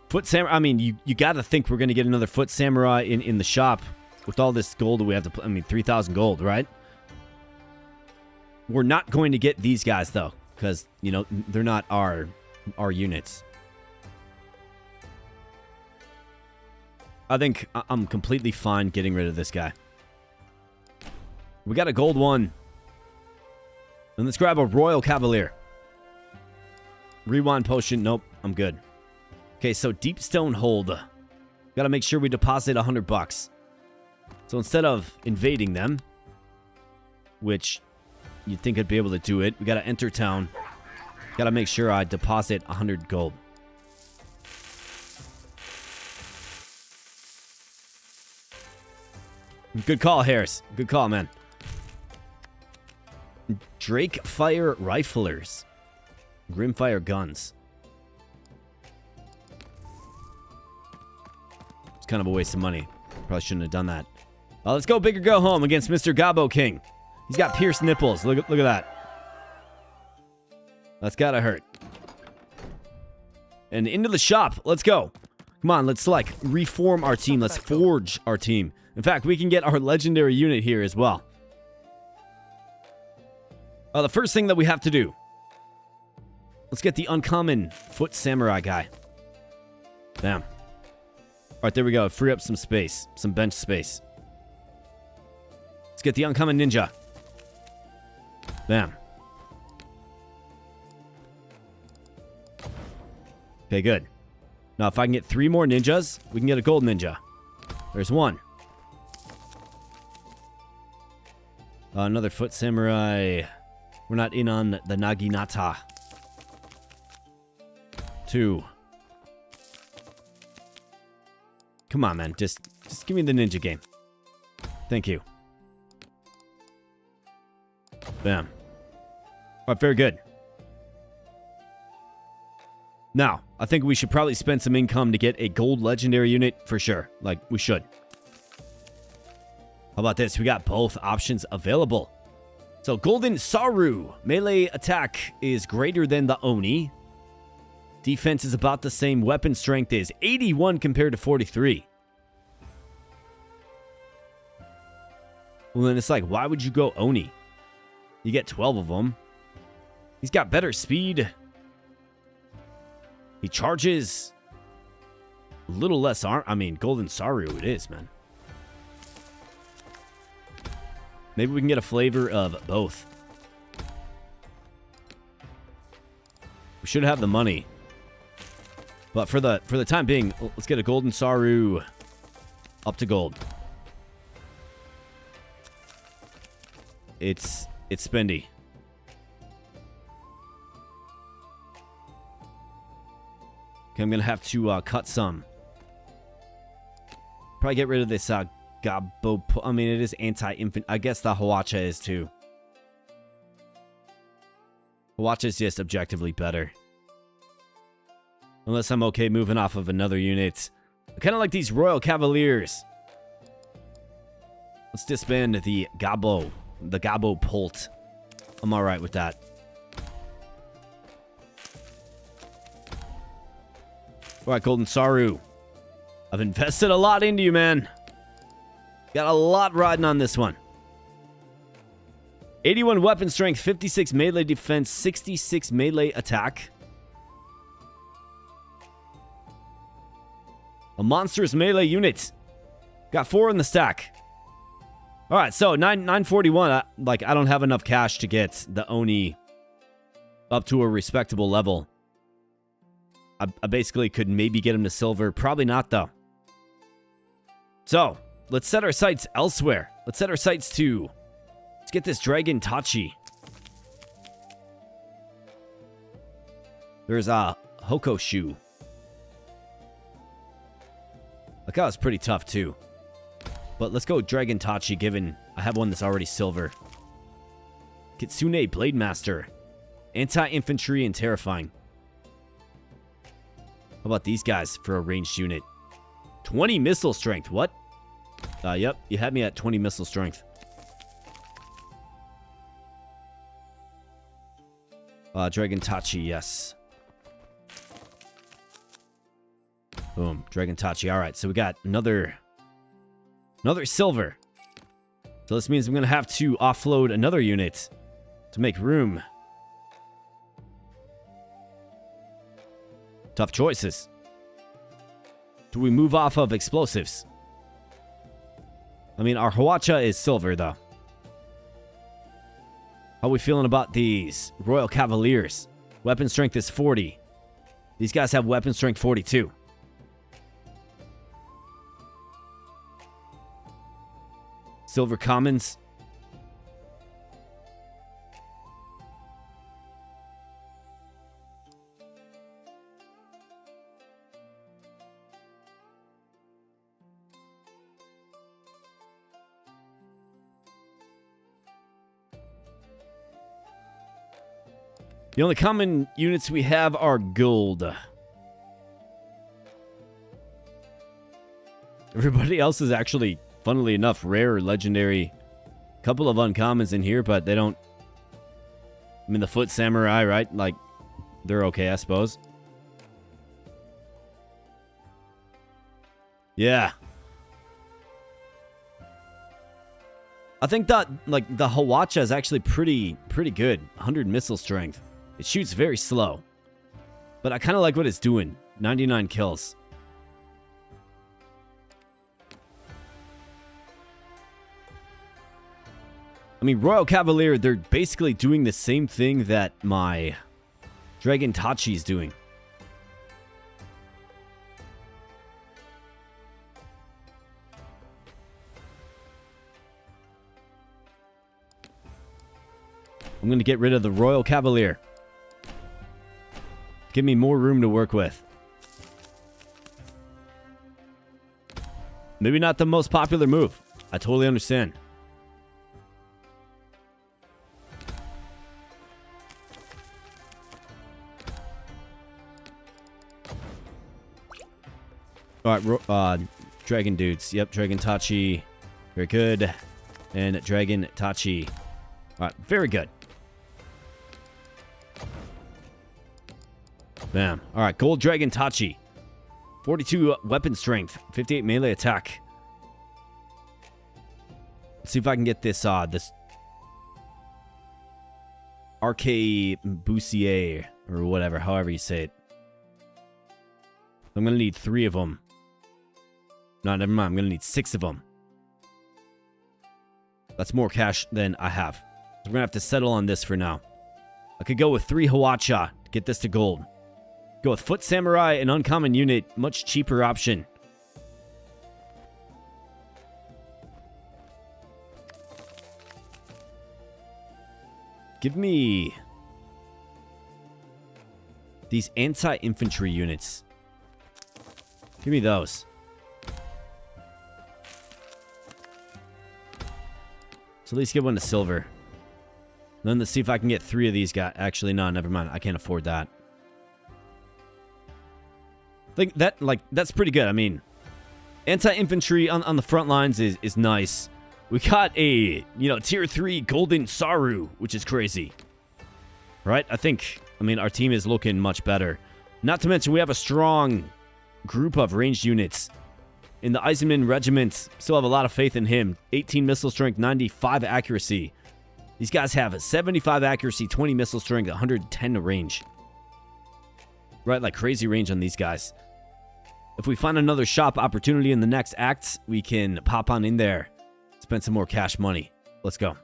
Foot Samurai, I mean, you got to think we're going to get another Foot Samurai in the shop. With all this gold we have to, I mean, 3,000 gold, right? We're not going to get these guys, though. Because, you know, they're not our units. I think I'm completely fine getting rid of this guy. We got a gold one. And let's grab a Royal Cavalier. Rewind potion. Nope, I'm good. Okay, so Deep Stone Hold. Got to make sure we deposit $100. So instead of invading them, which you'd think I'd be able to do it, we got to enter town. Got to make sure I deposit 100 gold. Good call, Harris. Good call, man. Drake Fire Riflers. Grimfire Guns. It's kind of a waste of money. Probably shouldn't have done that. Let's go big or go home against Mr. Gabo King. He's got pierced nipples. Look at that. That's gotta hurt. And into the shop. Let's go. Come on, let's like reform our team. Let's forge our team. In fact, we can get our legendary unit here as well. The first thing that we have to do. Let's get the uncommon foot samurai guy. Bam. Alright, there we go. Free up some space. Some bench space. Let's get the uncommon ninja. Bam. Okay, good. Now, if I can get 3 more ninjas, we can get a gold ninja. There's 1. Another foot samurai. We're not in on the Naginata. 2. Come on, man. Just give me the ninja game. Thank you. Bam. Alright, very good. Now, I think we should probably spend some income to get a gold legendary unit for sure. Like, we should. How about this? We got both options available. So, Golden Saru. Melee attack is greater than the Oni. Defense is about the same. Weapon strength is 81 compared to 43. Well, then it's like, why would you go Oni? You get 12 of them. He's got better speed. He charges a little less arm. I mean, Golden Saru it is, man. Maybe we can get a flavor of both. We should have the money. But for the time being, let's get a Golden Saru up to gold. It's spendy. Okay, I'm gonna have to cut some. Probably get rid of this Gabo. I mean, it is anti-infant. I guess the Hawacha is too. Hawacha is just objectively better. Unless I'm okay moving off of another unit. I kind of like these Royal Cavaliers. Let's disband the Gabo. The Gabo Pult. I'm alright with that. Alright, Golden Saru. I've invested a lot into you, man. Got a lot riding on this one. 81 weapon strength, 56 melee defense, 66 melee attack. A monstrous melee unit. Got 4 in the stack. Alright, so 941. I don't have enough cash to get the Oni up to a respectable level. I basically could maybe get him to silver. Probably not, though. So, let's set our sights elsewhere. Let's set our sights to... Let's get this Dragon Tachi. There's a Hokoshu. That guy was pretty tough, too. But let's go Dragon Tachi, given I have one that's already silver. Kitsune Blade Master. Anti-infantry and terrifying. How about these guys for a ranged unit? 20 missile strength. What? Yep. You had me at 20 missile strength. Dragon Tachi, yes. Boom. Dragon Tachi. Alright, so we got another silver. So this means I'm going to have to offload another unit to make room. Tough choices. Do we move off of explosives? I mean, our Hawacha is silver, though. How are we feeling about these Royal Cavaliers? Weapon strength is 40. These guys have weapon strength 42. Silver commons. The only common units we have are gold. Everybody else is actually, funnily enough, rare or legendary. Couple of uncommons in here, but they don't... I mean, the Foot Samurai, right? Like, they're okay, I suppose. Yeah. I think that, like, the Hawacha is actually pretty good. 100 missile strength. It shoots very slow. But I kind of like what it's doing. 99 kills. I mean, Royal Cavalier, they're basically doing the same thing that my Dragon Tachi is doing. I'm going to get rid of the Royal Cavalier. Give me more room to work with. Maybe not the most popular move. I totally understand. Alright, Dragon dudes. Yep, Dragon Tachi. Very good. And Dragon Tachi. Alright, very good. Bam. Alright, Gold Dragon Tachi. 42 weapon strength. 58 melee attack. Let's see if I can get this, this Arquebusier, or whatever, however you say it. I'm going to need 3 of them. No, never mind. I'm going to need 6 of them. That's more cash than I have. So we're going to have to settle on this for now. I could go with 3 Hawacha to get this to gold. Go with Foot Samurai, an uncommon unit. Much cheaper option. Give me these anti-infantry units. Give me those. So at least get one to silver. Then let's see if I can get 3 of these guys. Actually, no, never mind. I can't afford that. I think that, like, that's pretty good. I mean, anti-infantry on the front lines is nice. We got a, tier 3 golden Saru, which is crazy. Right? I mean, our team is looking much better. Not to mention, we have a strong group of ranged units. In the Eisenman Regiment, still have a lot of faith in him. 18 missile strength, 95 accuracy. These guys have 75 accuracy, 20 missile strength, 110 range. Right, like crazy range on these guys. If we find another shop opportunity in the next act, we can pop on in there. Spend some more cash money. Let's go.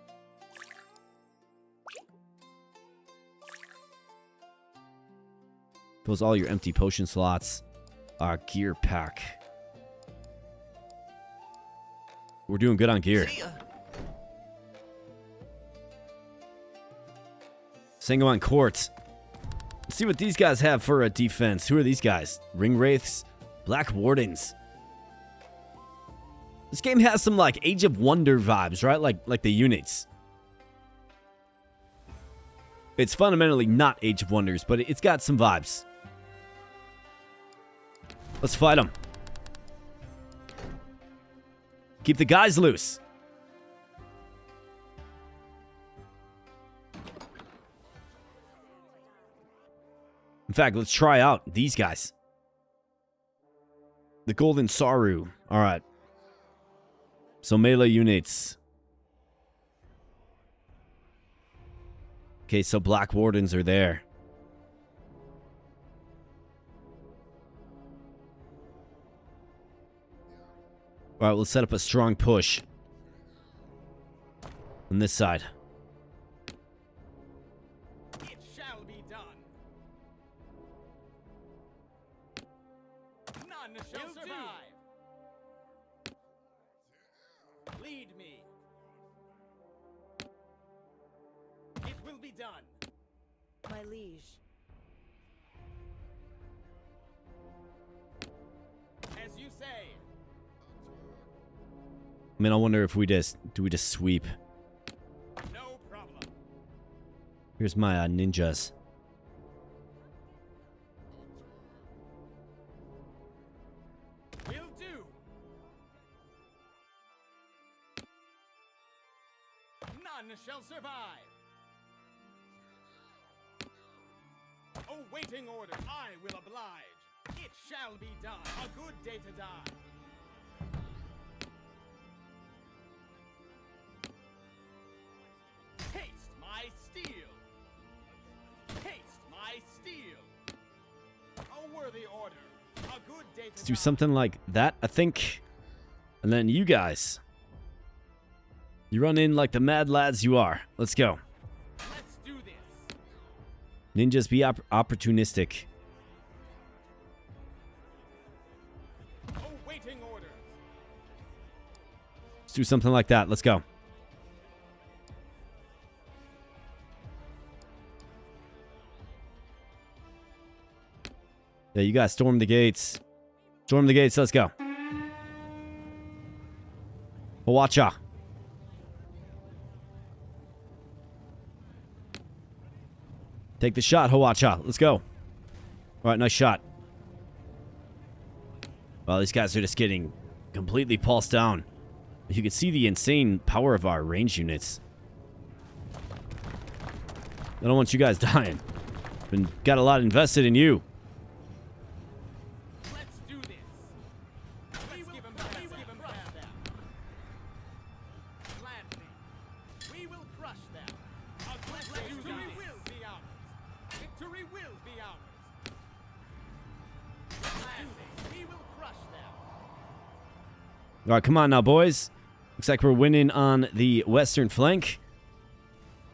Those all your empty potion slots. Our gear pack. We're doing good on gear. Sanguine Court. Let's see what these guys have for a defense. Who are these guys? Ring Wraiths? Black Wardens. This game has some, like, Age of Wonder vibes, right? Like the units. It's fundamentally not Age of Wonders, but it's got some vibes. Let's fight them. Keep the guys loose. In fact, let's try out these guys. The Golden Saru. All right. So melee units. Okay, so Black Wardens are there. All right, let's set up a strong push on this side. It shall be done. None shall survive. Lead me. It will be done. My liege. As you say. I mean, I wonder if we just sweep. No problem. Here's my ninjas. Will do. None shall survive. Awaiting order, I will oblige. It shall be done. A good day to die. Let's do something like that, I think. And then you guys. You run in like the mad lads you are. Let's go. Let's do this. Ninjas, be opportunistic. Awaiting orders. Let's do something like that. Let's go. Yeah, you guys storm the gates. Storm the gates. Let's go. Hawacha. Take the shot, Hawacha. Let's go. All right, nice shot. Well, these guys are just getting completely pulsed down. You can see the insane power of our range units. I don't want you guys dying. Got a lot invested in you. Let's do this. Let's give him that. Gladly. We will crush them. Victory will be ours. Victory will be ours. Gladly. We will crush them. All right, come on now, boys. Looks like we're winning on the western flank.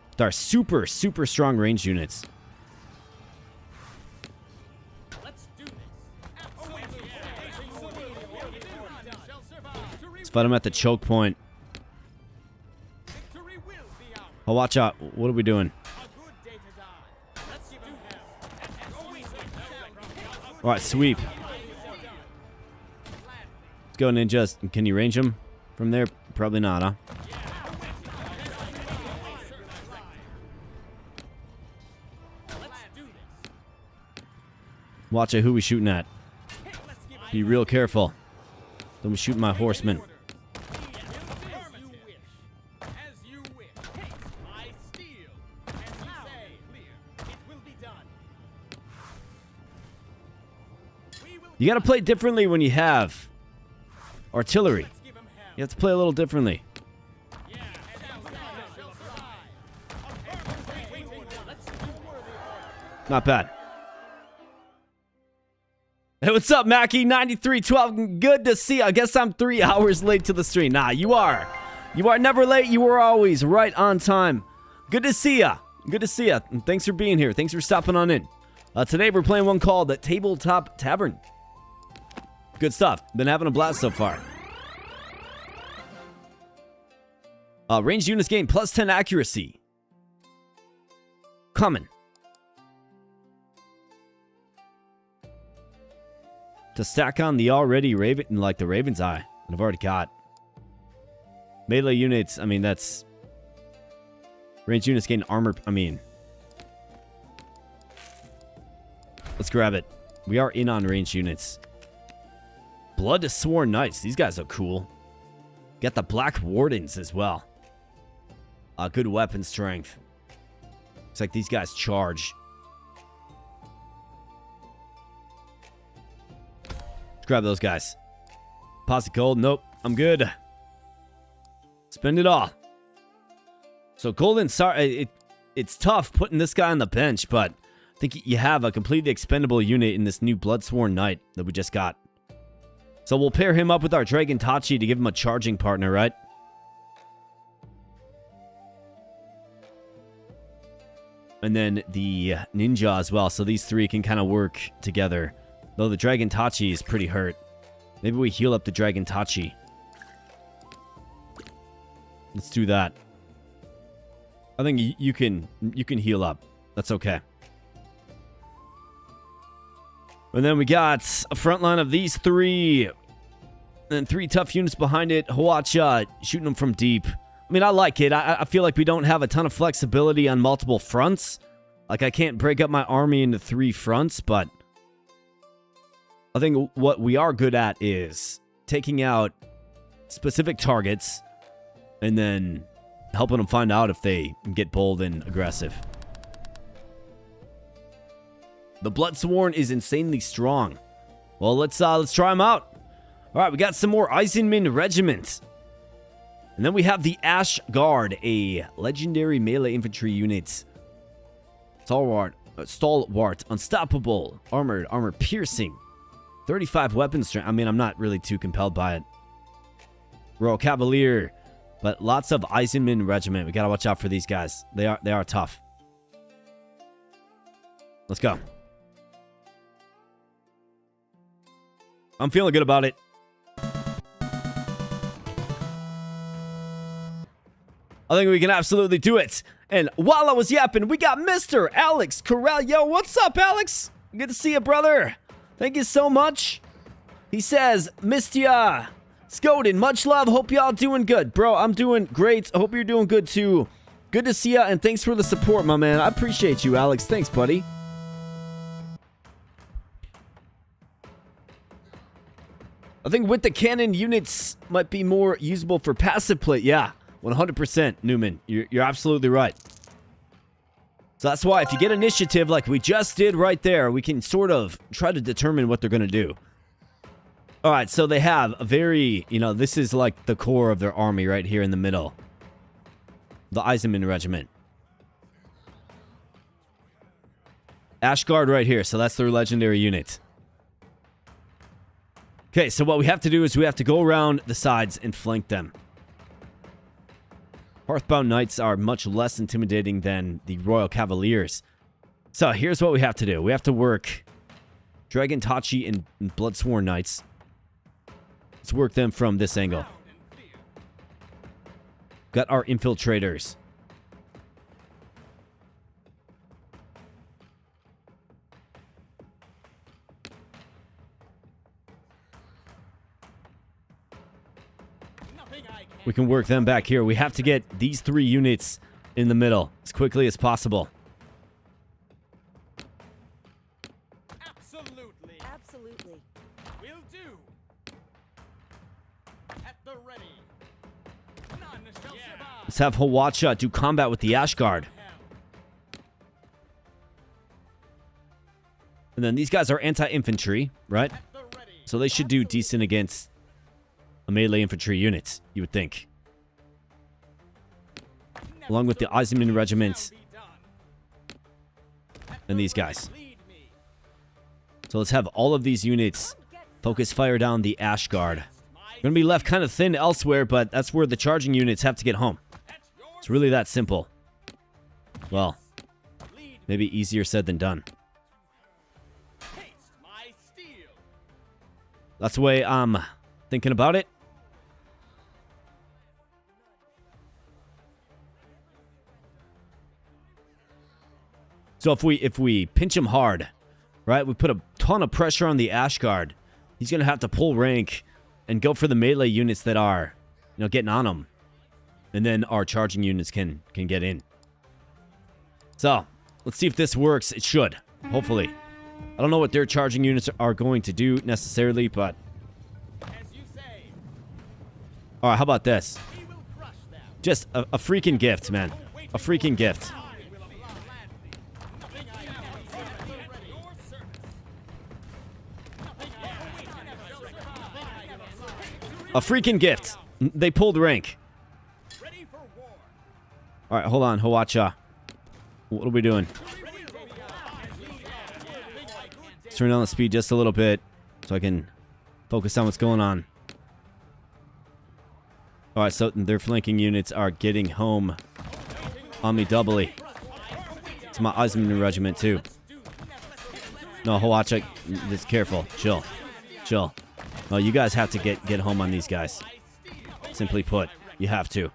With our super, super strong range units. Let's do this. Let's fight them at the choke point. Victory will be ours. Oh, watch out. What are we doing? A good day to die. Let's give him hell. All right, sweep. Let's go, ninjas. Can you range them from there? Probably not, huh? Watch out who we shooting at. Be real careful. Don't be shooting my horsemen. As you wish. As you wish. I steal. As you say. Clear. It will be done. We will You got to play differently when you have artillery. give him hell. You have to play a little differently. Yeah. And shall fly. Let's do worthy. Not bad. Hey, what's up, Mackie? 9312. Good to see you. I guess I'm 3 hours late to the stream. Nah, you are. You are never late. You are always right on time. Good to see ya. Good to see ya. And thanks for being here. Thanks for stopping on in. Today we're playing one called the Tabletop Tavern. Good stuff. Been having a blast so far. Ranged units gain plus 10 accuracy. Common. To stack on the already Raven, like the Raven's Eye that I've already got. Melee units, I mean, that's... Ranged units gain armor, I mean... Let's grab it. We are in on ranged units. Blood Sworn Knights, these guys are cool. Got the Black Wardens as well. Good weapon strength. Looks like these guys charge. Let's grab those guys. Deposit gold. Nope. I'm good. Spend it all. So golden, sorry, it's tough putting this guy on the bench, but I think you have a completely expendable unit in this new Bloodsworn Knight that we just got. So we'll pair him up with our Dragon Tachi to give him a charging partner, right? And then the ninja as well. So these three can kind of work together. Though the Dragon Tachi is pretty hurt. Maybe we heal up the Dragon Tachi. Let's do that. I think you can heal up. That's okay. And then we got a front line of these three. And 3 tough units behind it. Hawacha shooting them from deep. I mean, I like it. I feel like we don't have a ton of flexibility on multiple fronts. Like, I can't break up my army into 3 fronts, but I think what we are good at is taking out specific targets and then helping them find out if they get bold and aggressive. The Bloodsworn is insanely strong. Well, let's try them out. All right, we got some more Eisenman regiments. And then we have the Ash Guard, a legendary melee infantry unit. Stalwart, unstoppable, armored, armor piercing. 35 weapon strength. I mean, I'm not really too compelled by it. Royal Cavalier, but lots of Eisenman Regiment. We gotta watch out for these guys. They are tough. Let's go. I'm feeling good about it. I think we can absolutely do it. And while I was yapping, we got Mr. Alex Corral. Yo, what's up, Alex? Good to see you, brother. Thank you so much. He says, missed ya. Skoden, much love. Hope y'all doing good. Bro, I'm doing great. I hope you're doing good, too. Good to see ya, and thanks for the support, my man. I appreciate you, Alex. Thanks, buddy. I think with the cannon, units might be more usable for passive play. Yeah, 100%, Newman. You're absolutely right. So that's why if you get initiative like we just did right there, we can sort of try to determine what they're going to do. All right, so they have a very, this is like the core of their army right here in the middle. The Eisenman Regiment. Ashguard right here, so that's their legendary unit. Okay, so what we have to do is we have to go around the sides and flank them. Hearthbound Knights are much less intimidating than the Royal Cavaliers. So here's what we have to do. We have to work Dragon Tachi and Bloodsworn Knights. Let's work them from this angle. Got our infiltrators. We can work them back here. We have to get these 3 units in the middle as quickly as possible. Absolutely. Absolutely. Will do. At the ready. None shall survive. Let's have Hawacha do combat with the Ashguard. And then these guys are anti-infantry, right? At the ready. So they should do decent against a melee infantry unit, you would think. Along with the Eisenman Regiment and these guys. So let's have all of these units focus fire down the Ashguard. We're going to be left kind of thin elsewhere, but that's where the charging units have to get home. It's really that simple. Well, maybe easier said than done. That's the way I'm thinking about it. So if we pinch him hard, right, we put a ton of pressure on the Ashguard. He's gonna have to pull rank and go for the melee units that are, getting on him, and then our charging units can get in. So let's see if this works. It should, hopefully. I don't know what their charging units are going to do necessarily, but all right, how about this? Just a freaking gift, man. A freaking gift. A freaking gift. They pulled rank. All right, hold on, Hawacha. What are we doing? Let's turn down the speed just a little bit so I can focus on what's going on. All right, so their flanking units are getting home on me doubly. It's my Eisenman Regiment, too. No, Hawacha, just careful. Chill. Chill. No, you guys have to get home on these guys. Simply put, you have to.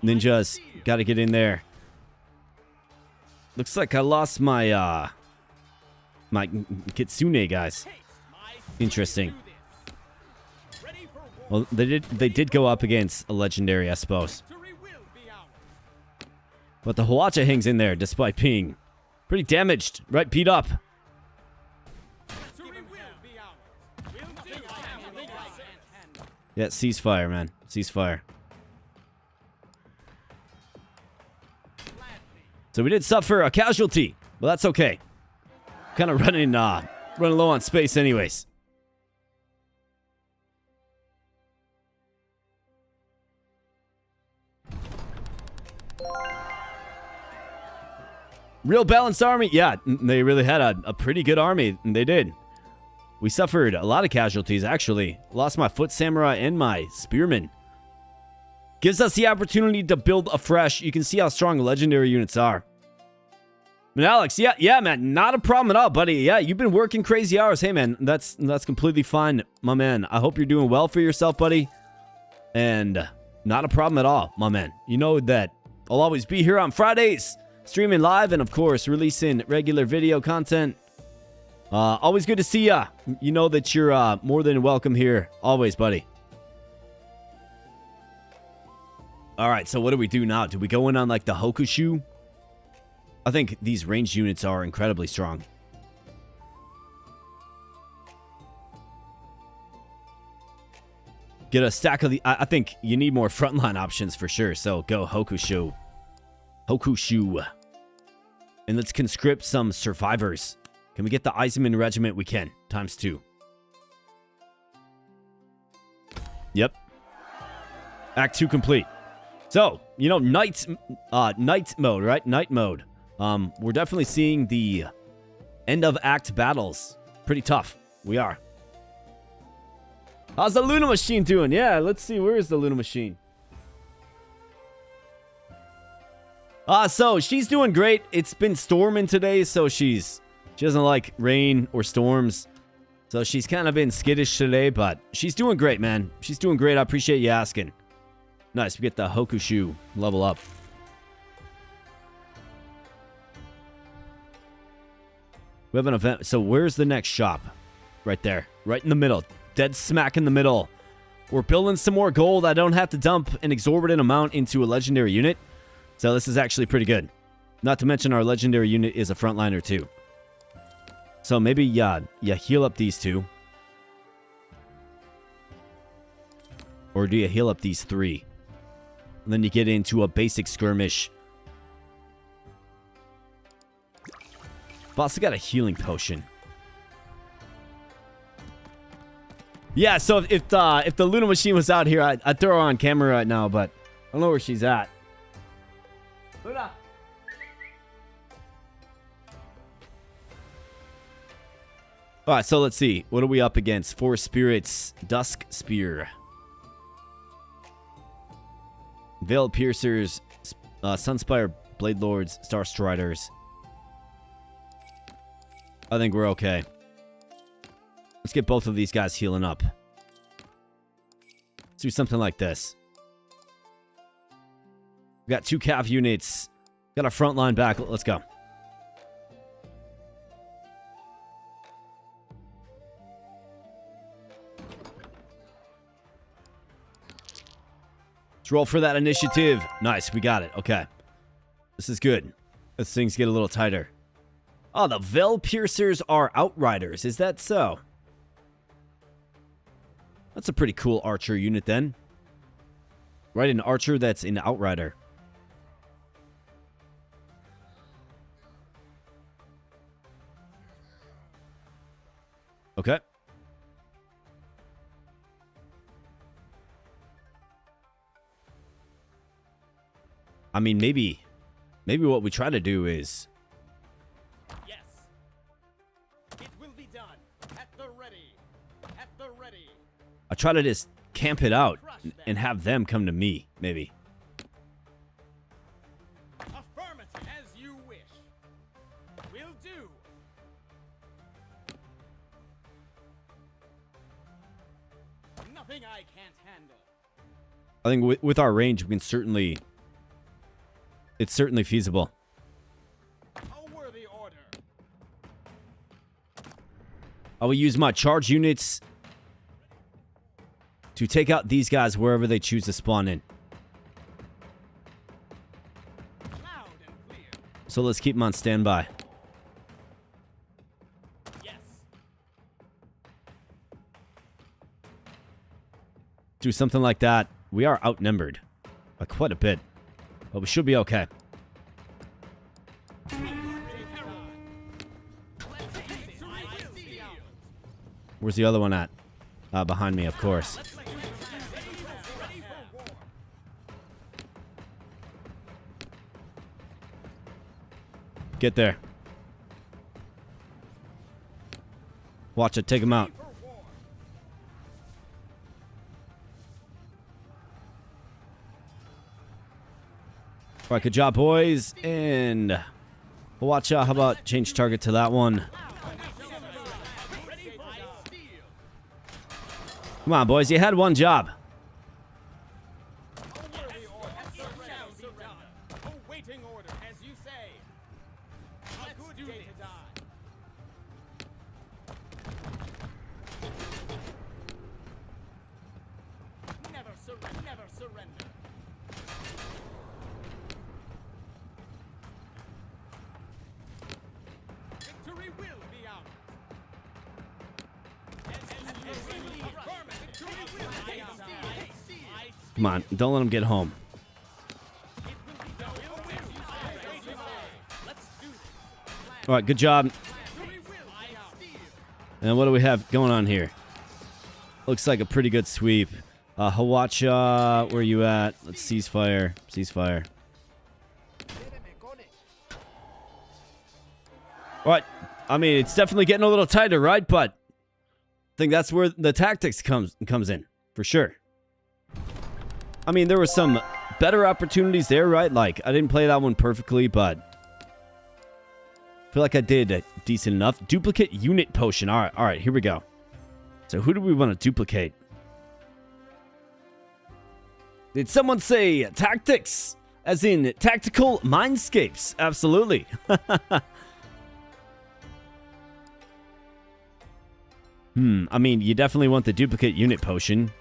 Ninjas, gotta get in there. Looks like I lost my, my Kitsune guys. Interesting. Well, they did go up against a legendary, I suppose. But the Hawacha hangs in there, despite being pretty damaged, right? Beat up. Yeah, ceasefire, man. Ceasefire. So we did suffer a casualty, but that's okay. Kind of running low on space anyways. Real balanced army. Yeah, they really had a pretty good army. And they did. We suffered a lot of casualties, actually. Lost my foot samurai and my spearman. Gives us the opportunity to build afresh. You can see how strong legendary units are. But Alex, yeah, man, not a problem at all, buddy. Yeah, you've been working crazy hours. Hey, man, that's completely fine, my man. I hope you're doing well for yourself, buddy. And not a problem at all, my man. You know that I'll always be here on Fridays, streaming live and, of course, releasing regular video content. Always good to see ya. You know that you're more than welcome here. Always, buddy. All right, so what do we do now? Do we go in on, like, the Hokushu? I think these ranged units are incredibly strong. Get a stack of the... I think you need more frontline options for sure, so go Hokushu. Hokushu. And let's conscript some survivors. Can we get the Eisenman Regiment? We can. ×2. Yep. Act 2 complete. So, you know, night mode, right? Night mode. We're definitely seeing the end of act battles. Pretty tough. We are. How's the Luna Machine doing? Yeah, let's see. Where is the Luna Machine? So she's doing great. It's been storming today, so she doesn't like rain or storms. So she's kind of been skittish today, but she's doing great, man. She's doing great. I appreciate you asking. Nice. We get the Hokushu level up. We have an event. So where's the next shop? Right there. Right in the middle. Dead smack in the middle. We're building some more gold. I don't have to dump an exorbitant amount into a legendary unit. So this is actually pretty good. Not to mention our legendary unit is a frontliner too. So maybe, yeah, heal up these two. Or do you heal up these three? And then you get into a basic skirmish. I've also got a healing potion. Yeah, so if the Luna Machine was out here, I'd throw her on camera right now, but I don't know where she's at. Luna! Alright, so let's see. What are we up against? 4 Spirits, Dusk Spear. Veiled Piercers, Sunspire Blade Lords, Star Striders. I think we're okay. Let's get both of these guys healing up. Let's do something like this. We got 2 cav units. Got a front line back. Let's go. Let's roll for that initiative. Nice, we got it. Okay. This is good. As things get a little tighter. Oh, the Veil Piercers are Outriders. Is that so? That's a pretty cool archer unit then. Right, an archer that's an Outrider. Okay. I mean, maybe what we try to do is... Yes. It will be done. At the ready. At the ready. I try to just camp it out and have them come to me, maybe. Affirmative, as you wish. Will do. Nothing I can't handle. I think with our range, we can certainly... It's certainly feasible. A worthy order. I will use my charge units to take out these guys wherever they choose to spawn in. Loud and clear. So let's keep them on standby. Yes. Do something like that. We are outnumbered by quite a bit, but we should be okay. Where's the other one at? Behind me, of course. Get there. Watch it. Take him out. All right, good job, boys. And watch out. How about change target to that one? Come on, boys. You had one job. Awaiting order, as you say. A good day to die. Never surrender. Never surrender. Victory will be ours. Come on. Don't let him get home. All right, good job. And what do we have going on here? Looks like a pretty good sweep. Hawacha, where are you at? Let's ceasefire. Ceasefire. All right. I mean, it's definitely getting a little tighter, right? But I think that's where the tactics comes in, for sure. I mean, there were some better opportunities there, right? Like, I didn't play that one perfectly, but I feel like I did decent enough. Duplicate unit potion. All right, here we go. So who do we want to duplicate? Did someone say tactics? As in tactical mindscapes? Absolutely. I mean, you definitely want the duplicate unit potion.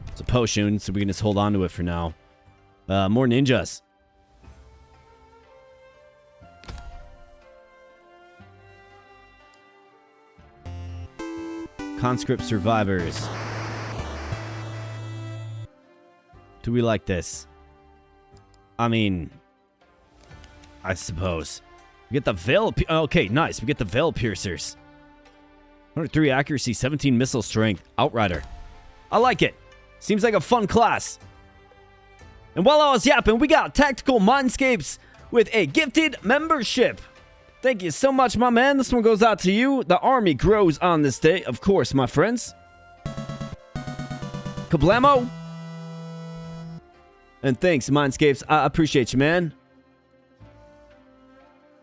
It's a potion, so we can just hold on to it for now. More ninjas. Conscript survivors. Do we like this? I mean, I suppose. We get the veil. Okay, nice. We get the veil piercers. 103 accuracy, 17 missile strength. Outrider. I like it. Seems like a fun class. And while I was yapping, we got Tactical Mindscapes with a gifted membership. Thank you so much, my man. This one goes out to you. The army grows on this day, of course, my friends. Kablamo. And thanks, Mindscapes. I appreciate you, man.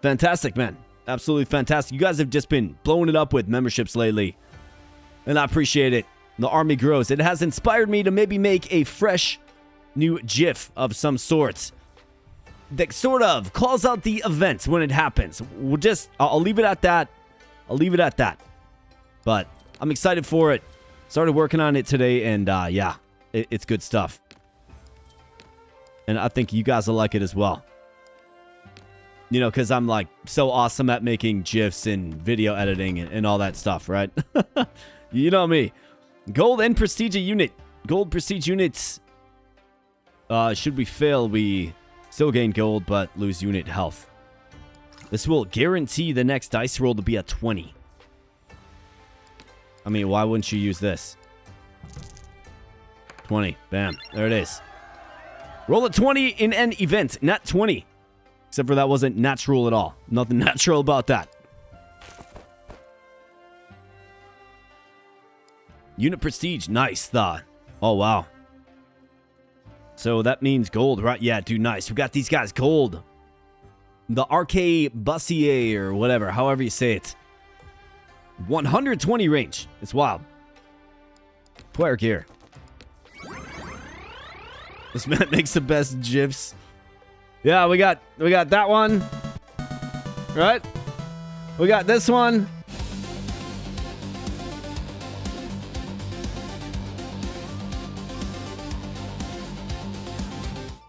Fantastic, man. Absolutely fantastic. You guys have just been blowing it up with memberships lately. And I appreciate it. The army grows. It has inspired me to maybe make a fresh new GIF of some sorts that sort of calls out the events when it happens. I'll leave it at that. But I'm excited for it. Started working on it today, and yeah, it's good stuff. And I think you guys will like it as well. You know, because I'm like so awesome at making GIFs and video editing and all that stuff, right? You know me. Gold and prestige unit. Gold prestige units. Should we fail, we still gain gold, but lose unit health. This will guarantee the next dice roll to be a 20. I mean, why wouldn't you use this? 20. Bam. There it is. Roll a 20 in an event. Nat 20. Except for that wasn't natural at all. Nothing natural about that. Unit prestige. Nice, thought. Oh, wow. So that means gold, right? Yeah, dude, nice. We got these guys gold. The Arquebusier or whatever, however you say it. 120 range. It's wild. Player gear. This man makes the best GIFs. Yeah, we got that one. Right? We got this one.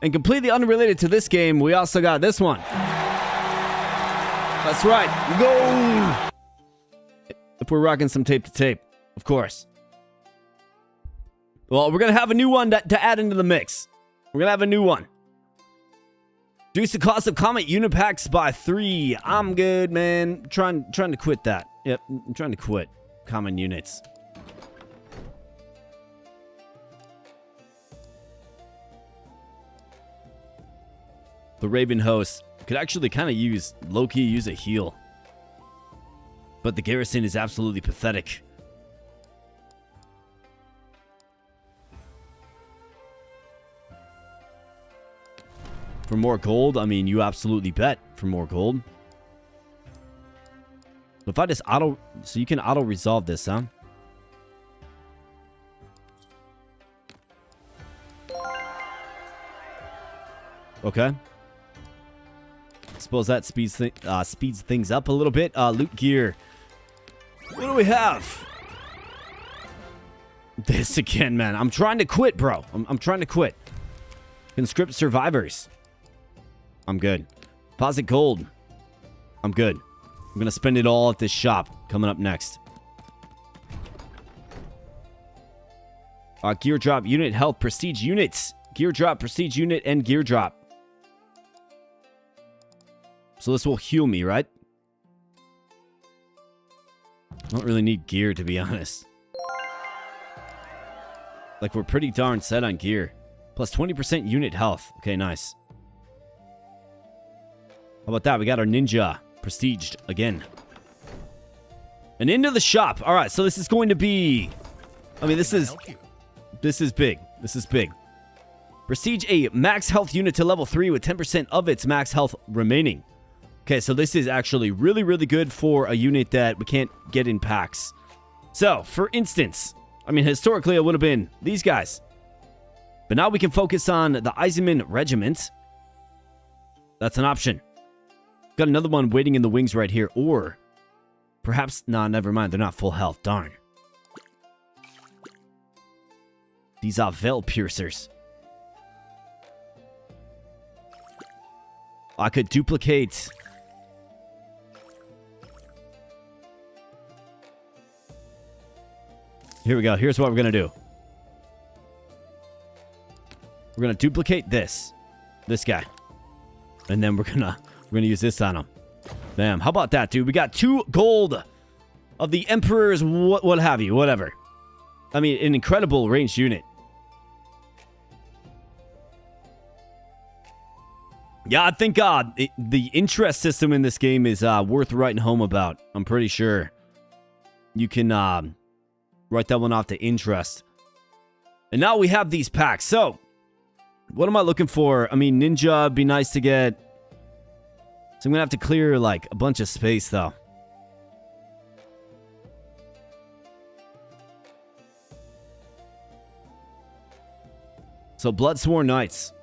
And completely unrelated to this game, we also got this one. That's right. Gold! If we're rocking some tape to tape, of course. Well, we're going to have a new one to add into the mix. We're going to have a new one. Reduce the cost of comet unit packs by 3. I'm good, man. Trying to quit that. Yep, I'm trying to quit common units. The Raven host could actually kind of use, low-key use a heal. But the garrison is absolutely pathetic. For more gold, I mean, you absolutely bet for more gold. So if I just auto... So you can auto-resolve this, huh? Okay. Suppose that speeds things up a little bit. Loot gear. What do we have? This again, man. I'm trying to quit, bro. I'm trying to quit. Conscript survivors. I'm good. Deposit gold. I'm good. I'm going to spend it all at this shop coming up next. Gear drop, unit health, prestige units. Gear drop, prestige unit, and gear drop. So this will heal me, right? I don't really need gear, to be honest. Like, we're pretty darn set on gear. Plus 20% unit health. Okay, nice. How about that? We got our ninja prestiged again. And into the shop. All right, so this is going to be... I mean, this is big. This is big. Prestige a max health unit to level 3 with 10% of its max health remaining. Okay, so this is actually really, really good for a unit that we can't get in packs. So, for instance, I mean, historically, it would have been these guys. But now we can focus on the Eisenman Regiment. That's an option. Got another one waiting in the wings right here. Or, perhaps, nah, never mind. They're not full health. Darn. These are Veil Piercers. I could duplicate... Here we go. Here's what we're going to do. We're going to duplicate this guy. And then we're going to use this on him. Bam. How about that, dude? We got 2 gold of the Emperor's what have you, whatever. I mean, an incredible ranged unit. Yeah, I think the interest system in this game is worth writing home about. I'm pretty sure you can write that one off to interest. And now we have these packs. So, what am I looking for? I mean, ninja would be nice to get. So I'm going to have to clear, like, a bunch of space, though. So, Bloodsworn Knights.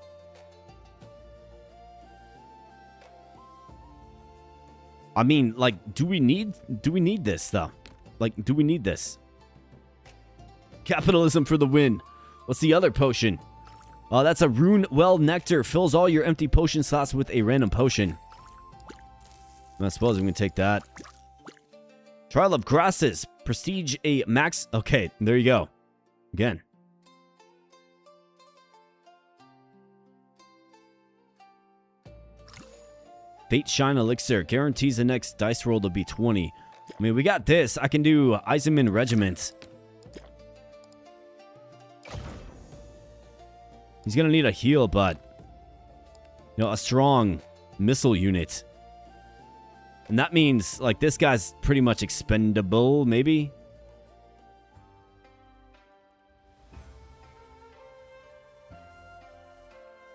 I mean, like, do we need this, though? Like, do we need this? Capitalism for the win. What's the other potion? Oh, that's a Rune Well Nectar. Fills all your empty potion slots with a random potion. I suppose I'm going to take that. Trial of Grasses. Prestige a max... Okay, there you go. Again. Fate Shine Elixir. Guarantees the next dice roll to be 20. I mean, we got this. I can do Eisenman Regiment. He's going to need a heal, but... You know, a strong missile unit. And that means, like, this guy's pretty much expendable, maybe?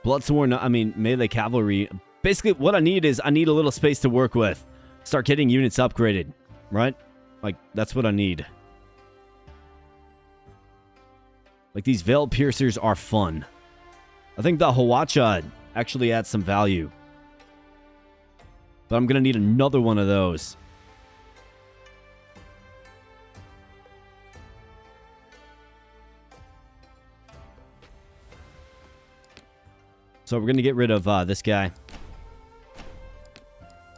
Bloodsworn, I mean, melee cavalry. Basically, what I need is, I need a little space to work with. Start getting units upgraded, right? Like, that's what I need. Like, these Veil Piercers are fun. I think the Hawacha actually adds some value. But I'm going to need another one of those. So we're going to get rid of this guy.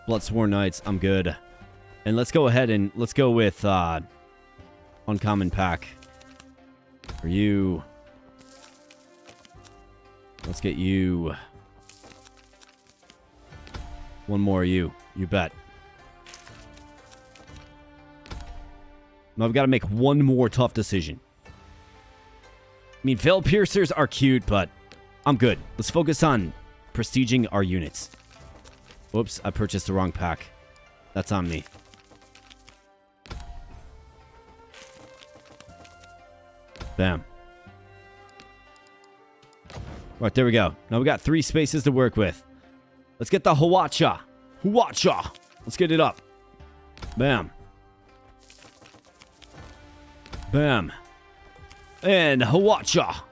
Bloodsworn Knights, I'm good. And let's go ahead and let's go with Uncommon Pack. For you. Let's get you. One more you. You bet. Now I've got to make one more tough decision. I mean, Veil Piercers are cute, but I'm good. Let's focus on prestiging our units. Whoops, I purchased the wrong pack. That's on me. Bam. Right, there we go. Now we got 3 spaces to work with. Let's get the Hawacha. Hawacha. Let's get it up. Bam. Bam. And Hawacha.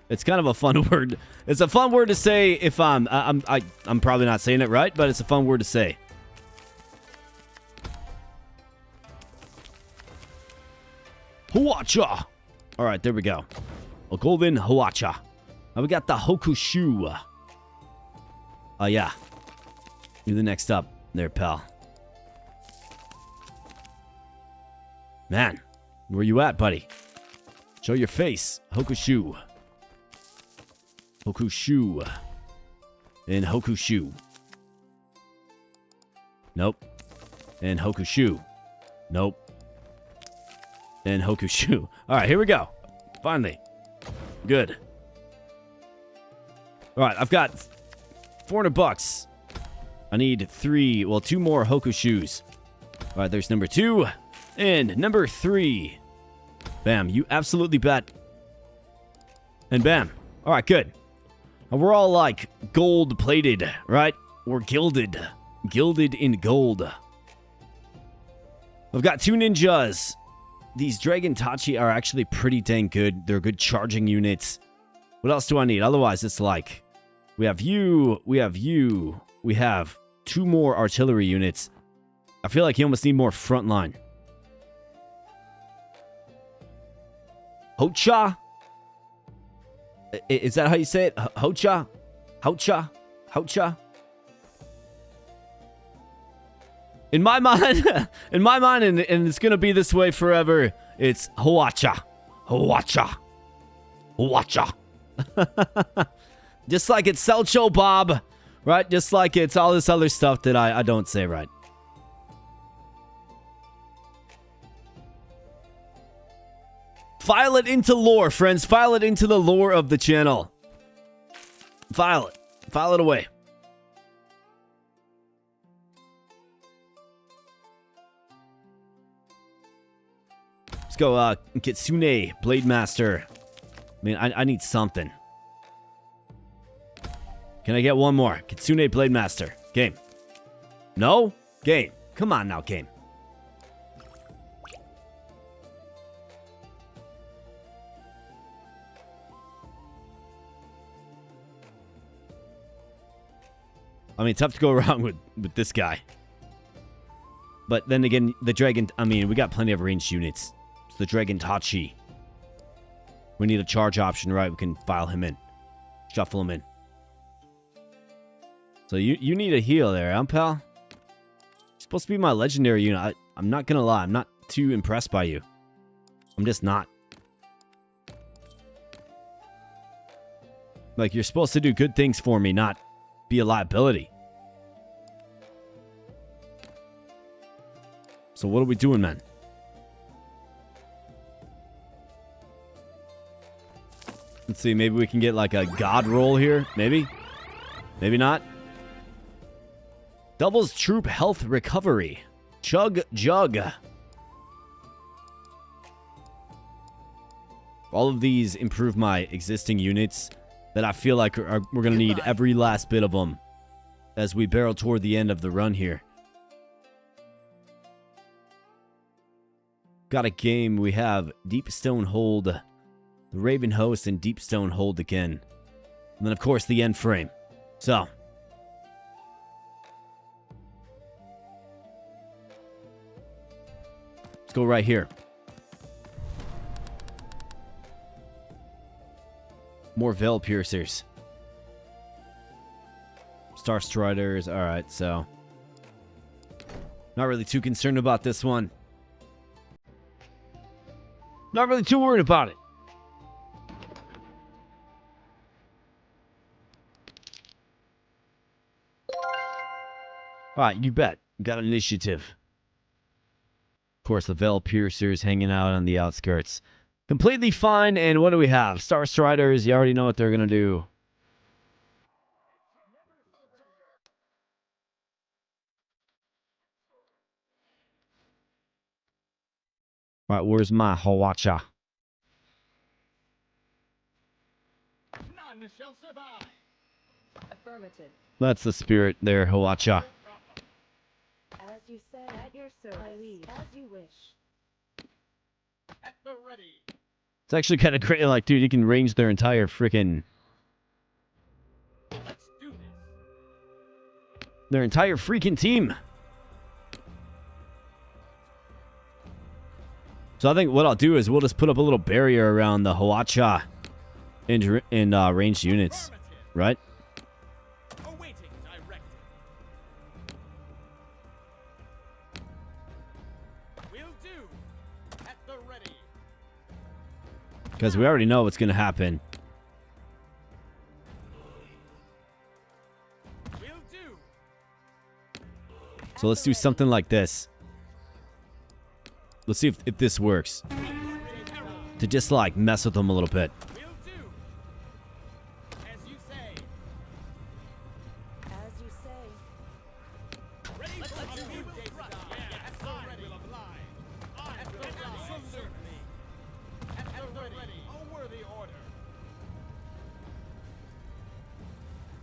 It's kind of a fun word. It's a fun word to say if I'm probably not saying it right, but it's a fun word to say. Hawacha. All right, there we go. A golden Hawacha. Now we got the Hokushu. Oh, yeah. You're the next up there, pal. Man, where you at, buddy? Show your face. Hokushu. Hokushu. And Hokushu. Nope. And Hokushu. Nope. And Hokushu. All right, here we go. Finally. Good. All right, I've got $400. I need 2 more Hokushus. All right, there's number 2 and number 3. Bam, you absolutely bet. And bam. All right, good. And we're all like gold plated, right? We're gilded. Gilded in gold. I've got 2 ninjas. These Dragon Tachi are actually pretty dang good. They're good charging units. What else do I need? Otherwise, it's like, we have you, we have you, we have 2 more artillery units. I feel like you almost need more frontline. Hocha? Is that how you say it? Hocha? Hocha? Hocha? In my mind, and it's gonna be this way forever, it's Hawacha. Hawacha. Hawacha. Just like it's Selcho Bob, right? Just like it's all this other stuff that I don't say right. File it into lore, friends. File it into the lore of the channel. File it. File it away. Let's go, Kitsune Blade Master. I mean, I need something. Can I get one more? Kitsune Blade Master. Game. No? Game. Come on now, game. I mean, tough to go around with this guy. But then again, the Dragon... I mean, we got plenty of ranged units. It's the Dragon Tachi. We need a charge option, right? We can file him in. Shuffle him in. So you need a heal there, huh, pal? You're supposed to be my legendary unit. I'm not gonna lie. I'm not too impressed by you. I'm just not. Like, you're supposed to do good things for me, not be a liability. So what are we doing, man? Let's see, maybe we can get like a god roll here. Maybe? Maybe not. Doubles troop health recovery. Chug jug. All of these improve my existing units that I feel like we're going to need every last bit of them as we barrel toward the end of the run here. Got a game. We have Deep Stone Hold, the Raven Host, and Deep Stone Hold again. And then, of course, the end frame. So, let's go right here. More Veil Piercers. Star Striders. Alright, so not really too concerned about this one. Not really too worried about it. Alright, you bet. Got an initiative. Of course, the Veil Piercers hanging out on the outskirts. Completely fine, and what do we have? Star Striders, you already know what they're going to do. All right, where's my Hawacha? None shall survive. Affirmative. That's the spirit there, Hawacha. As you say, at your service. My liege. As you wish. At the ready. It's actually kind of great. Like, dude, you can range their entire freaking... Let's do this. Their entire freaking team. So I think what I'll do is we'll just put up a little barrier around the Hawacha in ranged units, right? Awaiting directive. Will do. At the ready. Because we already know what's going to happen. Will do. So let's do something like this. Let's see if this works. To just like mess with them a little bit. Will do. As you say. As you say. Ready for a good day's run. At the ready. Will oblige. At the ready. Absolutely. At the ready. A worthy order.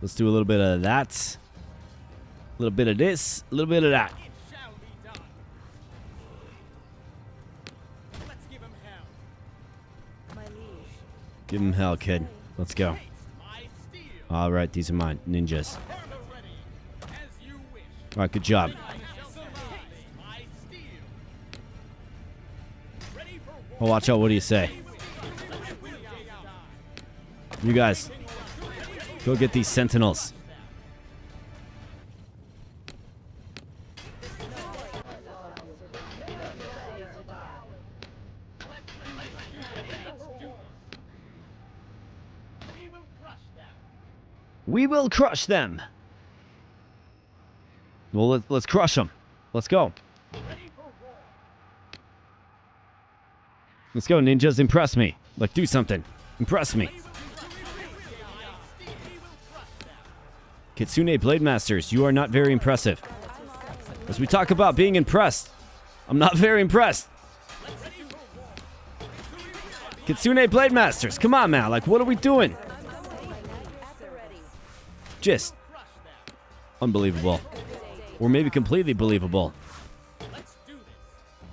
Let's do a little bit of that. A little bit of this. A little bit of that. It shall be done. Let's give him hell. My liege. Give him hell, kid. Let's go. Taste my steel. All right, these are my ninjas. At the ready. As you wish. All right, good job. I shall survive my steel. Ready for war. Well, watch out. What do you say? You guys, go get these sentinels. We will crush them. Well, let's crush them. Let's go. Let's go, ninjas. Impress me. Like, do something. Impress me. Kitsune Blade Masters, you are not very impressive. As we talk about being impressed, I'm not very impressed. Kitsune Blade Masters, come on, man. Like, what are we doing? Just unbelievable. Or maybe completely believable.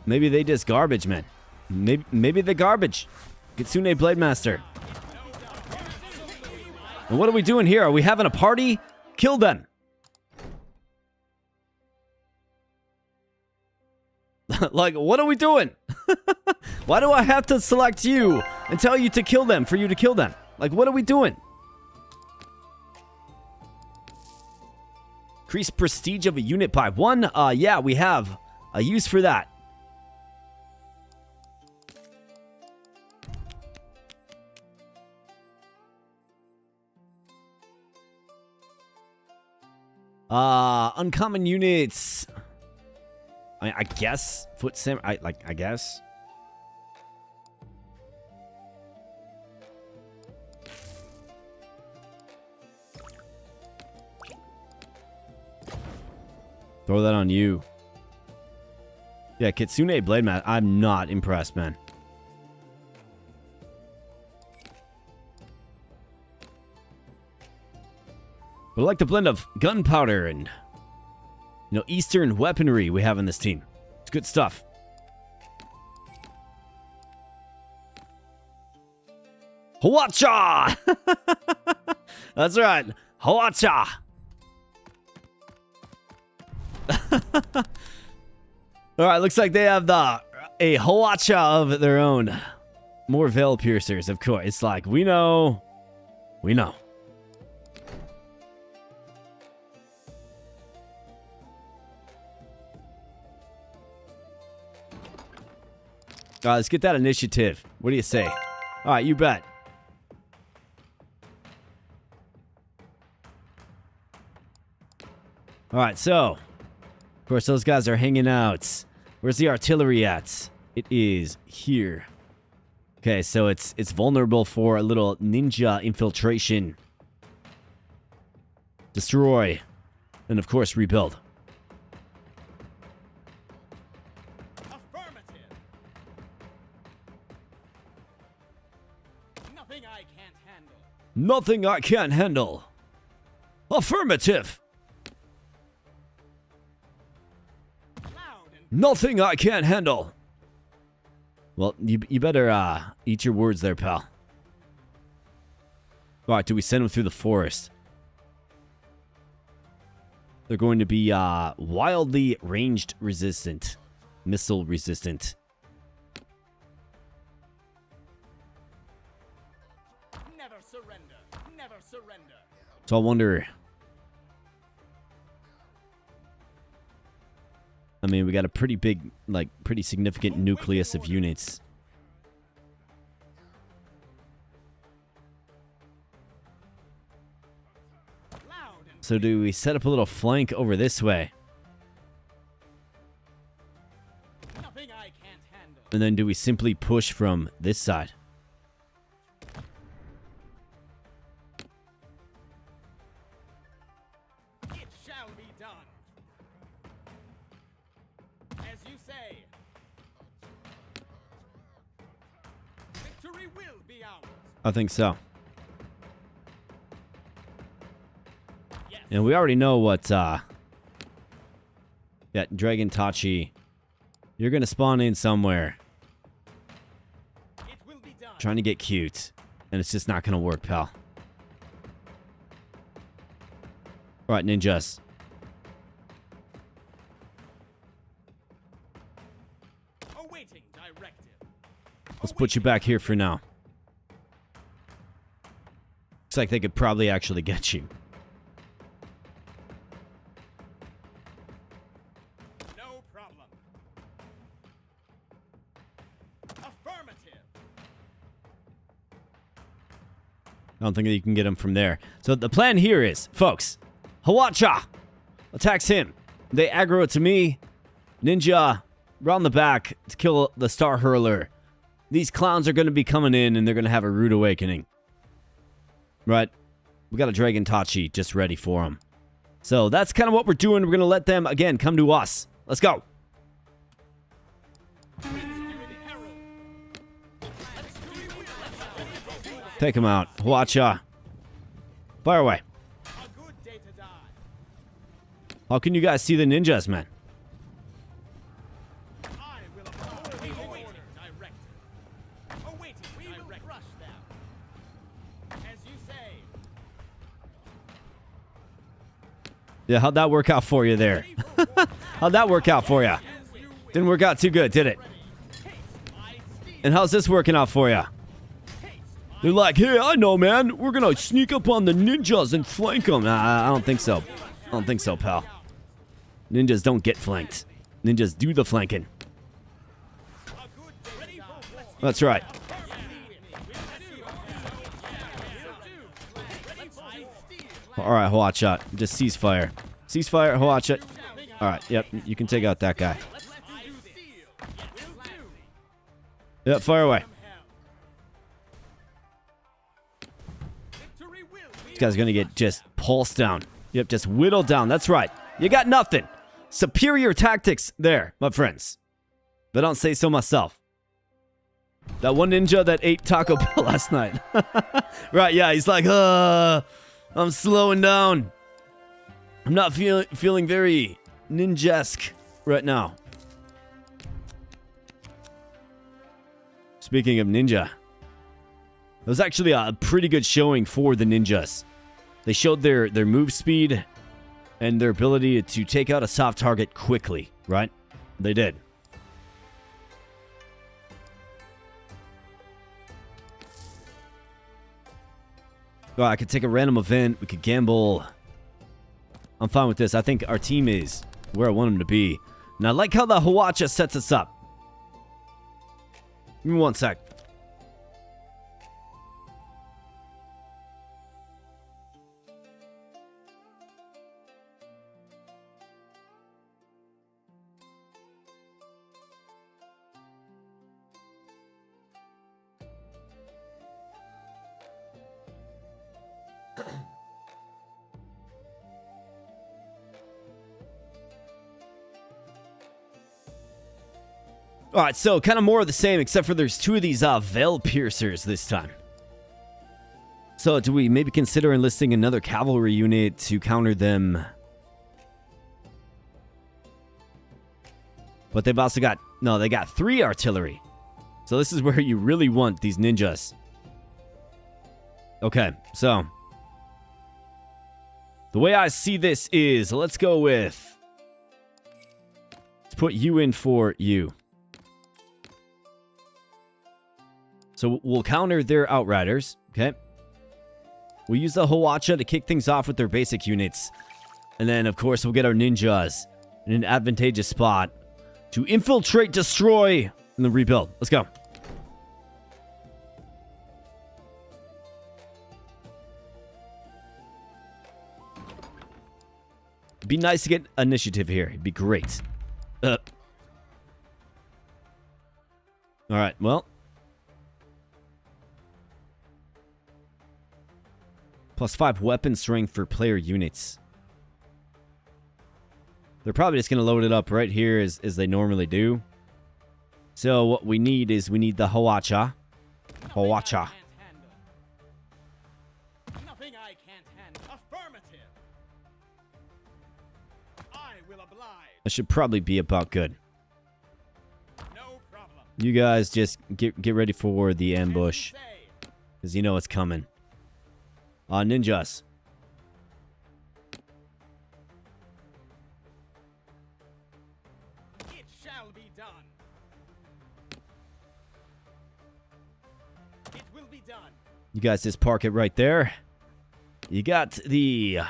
Maybe they just garbage, man. Maybe they're garbage. Kitsune Blade Master. And what are we doing here? Are we having a party? Kill them. Like, what are we doing? Why do I have to select you and tell you to kill them for you to kill them? Like, what are we doing? Increase prestige of a unit by 1. Yeah, we have a use for that. Uncommon units. I guess foot sam. I guess. Throw that on you. Yeah, Kitsune Blade Man. I'm not impressed, man. But I like the blend of gunpowder and, you know, Eastern weaponry we have in this team. It's good stuff. Hawacha! That's right. Hawacha! Alright, looks like they have a Hawacha of their own. More veil piercers, of course. It's like, we know. We know. Alright, let's get that initiative. What do you say? Alright, you bet. Alright, so. Of course, those guys are hanging out. Where's the artillery at? It is here. Okay, so it's vulnerable for a little ninja infiltration. Destroy. And of course, rebuild. Nothing I can't handle. Affirmative. Nothing I can't handle. Well, you better eat your words there, pal. Alright, do we send them through the forest? They're going to be wildly ranged resistant. Missile resistant. Never surrender. Never surrender. So I wonder... I mean, we got a pretty big, like, pretty significant nucleus of units. So do we set up a little flank over this way? Nothing I can't handle. And then do we simply push from this side? It shall be done. As you say. Victory will be ours. I think so. Yes. And we already know what, yeah, Dragon Tachi, you're gonna spawn in somewhere It will be done. trying to get cute. And it's just not gonna work, pal. Alright, ninjas. Awaiting directive. Let's put you back here for now. Looks like they could probably actually get you. No problem. Affirmative. I don't think that you can get him from there. So the plan here is, folks, Hawacha attacks him. They aggro it to me. Ninja round the back to kill the Star Hurler. These clowns are going to be coming in and they're going to have a rude awakening. Right? We got a Dragon Tachi just ready for them. So that's kind of what we're doing. We're going to let them, again, come to us. Let's go. Take him out. Hawacha. Fire away. A good day to die. How can you guys see the ninjas, man? I will awaiting directive. Awaiting we will crush them. As you say. Yeah, how'd that work out for you there? How'd that work out for you? Didn't work out too good, did it? And how's this working out for you? They're like, hey, I know, man. We're gonna sneak up on the ninjas and flank them. Nah, I don't think so. I don't think so, pal. Ninjas don't get flanked. Ninjas do the flanking. That's right. All right, Hawatshot. Just ceasefire. Ceasefire, Hawatshot. All right, yep, you can take out that guy. Yep, fire away. This guy's gonna get just pulsed down. Yep, just whittled down. That's right. You got nothing. Superior tactics there, my friends. But I don't say so myself. That one ninja that ate Taco Bell last night. Right, yeah, he's like, I'm slowing down. I'm not feeling very ninja-esque right now. Speaking of ninja, it was actually a pretty good showing for the ninjas. They showed their move speed and their ability to take out a soft target quickly, right? They did. Oh, I could take a random event. We could gamble. I'm fine with this. I think our team is where I want them to be. And I like how the Hawacha sets us up. Give me one sec. Alright, so kind of more of the same, except for there's two of these veil piercers this time. So do we maybe consider enlisting another cavalry unit to counter them? But they've also got... No, they got 3 artillery. So this is where you really want these ninjas. Okay, so... The way I see this is... Let's go with... Let's put you in for you. So we'll counter their outriders. Okay. We'll use the Hawacha to kick things off with their basic units. And then, of course, we'll get our ninjas in an advantageous spot to infiltrate, destroy, and then rebuild. Let's go. It'd be nice to get initiative here. It'd be great. All right, well. +5 weapon strength for player units. They're probably just going to load it up right here as they normally do. So what we need is we need the Hawacha. Hawacha. Nothing I can't handle. Affirmative. I will oblige. That should probably be about good. No problem. You guys just get ready for the ambush, because you know it's coming. Ninjas. It shall be done. It will be done. You guys just park it right there. You got the...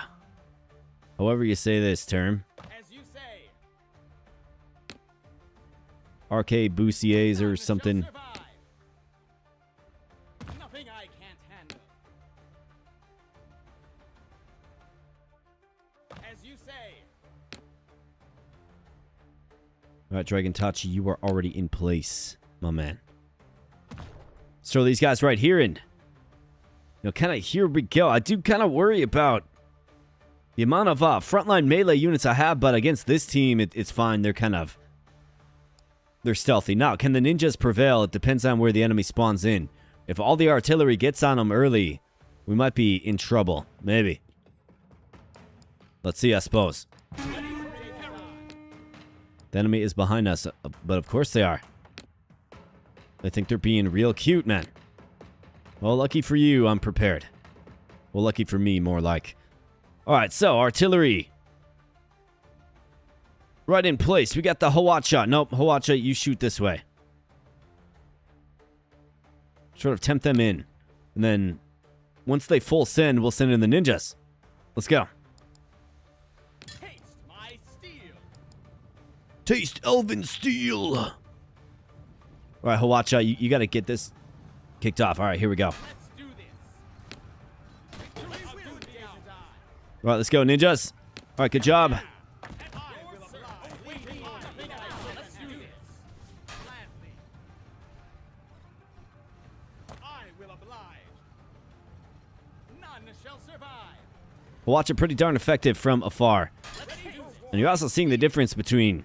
However you say this term. As you say. Arquebusiers or None shall something. survive. Nothing I can't handle. As you say. Alright, Dragon Tachi, you are already in place, my man. Let's throw these guys right here in. You know, kind of here we go. I do kind of worry about the amount of frontline melee units I have, but against this team, it's fine. They're kind of... They're stealthy. Now, can the ninjas prevail? It depends on where the enemy spawns in. If all the artillery gets on them early, we might be in trouble. Maybe. Let's see, I suppose. The enemy is behind us, but of course they are. They think they're being real cute, man. Well, lucky for you, I'm prepared. Well, lucky for me, more like. Alright, so, artillery. Right in place. We got the Hawacha. Nope, Hawacha, you shoot this way. Sort of tempt them in. And then, once they full send, we'll send in the ninjas. Let's go. Taste my steel. Taste elven steel. Alright, Hawacha, you gotta get this kicked off. Alright, here we go. Let's do this. Victory will be ours. Alright, let's go, ninjas. Alright, good job. I will oblige. Waiting on nothing I Let's do this. Gladly. I will oblige. None shall survive. Hawacha pretty darn effective from afar. Let's do this. And you're also seeing the difference between...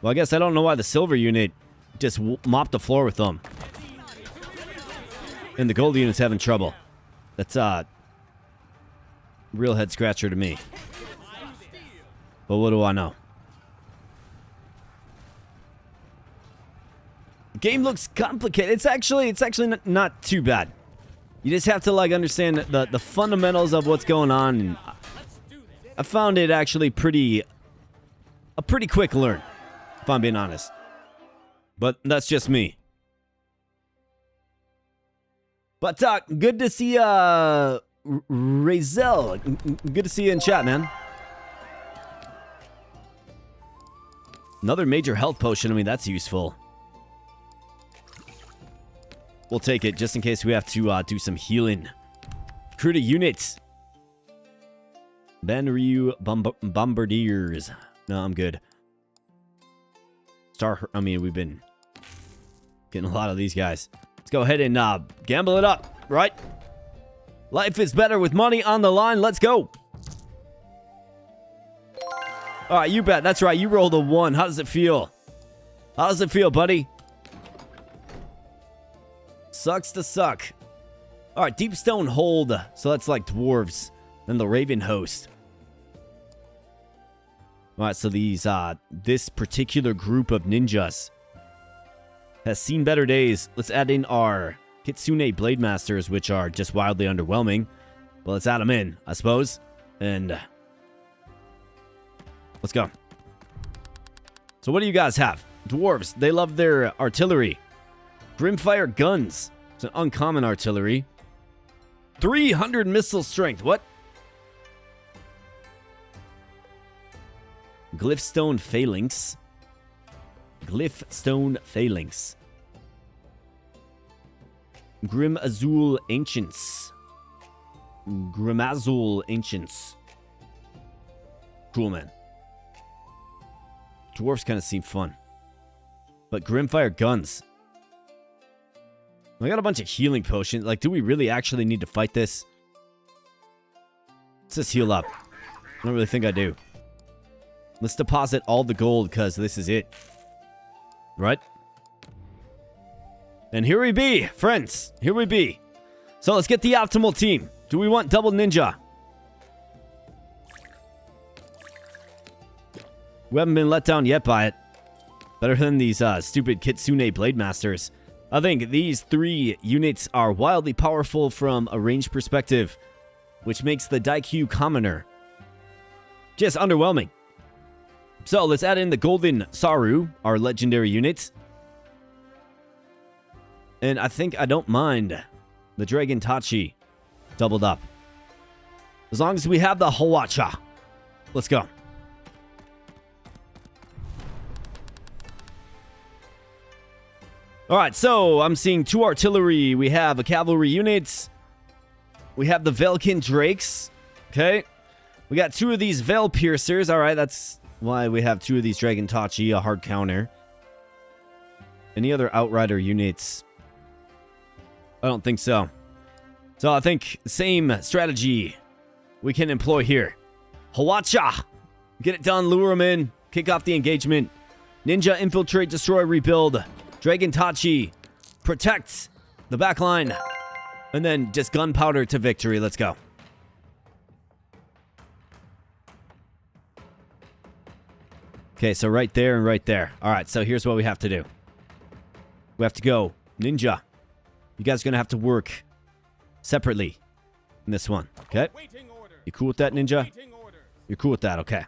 Well, I guess I don't know why the silver unit just mopped the floor with them. And the gold unit's having trouble. That's, real head scratcher to me. But what do I know? The game looks complicated. It's actually not too bad. You just have to, like, understand the fundamentals of what's going on. And I found it actually a pretty quick learn, if I'm being honest. But that's just me. But good to see Razel. Good to see you in chat, man. Another major health potion. I mean, that's useful. We'll take it just in case we have to do some healing. Crew to units. Banryu Bombardiers. No, I'm good. We've been getting a lot of these guys. Let's go ahead and gamble it up, right? Life is better with money on the line. Let's go. All right, you bet. That's right. You rolled a 1. How does it feel? How does it feel, buddy? Sucks to suck. All right, Deep Stone Hold. So that's like dwarves. Then the Raven Host. All right, so these this particular group of ninjas has seen better days. Let's add in our Kitsune Blade Masters, which are just wildly underwhelming. Well, let's add them in, I suppose. And let's go. So what do you guys have? Dwarves, they love their artillery. Grimfire guns. It's an uncommon artillery. 300 missile strength. What? Glyphstone Phalanx. Glyphstone Phalanx. Grim Azul Ancients. Grimazul Ancients. Cool, man. Dwarves kind of seem fun. But Grimfire guns. I got a bunch of healing potions. Like, do we really actually need to fight this? Let's just heal up. I don't really think I do. Let's deposit all the gold, because this is it. Right? And here we be, friends. Here we be. So let's get the optimal team. Do we want double ninja? We haven't been let down yet by it. Better than these stupid Kitsune Blade Masters. I think these 3 units are wildly powerful from a range perspective, which makes the Daikyu commoner just underwhelming. So let's add in the Golden Saru, our legendary unit. And I think I don't mind the Dragon Tachi doubled up. As long as we have the Hawacha. Let's go. Alright, so I'm seeing 2 artillery. We have a cavalry unit. We have the Velkin Drakes. Okay. We got 2 of these Veil Piercers. Alright, that's why we have 2 of these Dragon Tachi, a hard counter. Any other Outrider units? I don't think so. So I think same strategy we can employ here. Hawacha! Get it done, lure them in, kick off the engagement. Ninja, infiltrate, destroy, rebuild. Dragon Tachi, protect the back line. And then just gunpowder to victory. Let's go. Okay, so right there and right there. All right, so here's what we have to do. We have to go. Ninja, you guys are going to have to work separately in this one. Okay? You cool with that, Ninja? You're cool with that, okay.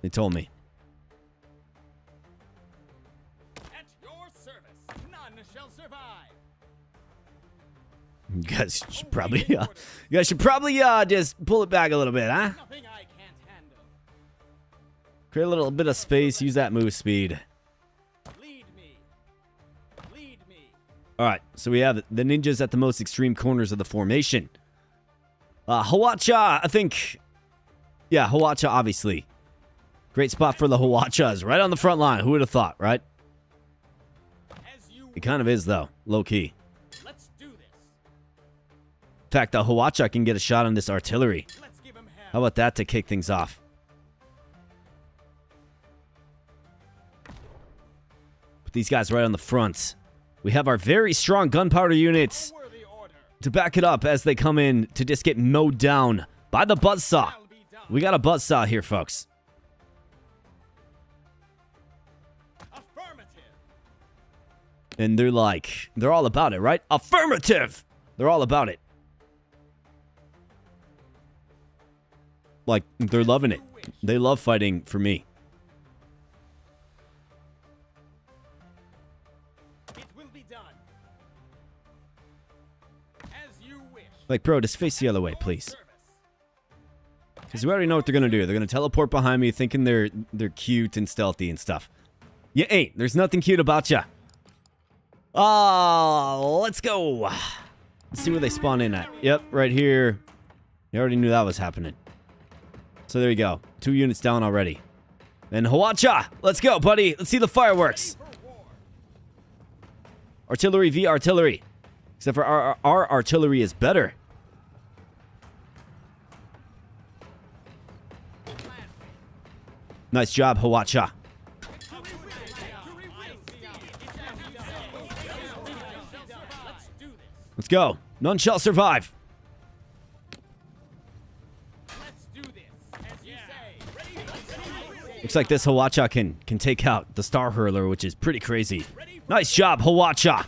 They told me. At your service, none shall survive. You guys should probably, just pull it back a little bit, huh? Nothing I can't handle. Create a little bit of space. Use that move speed. Lead me. Lead me. All right, so we have the ninjas at the most extreme corners of the formation. Hawacha, I think. Yeah, Hawacha, obviously. Great spot for the Hawachas. Right on the front line. Who would have thought, right? As you It kind of is, though. Low key. let's do this. In fact, the Hawacha can get a shot on this artillery. Let's give him hell. How about that to kick things off? Put these guys right on the front. We have our very strong gunpowder units Worthy order. to back it up as they come in to just get mowed down by the buzzsaw. Shall be done. We got a buzzsaw here, folks. Affirmative. And they're all about it, right? Affirmative! They're all about it. Like, they're loving it. They love fighting for me. It will be done. As you wish. Like, bro, just face the other way, please. Because we already know what they're going to do. They're going to teleport behind me thinking they're cute and stealthy and stuff. You ain't. There's nothing cute about ya. Let's go. Let's see where they spawn in at. Yep, right here. You already knew that was happening. So there you go. 2 units down already. And Hawacha, let's go, buddy. Let's see the fireworks. Artillery v artillery. Except for our artillery is better. Nice job, Hawacha. Let's go. None shall survive. Let's do this. As you say. Ready? Looks like this Hawacha can take out the Star Hurler, which is pretty crazy. Nice job, Hawacha.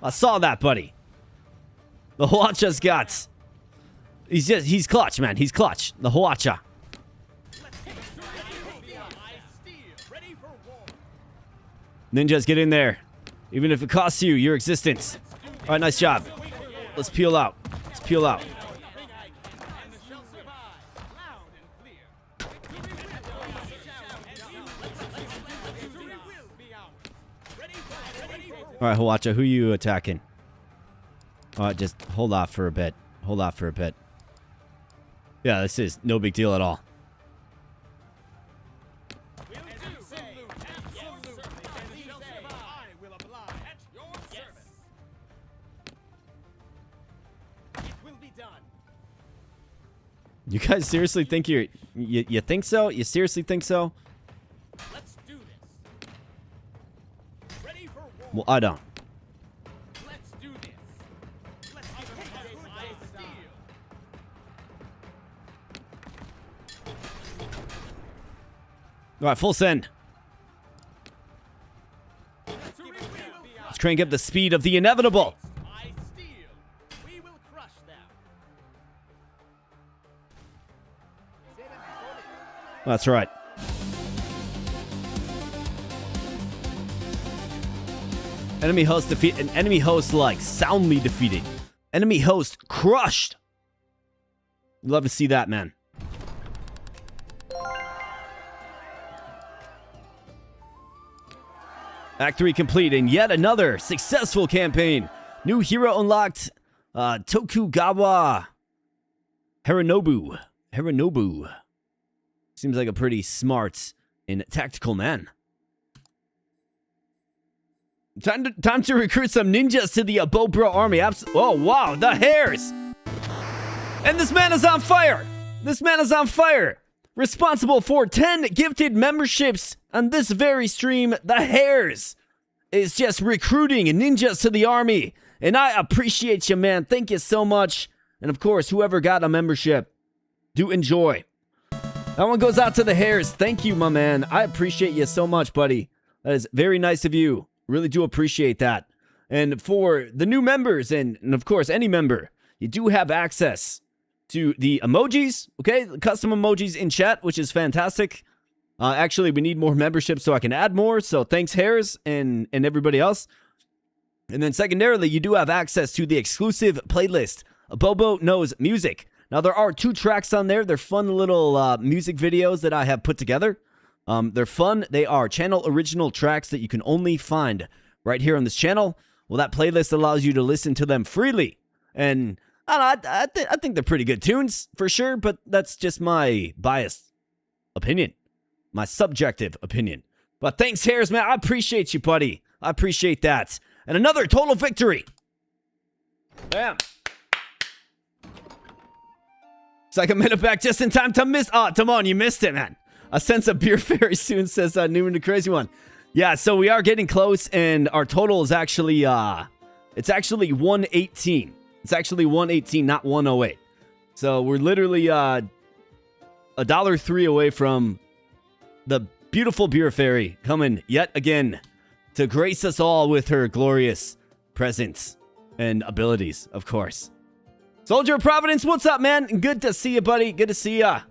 I saw that, buddy. The Hawacha's got... He's clutch, man. He's clutch. The Hawacha. Ninjas, get in there. Even if it costs you your existence. All right, nice job. Let's peel out. Let's peel out. All right, Hawacha, who are you attacking? All right, just hold off for a bit. Hold off for a bit. Yeah, this is no big deal at all. You guys seriously think you think so? You seriously think so? Let's do this. Ready for war. Well, I don't. Let's do this. Let's steel. All right, full send. Let's crank up the speed of the inevitable. I steal. We will crush them. That's right. Enemy host defeat. An enemy host like soundly defeated. Enemy host crushed. Love to see that, man. Act 3 complete and yet another successful campaign. New hero unlocked. Tokugawa Hironobu. Seems like a pretty smart and tactical man. Time to recruit some ninjas to the Abobra army. Oh, wow, the hares! And this man is on fire! This man is on fire! Responsible for 10 gifted memberships on this very stream. The hares is just recruiting ninjas to the army. And I appreciate you, man. Thank you so much. And of course, whoever got a membership, do enjoy. That one goes out to the hares. Thank you, my man. I appreciate you so much, buddy. That is very nice of you. Really do appreciate that. And for the new members, and of course, any member, you do have access to the emojis, okay? Custom emojis in chat, which is fantastic. Actually, we need more memberships so I can add more. So thanks, hares, and everybody else. And then secondarily, you do have access to the exclusive playlist, Bobo Knows Music. Now, there are 2 tracks on there. They're fun little music videos that I have put together. They're fun. They are channel original tracks that you can only find right here on this channel. Well, that playlist allows you to listen to them freely. And I think they're pretty good tunes, for sure, but that's just my biased opinion. My subjective opinion. But thanks, hares, man. I appreciate you, buddy. I appreciate that. And another total victory. Bam. It's like a minute back just in time to miss. Oh, Timon, you missed it, man. A sense of beer very soon, says Newman the Crazy One. Yeah, so we are getting close, and our total is actually, it's actually 118. It's actually 118, not 108. So we're literally $1.03 away from the beautiful beer fairy coming yet again to grace us all with her glorious presence and abilities, of course. Soldier of Providence, what's up, man? Good to see you, buddy. Good to see ya.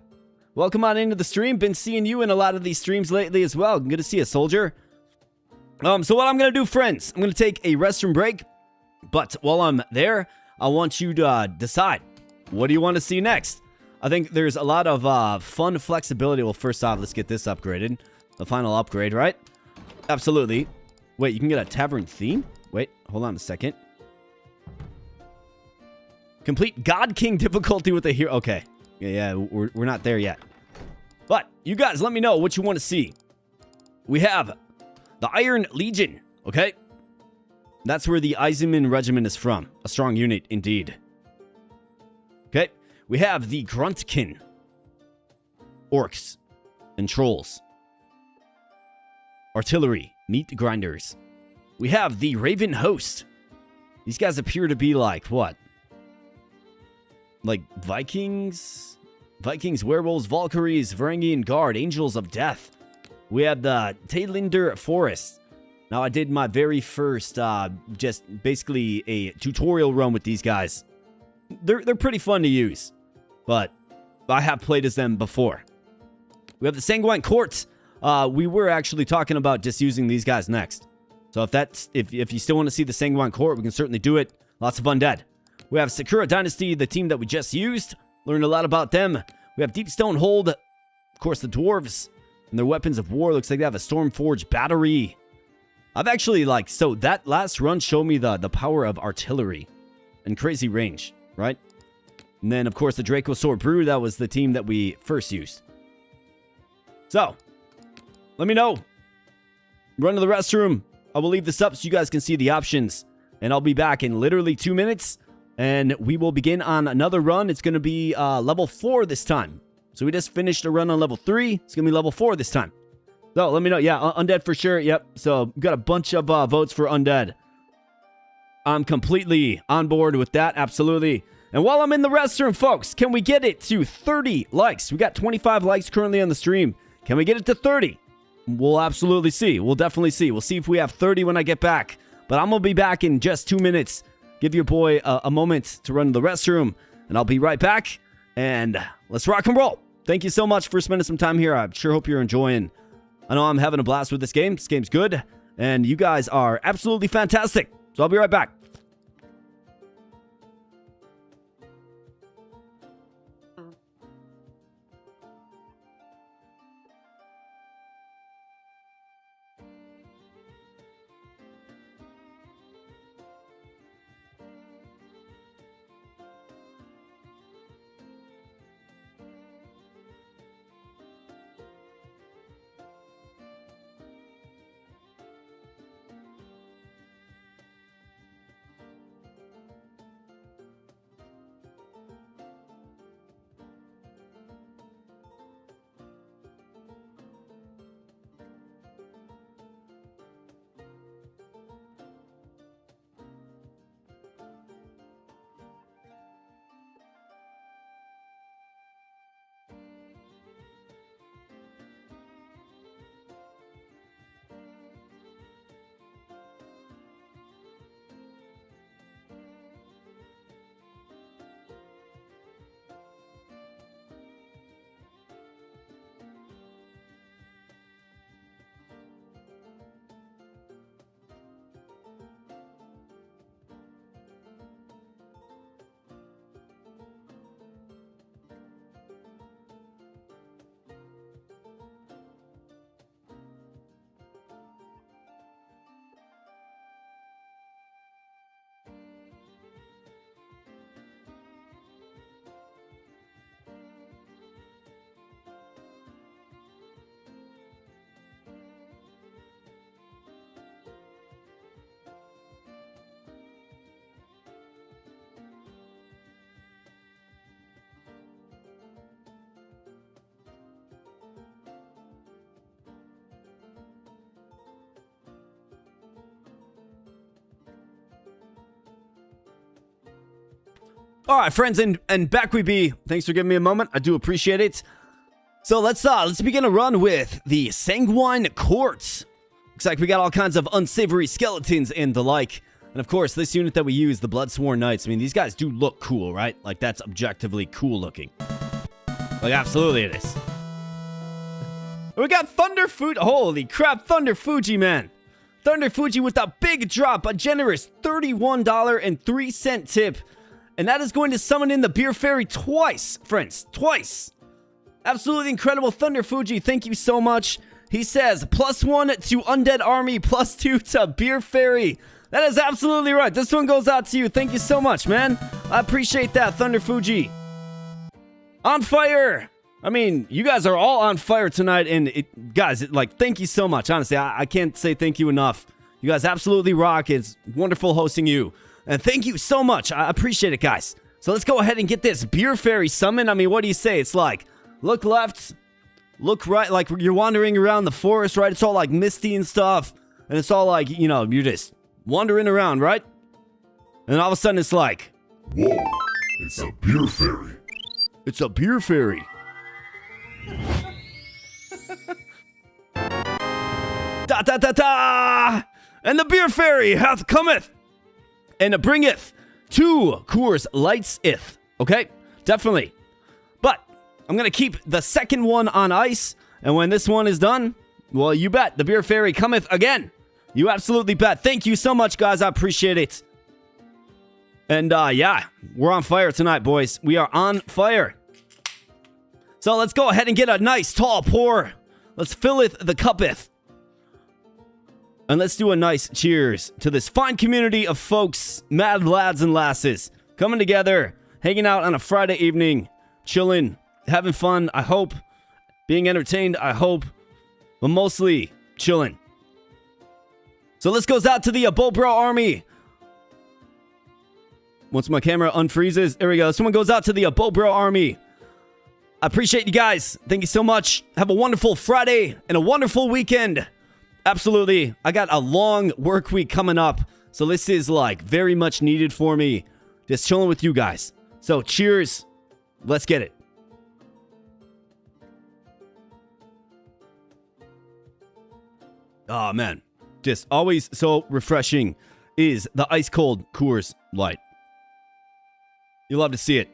Welcome on into the stream. Been seeing you in a lot of these streams lately as well. Good to see you, soldier. So what I'm going to do, friends, I'm going to take a restroom break. But while I'm there, I want you to decide, what do you want to see next? I think there's a lot of fun flexibility. Well, first off, let's get this upgraded. The final upgrade, right? Absolutely. Wait, you can get a tavern theme? Wait, hold on a second. Complete God King difficulty with the hero. Okay. Yeah, we're not there yet. But you guys, let me know what you want to see. We have the Iron Legion, okay? That's where the Eisenman Regiment is from. A strong unit, indeed. Okay. We have the Gruntkin. Orcs and Trolls. Artillery. Meat Grinders. We have the Raven Host. These guys appear to be like, what? like Vikings, werewolves, Valkyries, Varangian Guard, Angels of Death. We have the Tailinder Forest. Now, I did my very first, just basically a tutorial run with these guys. They're pretty fun to use, but I have played as them before. We have the Sanguine Court. We were actually talking about just using these guys next. So if you still want to see the Sanguine Court, we can certainly do it. Lots of undead. We have Sakura Dynasty, the team that we just used. Learned a lot about them. We have Deep Stone Hold. Of course, the dwarves and their weapons of war. Looks like they have a Stormforge battery. I've actually, so that last run showed me the power of artillery and crazy range, right? And then, of course, the Drakosaur Brew. That was the team that we first used. So, let me know. Run to the restroom. I will leave this up so you guys can see the options. And I'll be back in literally 2 minutes. And we will begin on another run. It's going to be level 4 this time. So we just finished a run on level 3. It's going to be level 4 this time. So let me know. Yeah, undead for sure. Yep. So we've got a bunch of votes for undead. I'm completely on board with that. Absolutely. And while I'm in the restroom, folks, can we get it to 30 likes? We got 25 likes currently on the stream. Can we get it to 30? We'll absolutely see. We'll definitely see. We'll see if we have 30 when I get back. But I'm going to be back in just 2 minutes. Give your boy a moment to run to the restroom. And I'll be right back. And let's rock and roll. Thank you so much for spending some time here. I sure hope you're enjoying. I know I'm having a blast with this game. This game's good. And you guys are absolutely fantastic. So I'll be right back. All right, friends, and back we be. Thanks for giving me a moment. I do appreciate it. So let's begin a run with the Sanguine Court. Looks like we got all kinds of unsavory skeletons and the like. And of course, this unit that we use, the Bloodsworn Knights. I mean, these guys do look cool, right? Like, that's objectively cool looking. Like, absolutely it is. We got Thunder Fuji. Holy crap, Thunder Fuji, man. Thunder Fuji with a big drop, a generous $31.03 tip. And that is going to summon in the Beer Fairy twice, friends. Twice. Absolutely incredible. Thunder Fuji, thank you so much. He says, +1 to Undead Army, +2 to Beer Fairy. That is absolutely right. This one goes out to you. Thank you so much, man. I appreciate that, Thunder Fuji. On fire. I mean, you guys are all on fire tonight. And guys, thank you so much. Honestly, I can't say thank you enough. You guys absolutely rock. It's wonderful hosting you. And thank you so much. I appreciate it, guys. So let's go ahead and get this Beer Fairy summon. I mean, what do you say? It's like, look left, look right, like you're wandering around the forest, right? It's all like misty and stuff. And it's all like, you're just wandering around, right? And all of a sudden it's like, Whoa, It's a beer fairy. It's a beer fairy. Da da da da! And the beer fairy hath cometh, and bringeth 2 Coors Lights'ith. Okay, definitely. But I'm gonna keep the second one on ice, and when this one is done, well, you bet the beer fairy cometh again. You absolutely bet. Thank you so much, guys. I appreciate it. And yeah, we're on fire tonight, boys. We are on fire. So let's go ahead and get a nice tall pour. Let's filleth the cupeth. And let's do a nice cheers to this fine community of folks, mad lads and lasses, coming together, hanging out on a Friday evening, chilling, having fun, I hope, being entertained, I hope, but mostly chilling. So this goes out to the Bobro army. Once my camera unfreezes, there we go. This one goes out to the Bobro army. I appreciate you guys. Thank you so much. Have a wonderful Friday and a wonderful weekend. Absolutely. I got a long work week coming up, so this is like very much needed for me. Just chilling with you guys. So cheers. Let's get it. Oh man, just always so refreshing is the ice cold Coors Light. You love to see it.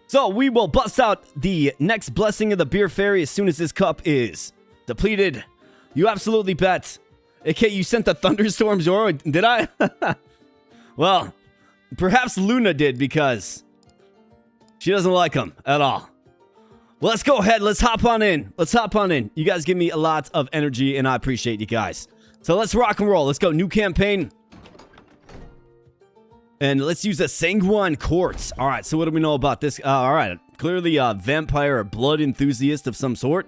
So we will bust out the next blessing of the beer fairy as soon as this cup is depleted. You absolutely bet. AK, you sent the thunderstorms, or did I? Well, perhaps Luna did because she doesn't like them at all. Well, let's go ahead. Let's hop on in. Let's hop on in. You guys give me a lot of energy, and I appreciate you guys. So let's rock and roll. Let's go. New campaign. And let's use a Sanguine Quartz. All right, so what do we know about this? All right, clearly a vampire or blood enthusiast of some sort.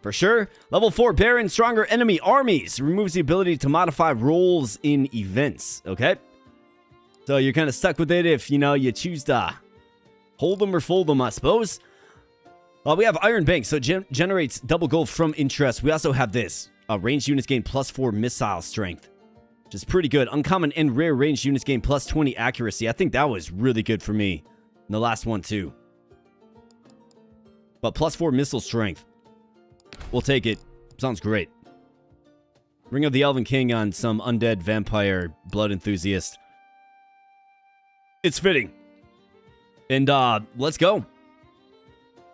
For sure. Level 4, Baron, stronger enemy armies. Removes the ability to modify rolls in events. Okay. So you're kind of stuck with it if, you know, you choose to hold them or fold them, I suppose. We have Iron Bank, so generates double gold from interest. We also have this. Ranged units gain +4 missile strength, which is pretty good. Uncommon and rare ranged units gain +20 accuracy. I think that was really good for me in the last one, too. But +4 missile strength. We'll take it. Sounds great. Ring of the Elven King on some undead vampire blood enthusiast. It's fitting. And let's go.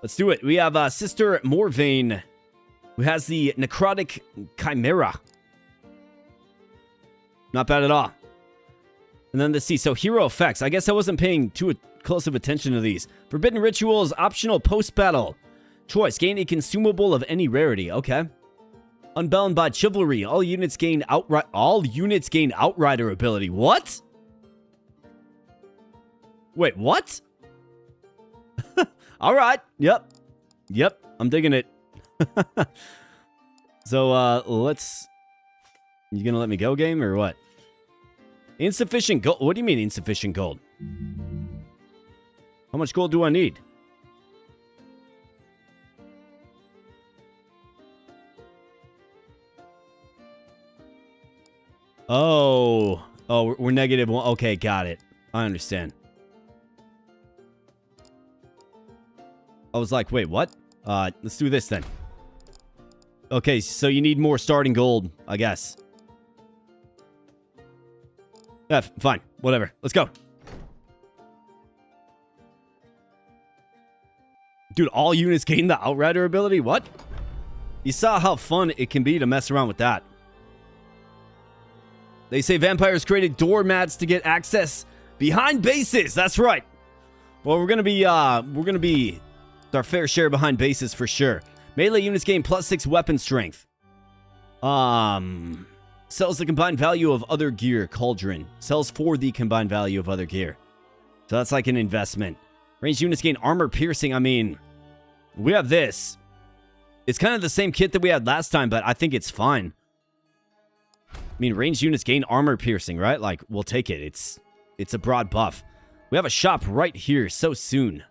Let's do it. We have Sister Morvain, who has the Necrotic Chimera. Not bad at all. And then let's see. So hero effects. I guess I wasn't paying too close of attention to these. Forbidden Rituals, optional post-battle. Choice. Gain a consumable of any rarity. Okay. Unbound by Chivalry. All units gain Outrider ability. What? Wait, what? All right. Yep. I'm digging it. So, let's... You gonna let me go, game, or what? Insufficient gold. What do you mean, insufficient gold? How much gold do I need? Oh, we're negative one. Okay, got it. I understand. I was like, wait, what? Let's do this then. Okay, so you need more starting gold, I guess. Yeah, fine. Whatever. Let's go. Dude, all units gain the Outrider ability? What? You saw how fun it can be to mess around with that. They say vampires created doormats to get access behind bases. That's right. Well, we're gonna be our fair share behind bases for sure. Melee units gain +6 weapon strength. Sells the combined value of other gear. Cauldron. Sells for the combined value of other gear. So that's like an investment. Ranged units gain armor piercing. I mean, we have this. It's kind of the same kit that we had last time, but I think it's fine. I mean, ranged units gain armor piercing, right? Like, we'll take it. It's a broad buff. We have a shop right here so soon.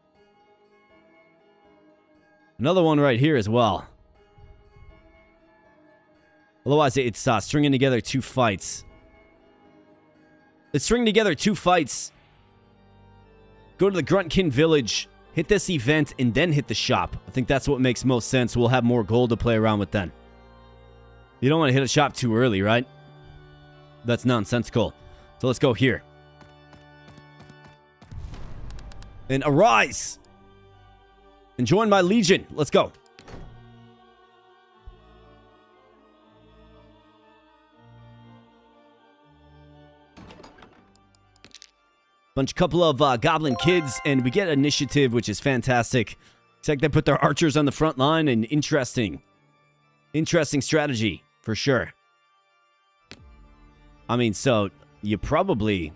Another one right here as well. Otherwise, it's stringing together 2 fights. Let's string together 2 fights. Go to the Gruntkin village, hit this event, and then hit the shop. I think that's what makes most sense. We'll have more gold to play around with then. You don't want to hit a shop too early, right? That's nonsensical. So let's go here. And arise! And join my legion. Let's go. Couple of goblin kids, and we get initiative, which is fantastic. It's like they put their archers on the front line, and interesting strategy for sure. I mean, so you probably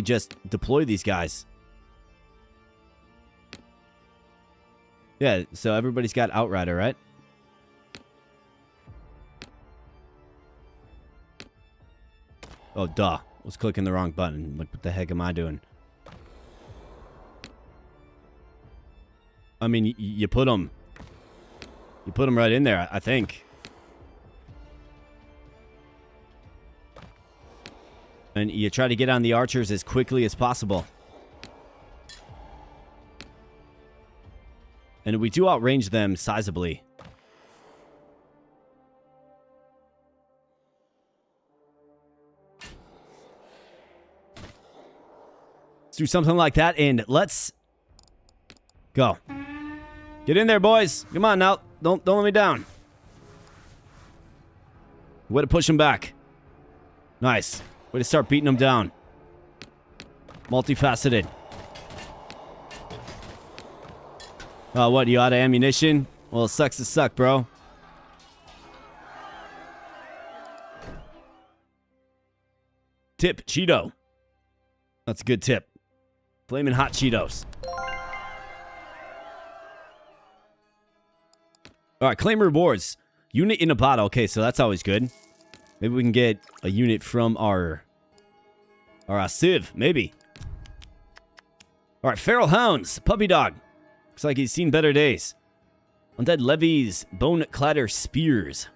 just deploy these guys. Yeah, so everybody's got Outrider, right? Oh, duh. I was clicking the wrong button. Like, what the heck am I doing? I mean, you put them... You put them right in there, I think. And you try to get on the archers as quickly as possible. And we do outrange them sizably. Let's do something like that, and let's go. Get in there, boys. Come on now. Don't let me down. Way to push them back. Nice. Way to start beating them down. Multifaceted. Oh, what? You out of ammunition? Well, it sucks to suck, bro. Tip, Cheeto. That's a good tip. Flamin' hot Cheetos. Alright, claim rewards. Unit in a bottle. Okay, so that's always good. Maybe we can get a unit from our Civ. Maybe. Alright, Feral Hounds. Puppy Dog. Looks like he's seen better days. Undead Levies. Bone Clatter Spears.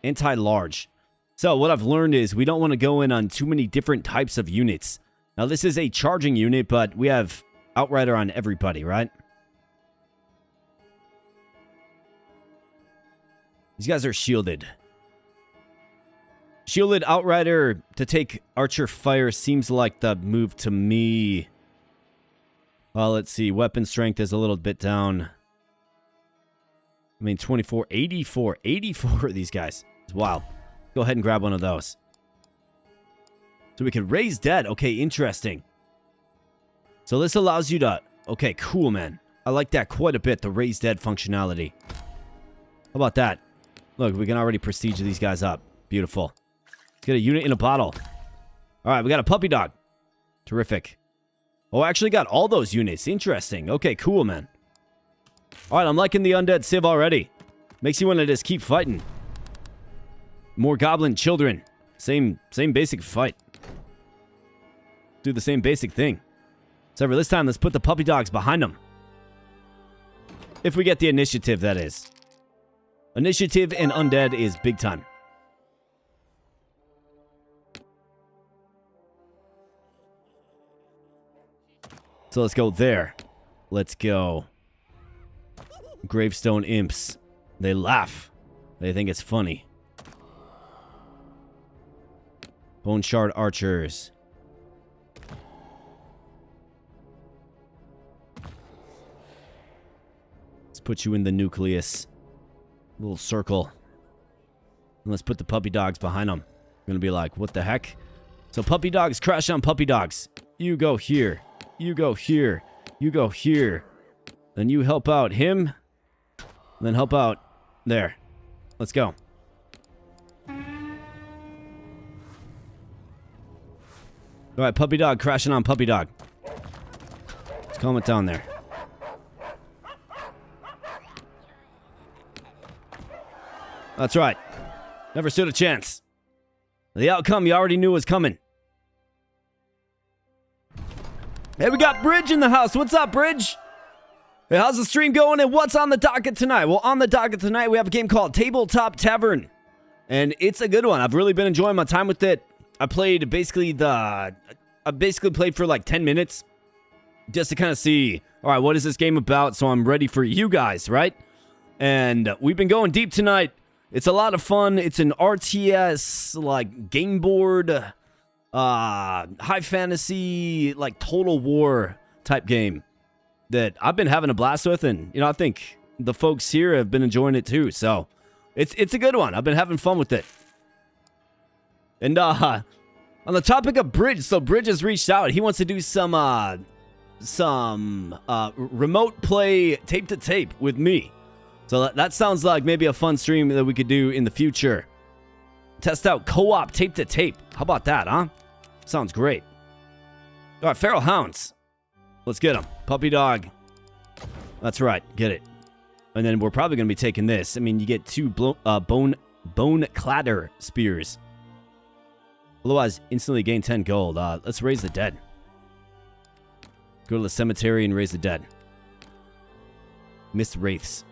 Anti-large. So, what I've learned is we don't want to go in on too many different types of units. Now, this is a charging unit, but we have Outrider on everybody, right? These guys are shielded. Shielded Outrider to take Archer Fire seems like the move to me. Well, let's see. Weapon strength is a little bit down. I mean, 24, 84. 84 of these guys. It's wild. Go ahead and grab one of those. So we can raise dead. Okay, interesting. So this allows you to... Okay, cool, man. I like that quite a bit, the raise dead functionality. How about that? Look, we can already prestige these guys up. Beautiful. Let's get a unit in a bottle. Alright, we got a puppy dog. Terrific. Oh, I actually got all those units. Interesting. Okay, cool, man. Alright, I'm liking the undead civ already. Makes you want to just keep fighting. More goblin children. Same basic fight. Do the same basic thing. Except for this time, let's put the puppy dogs behind them. If we get the initiative, that is. Initiative and undead is big time. So let's go there. Let's go. Gravestone imps. They laugh. They think it's funny. Bone shard archers. Let's put you in the nucleus. Little circle. And let's put the puppy dogs behind them. I'm gonna be like, what the heck? So puppy dogs crash on puppy dogs. You go here. You go here. You go here. Then you help out him. And then help out there. Let's go. Alright, puppy dog crashing on puppy dog. Let's calm it down there. That's right. Never stood a chance. The outcome you already knew was coming. Hey, we got Bridge in the house. What's up, Bridge? Hey, how's the stream going and what's on the docket tonight? Well, on the docket tonight, we have a game called Tabletop Tavern. And it's a good one. I've really been enjoying my time with it. I played I basically played for like 10 minutes just to kind of see, all right, what is this game about? So I'm ready for you guys, right? And we've been going deep tonight. It's a lot of fun. It's an RTS, like, game board, high fantasy, like, Total War type game that I've been having a blast with. And, you know, I think the folks here have been enjoying it too. So it's a good one. I've been having fun with it. And on the topic of Bridge, so Bridge has reached out. He wants to do some remote play tape to tape with me. So that sounds like maybe a fun stream that we could do in the future. Test out co-op tape to tape. How about that, huh? Sounds great. All right, Feral Hounds. Let's get them. Puppy Dog. That's right. Get it. And then we're probably going to be taking this. I mean, you get 2 bone clatter spears. Otherwise, instantly gain 10 gold. Let's raise the dead. Go to the cemetery and raise the dead. Mist Wraiths.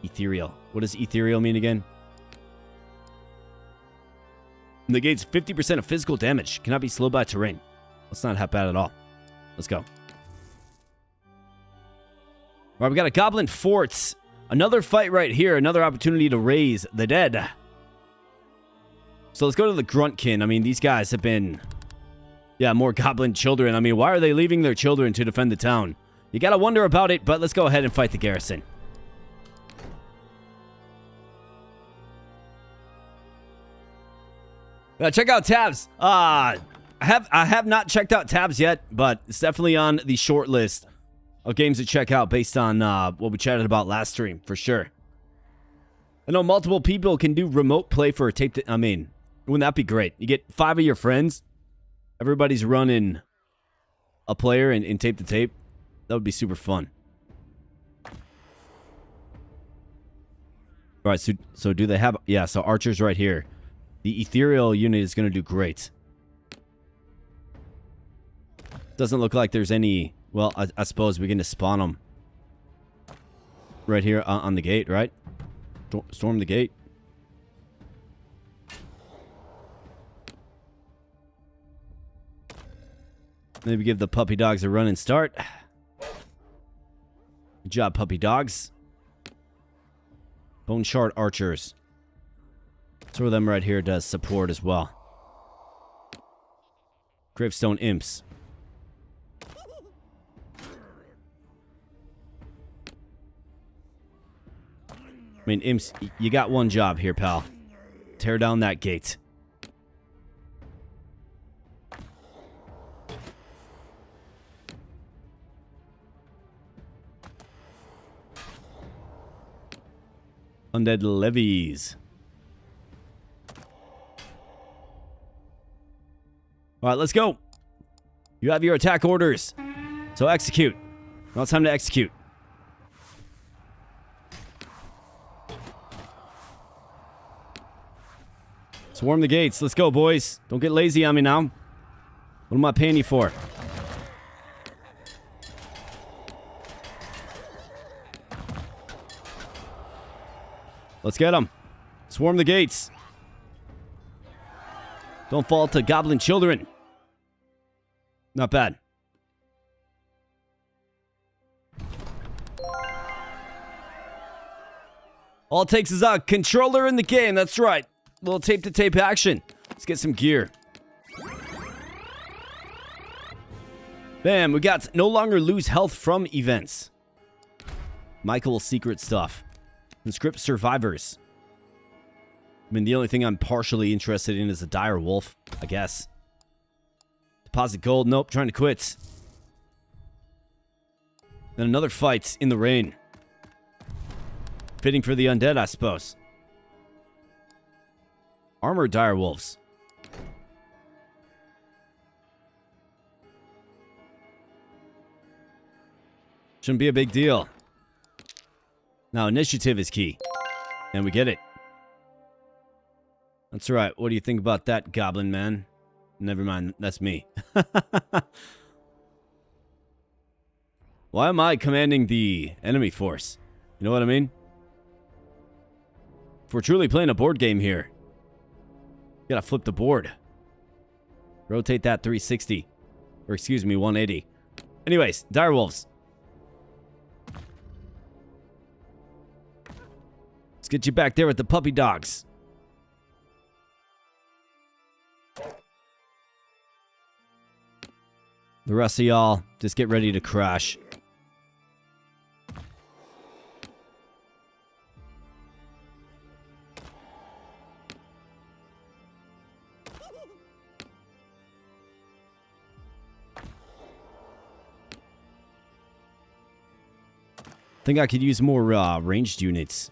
Ethereal. What does ethereal mean again? Negates 50% of physical damage. Cannot be slowed by terrain. That's not half bad at all. Let's go. All right, we got a Goblin Fort. Another fight right here. Another opportunity to raise the dead. So let's go to the Gruntkin. I mean, these guys have been... Yeah, more Goblin children. I mean, why are they leaving their children to defend the town? You gotta wonder about it, but let's go ahead and fight the garrison. Check out tabs. I have not checked out tabs yet, but it's definitely on the short list of games to check out based on what we chatted about last stream, for sure. I know multiple people can do remote play for a tape. I mean, wouldn't that be great? You get 5 of your friends. Everybody's running a player in tape to tape. That would be super fun. All right, so do they have... Yeah, so archers right here. The ethereal unit is going to do great. Doesn't look like there's any... Well, I suppose we're going to spawn them right here on the gate, right? Storm the gate. Maybe give the puppy dogs a run and start. Good job, puppy dogs. Bone Shard archers. Throw them right here does support as well. Gravestone imps. I mean, imps, you got one job here, pal. Tear down that gate. Undead levies. All right, let's go. You have your attack orders. So execute. Now it's time to execute. Swarm the gates. Let's go, boys. Don't get lazy on me now. What am I paying you for? Let's get them. Swarm the gates. Don't fall to goblin children. Not bad. All it takes is a controller in the game. That's right. Little tape-to-tape action. Let's get some gear. Bam, we got no longer lose health from events. Michael's secret stuff. Conscript survivors. I mean, the only thing I'm partially interested in is a dire wolf, I guess. Deposit gold. Nope, trying to quit. Then another fight in the rain. Fitting for the undead, I suppose. Armored dire wolves. Shouldn't be a big deal. Now, initiative is key. And we get it. That's right. What do you think about that, goblin man? Never mind. That's me. Why am I commanding the enemy force? You know what I mean? If we're truly playing a board game here, Gotta flip the board. Rotate that 360. Or excuse me, 180. Anyways, direwolves. Let's get you back there with the puppy dogs. The rest of y'all, just get ready to crash. Think I could use more ranged units.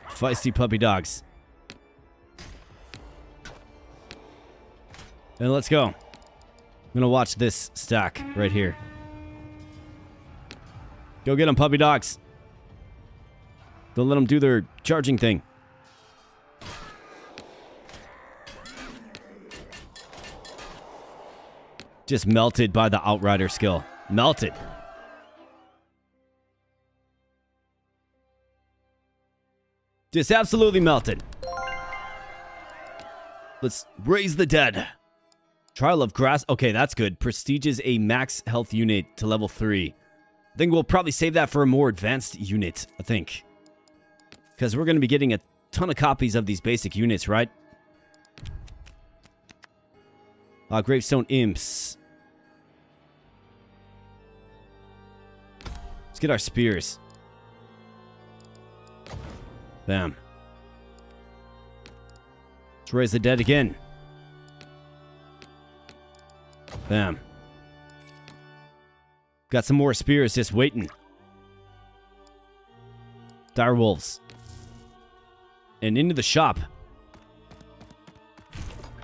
Feisty puppy dogs. And let's go. I'm gonna watch this stack right here. Go get them, puppy dogs. Don't let them do their charging thing. Just melted by the Outrider skill. Melted. Just absolutely melted. Let's raise the dead. Trial of Grass. Okay, that's good. Prestige is a max health unit to level 3. I think we'll probably save that for a more advanced unit, I think. Because we're going to be getting a ton of copies of these basic units, right? Gravestone Imps. Let's get our spears. Bam. Let's raise the dead again. Bam. Got some more spears just waiting. Direwolves. And into the shop.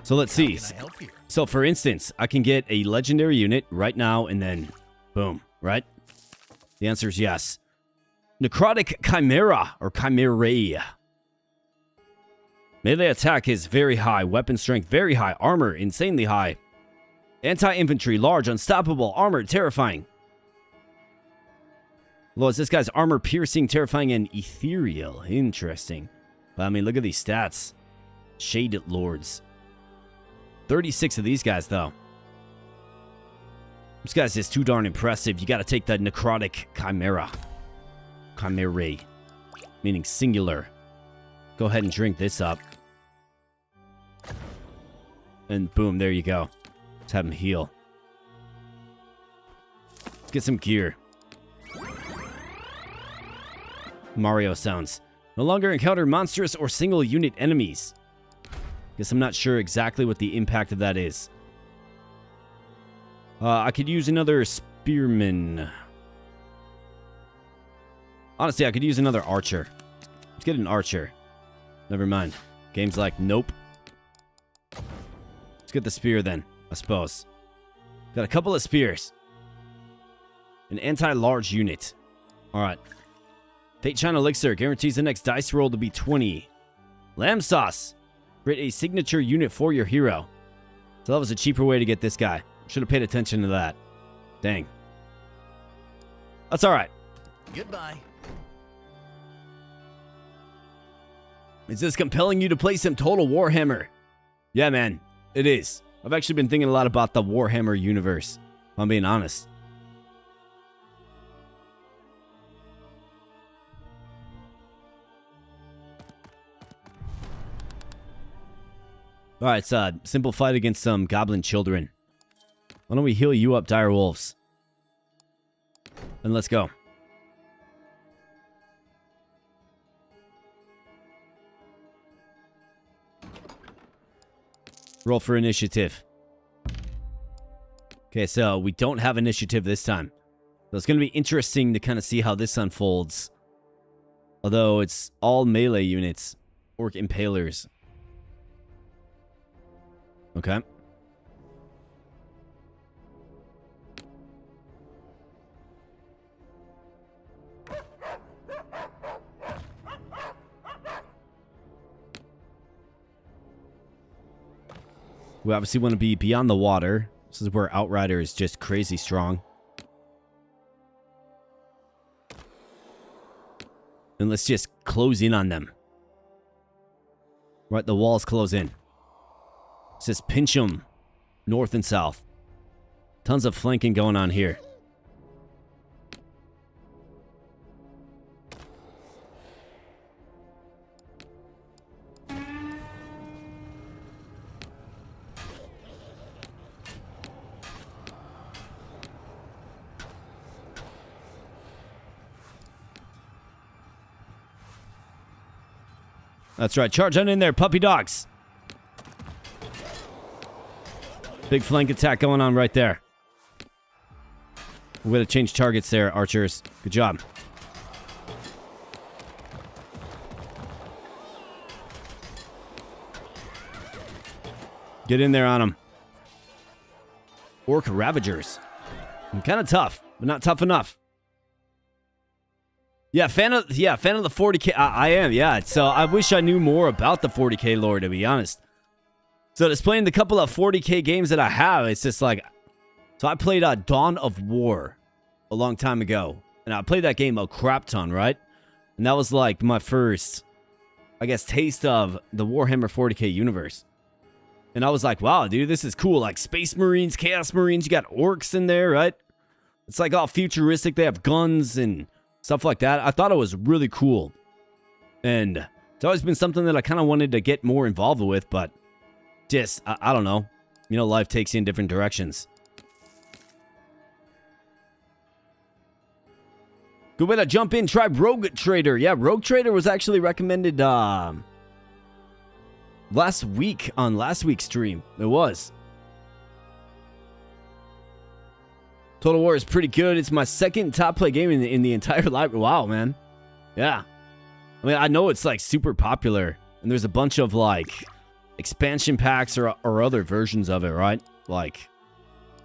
So let's see. How can I help you? So for instance, I can get a legendary unit right now and then boom, right? The answer is yes. Necrotic Chimera or Chimerae. Melee attack is very high, weapon strength very high, armor insanely high. Anti-infantry, large, unstoppable, armored, terrifying. Lord, this guy's armor piercing, terrifying, and ethereal. Interesting. But I mean, look at these stats. Shaded Lords. 36 of these guys, though. This guy's just too darn impressive. You gotta take the Necrotic Chimera. Chimerae. Meaning singular. Go ahead and drink this up. And boom, there you go. Let's have him heal. Let's get some gear. Mario sounds. No longer encounter monstrous or single unit enemies. Guess I'm not sure exactly what the impact of that is. I could use another spearman. Honestly, I could use another archer. Let's get an archer. Never mind. Game's like, nope. Let's get the spear then, I suppose. Got a couple of spears. An anti-large unit. Alright. Fate Shine Elixir guarantees the next dice roll to be 20. Lamb Sauce. Create a signature unit for your hero. So that was a cheaper way to get this guy. Should have paid attention to that. Dang. That's alright. Goodbye. Is this compelling you to play some Total Warhammer? Yeah, man. It is. I've actually been thinking a lot about the Warhammer universe, if I'm being honest. Alright, it's a simple fight against some goblin children. Why don't we heal you up, dire wolves? And let's go. Roll for initiative. Okay, so we don't have initiative this time. So it's going to be interesting to kind of see how this unfolds. Although it's all melee units. Orc Impalers. Okay. We obviously want to be beyond the water. This is where Outrider is just crazy strong. And let's just close in on them. Right, the walls close in. Let's just pinch them north and south. Tons of flanking going on here. That's right. Charge on in there, puppy dogs. Big flank attack going on right there. We're going to change targets there, archers. Good job. Get in there on them. Orc Ravagers. Kind of tough, but not tough enough. Yeah, fan of the 40k. I am, yeah. So I wish I knew more about the 40k lore, to be honest. So displaying the couple of 40k games that I have, it's just like, so I played Dawn of War a long time ago, and I played that game a crap ton, right? And that was like my first, I guess, taste of the Warhammer 40k universe. And I was like, wow, dude, this is cool. Like Space Marines, Chaos Marines, you got orcs in there, right? It's like all futuristic. They have guns and stuff like that. I thought it was really cool. And it's always been something that I kind of wanted to get more involved with, but just, I don't know. You know, life takes you in different directions. Good way to jump in. Try Rogue Trader. Yeah, Rogue Trader was actually recommended last week on last week's stream. It was. Total War is pretty good. It's my second top play game in the entire library. Wow, man. Yeah. I mean, I know it's like super popular, and there's a bunch of like expansion packs or other versions of it, right? Like,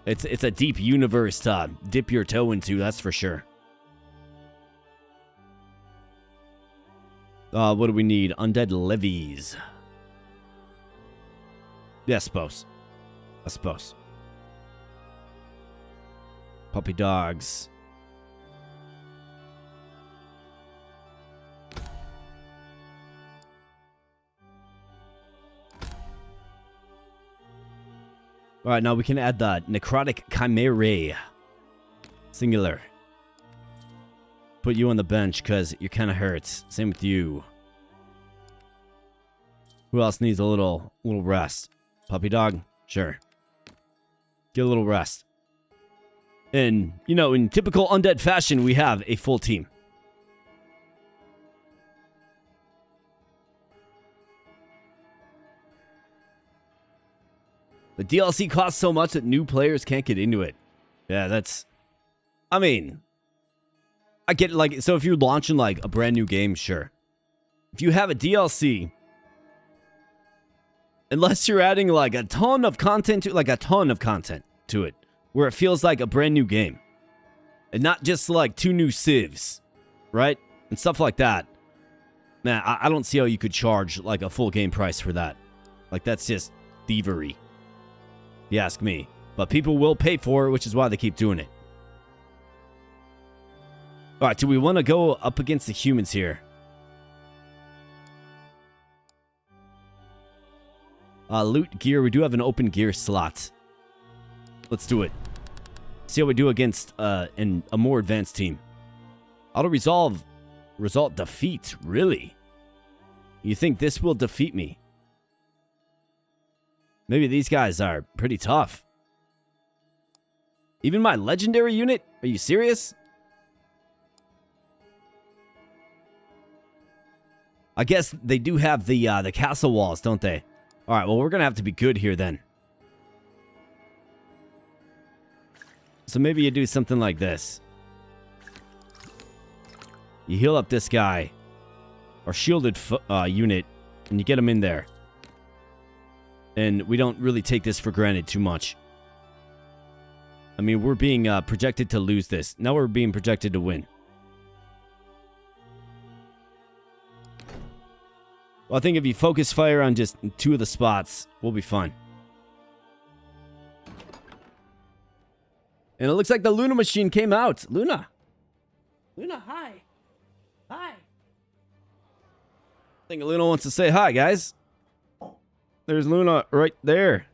it's a deep universe to dip your toe into, that's for sure. What do we need? Undead levies. Yeah, I suppose. Puppy dogs. Alright, now we can add the Necrotic Chimera. Singular. Put you on the bench because you kind of hurts. Same with you. Who else needs a little rest? Puppy dog? Sure. Get a little rest. And, you know, in typical undead fashion, we have a full team. The DLC costs so much that new players can't get into it. Yeah, that's... I mean... I get, like... So if you're launching, like, a brand new game, sure. If you have a DLC... Unless you're adding, like, a ton of content to it. Where it feels like a brand new game. And not just, like, 2 new civs. Right? And stuff like that. Man, I don't see how you could charge, like, a full game price for that. Like, that's just thievery. If you ask me. But people will pay for it, which is why they keep doing it. Alright, do we want to go up against the humans here? Loot gear. We do have an open gear slot. Let's do it. See how we do against a more advanced team. Auto-resolve. Result defeat. Really? You think this will defeat me? Maybe these guys are pretty tough. Even my legendary unit? Are you serious? I guess they do have the castle walls, don't they? Alright, well, we're going to have to be good here then. So maybe you do something like this. You heal up this guy. Our shielded unit. And you get him in there. And we don't really take this for granted too much. I mean, we're being projected to lose this. Now we're being projected to win. Well, I think if you focus fire on just 2 of the spots, we'll be fine. And it looks like the Luna machine came out. Luna. Luna, hi. Hi. I think Luna wants to say hi, guys. There's Luna right there.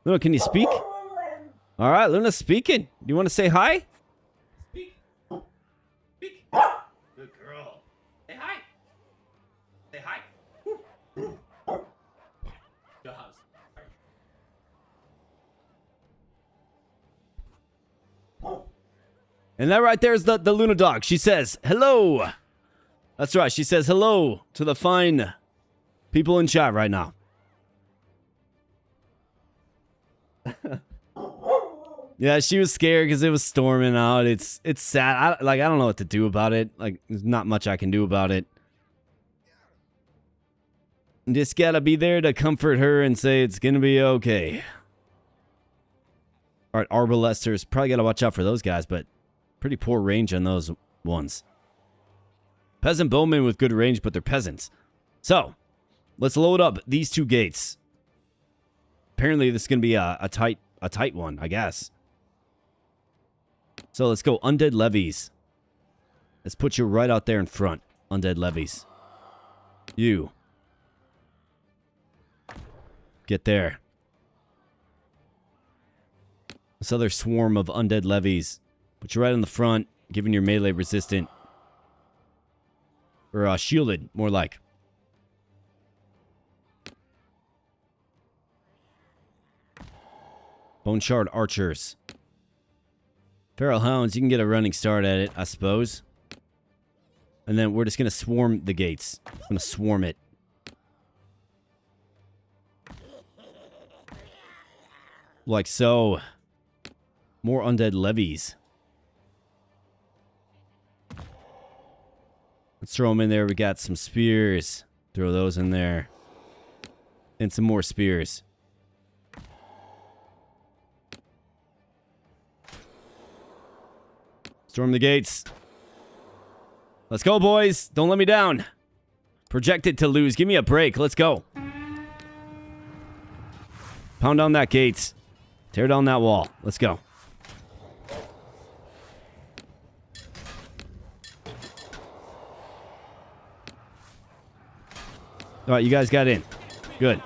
Luna, can you speak? All right, Luna's speaking. Do you want to say hi? Speak. Speak. Good girl. Say hi. Say hi. Good house. And that right there is the Luna dog. She says, hello. That's right. She says hello to the fine people in chat right now. Yeah, she was scared because it was storming out. It's sad. I don't know what to do about it. Like, there's not much I can do about it. Just gotta be there to comfort her and say it's gonna be okay. Alright, Arbalesters. Probably gotta watch out for those guys, but pretty poor range on those ones. Peasant bowmen with good range, but they're peasants. So, let's load up these two gates. Apparently, this is gonna be a tight one, I guess. So let's go undead levies. Let's put you right out there in front. Undead levies. You. Get there. This other swarm of undead levies. Put you right in the front, giving your melee resistant. Or shielded, more like. Bone Shard archers. Feral hounds, you can get a running start at it, I suppose. And then we're just going to swarm the gates. I'm going to swarm it. Like so. More undead levies. Let's throw them in there. We got some spears. Throw those in there. And some more spears. Storm the gates. Let's go, boys. Don't let me down. Projected to lose. Give me a break. Let's go. Pound down that gate. Tear down that wall. Let's go. All right, you guys got in. Good.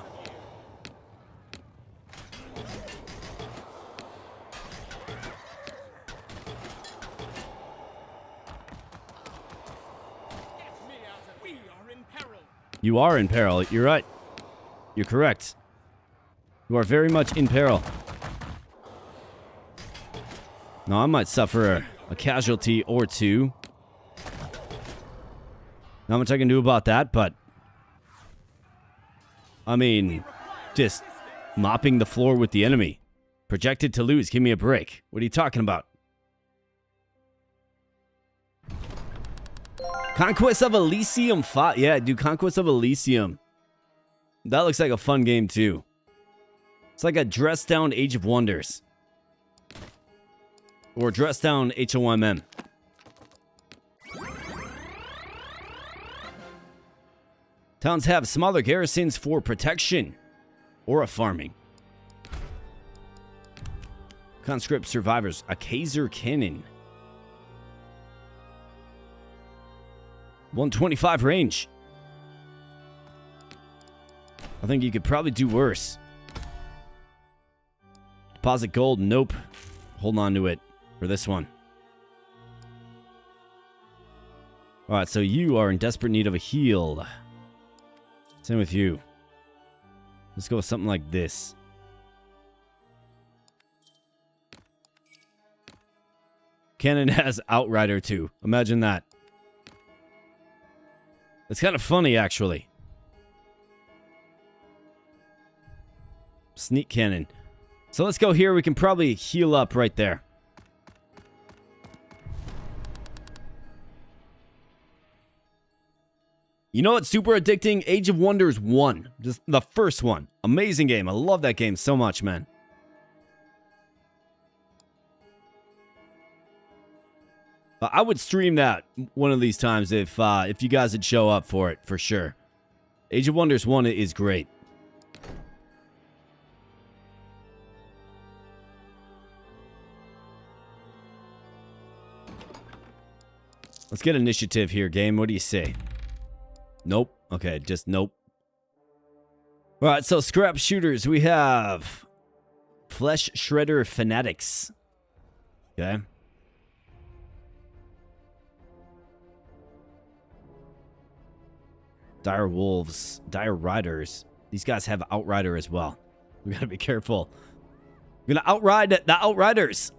You are in peril. You're right. You're correct. You are very much in peril. Now, I might suffer a casualty or two. Not much I can do about that, but... I mean, just mopping the floor with the enemy. Projected to lose. Give me a break. What are you talking about? Conquest of Elysium 5. Yeah, dude, Conquest of Elysium. That looks like a fun game, too. It's like a dressed-down Age of Wonders. Or dressed-down HOMM. Towns have smaller garrisons for protection. Or a farming. Conscript survivors. A Kaiser cannon. 125 range. I think you could probably do worse. Deposit gold. Nope. Hold on to it for this one. Alright, so you are in desperate need of a heal. Same with you. Let's go with something like this. Cannon has Outrider too. Imagine that. It's kind of funny, actually. Sneak cannon. So let's go here. We can probably heal up right there. You know what's super addicting? Age of Wonders 1. Just the first one. Amazing game. I love that game so much, man. I would stream that one of these times if you guys would show up for it, for sure. Age of Wonders 1 is great. Let's get initiative here, game. What do you say? Nope. Okay, just nope. All right, so scrap shooters. We have Flesh Shredder Fanatics. Okay. Dire Wolves. Dire Riders. These guys have Outrider as well. We gotta be careful. We're gonna outride the Outriders.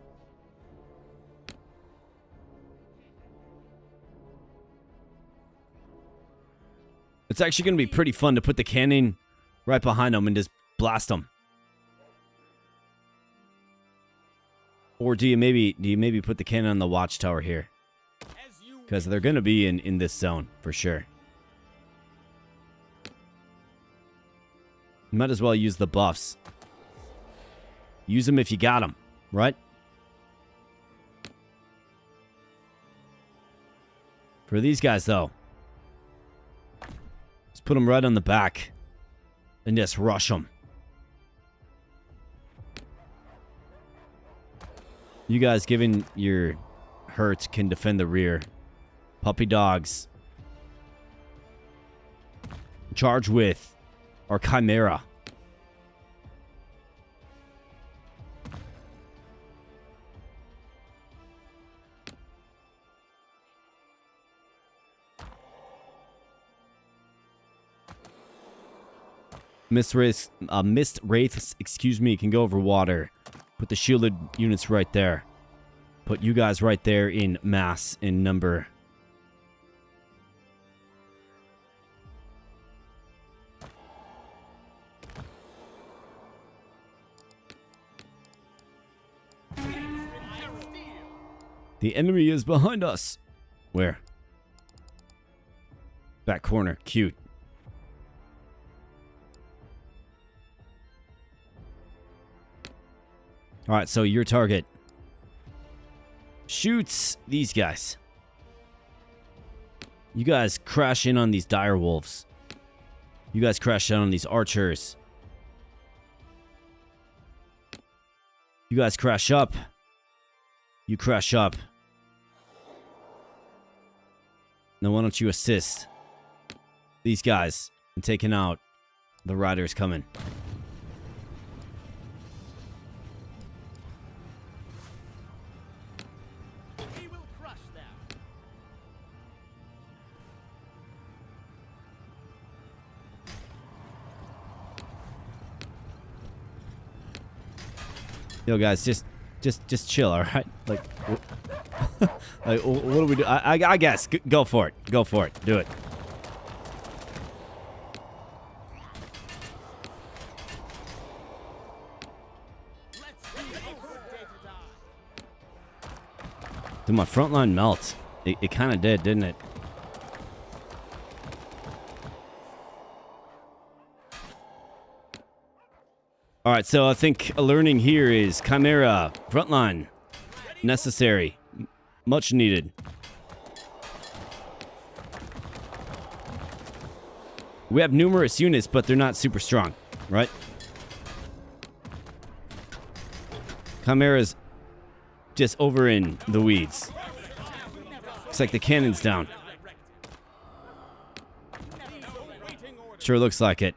It's actually going to be pretty fun to put the cannon right behind them and just blast them. Or do you maybe put the cannon on the watchtower here? Because they're going to be in this zone for sure. You might as well use the buffs. Use them if you got them, right? For these guys, though, let's put them right on the back and just rush them. You guys, given your hurt, can defend the rear. Puppy dogs. Charge with our Chimera. Mist Wraiths, excuse me, can go over water. Put the shielded units right there. Put you guys right there in mass, in number. The enemy is behind us. Where? Back corner. Cute. Alright, so your target shoots these guys. You guys crash in on these dire wolves. You guys crash in on these archers. You guys crash up. You crash up. Now why don't you assist these guys in taking out the riders coming. Yo, guys, just chill, all right? Like, like, what do we do? I guess go for it. Go for it. Do it. Did my front line melt? It kind of did, didn't it? All right, so I think a learning here is Chimera, frontline, necessary, much needed. We have numerous units, but they're not super strong, right? Chimera's just over in the weeds. Looks like the cannon's down. Sure looks like it.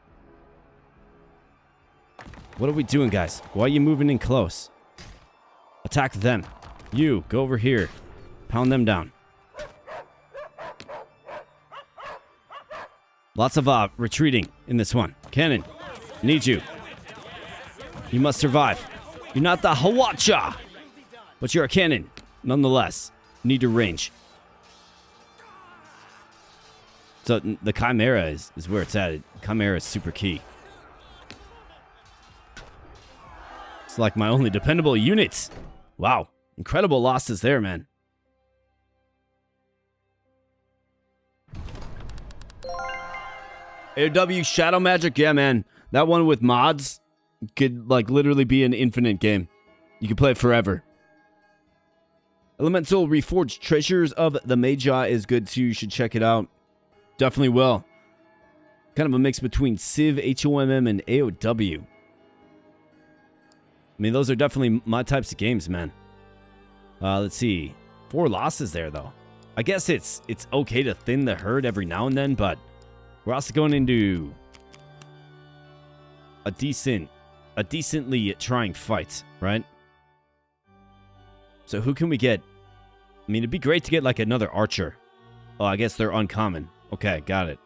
What are we doing, guys? Why are you moving in close? Attack them. You, go over here. Pound them down. Lots of retreating in this one. Cannon, need you. You must survive. You're not the Hawacha, but you're a cannon, nonetheless. Need your range. So the Chimera is where it's at. Chimera is super key. It's like my only dependable units. Wow. Incredible losses there, man. AW Shadow Magic, yeah, man. That one with mods could, like, literally be an infinite game. You could play it forever. Elemental Reforged Treasures of the Magi is good, too. You should check it out. Definitely will. Kind of a mix between Civ, HOMM, and AOW. I mean, those are definitely my types of games, man. Let's see. 4 losses there, though. I guess it's okay to thin the herd every now and then, but we're also going into a decently trying fight, right? So who can we get? I mean, it'd be great to get like another archer. Oh, I guess they're uncommon. Okay, got it.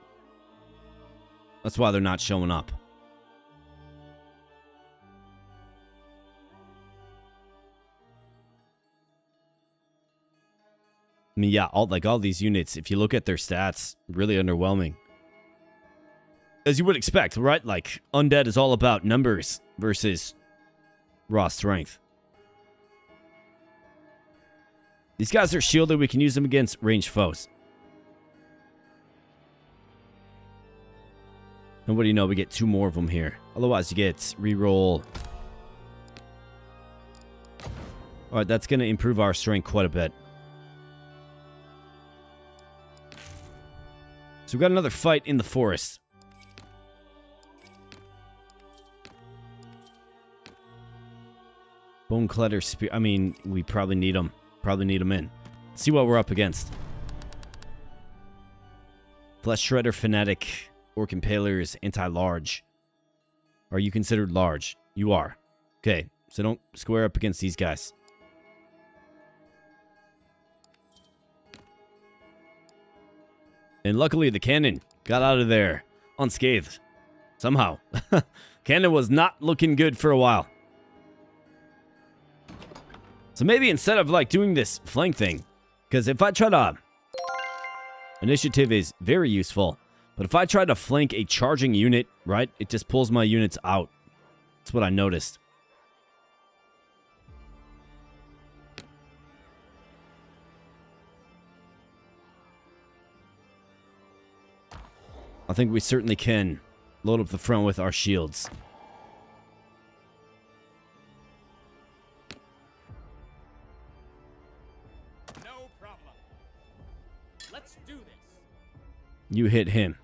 That's why they're not showing up. I mean, yeah, all these units, if you look at their stats, really underwhelming. As you would expect, right? Like, undead is all about numbers versus raw strength. These guys are shielded. We can use them against ranged foes. And what do you know? We get 2 more of them here. Otherwise, you get reroll. All right, that's going to improve our strength quite a bit. So we've got another fight in the forest. Bone Clutter Spear. I mean, we probably need them. Probably need them in. Let's see what we're up against. Flesh Shredder Fanatic. Orc Impalers. Anti-large. Are you considered large? You are. Okay, so don't square up against these guys. And luckily, the cannon got out of there unscathed. Somehow. Cannon was not looking good for a while. So maybe instead of like doing this flank thing, because if I try to... Initiative is very useful. But if I try to flank a charging unit, right, it just pulls my units out. That's what I noticed. I think we certainly can load up the front with our shields. No problem. Let's do this. You hit him.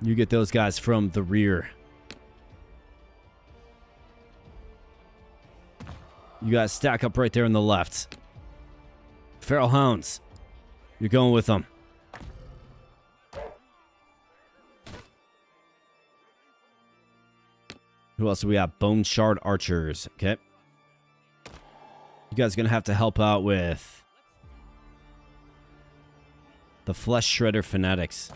You get those guys from the rear. You guys stack up right there on the left. Feral Hounds. You're going with them. Who else do we have? Bone Shard Archers. Okay. You guys are going to have to help out with the Flesh Shredder Fanatics.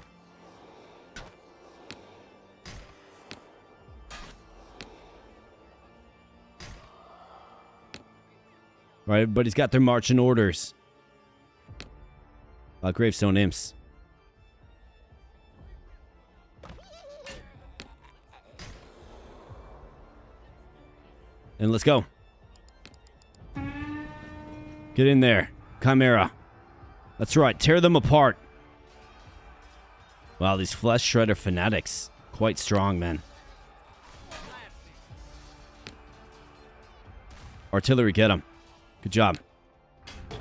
All right, everybody's got their marching orders. Gravestone Imps. And let's go. Get in there, Chimera. That's right, tear them apart. Wow, these Flesh Shredder Fanatics. Quite strong, man. Artillery, get them. Good job. As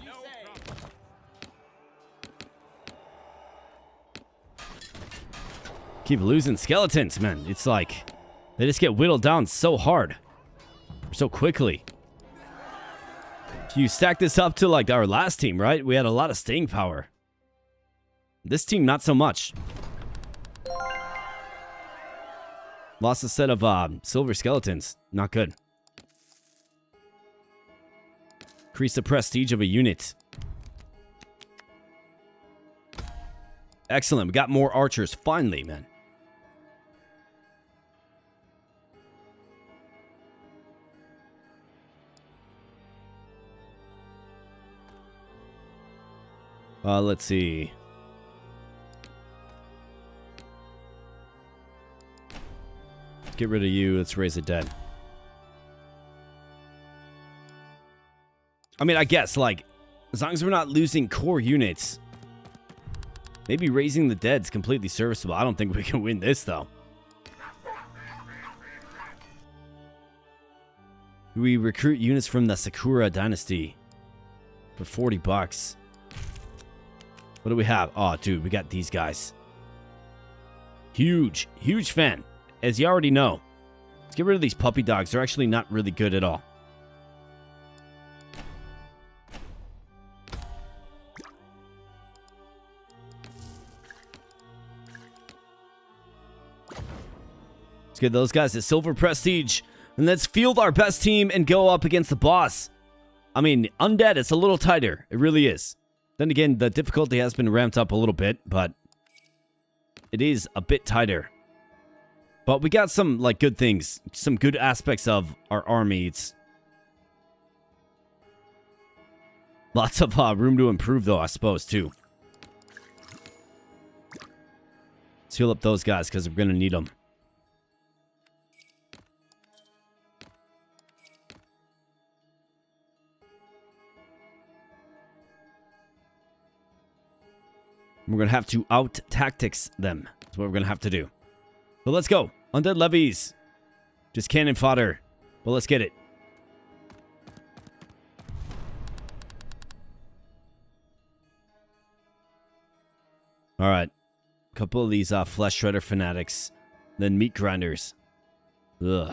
you say. Keep losing skeletons, man. It's like they just get whittled down so hard. So quickly. You stack this up to like our last team, right? We had a lot of staying power. This team, not so much. Lost a set of silver skeletons. Not good. Increase the prestige of a unit. Excellent. We got more archers. Finally, man. Let's see. Get rid of you. Let's raise the dead. I mean, I guess, like, as long as we're not losing core units, maybe raising the dead's completely serviceable. I don't think we can win this, though. We recruit units from the Sakura Dynasty for $40. What do we have? Oh, dude, we got these guys. Huge, huge fan. As you already know. Let's get rid of these puppy dogs. They're actually not really good at all. Let's get those guys at silver prestige. And let's field our best team and go up against the boss. I mean, undead, it's a little tighter. It really is. Then again, the difficulty has been ramped up a little bit, but it is a bit tighter. But we got some, like, good things. Some good aspects of our army. It's lots of room to improve, though, I suppose, too. Let's heal up those guys, because we're going to need them. We're going to have to out-tactics them. That's what we're going to have to do. But let's go. Undead levies. Just cannon fodder. But let's get it. Alright. A couple of these flesh shredder fanatics. Then meat grinders. Ugh.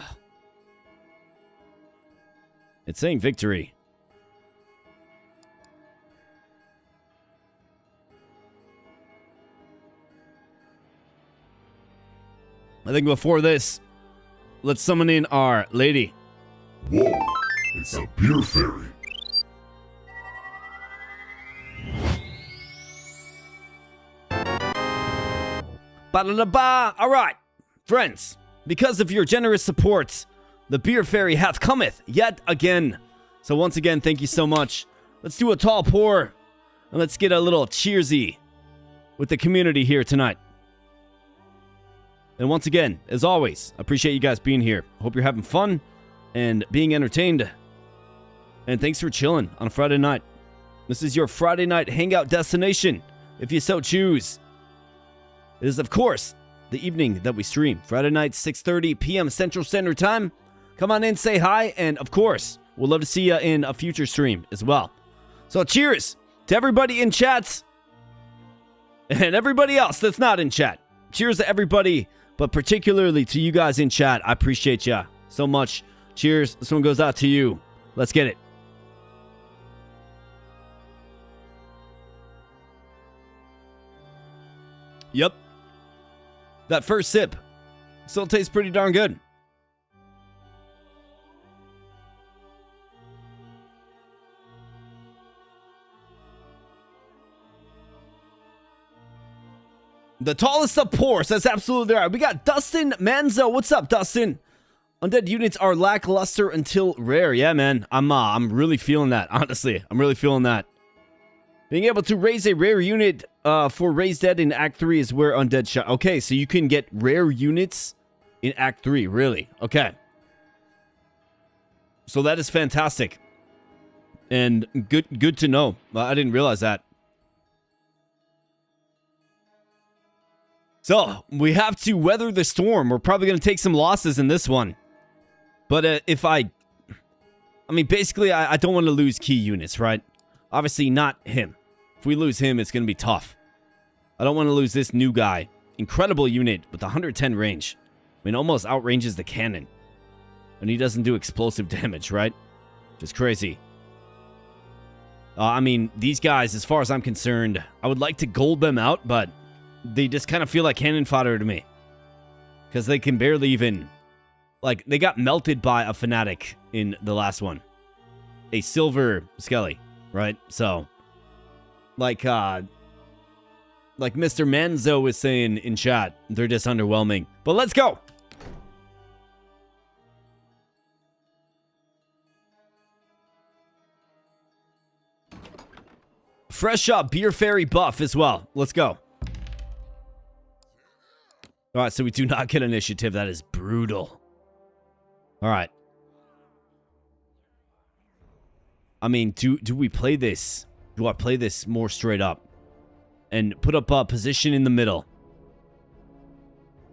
It's saying victory. I think before this, let's summon in our lady. Whoa, it's a beer fairy. Ba-da-da-ba! Alright, friends, because of your generous support, the beer fairy hath cometh yet again. So once again, thank you so much. Let's do a tall pour, and let's get a little cheersy with the community here tonight. And once again, as always, I appreciate you guys being here. Hope you're having fun and being entertained. And thanks for chilling on a Friday night. This is your Friday night hangout destination, if you so choose. It is, of course, the evening that we stream. Friday night, 6:30 p.m. Central Standard Time. Come on in, say hi, and of course, we'll love to see you in a future stream as well. So cheers to everybody in chat and everybody else that's not in chat. Cheers to everybody, but particularly to you guys in chat. I appreciate ya so much. Cheers. This one goes out to you. Let's get it. Yep. That first sip still tastes pretty darn good. The tallest of pours. That's absolutely right. We got Dustin Manzo. What's up, Dustin? Undead units are lackluster until rare. Yeah, man. I'm really feeling that. Honestly, I'm really feeling that. Being able to raise a rare unit for Raise Dead in Act 3 is where Undead shot. Okay, so you can get rare units in Act 3. Really? Okay. So that is fantastic. And good to know. I didn't realize that. So, we have to weather the storm. We're probably going to take some losses in this one. But if I mean, basically, I don't want to lose key units, right? Obviously, not him. If we lose him, it's going to be tough. I don't want to lose this new guy. Incredible unit with 110 range. I mean, almost outranges the cannon. And he doesn't do explosive damage, right? Just crazy. I mean, these guys, as far as I'm concerned, I would like to gold them out, but they just kind of feel like cannon fodder to me. Because they can barely even... Like, they got melted by a fanatic in the last one. A silver skelly, right? So, like Mr. Manzo was saying in chat, they're just underwhelming. But let's go! Fresh up Beer Fairy buff as well. Let's go. Alright, so we do not get initiative. That is brutal. Alright. I mean, do we play this? Do I play this more straight up? And put up a position in the middle?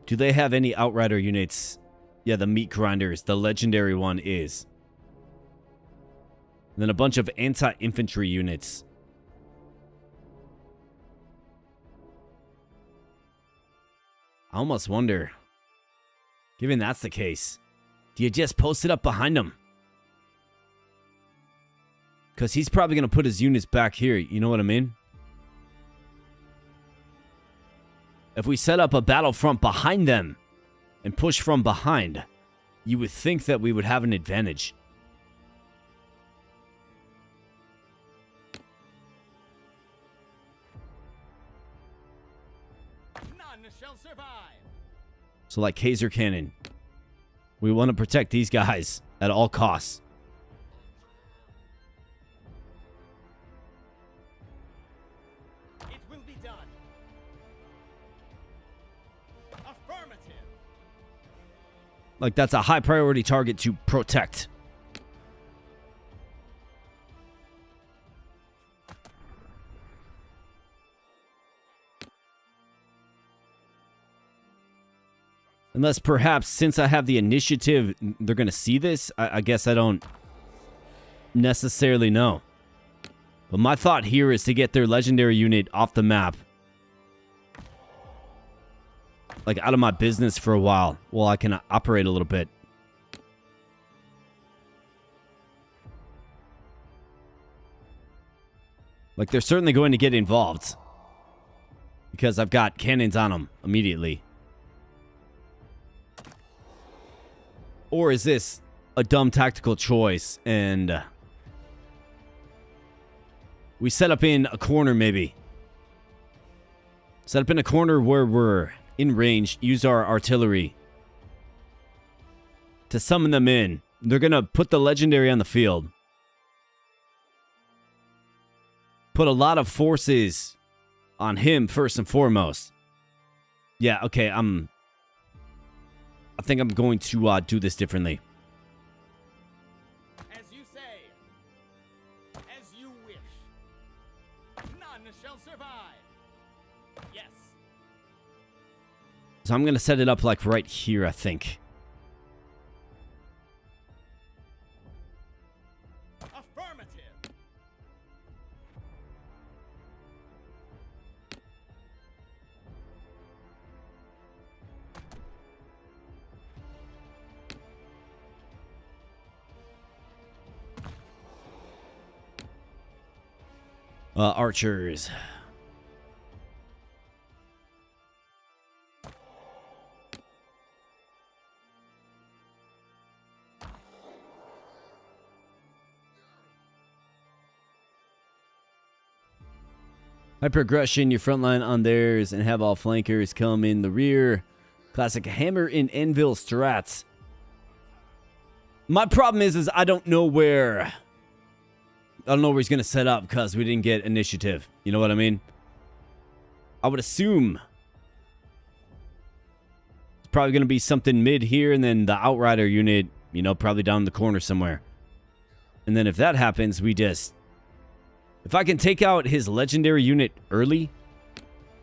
Do they have any Outrider units? Yeah, the Meat Grinders. The legendary one is. And then a bunch of anti-infantry units. I almost wonder, given that's the case, do you just post it up behind him? Because he's probably going to put his units back here. You know what I mean? If we set up a battlefront behind them and push from behind, you would think that we would have an advantage. None shall survive. So like Kaiser Cannon, we want to protect these guys at all costs. It will be done. Affirmative. Like that's a high priority target to protect. Unless perhaps since I have the initiative, they're going to see this. I guess I don't necessarily know. But my thought here is to get their legendary unit off the map. Like out of my business for a while I can operate a little bit. Like they're certainly going to get involved. Because I've got cannons on them immediately. Or is this a dumb tactical choice and we set up in a corner maybe? Set up in a corner where we're in range, use our artillery to summon them in. They're going to put the legendary on the field. Put a lot of forces on him first and foremost. Yeah, okay, I think I'm going to do this differently. As you say. As you wish. None shall survive. Yes. So I'm going to set it up like right here, I think. Affirmative. Archers. High progression, your front line on theirs, and have all flankers come in the rear. Classic hammer and anvil strats. My problem is I don't know where he's going to set up because we didn't get initiative. You know what I mean? I would assume it's probably going to be something mid here and then the Outrider unit, you know, probably down in the corner somewhere. And then if that happens, we just... If I can take out his legendary unit early,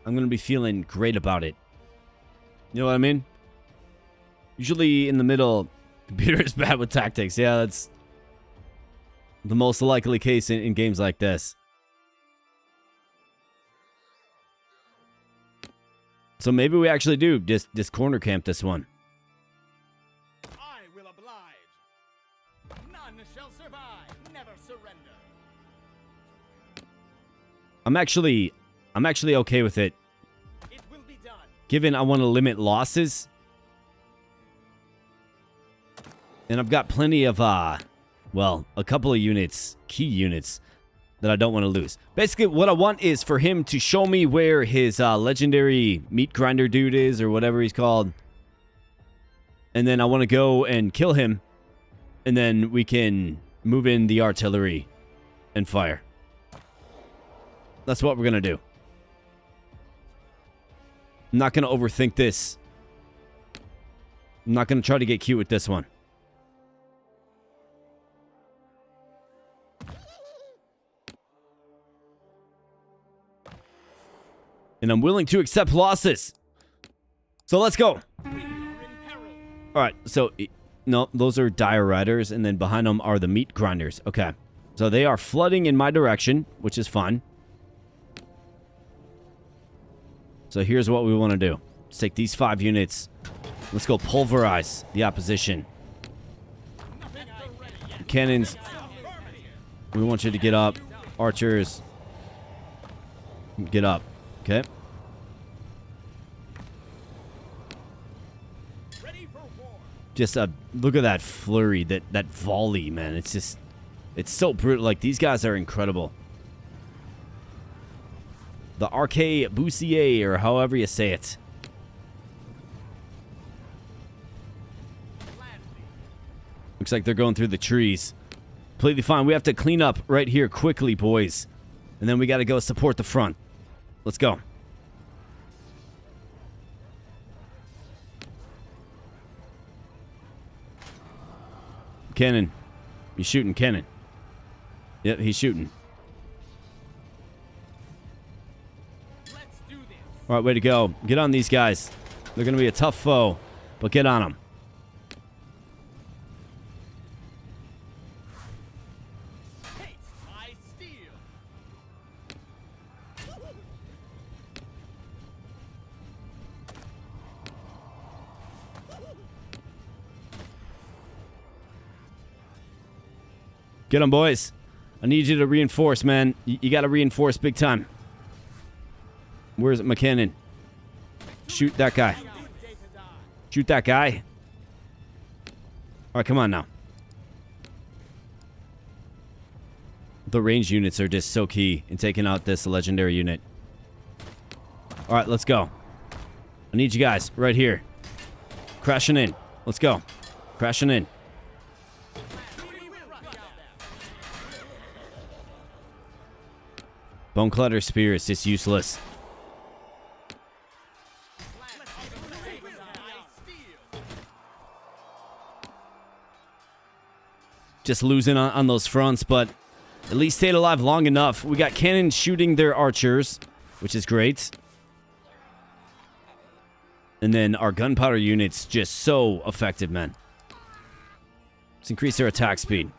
I'm going to be feeling great about it. You know what I mean? Usually in the middle, computer is bad with tactics. Yeah, that's the most likely case in games like this. So maybe we actually do just corner camp this one. I will oblige. None shall survive. Never surrender. I'm actually okay with it. It will be done. Given I want to limit losses. And I've got plenty of well, a couple of units, key units, that I don't want to lose. Basically, what I want is for him to show me where his legendary meat grinder dude is, or whatever he's called. And then I want to go and kill him. And then we can move in the artillery and fire. That's what we're going to do. I'm not going to overthink this. I'm not going to try to get cute with this one. And I'm willing to accept losses. So let's go. We are in peril. All right. So, no, those are dire riders. And then behind them are the meat grinders. Okay. So they are flooding in my direction, which is fine. So here's what we want to do. Let's take these 5 units. Let's go pulverize the opposition. Cannons. We want you to get up. Archers. Get up. Okay. Just look at that flurry, that volley, man. It's just, it's so brutal. Like, these guys are incredible. The arquebusier, or however you say it. Looks like they're going through the trees. Completely fine. We have to clean up right here quickly, boys. And then we got to go support the front. Let's go. Cannon. He's shooting cannon. Yep, he's shooting. All right, way to go. Get on these guys. They're going to be a tough foe, but get on them. Get them, boys. I need you to reinforce, man. You got to reinforce big time. Where's McKinnon? Shoot that guy. Shoot that guy. All right, come on now. The range units are just so key in taking out this legendary unit. All right, let's go. I need you guys right here. Crashing in. Let's go. Crashing in. Boneclutter Spear is just useless. Just losing on those fronts, but at least stayed alive long enough. We got cannons shooting their archers, which is great. And then our gunpowder units just so effective, man. Let's increase their attack speed.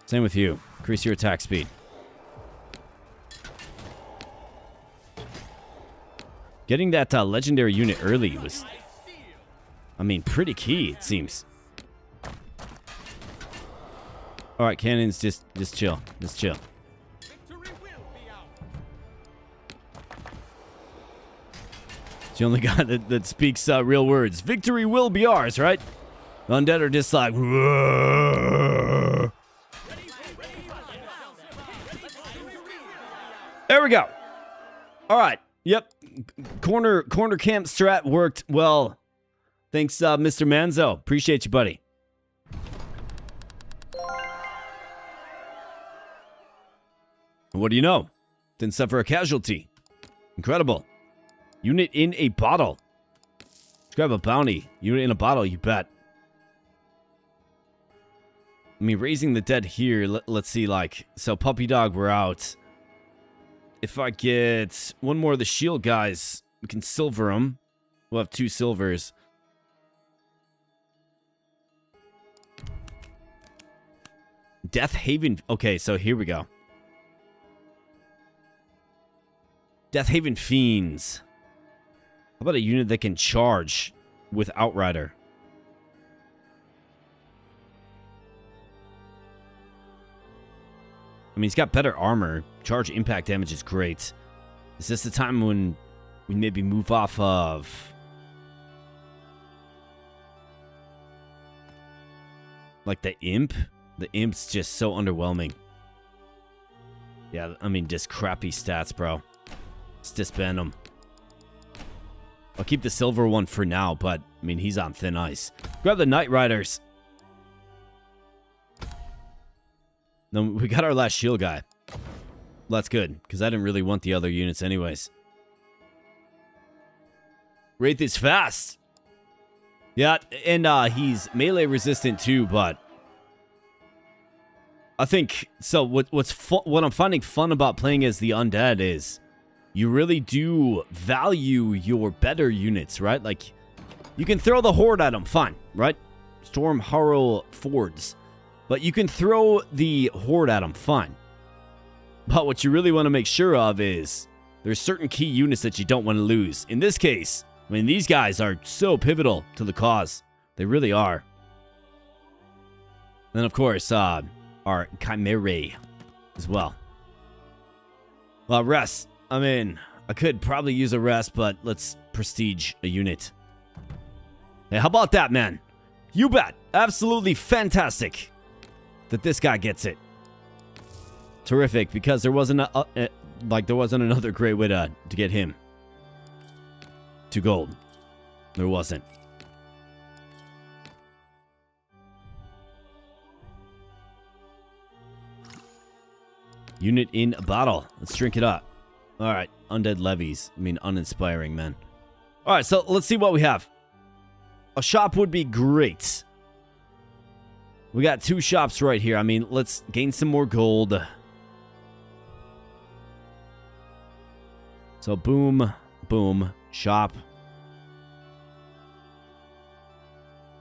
Same with you. Increase your attack speed. Getting that legendary unit early was, I mean, pretty key, it seems. All right, cannons, just chill. Just chill. It's the only guy that speaks real words. Victory will be ours, right? The undead are just like... There we go. All right. Yep. Corner camp strat worked well. Thanks, Mr. Manzo. Appreciate you, buddy. What do you know? Didn't suffer a casualty. Incredible. Unit in a bottle. Let's grab a bounty. Unit in a bottle, you bet. I mean, raising the dead here, let's see, like, so Puppy Dog, we're out. If I get one more of the shield guys, we can silver them. We'll have 2 silvers. Death Haven. Okay, so here we go. Death Haven Fiends. How about a unit that can charge with Outrider? I mean, he's got better armor. Charge impact damage is great. Is this the time when we maybe move off of... like the Imp? The Imp's just so underwhelming. Yeah, I mean, just crappy stats, bro. Let's disband him. I'll keep the silver one for now, but, I mean, he's on thin ice. Grab the Knight Riders. Then we got our last shield guy. That's good, because I didn't really want the other units anyways. Wraith is fast. Yeah, and he's melee resistant too, but... I think, so what I'm finding fun about playing as the undead is... you really do value your better units, right? Like, you can throw the horde at them, fine, right? Storm Harrow Fords. But you can throw the horde at them, fine. But what you really want to make sure of is there's certain key units that you don't want to lose. In this case, I mean, these guys are so pivotal to the cause. They really are. Then, of course, our Chimera as well. Well, rest. I mean, I could probably use a rest, but let's prestige a unit. Hey, how about that, man? You bet. Absolutely fantastic that this guy gets it. Terrific, because there wasn't there wasn't another great way to get him to gold. There wasn't. Unit in battle. Let's drink it up. All right, undead levies. I mean, uninspiring, man. All right, so let's see what we have. A shop would be great. We got 2 shops right here. I mean, let's gain some more gold. So boom, boom, shop.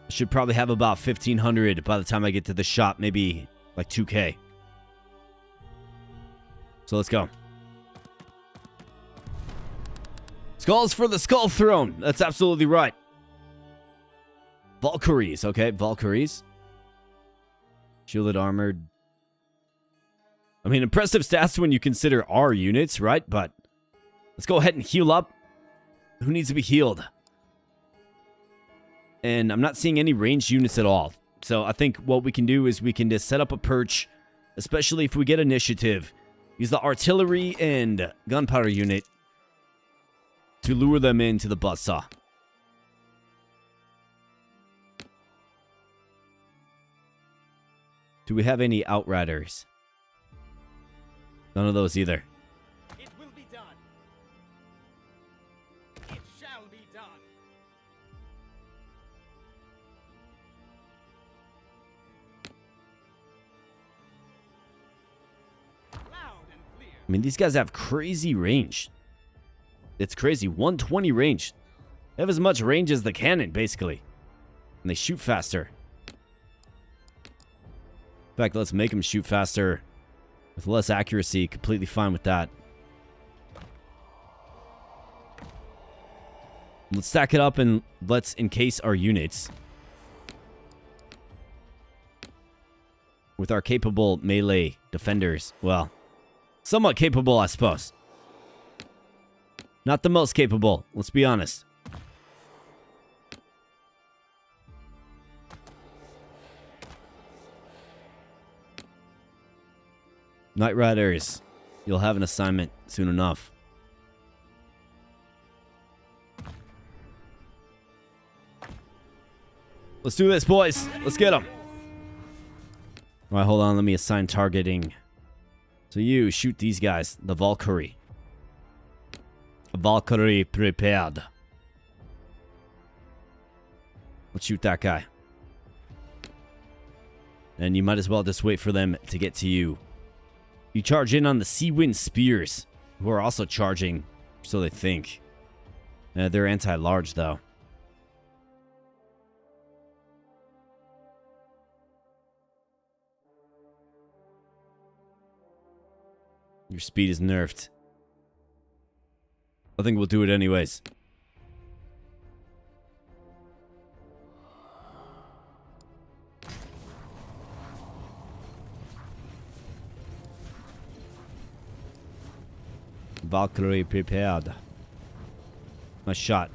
I should probably have about 1,500 by the time I get to the shop. Maybe like 2K. So let's go. Skulls for the Skull Throne. That's absolutely right. Valkyries. Okay, Valkyries. Shielded armored. I mean, impressive stats when you consider our units, right? But let's go ahead and heal up. Who needs to be healed? And I'm not seeing any ranged units at all. So I think what we can do is we can just set up a perch, especially if we get initiative. Use the artillery and gunpowder unit to lure them into the buzzsaw. Do we have any outriders? None of those either. It will be done. It shall be done. Loud and clear. I mean, these guys have crazy range. It's crazy. 120 range. They have as much range as the cannon, basically. And they shoot faster. In fact, let's make them shoot faster with less accuracy. Completely fine with that. Let's stack it up and let's encase our units with our capable melee defenders. Well, somewhat capable, I suppose. Not the most capable, let's be honest. Knight Riders, you'll have an assignment soon enough. Let's do this, boys. Let's get them. All right, hold on. Let me assign targeting. So you shoot these guys. The Valkyrie. A Valkyrie prepared. Let's shoot that guy. And you might as well just wait for them to get to you. You charge in on the Sea Wind Spears, who are also charging, so they think. They're anti-large, though. Your speed is nerfed. I think we'll do it anyways. Valkyrie prepared. Nice shot.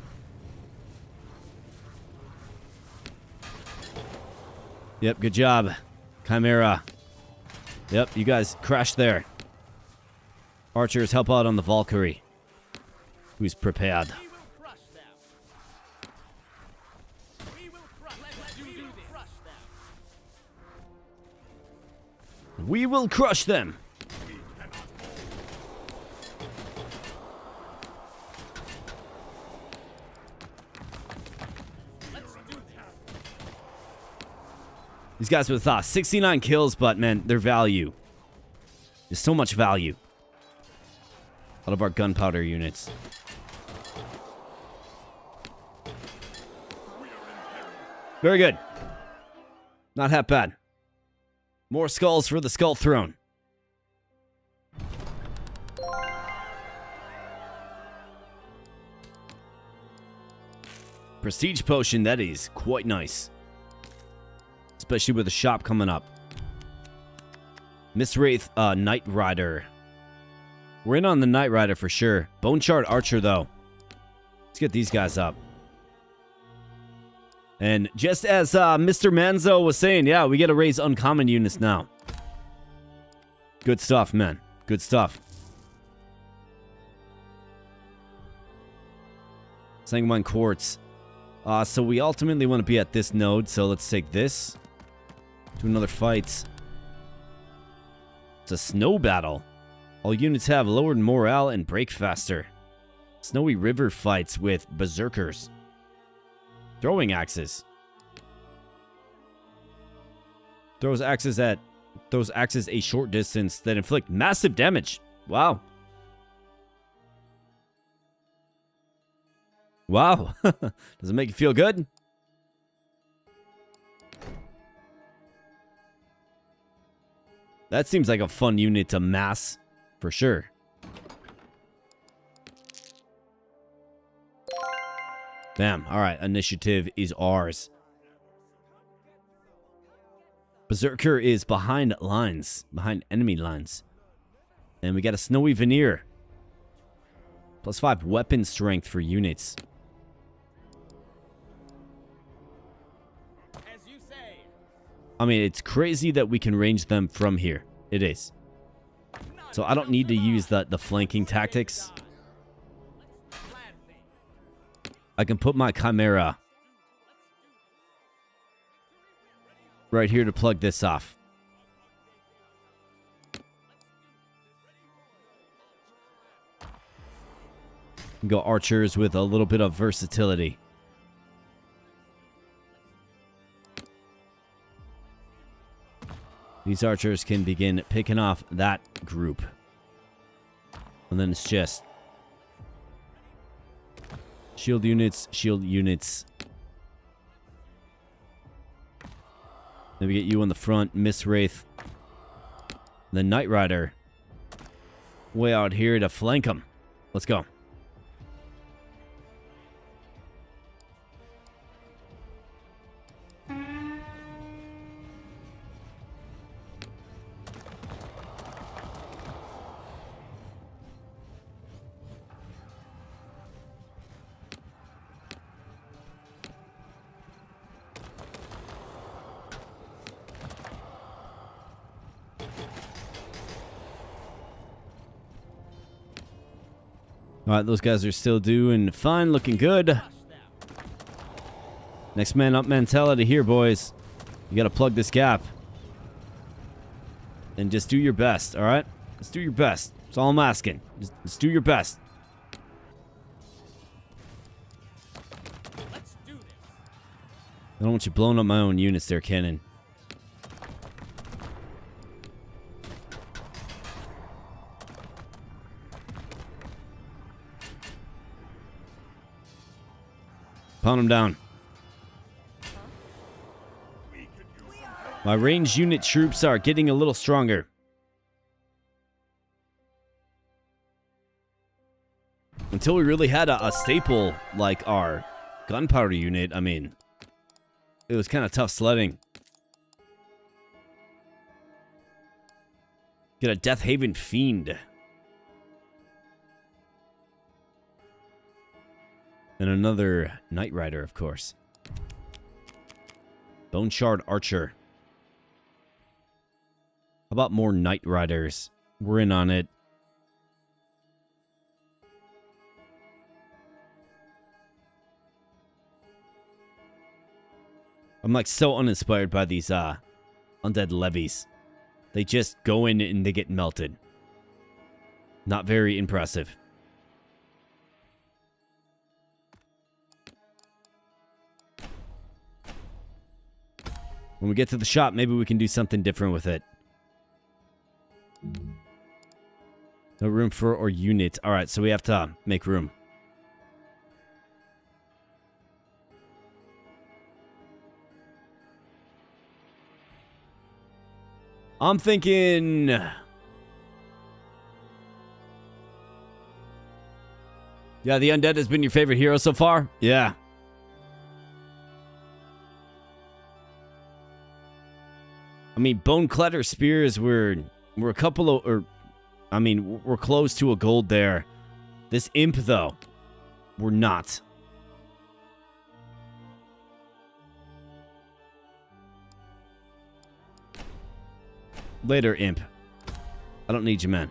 Yep, good job. Chimera. Yep, you guys crashed there. Archers, help out on the Valkyrie, who's prepared. We will crush them. We will crush them. We will crush them. We will crush them. These guys with 69 kills, but man, their value. There's so much value out of our gunpowder units. Very good. Not half bad. More skulls for the Skull Throne. Prestige potion, that is quite nice. Especially with the shop coming up. Miss Wraith, Knight Rider. We're in on the Knight Rider for sure. Bone Shard Archer, though. Let's get these guys up. And just as Mr. Manzo was saying, yeah, we get to raise uncommon units now. Good stuff, man. Good stuff. Sanguine Quartz. So we ultimately want to be at this node, so let's take this. Do another fight. It's a snow battle. All units have lowered morale and break faster. Snowy river fights with berserkers. Throwing axes. Throws axes a short distance that inflict massive damage. Wow. Wow. Does it make you feel good? That seems like a fun unit to mass, for sure. Bam. Alright, initiative is ours. Berserker is behind lines. Behind enemy lines. And we got a snowy veneer. +5 weapon strength for units. As you say. I mean, it's crazy that we can range them from here. It is. So I don't need to use the flanking tactics. I can put my Chimera right here to plug this off. Go archers with a little bit of versatility. These archers can begin picking off that group. And then it's just shield units, shield units. Then we get you on the front, Miss Wraith. The Knight Rider. Way out here to flank them. Let's go. Alright, those guys are still doing fine, looking good. Next man up mentality here, boys. You gotta plug this gap. And just do your best, alright? Just do your best. That's all I'm asking. Just do your best. Let's do this. I don't want you blowing up my own units there, Cannon. Pound him down. My ranged unit troops are getting a little stronger. Until we really had a staple like our gunpowder unit, I mean, it was kind of tough sledding. Get a Death Haven Fiend. And another Knight Rider, of course. Bone Shard Archer. How about more Knight Riders? We're in on it. I'm like so uninspired by these undead levies. They just go in and they get melted. Not very impressive. When we get to the shop, maybe we can do something different with it. No room for our unit. Alright, so we have to make room. I'm thinking... Yeah, the undead has been your favorite hero so far? Yeah. I mean, bone clatter spears were a couple of, or I mean, we're close to a gold there. This imp though, we're not. Later, imp. I don't need you, man.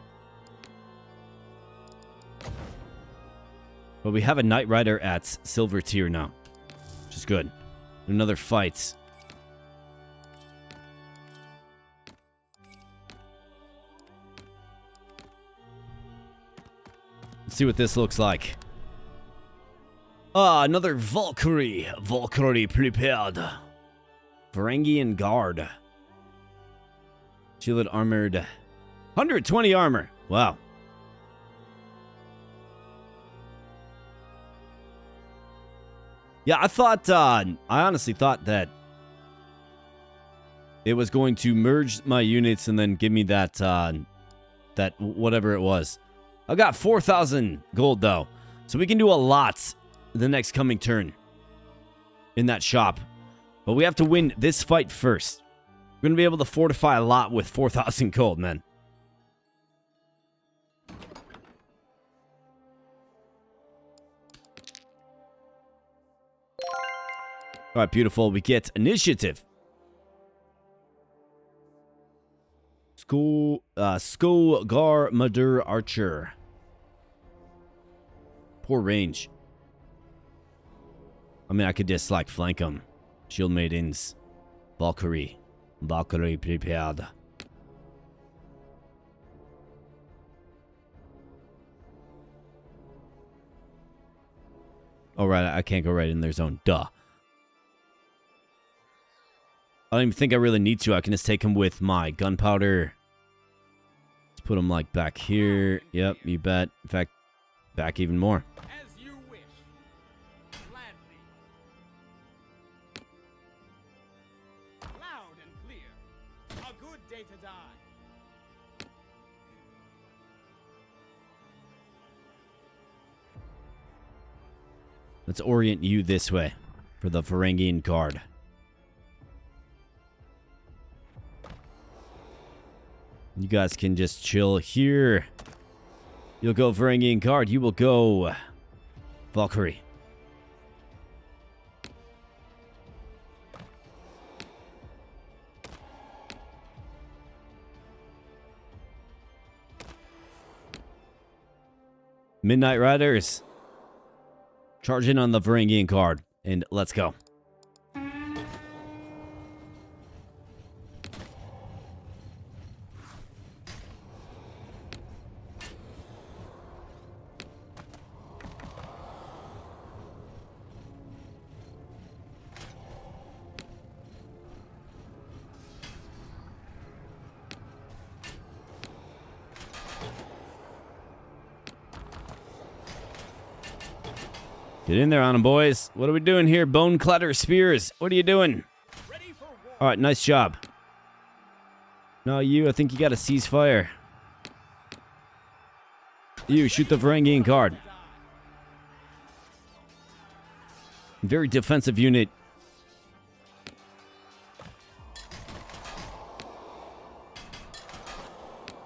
But we have a Knight Rider at silver tier now, which is good. Another fight. Let's see what this looks like. Ah, another Valkyrie. Valkyrie prepared. Varangian Guard. Shielded armored. 120 armor. Wow. Yeah, I honestly thought that it was going to merge my units and then give me that, that whatever it was. I got 4,000 gold though, so we can do a lot the next coming turn in that shop. But we have to win this fight first. We're going to be able to fortify a lot with 4,000 gold, man. All right, beautiful. We get initiative. Skogar Madur Archer. Poor range. I mean, I could just like flank him. Shield Maidens. Valkyrie. Valkyrie prepared. Oh, right. I can't go right in their zone. Duh. I don't even think I really need to. I can just take him with my gunpowder. Let's put him like back here. Yep, you bet. In fact, back even more. As you wish. Gladly. Loud and clear. A good day to die. Let's orient you this way for the Varangian Guard. You guys can just chill here. You'll go Varangian Guard. You will go Valkyrie. Midnight Riders. Charge in on the Varangian Guard. And let's go. Get in there on them, boys. What are we doing here? Bone clatter spears. What are you doing? All right, nice job. No, you, I think you got to cease fire. You, shoot the Varangian Guard. Very defensive unit.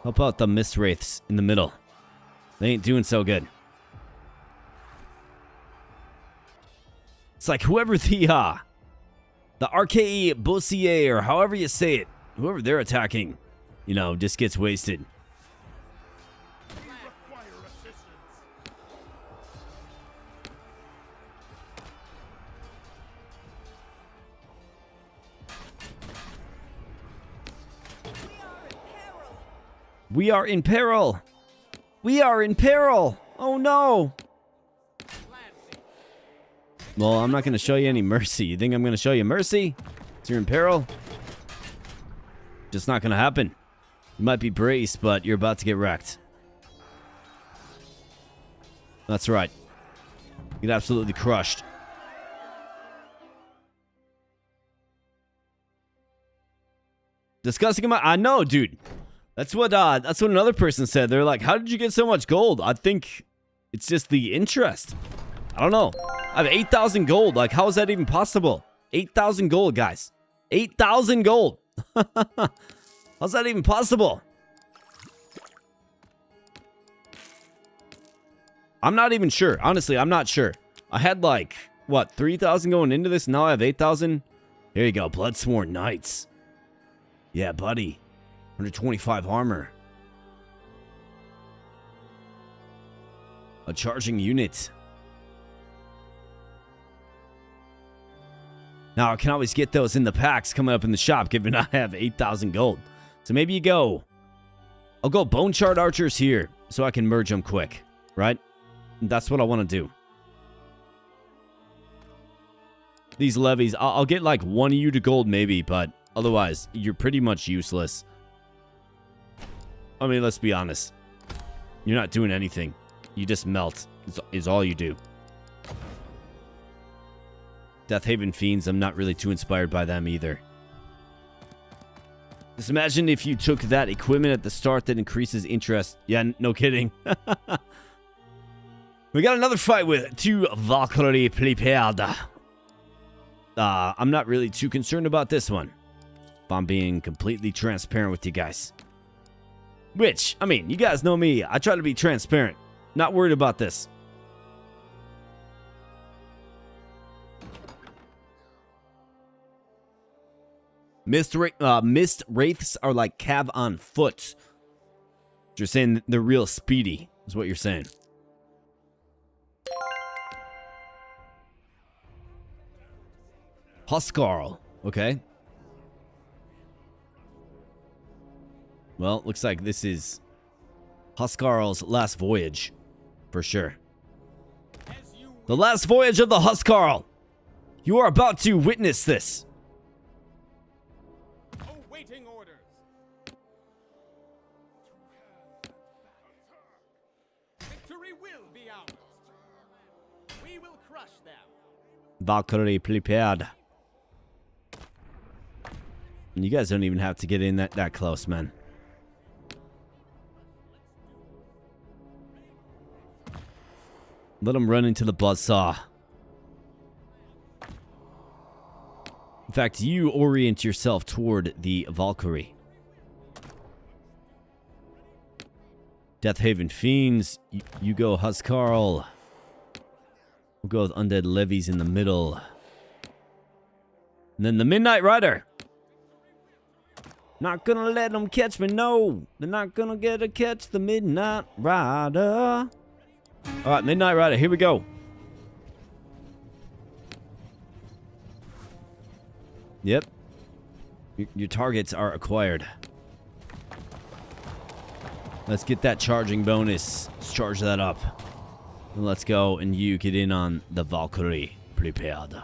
Help out the Mist Wraiths in the middle. They ain't doing so good. It's like whoever the RKE Bossier, or however you say it, whoever they're attacking, you know, just gets wasted. We are in peril. We are in peril. Oh no. Well, I'm not going to show you any mercy. You think I'm going to show you mercy? So you're in peril? Just not going to happen. You might be braced, but you're about to get wrecked. That's right. Get absolutely crushed. Discussing my... I know, dude. That's what another person said. They're like, how did you get so much gold? I think it's just the interest. I don't know. I have 8,000 gold. Like, how is that even possible? 8,000 gold, guys. 8,000 gold. How's that even possible? I'm not even sure. Honestly, I'm not sure. I had like, what, 3,000 going into this? Now I have 8,000. Here you go. Bloodsworn Knights. Yeah, buddy. 125 armor. A charging unit. Now, I can always get those in the packs coming up in the shop, given I have 8,000 gold. So maybe you go... I'll go Bone Shard Archers here, so I can merge them quick, right? That's what I want to do. These levies, I'll get like one of you to gold maybe, but otherwise, you're pretty much useless. I mean, let's be honest. You're not doing anything. You just melt, is all you do. Deathhaven Fiends, I'm not really too inspired by them either. Just imagine if you took that equipment at the start that increases interest. Yeah, no kidding. We got another fight with 2 Valkyrie prepared. I'm not really too concerned about this one, if I'm being completely transparent with you guys. Which, I mean, you guys know me. I try to be transparent. Not worried about this. Mist Wraiths are like Cav on foot. You're saying they're real speedy, is what you're saying. Huskarl, okay. Well, looks like this is Huskarl's last voyage, for sure. The last voyage of the Huskarl. You are about to witness this. Awaiting orders. Victory will be ours. We will crush them. Valkyrie prepared. You guys don't even have to get in that close, man. Let them run into the buzzsaw. In fact, you orient yourself toward the Valkyrie. Deathhaven Fiends, you go Huskarl. We'll go with Undead Levies in the middle. And then the Midnight Rider. Not gonna let them catch me, no. They're not gonna get to catch the Midnight Rider. Alright, Midnight Rider, here we go. Yep. Your targets are acquired. Let's get that charging bonus. Let's charge that up. And let's go and you get in on the Valkyrie prepared.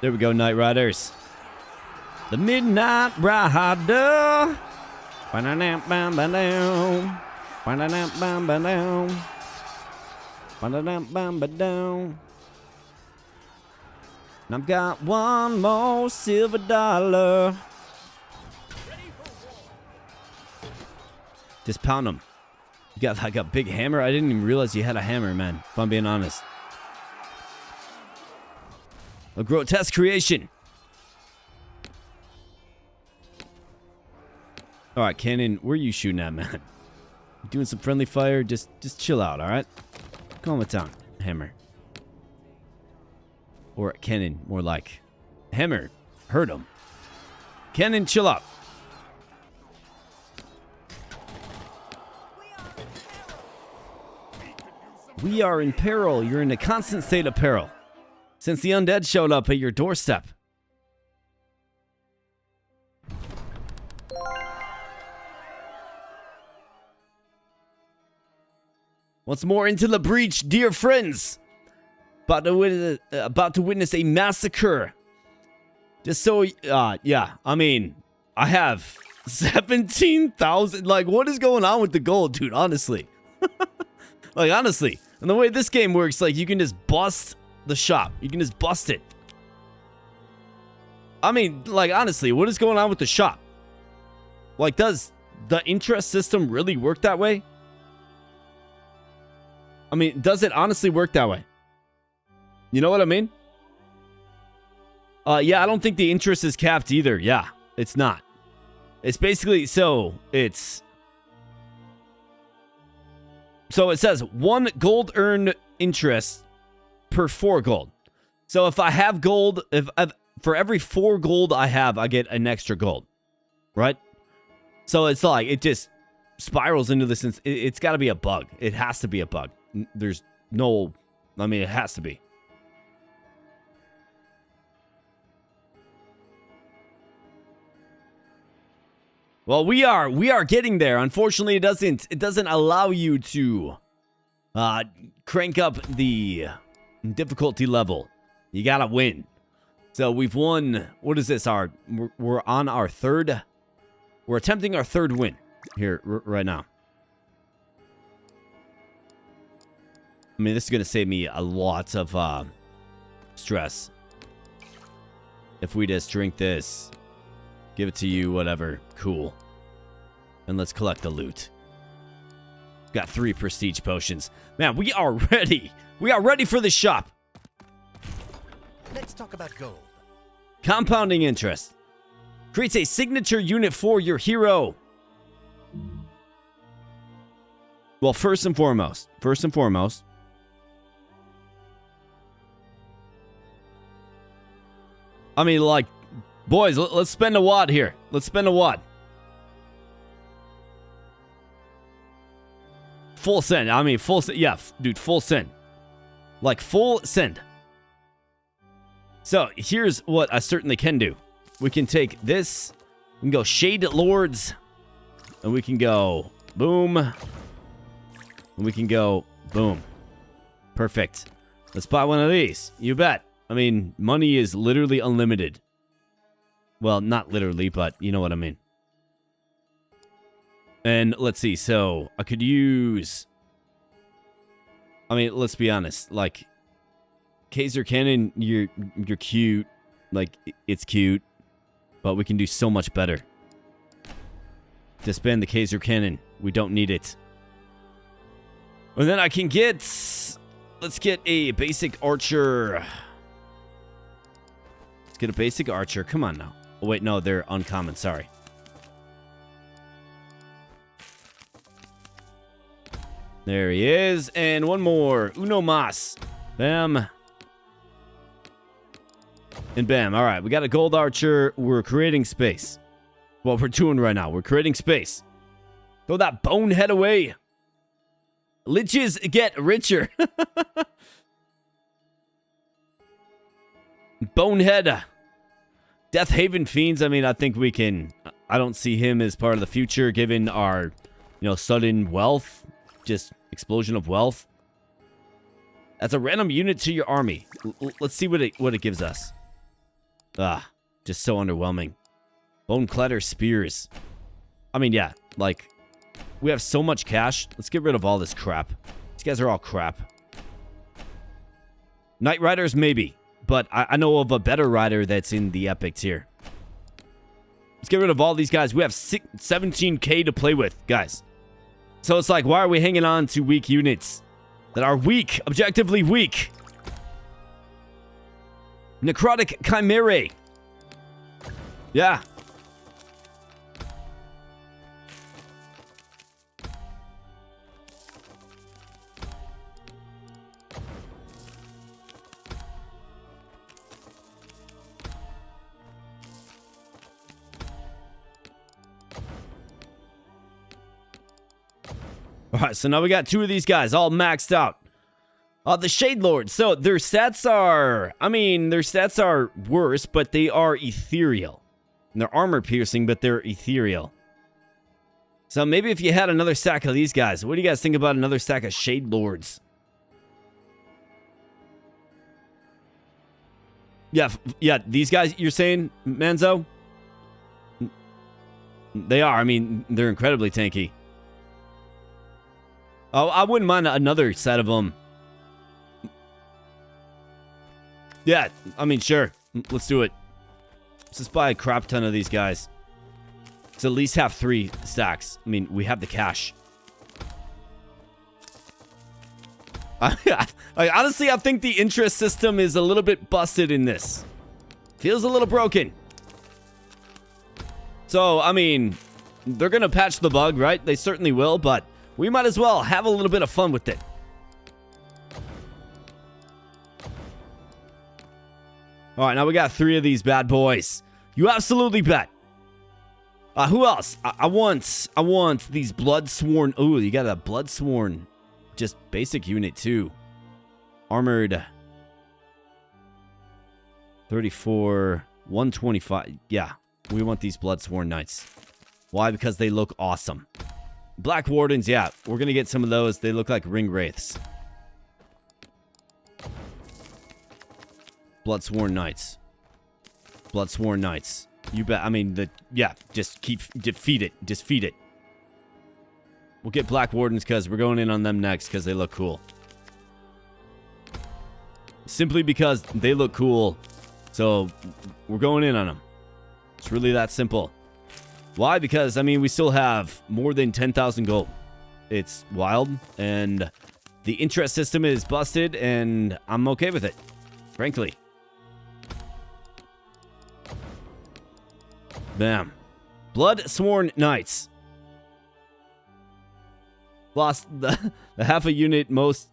There we go, Night Riders. The Midnight Rider. Ba-da-dam-bam-ba-down. Ba-da-dam-bam-ba-down. Ba-da-dam-bam-ba-down. And I've got one more silver dollar. Just pound them. You got like a big hammer? I didn't even realize you had a hammer, man, if I'm being honest. A grotesque creation. Alright, Cannon, where are you shooting at, man? You doing some friendly fire? Just chill out, alright? Calm it down, Hammer. Or Cannon, more like. Hammer, hurt him. Cannon, chill out. We are in peril. You're in a constant state of peril. Since the undead showed up at your doorstep. Once more into the breach, dear friends. About to witness a massacre. Just so, yeah, I mean, I have 17,000. Like, what is going on with the gold, dude? Honestly. Like, honestly. And the way this game works, like, you can just bust the shop. You can just bust it. I mean, like, honestly, what is going on with the shop? Like, does the interest system really work that way? I mean, does it honestly work that way? You know what I mean? Yeah, I don't think the interest is capped either. Yeah, it's not. It's basically, so it says 1 gold earned interest per 4 gold. So if I have gold, for every 4 gold I have, I get an extra gold, right? So it's like, it just spirals into this. It's got to be a bug. It has to be a bug. There's no, I mean, it has to be. Well, we are getting there. Unfortunately, it doesn't allow you to crank up the difficulty level. You gotta win. So we've won. What is this? We're on our third. We're attempting our 3rd win here right now. I mean, this is gonna save me a lot of stress if we just drink this. Give it to you, whatever. Cool. And let's collect the loot. Got 3 prestige potions. Man, we are ready. We are ready for the shop. Let's talk about gold. Compounding interest. Creates a signature unit for your hero. Well, first and foremost. I mean, like, boys, let's spend a wad here. Let's spend a wad. Full send. I mean, full send. Yeah, dude, full send. Like, full send. So, here's what I certainly can do. We can take this. We can go Shade Lords. And we can go boom. And we can go boom. Perfect. Let's buy one of these. You bet. I mean, money is literally unlimited. Well, not literally, but you know what I mean. And let's see. So, I could use... I mean, let's be honest. Like, Kaiser Cannon, you're cute. Like, it's cute. But we can do so much better. To spend the Kaiser Cannon. We don't need it. And then I can get... Let's get a basic archer. Let's get a basic archer. Come on now. Oh, wait, no, they're uncommon. Sorry. There he is. And one more. Uno mas. Bam. And bam. All right, we got a gold archer. We're creating space. What we're doing right now. We're creating space. Throw that bonehead away. Liches get richer. Bonehead. Death Haven Fiends. I mean, I think we can... I don't see him as part of the future, given our, sudden wealth. Just explosion of wealth. That's a random unit to your army. Let's see what it gives us. Just so underwhelming. Bone Clatter Spears. I mean, yeah, like, we have so much cash. Let's get rid of all this crap. These guys are all crap. Knight Riders, maybe. But I know of a better rider that's in the epic tier. Let's get rid of all these guys. We have 17k to play with, guys. So it's like, why are we hanging on to weak units that are weak, objectively weak? Necrotic Chimera. Yeah. All right, so now we got 2 of these guys all maxed out. The Shade Lords. So their stats are, their stats are worse, but they are ethereal. And they're armor piercing, but they're ethereal. So maybe if you had another stack of these guys, what do you guys think about another stack of Shade Lords? Yeah, these guys you're saying, Manzo? They are. They're incredibly tanky. Oh, I wouldn't mind another set of them. Yeah, sure. Let's do it. Let's just buy a crap ton of these guys. Let's at least have 3 stacks. I mean, we have the cash. Honestly, I think the interest system is a little bit busted in this. Feels a little broken. So, I mean, they're going to patch the bug, right? They certainly will, but we might as well have a little bit of fun with it. All right, now we got 3 of these bad boys. You absolutely bet. Who else? I want these Bloodsworn. Ooh, you got a Bloodsworn, just basic unit too. Armored 34, 125. Yeah, we want these Bloodsworn Knights. Why? Because they look awesome. Black Wardens, yeah, we're gonna get some of those. They look like ring wraiths. Bloodsworn Knights. Bloodsworn Knights. You bet. I mean, yeah, just feed it. Just feed it. We'll get Black Wardens because we're going in on them next because they look cool. Simply because they look cool. So, we're going in on them. It's really that simple. Why? Because, I mean, we still have more than 10,000 gold. It's wild, and the interest system is busted, and I'm okay with it, frankly. Bam. Bloodsworn Knights. Lost the half a unit most.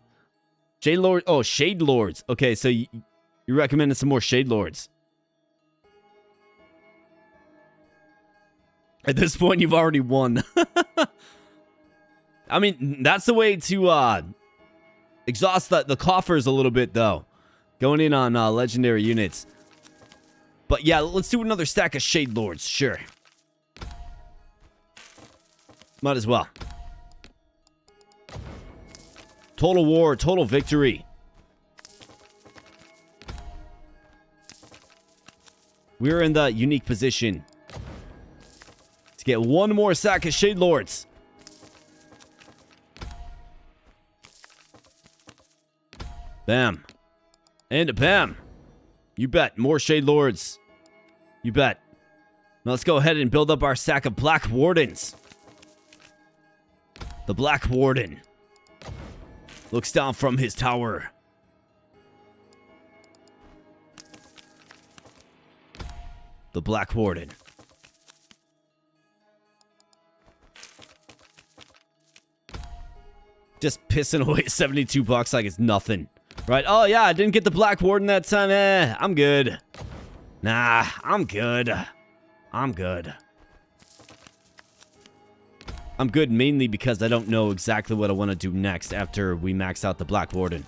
Shade Lord. Oh, Shade Lords. Okay, so you recommended some more Shade Lords. At this point, you've already won. I mean, that's the way to exhaust the coffers a little bit, though. Going in on legendary units. But yeah, let's do another stack of Shade Lords, sure. Might as well. Total war, total victory. We're in the unique position to get one more stack of Shade Lords. Bam. And bam. You bet. More Shade Lords. You bet. Now let's go ahead and build up our stack of Black Wardens. The Black Warden looks down from his tower. The Black Warden. Just pissing away 72 bucks like it's nothing. Right? Oh, yeah, I didn't get the Black Warden that time. I'm good. Nah, I'm good. I'm good. I'm good mainly because I don't know exactly what I want to do next after we max out the Black Warden.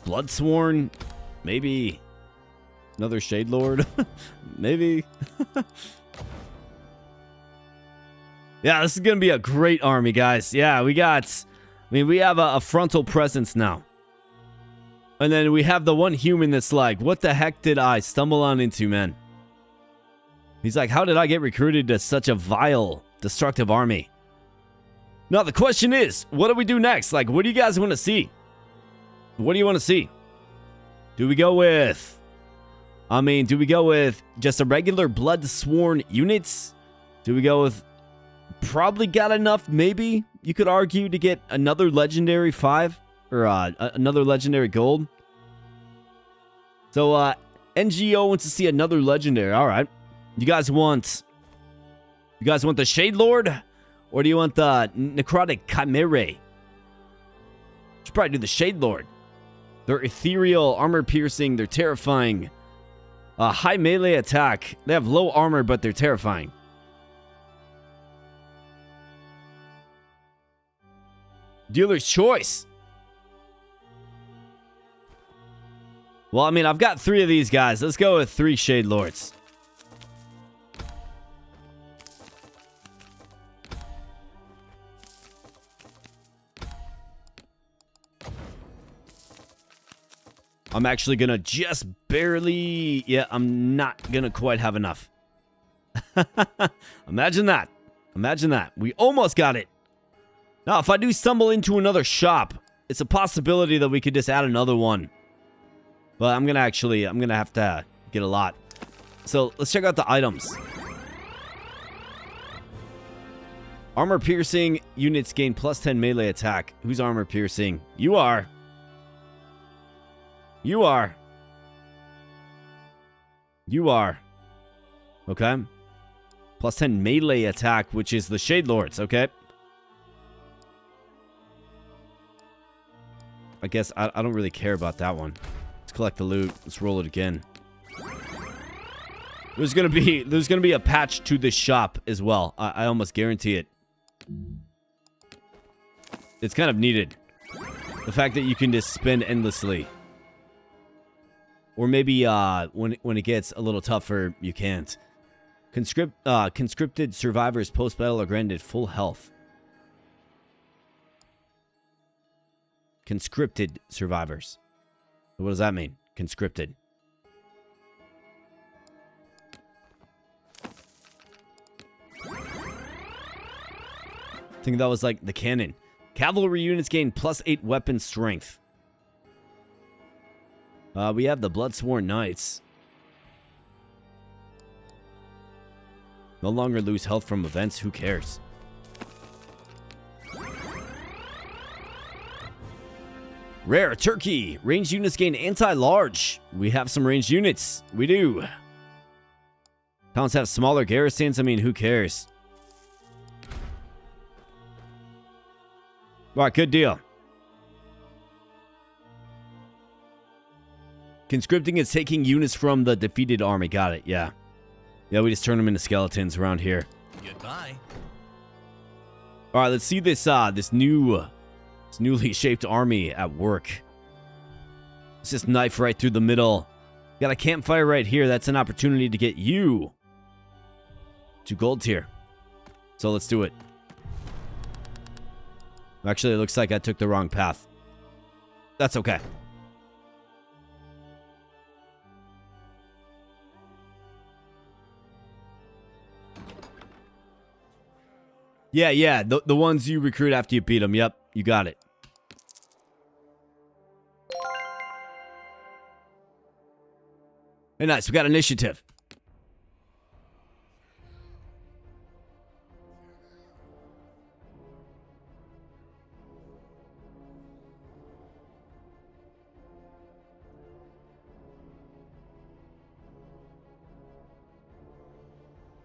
Bloodsworn? Maybe another Shade Lord? Maybe. Yeah, this is going to be a great army, guys. Yeah, we have a frontal presence now. And then we have the one human that's like, what the heck did I stumble on into, man? He's like, how did I get recruited to such a vile, destructive army? Now, the question is, what do we do next? Like, what do you guys want to see? What do you want to see? Do we go with... do we go with just a regular Bloodsworn units? Do we go with... Probably got enough, maybe, you could argue, to get another legendary 5 or another legendary gold. So NGO wants to see another legendary. All right, you guys want the Shade Lord, or do you want the Necrotic Chimera? Should probably do the Shade Lord. They're ethereal, armor piercing, they're terrifying. High melee attack. They have low armor, but they're terrifying. Dealer's choice. Well, I mean, I've got 3 of these guys. Let's go with 3 Shade Lords. I'm actually gonna just barely... Yeah, I'm not gonna quite have enough. Imagine that. Imagine that. We almost got it. Now, if I do stumble into another shop, it's a possibility that we could just add another one. But I'm gonna have to get a lot. So let's check out the items. Armor piercing units gain plus 10 melee attack. Who's armor piercing? You are. You are. You are. Okay. Plus 10 melee attack, which is the Shade Lords. Okay. I guess I don't really care about that one. Let's collect the loot. Let's roll it again. There's gonna be a patch to this shop as well. I almost guarantee it. It's kind of needed. The fact that you can just spend endlessly. Or maybe when it gets a little tougher, you can't. Conscripted survivors post-battle are granted full health. Conscripted survivors. What does that mean? Conscripted. I think that was like the cannon. Cavalry units gain plus 8 weapon strength. We have the Bloodsworn Knights. No longer lose health from events. Who cares? Rare Turkey. Ranged units gain anti-large. We have some ranged units. We do. Towns have smaller garrisons. I mean, who cares? Alright, good deal. Conscripting is taking units from the defeated army. Got it, yeah. Yeah, we just turn them into skeletons around here. Goodbye. Alright, let's see this newly shaped army at work. Let's just knife right through the middle. Got a campfire right here. That's an opportunity to get you to gold tier. So let's do it. Actually, it looks like I took the wrong path. That's okay. Yeah, the ones you recruit after you beat them. Yep, you got it. Hey, nice. We got initiative.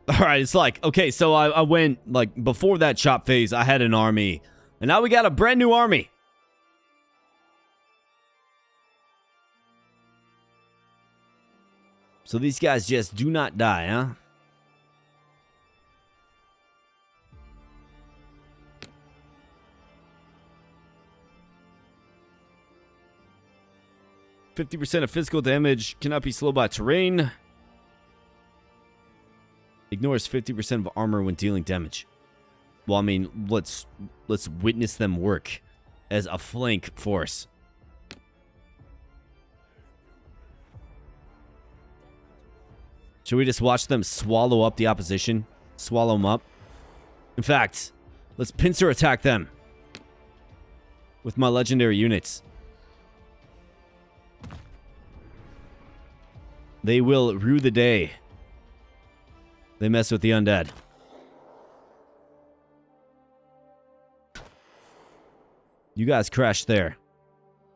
Alright, it's like, okay, so I went, like, before that chop phase, I had an army. And now we got a brand new army. So these guys just do not die, huh? %of physical damage cannot be slowed by terrain. Ignores 50% of armor when dealing damage. Well, I mean, let's witness them work as a flank force. Should we just watch them swallow up the opposition? Swallow them up? In fact, let's pincer attack them with my legendary units. They will rue the day they mess with the undead. You guys crashed there.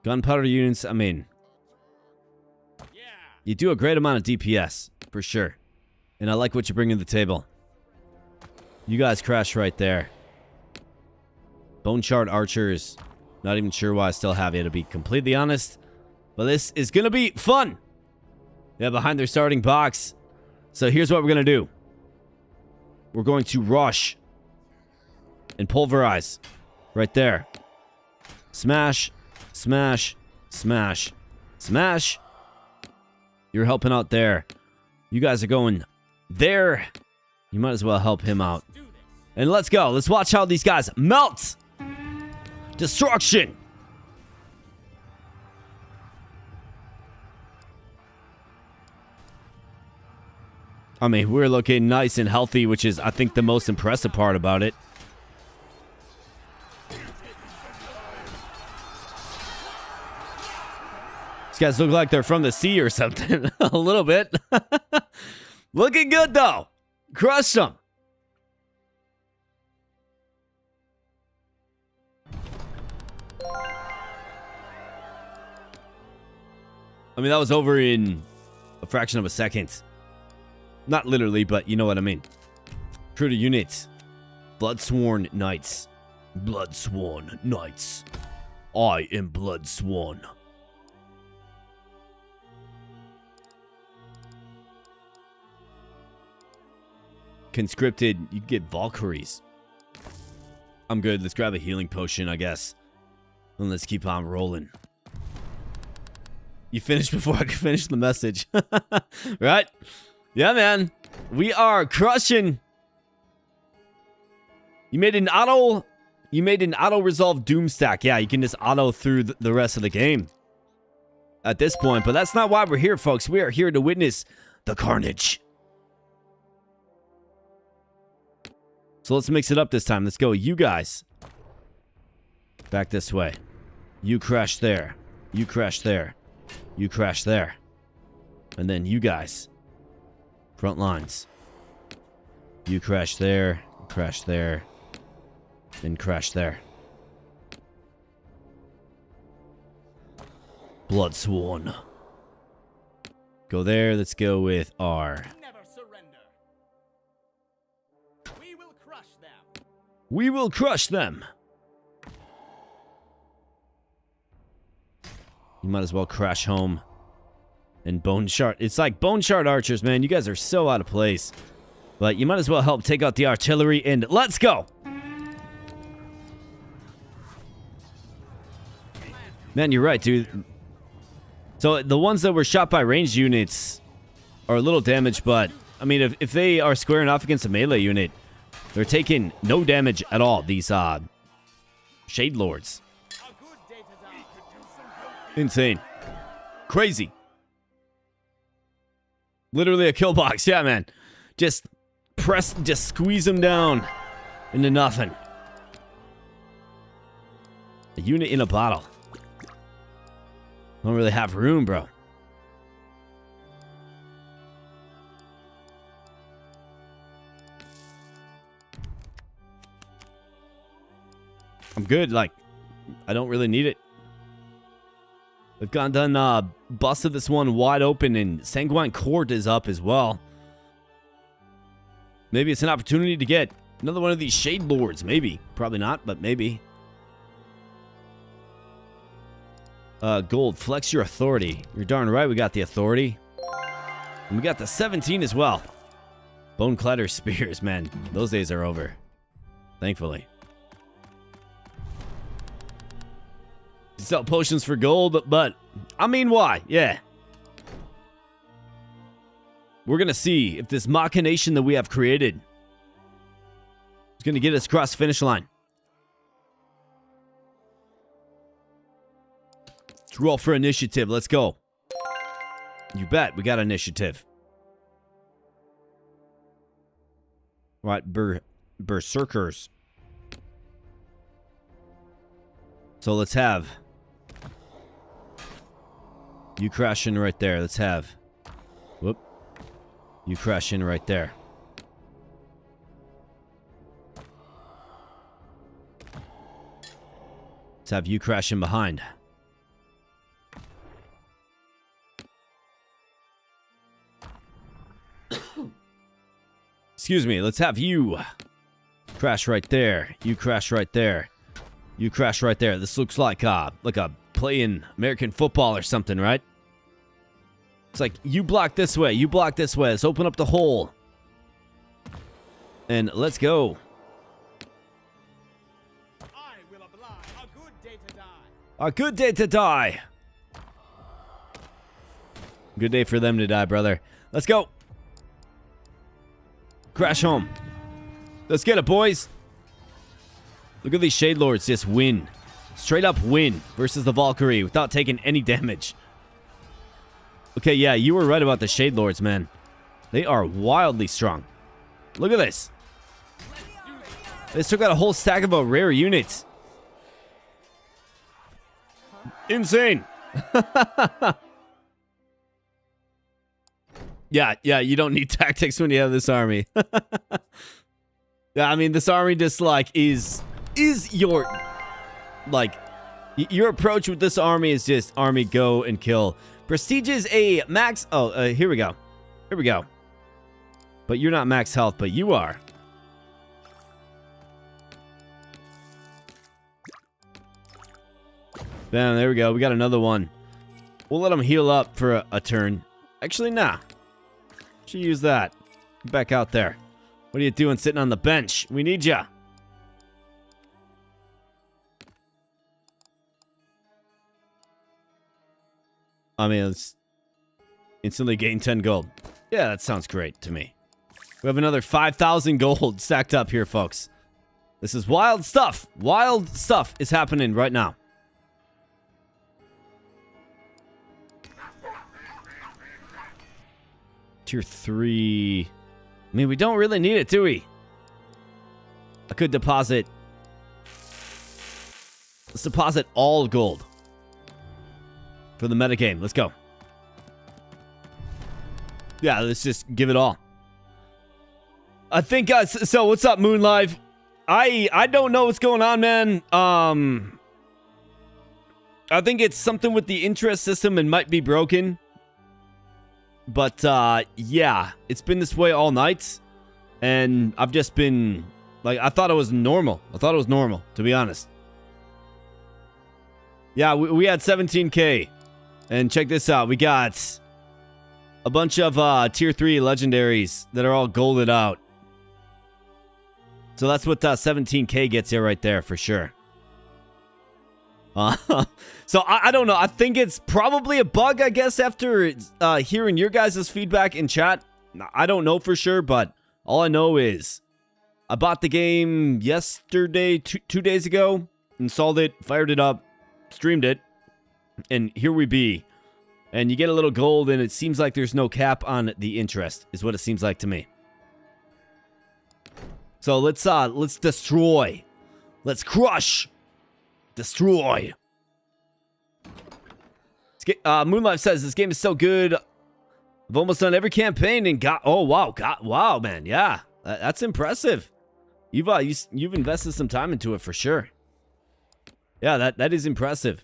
Gunpowder units, I mean, you do a great amount of DPS, for sure. And I like what you bring to the table. You guys crashed right there. Bone Shard Archers. Not even sure why I still have you, to be completely honest. But this is going to be fun. Yeah, behind their starting box. So here's what we're going to do. We're going to rush and pulverize right there. Smash, smash, smash, smash. You're helping out there. You guys are going there. You might as well help him out. And let's go. Let's watch how these guys melt. Destruction. I mean, we're looking nice and healthy, which is, I think, the most impressive part about it. These guys look like they're from the sea or something. A little bit. Looking good, though. Crushed them. I mean, that was over in a fraction of a second. Not literally, but you know what I mean. True to units. Bloodsworn Knights. Bloodsworn Knights. I am Bloodsworn. Conscripted, you get Valkyries. I'm good. Let's grab a healing potion, I guess. And let's keep on rolling. You finished before I could finish the message. Right? Yeah, man. We are crushing. You made an auto resolve doom stack. Yeah, you can just auto through the rest of the game at this point. But that's not why we're here, folks. We are here to witness the carnage. So let's mix it up this time. Let's go. You guys. Back this way. You crash there. You crash there. You crash there. And then you guys. Front lines. You crash there. Crash there. Then crash there. Bloodsworn. Go there. Let's go with R. Never surrender. We will crush them. We will crush them. You might as well crash home. And Bone Shard. It's like Bone Shard archers, man. You guys are so out of place. But you might as well help take out the artillery. And let's go. Man, you're right, dude. So the ones that were shot by ranged units are a little damaged. But, I mean, if they are squaring off against a melee unit, they're taking no damage at all. These Shade Lords. Insane. Crazy. Literally a kill box. Yeah, man. Just squeeze them down into nothing. A unit in a bottle. Don't really have room, bro. I'm good. Like, I don't really need it. We've done busted this one wide open, and Sanguine Court is up as well. Maybe it's an opportunity to get another one of these Shade Lords. Maybe. Probably not, but maybe. Gold. Flex your authority. You're darn right we got the authority. And we got the 17 as well. Bone Clatter Spears, man. Those days are over. Thankfully. Sell potions for gold, but I mean, why? Yeah. We're going to see if this machination that we have created is going to get us across the finish line. Let's roll for initiative. Let's go. You bet. We got initiative. Right. Berserkers. So let's have... You crash in right there. Let's have... Whoop. You crash in right there. Let's have you crash in behind. Excuse me. Let's have you crash right there. You crash right there. You crash right there. This looks like a playing American football or something, right? It's like, you block this way. You block this way. Let's open up the hole. And let's go. I will oblige. A good day to die. A good day to die. Good day for them to die, brother. Let's go. Crash home. Let's get it, boys. Look at these Shade Lords just win. Straight up win versus the Valkyrie without taking any damage. Okay, yeah, you were right about the Shade Lords, man. They are wildly strong. Look at this. They still got a whole stack of rare units. Insane. Yeah, you don't need tactics when you have this army. Yeah, I mean, this army just, like, is your, like, your approach with this army is just army go and kill. Prestige is a max, here we go. Here we go. But you're not max health, but you are. Bam, there we go. We got another one. We'll let him heal up for a turn. Actually, nah. Should use that. Get back out there. What are you doing sitting on the bench? We need ya. I mean, let's instantly gain 10 gold. Yeah, that sounds great to me. We have another 5,000 gold stacked up here, folks. This is wild stuff. Wild stuff is happening right now. Tier 3. I mean, we don't really need it, do we? I could deposit. Let's deposit all gold for the metagame. Let's go. Yeah, let's just give it all. I think, guys, so what's up, Moonlive? I don't know what's going on, man. I think it's something with the interest system and might be broken. But, yeah, it's been this way all night. And I've just been, like, I thought it was normal. I thought it was normal, to be honest. Yeah, we had 17K. And check this out. We got a bunch of tier 3 legendaries that are all golded out. So that's what 17K gets you right there for sure. So I don't know. I think it's probably a bug, I guess, after hearing your guys' feedback in chat. I don't know for sure, but all I know is I bought the game yesterday, 2 days ago, installed it, fired it up, streamed it, and here we be. And you get a little gold, and it seems like there's no cap on the interest, is what it seems like to me. So let's destroy. Let's crush. Destroy. Moonlight says this game is so good. I've almost done every campaign and got. Oh wow, man, yeah, that's impressive. You've invested some time into it for sure. Yeah, that is impressive.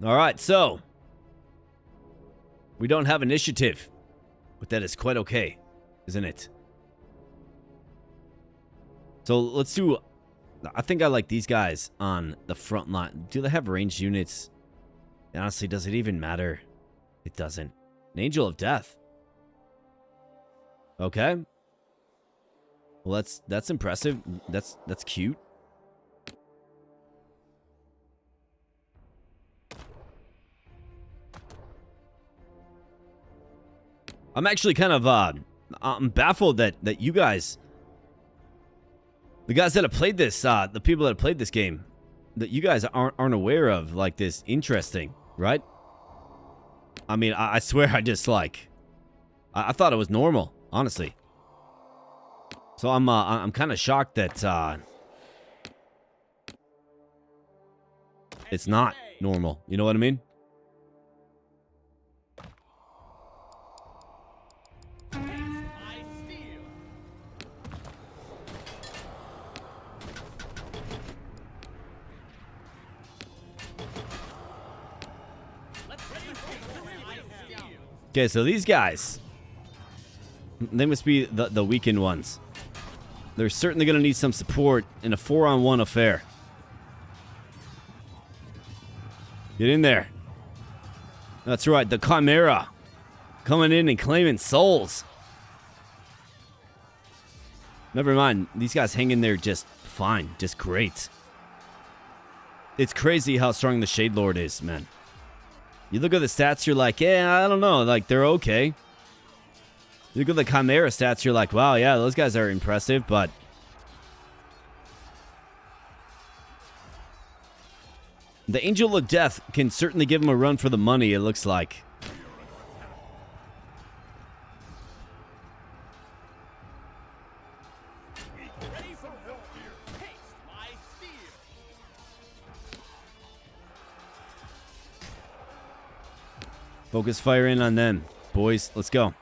All right, so we don't have initiative, but that is quite okay, isn't it? So let's do. I think I like these guys on the front line. Do they have ranged units? Honestly, does it even matter? It doesn't. An Angel of Death. Okay. Well, that's impressive. That's cute. I'm actually kind of I'm baffled that you guys, the guys that have played this, the people that have played this game, that you guys aren't aware of, like, this interesting, right? I mean, I swear I just, like, I thought it was normal, honestly. So I'm kind of shocked that it's not normal. You know what I mean? Okay, so these guys, they must be the weakened ones. They're certainly going to need some support in a 4-on-1 affair. Get in there. That's right, the Chimera coming in and claiming souls. Never mind, these guys hang in there just fine, just great. It's crazy how strong the Shade Lord is, man. You look at the stats, you're like, yeah, I don't know. Like, they're okay. You look at the Chimera stats, you're like, wow, yeah, those guys are impressive, but the Angel of Death can certainly give him a run for the money, it looks like. Focus fire in on them. Boys, let's go.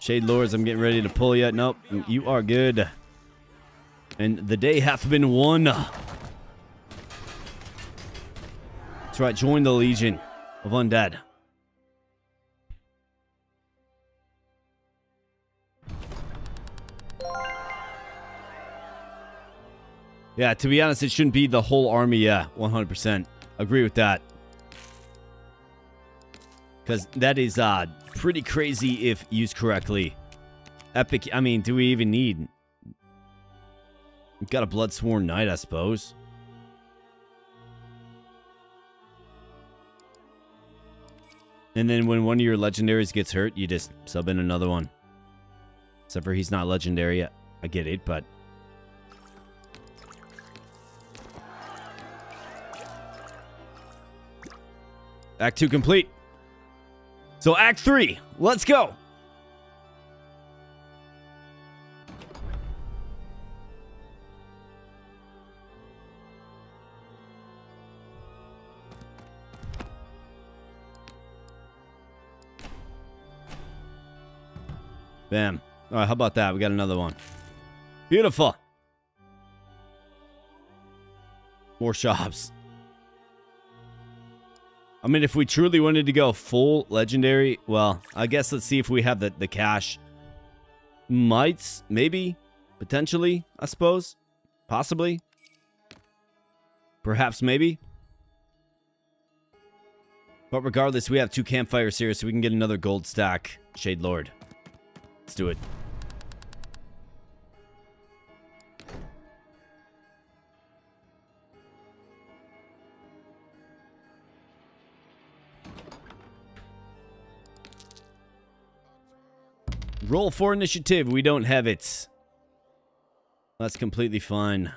Shade Lords, I'm getting ready to pull you. Nope, you are good. And the day hath been won. That's right, join the Legion of Undead. Yeah, to be honest, it shouldn't be the whole army. Yeah, 100%. Agree with that. Because that is pretty crazy if used correctly. Epic, I mean, do we even need... We've got a Bloodsworn Knight, I suppose. And then when one of your legendaries gets hurt, you just sub in another one. Except for he's not legendary yet. I get it, but... Act 2 complete. So Act 3, let's go. Bam. All right, how about that? We got another one. Beautiful. More shops. I mean, if we truly wanted to go full legendary, well, I guess let's see if we have the cash. Might, maybe, potentially, I suppose. Possibly. Perhaps, maybe. But regardless, we have 2 campfires here, so we can get another gold stack. Shade Lord. Let's do it. Roll for initiative. We don't have it. That's completely fine.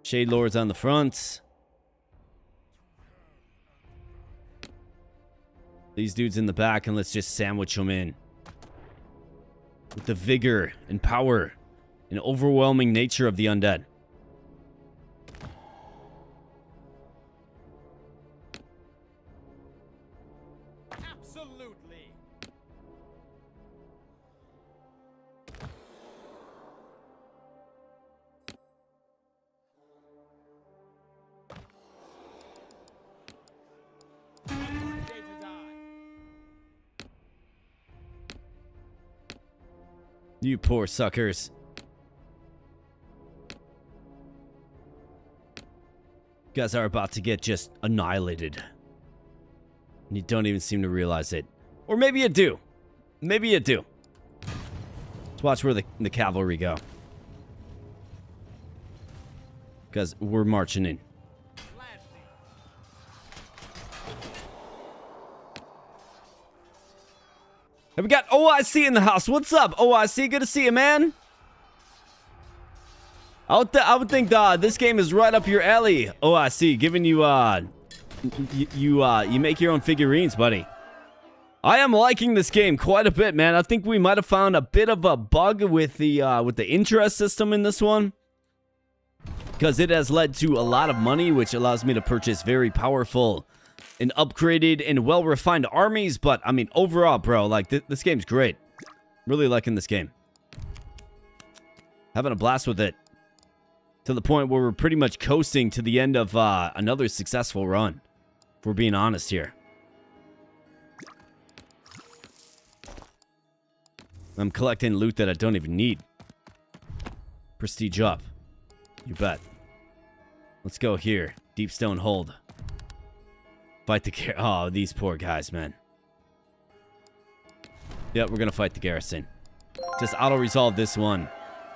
Shade Lord's on the front. These dudes in the back, and let's just sandwich them in. With the vigor and power and overwhelming nature of the undead. Absolutely. Day to die. You poor suckers. You guys are about to get just annihilated. And you don't even seem to realize it. Or maybe you do. Maybe you do. Let's watch where the cavalry go. Because we're marching in. And we got OIC in the house. What's up, OIC? Good to see you, man. I would think this game is right up your alley, OIC. Giving you you make your own figurines, buddy. I am liking this game quite a bit, man. I think we might have found a bit of a bug with the interest system in this one, because it has led to a lot of money, which allows me to purchase very powerful and upgraded and well-refined armies. But, I mean, overall, bro, like, this game's great. Really liking this game. Having a blast with it. To the point where we're pretty much coasting to the end of another successful run. If we're being honest here. I'm collecting loot that I don't even need. Prestige up. You bet. Let's go here. Deep Stone Hold. Fight the oh, these poor guys, man. Yep, we're gonna fight the garrison. Just auto-resolve this one.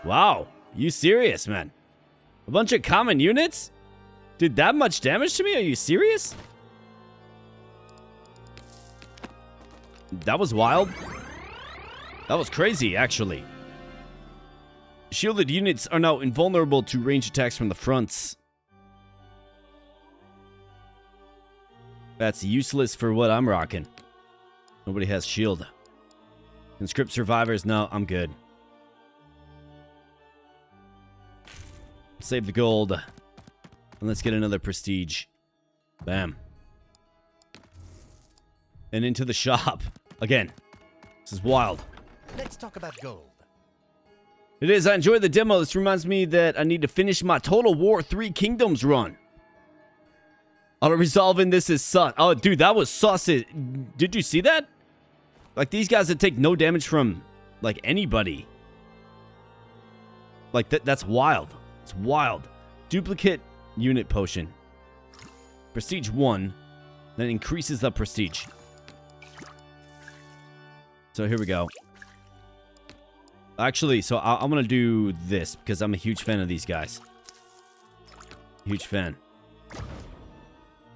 Wow. You serious, man? A bunch of common units? Did that much damage to me? Are you serious? That was wild. That was crazy, actually. Shielded units are now invulnerable to range attacks from the fronts. That's useless for what I'm rocking. Nobody has shield. Conscript survivors. No, I'm good. Save the gold. And let's get another prestige. Bam. And into the shop. Again. This is wild. Let's talk about gold. It is. I enjoyed the demo. This reminds me that I need to finish my Total War 3 Kingdoms run. Auto-resolving this is sus. Oh, dude, that was sus. Did you see that? Like, these guys that take no damage from, like, anybody. Like, that's wild. It's wild. Duplicate unit potion. Prestige 1. Then increases the prestige. So, here we go. Actually, so I'm going to do this because I'm a huge fan of these guys. Huge fan.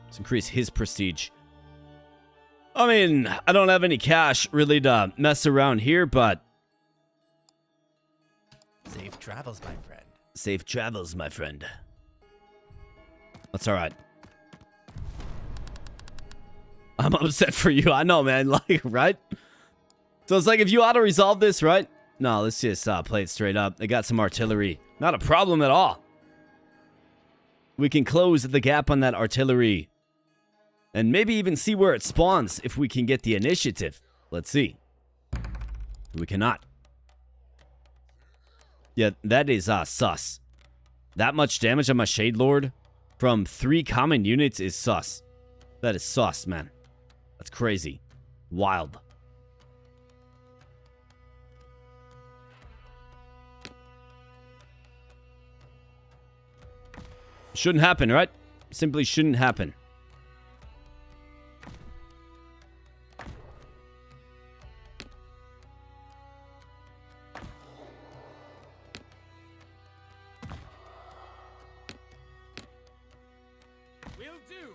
Let's increase his prestige. I mean, I don't have any cash really to mess around here, but... Safe travels, my friend. Safe travels, my friend. That's alright. I'm upset for you. I know, man. Like, right? So it's like if you auto-resolve this, right? No, let's just play it straight up. They got some artillery. Not a problem at all. We can close the gap on that artillery. And maybe even see where it spawns if we can get the initiative. Let's see. We cannot. Yeah, that is sus. That much damage on my Shade Lord from 3 common units is sus. That is sus, man. That's crazy. Wild. Shouldn't happen, right? Simply shouldn't happen. Will do.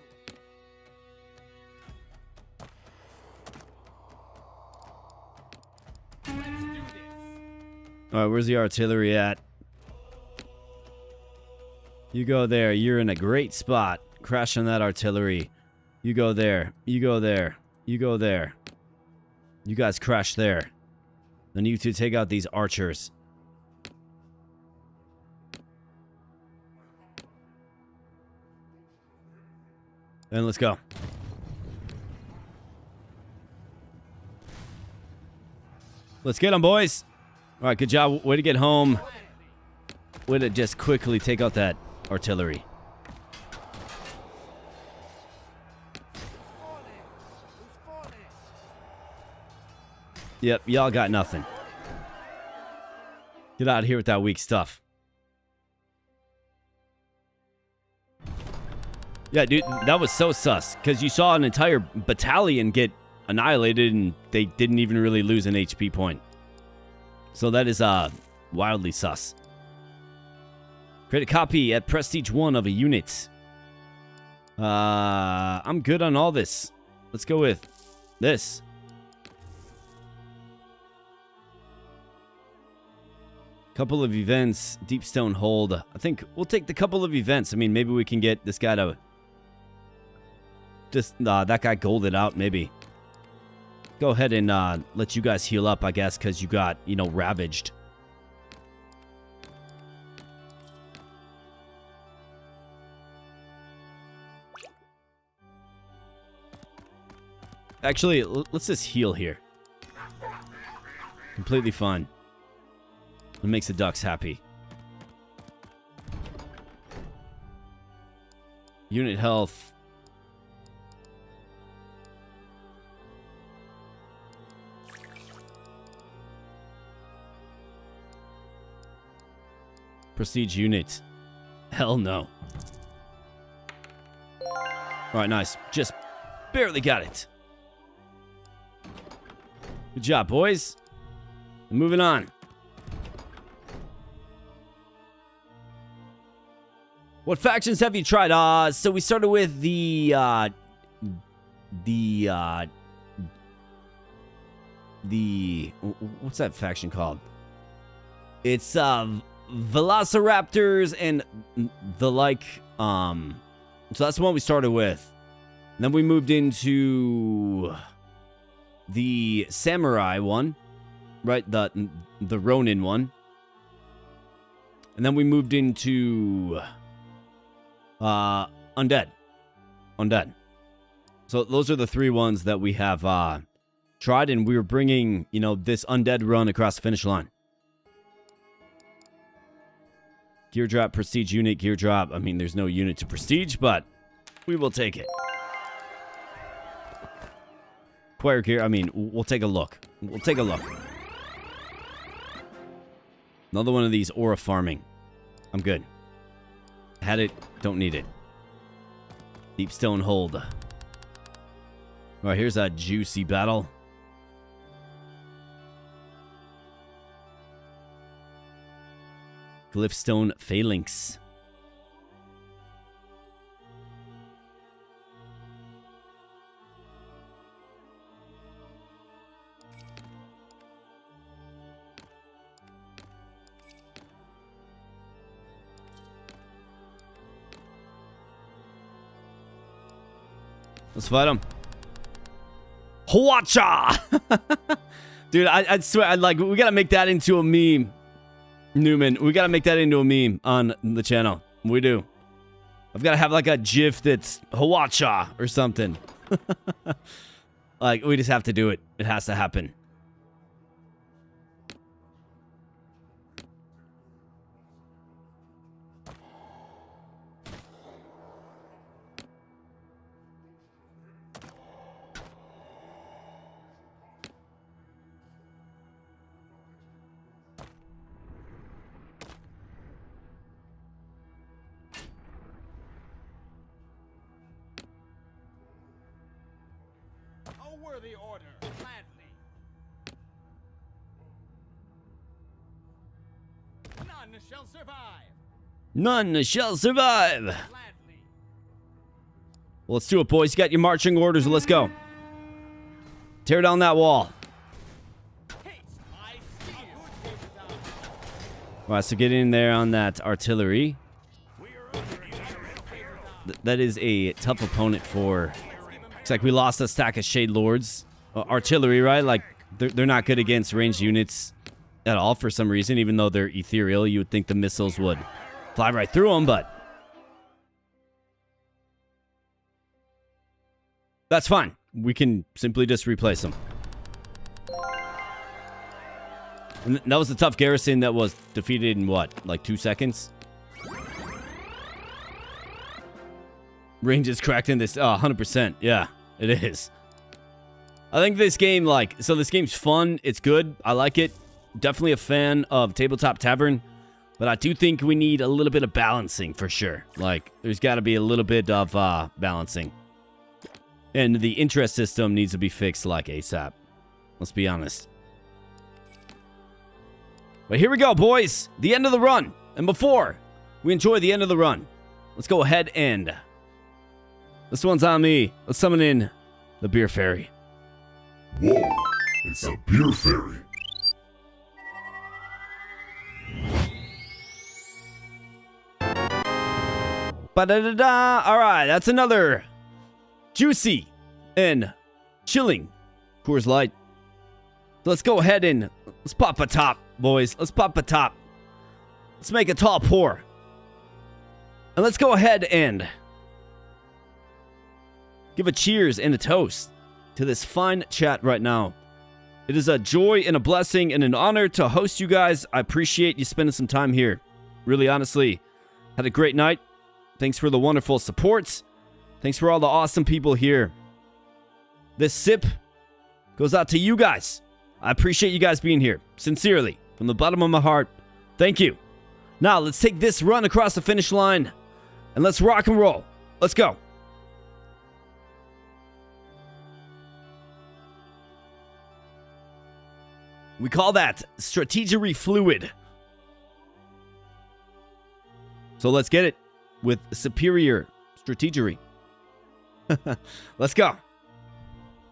Let's do this. Alright, where's the artillery at? You go there. You're in a great spot. Crash on that artillery. You go there. You go there. You go there. You guys crash there. Then you two take out these archers. And let's go. Let's get them, boys. All right, good job. Way to get home. Way to just quickly take out that artillery. Yep, y'all got nothing. Get out of here with that weak stuff. Yeah, dude, that was so sus. Because you saw an entire battalion get annihilated and they didn't even really lose an HP point. So that is wildly sus. Create a copy at Prestige 1 of a unit. I'm good on all this. Let's go with this. Couple of events. Deep Stone Hold. I think we'll take the couple of events. I mean, maybe we can get this guy to... Just, that guy golded out, maybe. Go ahead and let you guys heal up, I guess, because you got, you know, ravaged. Actually, let's just heal here. Completely fine. It makes the ducks happy. Unit health. Prestige unit. Hell no. Alright, nice. Just barely got it. Good job, boys. Moving on. What factions have you tried? So we started with the what's that faction called? It's Velociraptors and the like. So that's the one we started with. And then we moved into the Samurai one. right? The Ronin one. And then we moved into Undead. So those are the 3 ones that we have tried, and we were bringing, you know, this Undead run across the finish line. Gear drop, prestige unit, gear drop. I mean, there's no unit to prestige, but we will take it. Acquire gear, I mean, we'll take a look. We'll take a look. Another one of these aura farming. I'm good. Had it, don't need it. Deep stone hold. Alright, here's a juicy battle. Glyphstone Phalanx. Let's fight him. Hwacha! Dude, I'd swear, we gotta make that into a meme. Newman, we gotta make that into a meme on the channel. We do. I've gotta have like a GIF that's Hwacha or something. Like, we just have to do it. It has to happen. A worthy order, gladly. None shall survive. None shall survive. Gladly. Well, let's do it, boys. You got your marching orders. Let's go. Tear down that wall. Haste, I see you. All right, so get in there on that artillery. That is a tough opponent for... Looks like we lost a stack of Shade Lords. Artillery, right? Like, they're not good against ranged units at all for some reason. Even though they're ethereal, you would think the missiles would fly right through them, but... That's fine. We can simply just replace them. And that was a tough garrison that was defeated in what? Like 2 seconds? Range is cracked in this. 100%. Yeah, it is. I think this game, like... So this game's fun. It's good. I like it. Definitely a fan of Tabletop Tavern. But I do think we need a little bit of balancing for sure. Like, there's got to be a little bit of balancing. And the interest system needs to be fixed like ASAP. Let's be honest. But here we go, boys. The end of the run. And before we enjoy the end of the run, let's go ahead and... This one's on me. Let's summon in the Beer Fairy. Whoa, it's a beer fairy. Ba-da-da-da. All right, that's another juicy and chilling Coors Light. Let's go ahead and let's pop a top, boys. Let's pop a top. Let's make a tall pour. And let's go ahead and give a cheers and a toast to this fine chat right now. It is a joy and a blessing and an honor to host you guys. I appreciate you spending some time here. Really, honestly, had a great night. Thanks for the wonderful support. Thanks for all the awesome people here. This sip goes out to you guys. I appreciate you guys being here. Sincerely, from the bottom of my heart, thank you. Now, let's take this run across the finish line and let's rock and roll. Let's go. We call that strategery fluid. So let's get it with superior strategery. Let's go.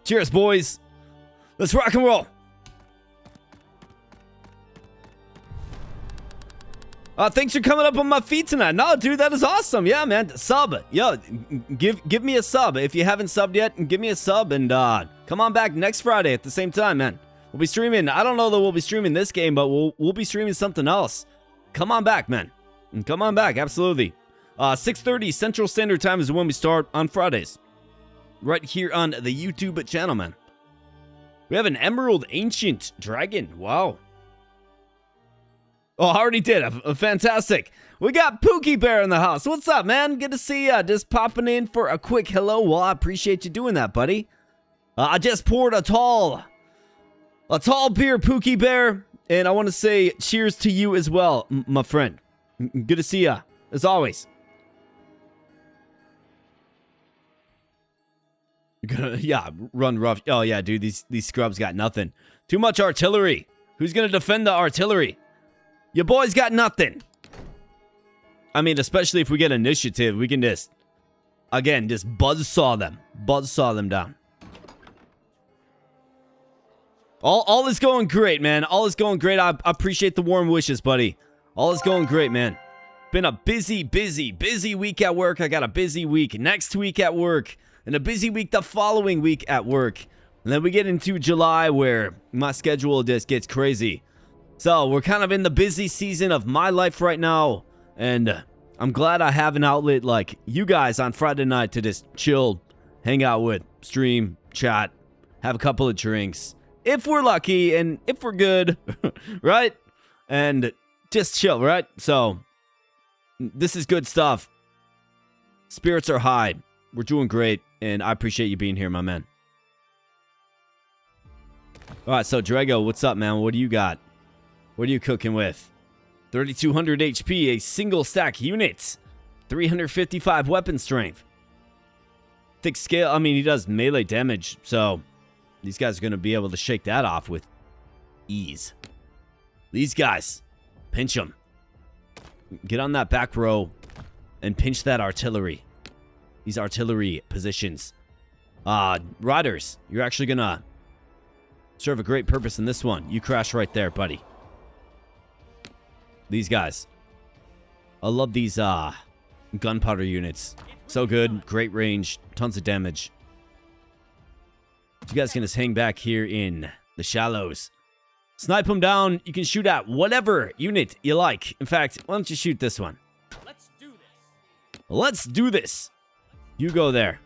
Cheers, boys. Let's rock and roll. Thanks for coming up on my feet tonight. No, dude, that is awesome. Yeah, man. Sub. Yo, give me a sub. If you haven't subbed yet, give me a sub and come on back next Friday at the same time, man. We'll be streaming. I don't know that we'll be streaming this game, but we'll be streaming something else. Come on back, man. Come on back, absolutely. 6:30 Central Standard Time is when we start on Fridays. Right here on the YouTube channel, man. We have an Emerald Ancient Dragon. Wow. Oh, I already did. Fantastic. We got Pookie Bear in the house. What's up, man? Good to see ya. Just popping in for a quick hello. Well, I appreciate you doing that, buddy. I just poured a tall beer, Pookie Bear, and I want to say cheers to you as well, my friend. Good to see ya, as always. Yeah, run rough. Oh yeah, dude, these scrubs got nothing. Too much artillery. Who's gonna defend the artillery? Your boys got nothing. I mean, especially if we get initiative, we can just buzzsaw them. Buzzsaw them down. All is going great, man. All is going great. I appreciate the warm wishes, buddy. All is going great, man. Been a busy week at work. I got a busy week next week at work, and a busy week the following week at work. And then we get into July where my schedule just gets crazy. So we're kind of in the busy season of my life right now, and I'm glad I have an outlet like you guys on Friday night to just chill, hang out with, stream, chat, have a couple of drinks. If we're lucky and if we're good, right? And just chill, right? So, this is good stuff. Spirits are high. We're doing great, and I appreciate you being here, my man. All right, so Drago, what's up, man? What do you got? What are you cooking with? 3,200 HP, a single stack unit. 355 weapon strength. Thick scale. I mean, he does melee damage, so these guys are going to be able to shake that off with ease. These guys, pinch them. Get on that back row and pinch that artillery. These artillery positions. Riders, you're actually going to serve a great purpose in this one. You crash right there, buddy. These guys. I love these gunpowder units. So good. Great range. Tons of damage. You guys can just hang back here in the shallows. Snipe them down. You can shoot at whatever unit you like. In fact, why don't you shoot this one? Let's do this. Let's do this. You go there.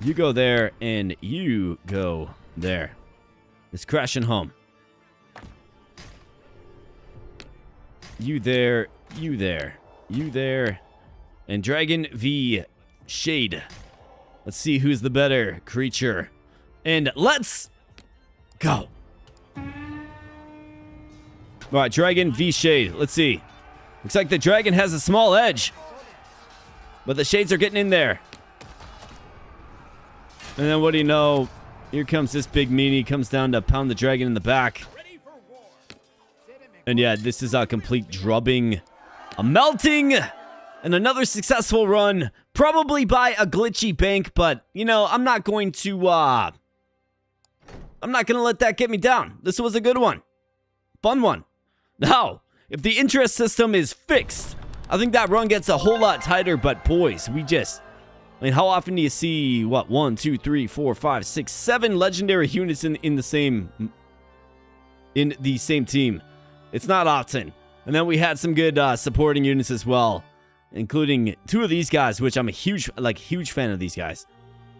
You go there, and you go there. It's crashing home. You there, you there. You there. And Dragon v. Shade. Let's see who's the better creature. And let's go. Alright, Dragon v. Shade. Let's see. Looks like the Dragon has a small edge. But the Shades are getting in there. And then what do you know? Here comes this big meanie. Comes down to pound the Dragon in the back. And yeah, this is a complete drubbing. A melting, and another successful run, probably by a glitchy bank, but, you know, I'm not going to let that get me down. This was a good one. Fun one. Now, if the interest system is fixed, I think that run gets a whole lot tighter, but boys, I mean, how often do you see, 1, 2, 3, 4, 5, 6, 7 legendary units in the same team? It's not often. And then we had some good supporting units as well, including 2 of these guys, which I'm a huge fan of these guys.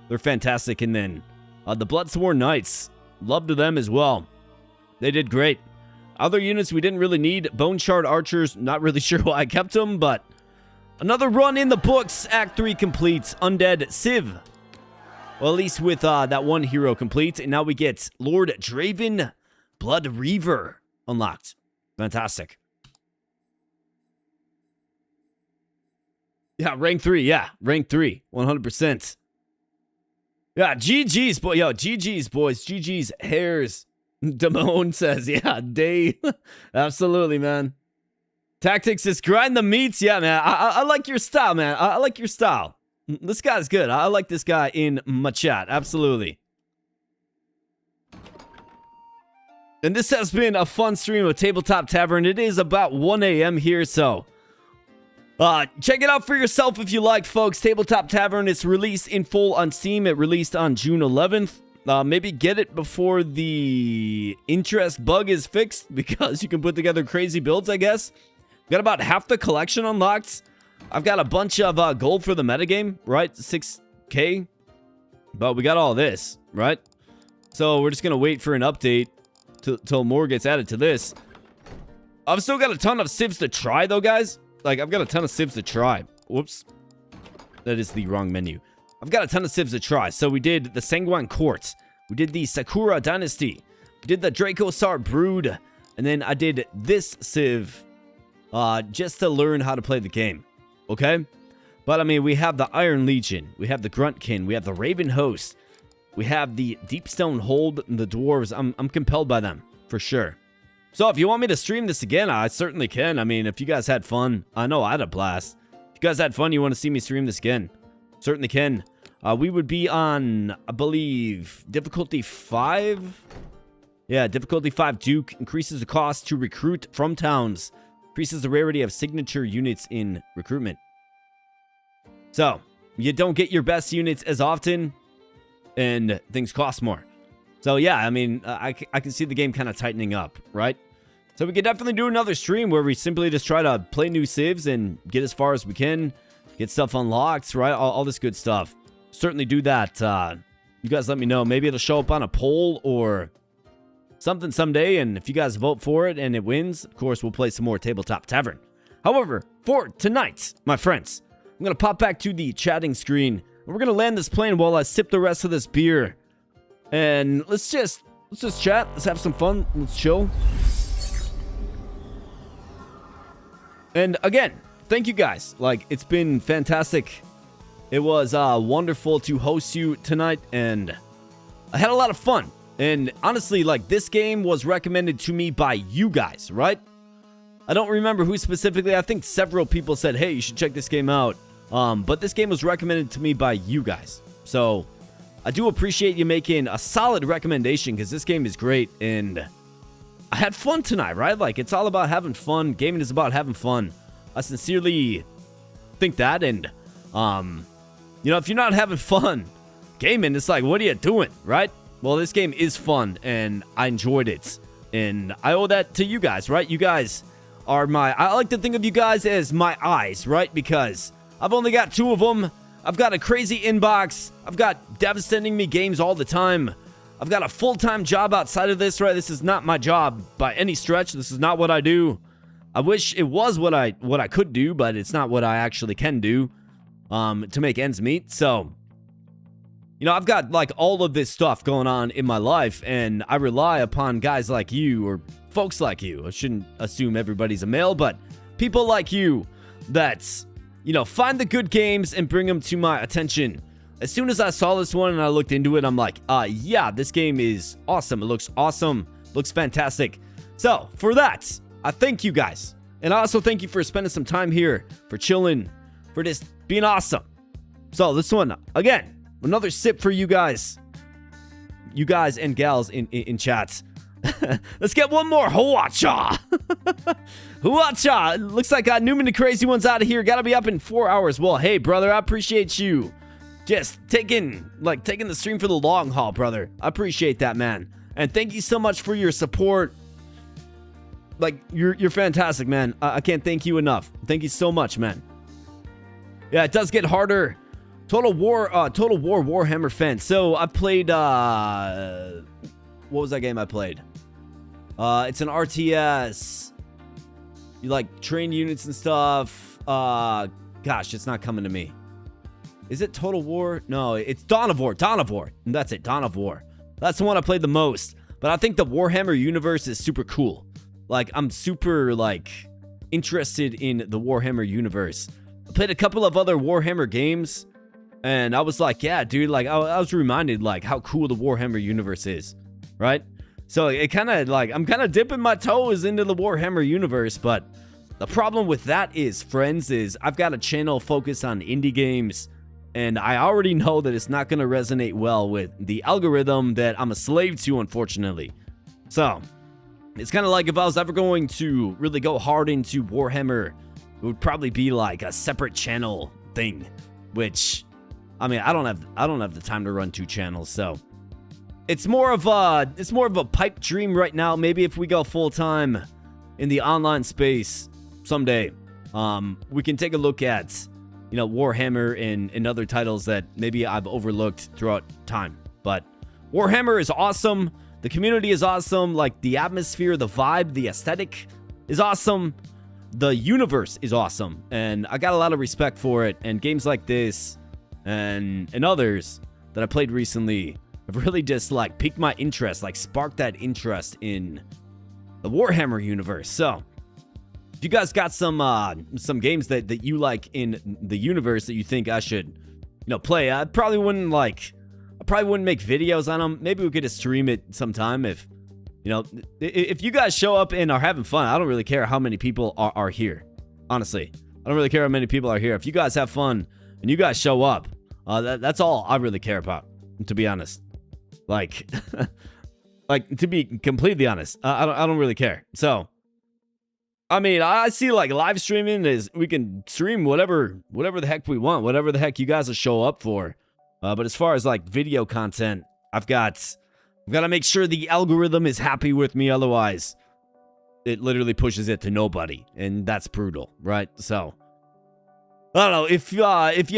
They're fantastic. And then the Bloodsworn Knights, love to them as well. They did great. Other units we didn't really need. Bone Shard Archers, not really sure why I kept them, but another run in the books. Act 3 complete. Undead Civ. Well, at least with that one hero complete. And now we get Lord Draven Blood Reaver unlocked. Fantastic. Yeah, rank 3. Yeah, rank 3. 100%. Yeah, GG's, boy. Yo, GG's, boys. GG's hairs. Damone says, yeah, day. Absolutely, man. Tactics is grind the meats. Yeah, man. I like your style, man. I like your style. This guy's good. I like this guy in my chat. Absolutely. And this has been a fun stream of Tabletop Tavern. It is about 1 a.m. here, so Check it out for yourself if you like, folks. Tabletop Tavern is released in full on Steam. It released on June 11th. Maybe get it before the interest bug is fixed, because you can put together crazy builds, I guess. Got about half the collection unlocked. I've got a bunch of gold for the metagame, right? 6K. But we got all this, right? So we're just going to wait for an update till more gets added to this. I've still got a ton of civs to try, though, guys. Like, I've got a ton of civs to try. Whoops. That is the wrong menu. I've got a ton of civs to try. So we did the Sanguine Court. We did the Sakura Dynasty. We did the Drakosaur Brood. And then I did this civ just to learn how to play the game. Okay? But, I mean, we have the Iron Legion. We have the Gruntkin. We have the Raven Host. We have the Deepstone Hold and the Dwarves. I'm compelled by them, for sure. So, if you want me to stream this again, I certainly can. I mean, if you guys had fun, I know I had a blast. If you guys had fun, you want to see me stream this again, certainly can. We would be on, I believe, difficulty 5. Yeah, difficulty 5. Duke increases the cost to recruit from towns. Increases the rarity of signature units in recruitment. So, you don't get your best units as often, and things cost more. So, yeah, I mean, I can see the game kind of tightening up, right? So, we could definitely do another stream where we simply just try to play new civs and get as far as we can, get stuff unlocked, right? All this good stuff. Certainly do that. You guys let me know. Maybe it'll show up on a poll or something someday, and if you guys vote for it and it wins, of course, we'll play some more Tabletop Tavern. However, for tonight, my friends, I'm going to pop back to the chatting screen, and we're going to land this plane while I sip the rest of this beer. And let's just chat. Let's have some fun. Let's chill. And again, thank you guys. Like, it's been fantastic. It was wonderful to host you tonight, and I had a lot of fun. And honestly, like, this game was recommended to me by you guys, right? I don't remember who specifically. I think several people said, hey, you should check this game out. But this game was recommended to me by you guys. So I do appreciate you making a solid recommendation, because this game is great, and I had fun tonight, right? Like, it's all about having fun. Gaming is about having fun. I sincerely think that, and, you know, if you're not having fun gaming, it's like, what are you doing, right? Well, this game is fun, and I enjoyed it, and I owe that to you guys, right? You guys are I like to think of you guys as my eyes, right? Because I've only got 2 of them. I've got a crazy inbox. I've got devs sending me games all the time. I've got a full-time job outside of this, right? This is not my job by any stretch. This is not what I do. I wish it was what I could do, but it's not what I actually can do to make ends meet. So, you know, I've got like all of this stuff going on in my life, and I rely upon guys like you, or folks like you. I shouldn't assume everybody's a male, but people like you that, you know, find the good games and bring them to my attention. As soon as I saw this one and I looked into it, I'm like, yeah, this game is awesome. It looks awesome. Looks fantastic. So, for that, I thank you guys. And I also thank you for spending some time here, for chilling, for just being awesome. So, this one, again, another sip for you guys. You guys and gals in chats. Let's get one more. Huacha. Huacha. Looks like Newman the Crazy One's out of here. Gotta be up in 4 hours. Well, hey, brother, I appreciate you. Just taking the stream for the long haul, brother. I appreciate that, man. And thank you so much for your support. Like, you're fantastic, man. I can't thank you enough. Thank you so much, man. Yeah, it does get harder. Total War Warhammer fan. So I played what was that game I played? It's an RTS. You like train units and stuff. Gosh, it's not coming to me. Is it Total War? No, it's Dawn of War. Dawn of War. And that's it. Dawn of War. That's the one I played the most. But I think the Warhammer universe is super cool. Like, I'm super, like, interested in the Warhammer universe. I played a couple of other Warhammer games, and I was like, yeah, dude, like, I was reminded, like, how cool the Warhammer universe is, right? So it kind of, like, I'm kind of dipping my toes into the Warhammer universe, but the problem with that is, friends, is I've got a channel focused on indie games, and I already know that it's not going to resonate well with the algorithm that I'm a slave to, unfortunately. So, it's kind of like if I was ever going to really go hard into Warhammer it would probably be like a separate channel thing, which, I mean, I don't have the time to run 2 channels, so it's more of a pipe dream right now. Maybe if we go full time in the online space someday, we can take a look at, you know, Warhammer and other titles that maybe I've overlooked throughout time. But Warhammer is awesome. The community is awesome. Like, the atmosphere, the vibe, the aesthetic is awesome. The universe is awesome. And I got a lot of respect for it. And games like this and others that I played recently have really just, like, piqued my interest, like, sparked that interest in the Warhammer universe. So, if you guys got some games that you like in the universe that you think I should, you know, play, I probably wouldn't make videos on them. Maybe we could just stream it sometime if, you know, if you guys show up and are having fun. I don't really care how many people are here. Honestly, I don't really care how many people are here. If you guys have fun and you guys show up, that's all I really care about, to be honest. Like, like, to be completely honest, I don't really care. So, I mean, I see, like, live streaming is, we can stream whatever the heck we want, whatever the heck you guys will show up for. But as far as, like, video content, I've got to make sure the algorithm is happy with me. Otherwise, it literally pushes it to nobody, and that's brutal, right? So, I don't know if you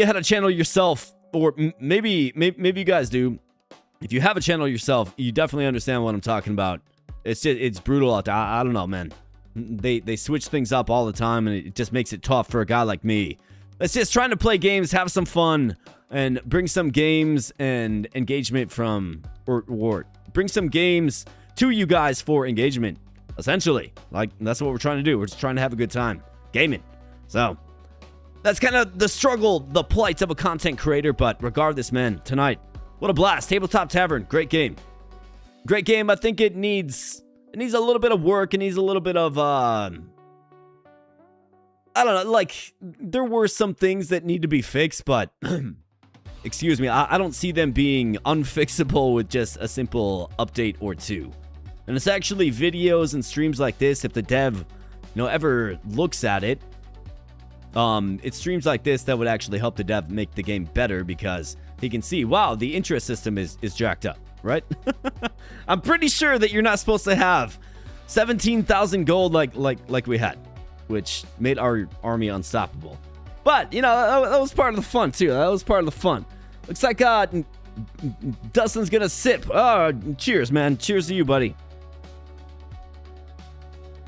had a channel yourself, or maybe you guys do. If you have a channel yourself, you definitely understand what I'm talking about. It's brutal out there. I don't know, man. They switch things up all the time, and it just makes it tough for a guy like me. That's just trying to play games, have some fun, and bring some games and engagement from, or bring some games to you guys for engagement, essentially. Like, that's what we're trying to do. We're just trying to have a good time gaming. So, that's kind of the struggle, the plight of a content creator. But regardless, man, tonight, what a blast. Tabletop Tavern, great game. Great game. I think it needs a little bit of work. It needs a little bit of, I don't know, like, there were some things that need to be fixed, but, excuse me, I don't see them being unfixable with just a simple update or 2. And it's actually videos and streams like this, if the dev, you know, ever looks at it, it's streams like this that would actually help the dev make the game better, because he can see, wow, the interest system is jacked up, right? I'm pretty sure that you're not supposed to have 17,000 gold like we had, which made our army unstoppable. But, you know, that was part of the fun, too. That was part of the fun. Looks like Dustin's gonna sip. Cheers, man. Cheers to you, buddy.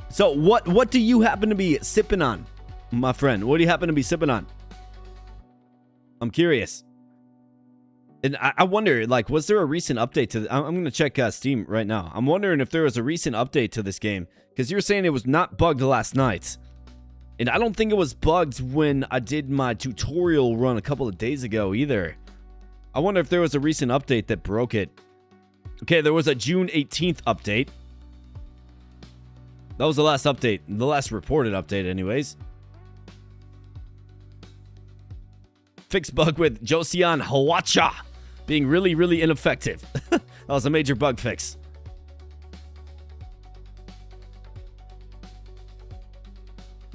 So, what do you happen to be sipping on, my friend? What do you happen to be sipping on? I'm curious. And I wonder, like, was there a recent update to... I'm going to check Steam right now. I'm wondering if there was a recent update to this game, because you're saying it was not bugged last night. And I don't think it was bugged when I did my tutorial run a couple of days ago either. I wonder if there was a recent update that broke it. Okay, there was a June 18th update. That was the last update. The last reported update, anyways. Fixed bug with Josian Hawacha being really, really ineffective. That was a major bug fix.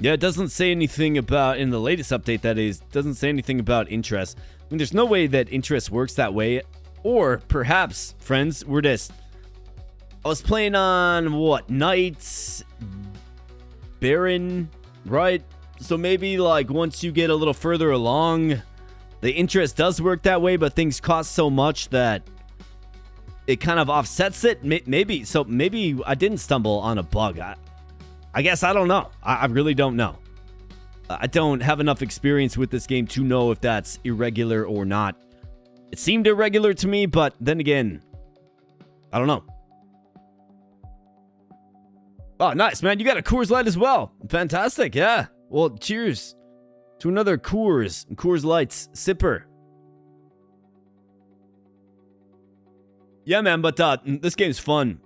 Yeah, it doesn't say anything about, in the latest update that is, doesn't say anything about interest. I mean, there's no way that interest works that way. Or perhaps, friends, we're just... I was playing on, what, Knights, Baron, right? So maybe, like, once you get a little further along, the interest does work that way, but things cost so much that it kind of offsets it. Maybe, so maybe I didn't stumble on a bug. I guess I don't know. I really don't know. I don't have enough experience with this game to know if that's irregular or not. It seemed irregular to me, but then again, I don't know. Oh, nice, man. You got a Coors Light as well. Fantastic, yeah. Well, cheers to another Coors Lights sipper. Yeah, man, but this game's fun.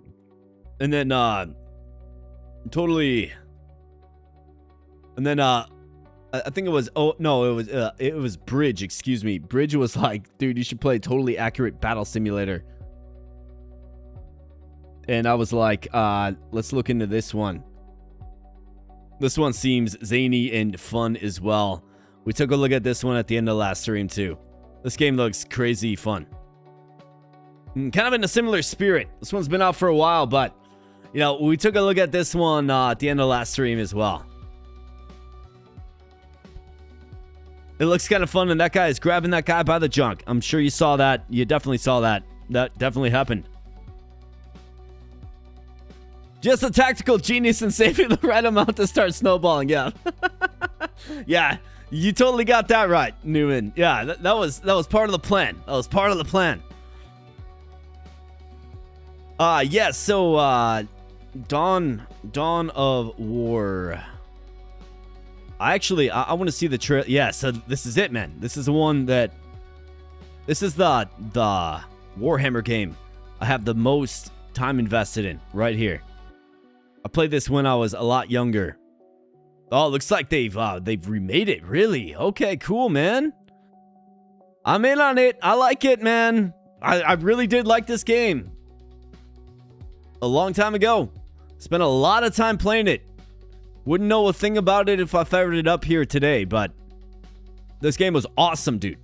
And then, totally... And then, I think it was... Oh, no, it was Bridge, excuse me. Bridge was like, dude, you should play Totally Accurate Battle Simulator. And I was like, let's look into this one. This one seems zany and fun as well. We took a look at this one at the end of last stream too. This game looks crazy fun. Kind of in a similar spirit. This one's been out for a while, but you know, we took a look at this one at the end of last stream as well. It looks kind of fun, and that guy is grabbing that guy by the junk. I'm sure you saw that. You definitely saw that. That definitely happened. Just a tactical genius in saving the right amount to start snowballing. Yeah. Yeah, you totally got that right, Newman. Yeah, that was part of the plan. That was part of the plan. Yes, so Dawn of War. I want to see the trailer. Yeah, so this is it, man. This is the one that this is the Warhammer game I have the most time invested in right here. I played this when I was a lot younger. Oh, it looks like they've remade it. Really? Okay, cool, man. I'm in on it. I like it, man. I really did like this game. A long time ago. Spent a lot of time playing it. Wouldn't know a thing about it if I fired it up here today, but this game was awesome, dude.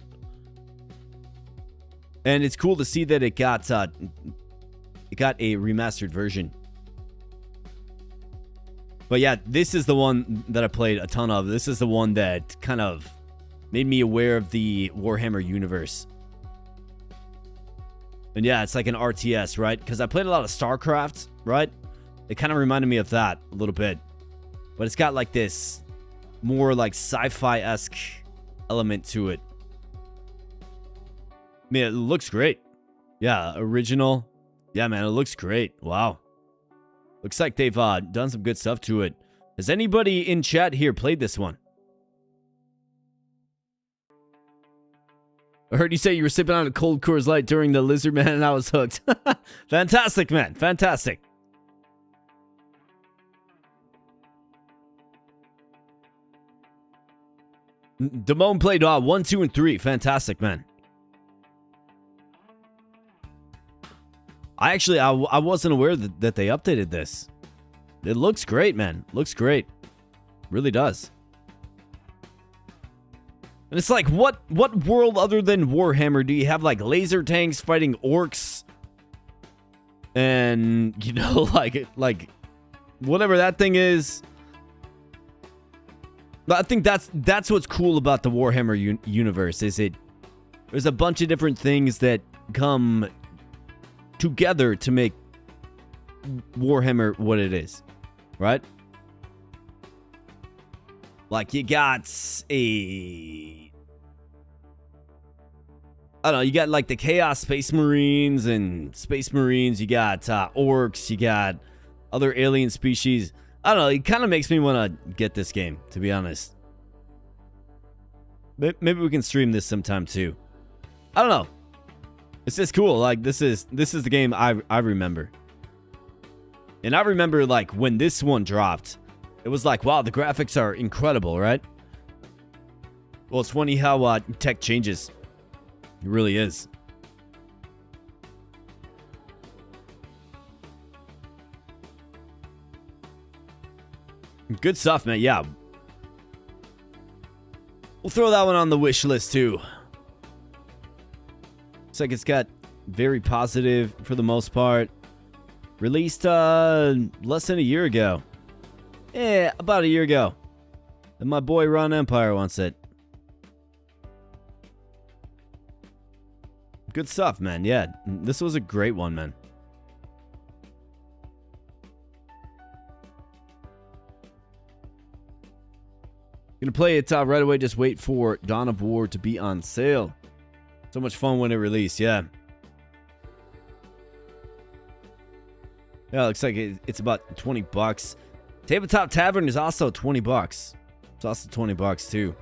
And it's cool to see that it got a remastered version. But yeah, this is the one that I played a ton of. This is the one that kind of made me aware of the Warhammer universe. And yeah, it's like an RTS, right? Because I played a lot of StarCraft, right? It kind of reminded me of that a little bit. But it's got like this more like sci-fi-esque element to it. I mean, it looks great. Yeah, original. Yeah, man, it looks great. Wow. Looks like they've done some good stuff to it. Has anybody in chat here played this one? I heard you say you were sipping on a cold Coors Light during the Lizard Man and I was hooked. Fantastic, man. Fantastic. Damone played 1, 2, and 3. Fantastic, man. I wasn't aware that they updated this. It looks great, man. Looks great. Really does. And it's like, what world other than Warhammer do you have like laser tanks fighting orcs? And, you know, like whatever that thing is. But I think that's what's cool about the Warhammer universe, is there's a bunch of different things that come together to make Warhammer what it is, right? Like you got you got like the Chaos Space Marines and Space Marines, you got orcs, you got other alien species. I don't know, it kind of makes me want to get this game, to be honest. Maybe we can stream this sometime too. I don't know. It's just cool. Like this is the game I remember. And I remember like when this one dropped, it was like, wow, the graphics are incredible, right? Well, it's funny how tech changes. It really is. Good stuff, man. Yeah. We'll throw that one on the wish list too. Looks like it's got very positive for the most part. Released less than a year ago. Yeah, about a year ago. And my boy Ron Empire wants it. Good stuff, man. Yeah, this was a great one, man. Gonna play it right away. Just wait for Dawn of War to be on sale. So much fun when it released, yeah. Yeah, looks like it's about 20 bucks. Tabletop Tavern is also 20 bucks. It's also 20 bucks too.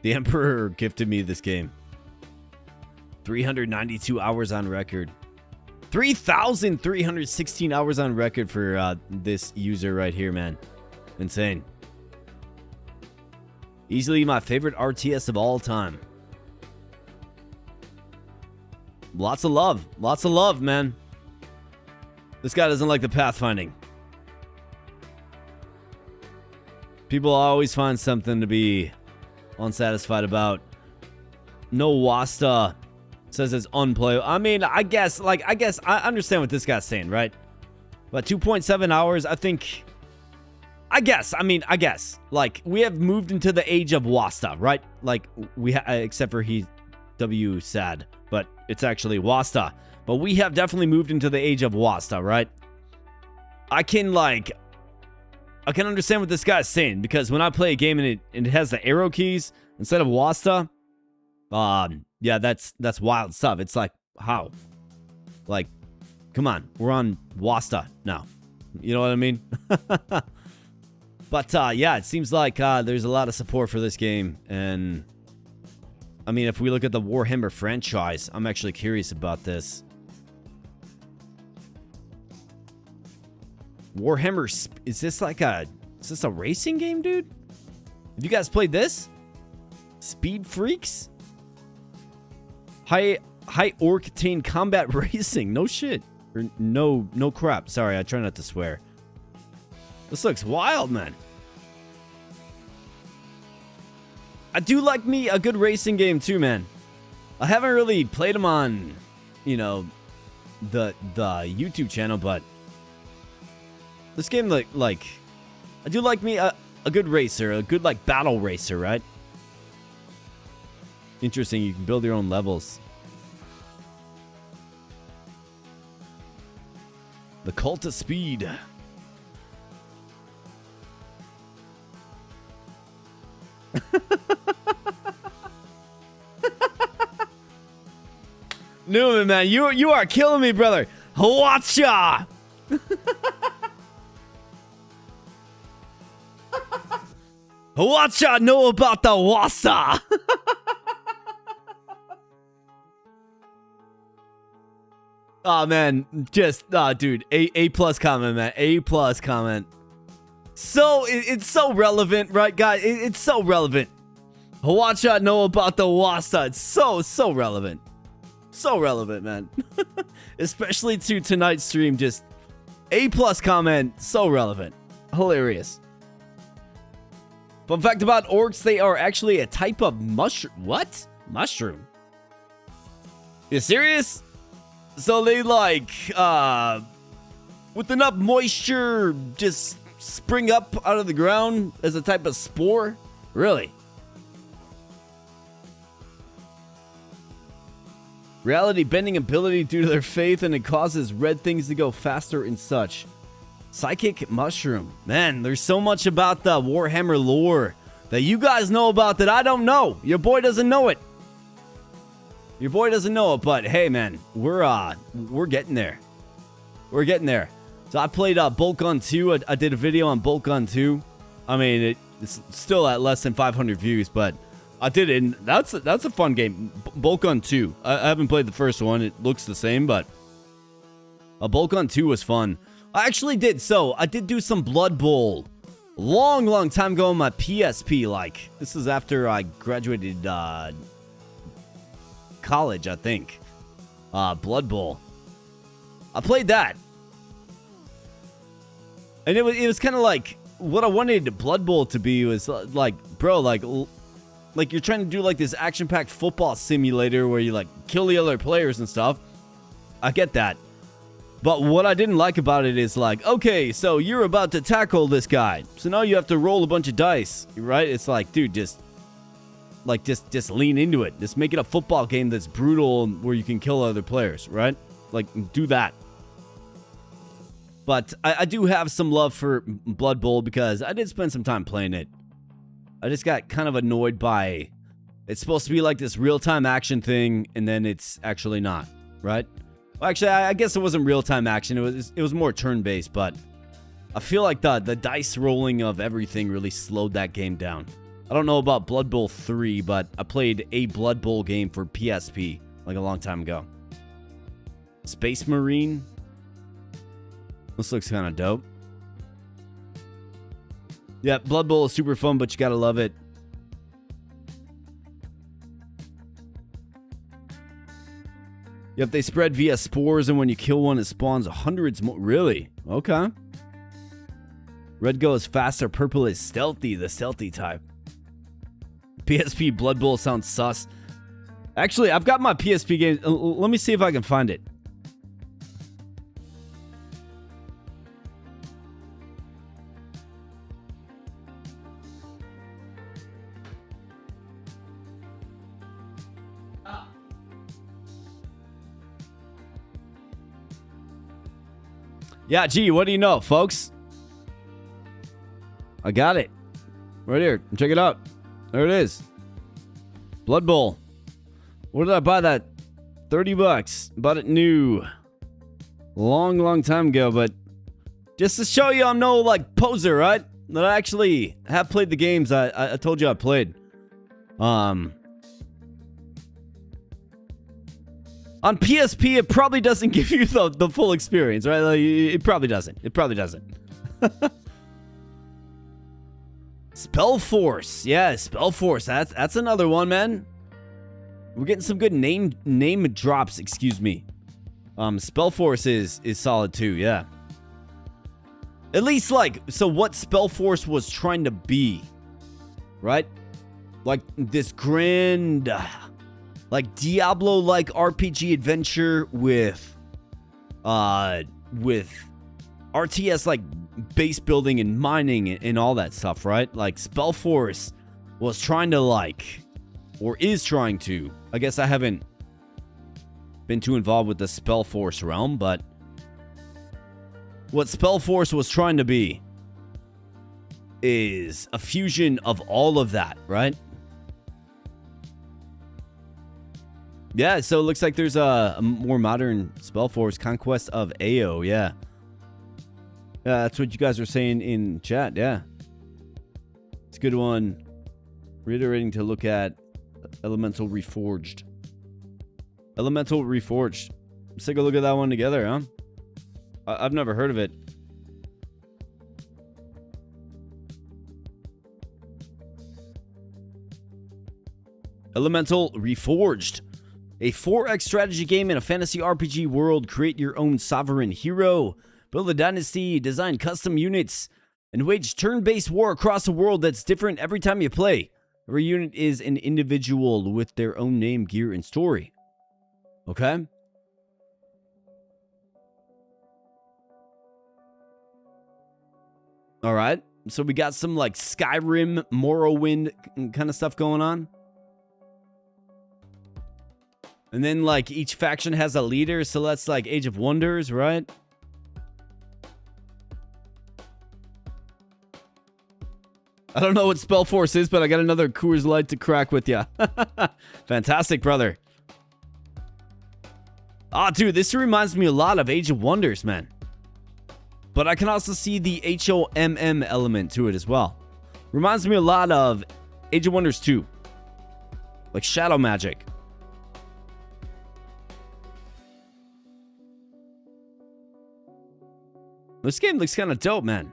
The Emperor gifted me this game. 392 hours on record. 3,316 hours on record for this user right here, man. Insane. Easily my favorite RTS of all time. Lots of love. Lots of love, man. This guy doesn't like the pathfinding. People always find something to be unsatisfied about. No Wasta says it's unplayable. I mean, I guess I understand what this guy's saying, right? But 2.7 hours, I think. I guess. Like, we have moved into the age of Wasta, right? Like, except for W sad, but it's actually Wasta. But we have definitely moved into the age of Wasta, right? I can understand what this guy's saying, because when I play a game and it has the arrow keys instead of Wasta, yeah, that's wild stuff. It's like, how? Like, come on, we're on Wasta now. You know what I mean? But yeah, it seems like there's a lot of support for this game, and I mean, if we look at the Warhammer franchise, I'm actually curious about this. Warhammer, is this a racing game, dude? Have you guys played this? Speed Freaks? High octane combat racing. No shit. Or no crap. Sorry, I try not to swear. This looks wild, man. I do like me a good racing game too, man. I haven't really played them on, you know, the YouTube channel, but this game, like I do like me a good racer, a good, like, battle racer, right? Interesting, you can build your own levels. The Cult of Speed. Newman, man, you are killing me, brother. Hwacha! Hwacha know about the Wasta? Oh man, just dude, A plus comment, man. A plus comment. So it's so relevant, right, guys? It's so relevant. Hwacha know about the Wasta. It's so relevant. So relevant, man. Especially to tonight's stream. Just A plus comment. So relevant. Hilarious. Fun fact about orcs, they are actually a type of mushroom. What? Mushroom? You serious? So they, like, with enough moisture, just spring up out of the ground as a type of spore? Really? Reality bending ability due to their faith, and it causes red things to go faster and such. Psychic mushroom. Man, there's so much about the Warhammer lore that you guys know about that I don't know. Your boy doesn't know it. Your boy doesn't know it, but hey, man, we're getting there. We're getting there. So I played Bolt Gun 2. I did a video on Bolt Gun 2. I mean, it's still at less than 500 views, but I did it, and that's a fun game. Bolt Gun 2. I haven't played the first one. It looks the same, but Bolt Gun 2 was fun. I actually did. So I did do some Blood Bowl long time ago on my PSP. Like, this is after I graduated college, I think. Blood Bowl. I played that, and it was kind of like what I wanted Blood Bowl to be. Was like, bro, like you're trying to do like this action-packed football simulator where you like kill the other players and stuff. I get that. But what I didn't like about it is like, okay, so you're about to tackle this guy. So now you have to roll a bunch of dice, right? It's like, dude, just lean into it. Just make it a football game that's brutal where you can kill other players, right? Like, do that. But I do have some love for Blood Bowl because I did spend some time playing it. I just got kind of annoyed by it's supposed to be like this real-time action thing, and then it's actually not, right? Well, actually, I guess it wasn't real-time action. It was more turn-based, but I feel like the dice rolling of everything really slowed that game down. I don't know about Blood Bowl 3, but I played a Blood Bowl game for PSP like a long time ago. Space Marine. This looks kind of dope. Yeah, Blood Bowl is super fun, but you gotta love it. Yep, they spread via spores, and when you kill one, it spawns hundreds more. Really? Okay. Red goes faster. Purple is stealthy, the stealthy type. PSP Blood Bowl sounds sus. Actually, I've got my PSP game. Let me see if I can find it. Yeah, gee, what do you know, folks? I got it. Right here. Check it out. There it is. Blood Bowl. Where did I buy that? 30 bucks. Bought it new. Long time ago, but just to show you I'm no, like, poser, right? That I actually have played the games I told you I played. On PSP, it probably doesn't give you the full experience, right? Like, it probably doesn't. It probably doesn't. Spellforce. Yeah, Spellforce. That's another one, man. We're getting some good name drops, excuse me. Spellforce is solid too, yeah. At least, like, so what Spellforce was trying to be, right? Like this grand, like Diablo-like RPG adventure with RTS like base building and mining and all that stuff, right? Like Spellforce was trying to like, or is trying to. I guess I haven't been too involved with the Spellforce realm, but what Spellforce was trying to be is a fusion of all of that, right? Yeah, so it looks like there's a more modern Spellforce, Conquest of Ao, yeah. That's what you guys are saying in chat, yeah. It's a good one. Reiterating to look at Elemental Reforged. Elemental Reforged. Let's take a look at that one together, huh? I've never heard of it. Elemental Reforged. A 4X strategy game in a fantasy RPG world. Create your own sovereign hero. Build a dynasty. Design custom units. And wage turn-based war across a world that's different every time you play. Every unit is an individual with their own name, gear, and story. Okay? Alright. So we got some like Skyrim, Morrowind kind of stuff going on. And then like each faction has a leader. So that's like Age of Wonders, right? I don't know what Spellforce is, but I got another Coors Light to crack with ya. Fantastic, brother. Ah, dude, this reminds me a lot of Age of Wonders, man. But I can also see the HOMM element to it as well. Reminds me a lot of Age of Wonders 2. Like shadow magic. This game looks kind of dope, man.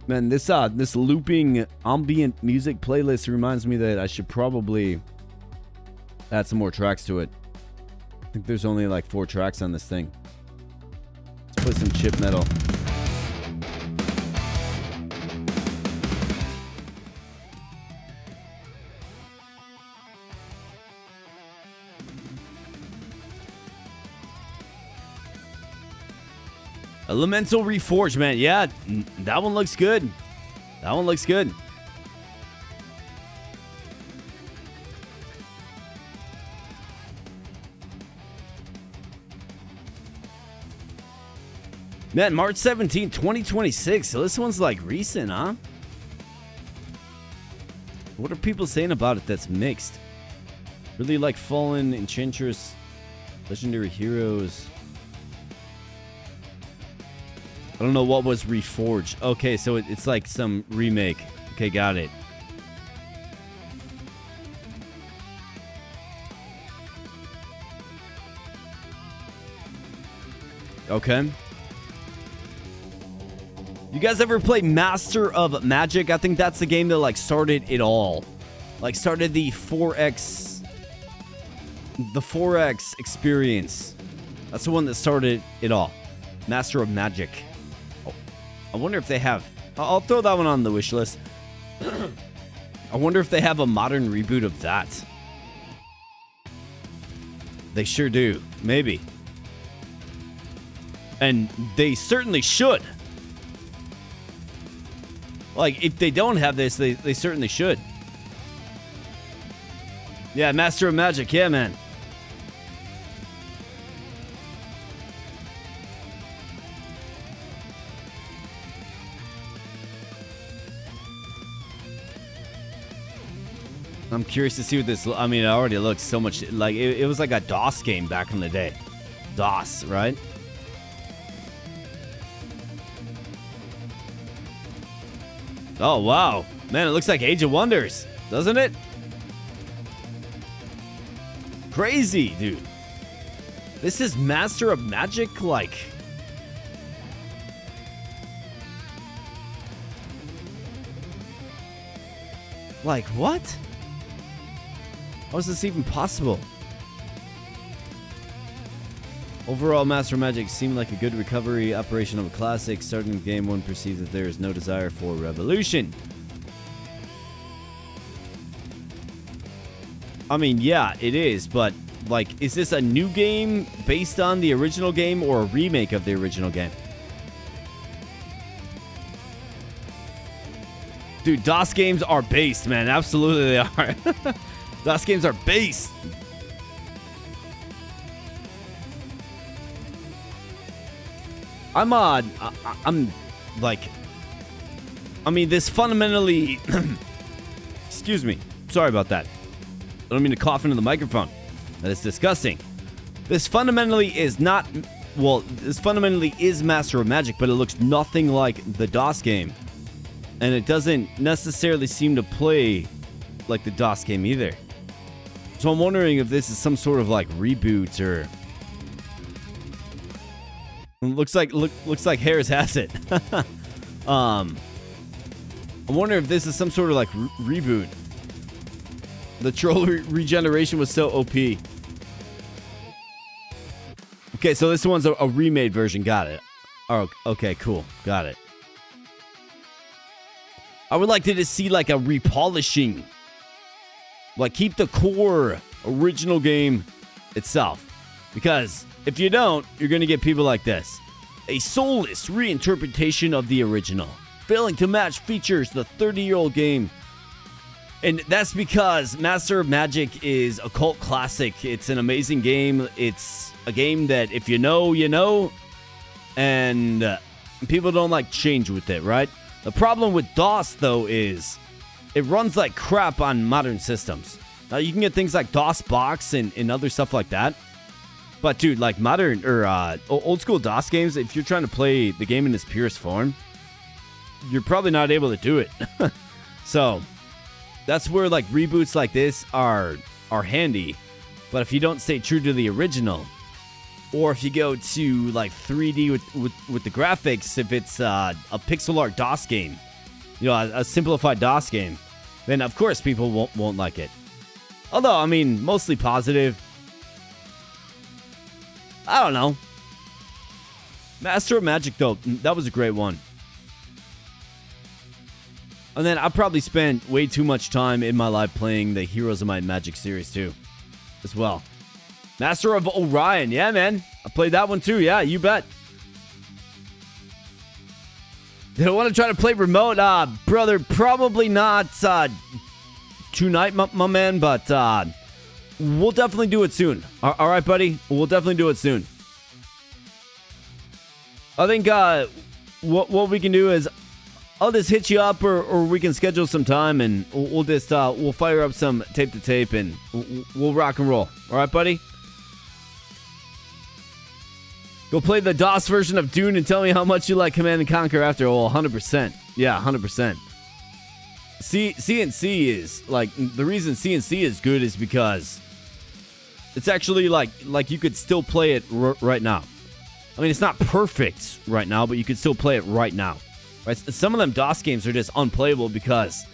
Man, this looping ambient music playlist reminds me that I should probably add some more tracks to it. I think there's only like 4 tracks on this thing. Let's play some chip metal. Elemental Reforged, man. Yeah, that one looks good. That one looks good. Man, March 17, 2026. So this one's like recent, huh? What are people saying about it that's mixed? Really like Fallen, Enchantress, Legendary Heroes. I don't know what was Reforged. Okay, so it's like some remake. Okay, got it. Okay. You guys ever play Master of Magic? I think that's the game that like started it all. Like started the 4X The 4X experience. That's the one that started it all. Master of Magic. Oh, I wonder if they have... I'll throw that one on the wish list. I wonder if they have a modern reboot of that. They sure do. Maybe. And they certainly should. Like, if they don't have this, they certainly should. Yeah, Master of Magic. Yeah, man. I'm curious to see what this... I mean, it already looks so much... Like, it was like a DOS game back in the day. DOS, right? Oh, wow. Man, it looks like Age of Wonders, doesn't it? Crazy, dude. This is Master of Magic, like... Like, what? How is this even possible? Overall, Master of Magic seemed like a good recovery operation of a classic. Starting the game, one perceives that there is no desire for revolution. I mean, yeah, it is, but, like, is this a new game based on the original game or a remake of the original game? Dude, DOS games are based, man. Absolutely they are. DOS games are based. I'm like, I mean, this fundamentally, excuse me. Sorry about that. I don't mean to cough into the microphone. That is disgusting. This fundamentally is not, well, this fundamentally is Master of Magic, but it looks nothing like the DOS game. And it doesn't necessarily seem to play like the DOS game either. So I'm wondering if this is some sort of like reboot or... Looks like Harris has it. I wonder if this is some sort of like reboot. The troll regeneration was so OP. Okay, so this one's a remade version. Got it. Oh, okay, cool. Got it. I would like to just see like a repolishing. Like, keep the core original game itself. Because if you don't, you're going to get people like this. A soulless reinterpretation of the original, failing to match features the 30-year-old game. And that's because Master of Magic is a cult classic. It's an amazing game. It's a game that if you know, you know. And people don't like change with it, right? The problem with DOS, though, is it runs like crap on modern systems. Now, you can get things like DOS Box and other stuff like that. But, dude, like modern or old school DOS games, if you're trying to play the game in its purest form, you're probably not able to do it. So, that's where like reboots like this are handy. But if you don't stay true to the original, or if you go to like 3D with the graphics, if it's a pixel art DOS game, you know, a simplified DOS game, then of course people won't like it. Although, I mean, mostly positive. I don't know. Master of Magic, though, that was a great one. And then I probably spent way too much time in my life playing the Heroes of Might and Magic series, too, as well. Master of Orion, yeah, man. I played that one, too, yeah, you bet. Did I want to try to play remote? Brother, probably not tonight, my man, but we'll definitely do it soon. All right, buddy? We'll definitely do it soon. I think what we can do is I'll just hit you up or we can schedule some time and we'll just we'll fire up some tape to tape and we'll rock and roll. All right, buddy? Go play the DOS version of Dune and tell me how much you like Command & Conquer after. Oh, 100%. Yeah, 100%. CNC is, like, the reason CNC is good is because it's actually, like you could still play it right now. I mean, it's not perfect right now, but you could still play it right now. Right? Some of them DOS games are just unplayable because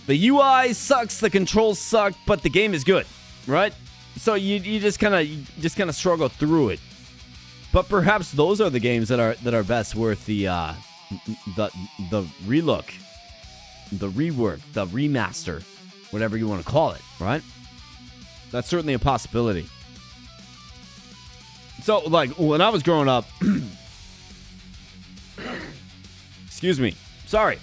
the UI sucks, the controls suck, but the game is good, right? So you just kind of struggle through it. But perhaps those are the games that are best worth the relook, the rework, the remaster, whatever you want to call it, right? That's certainly a possibility. So, like, when I was growing up, excuse me, sorry.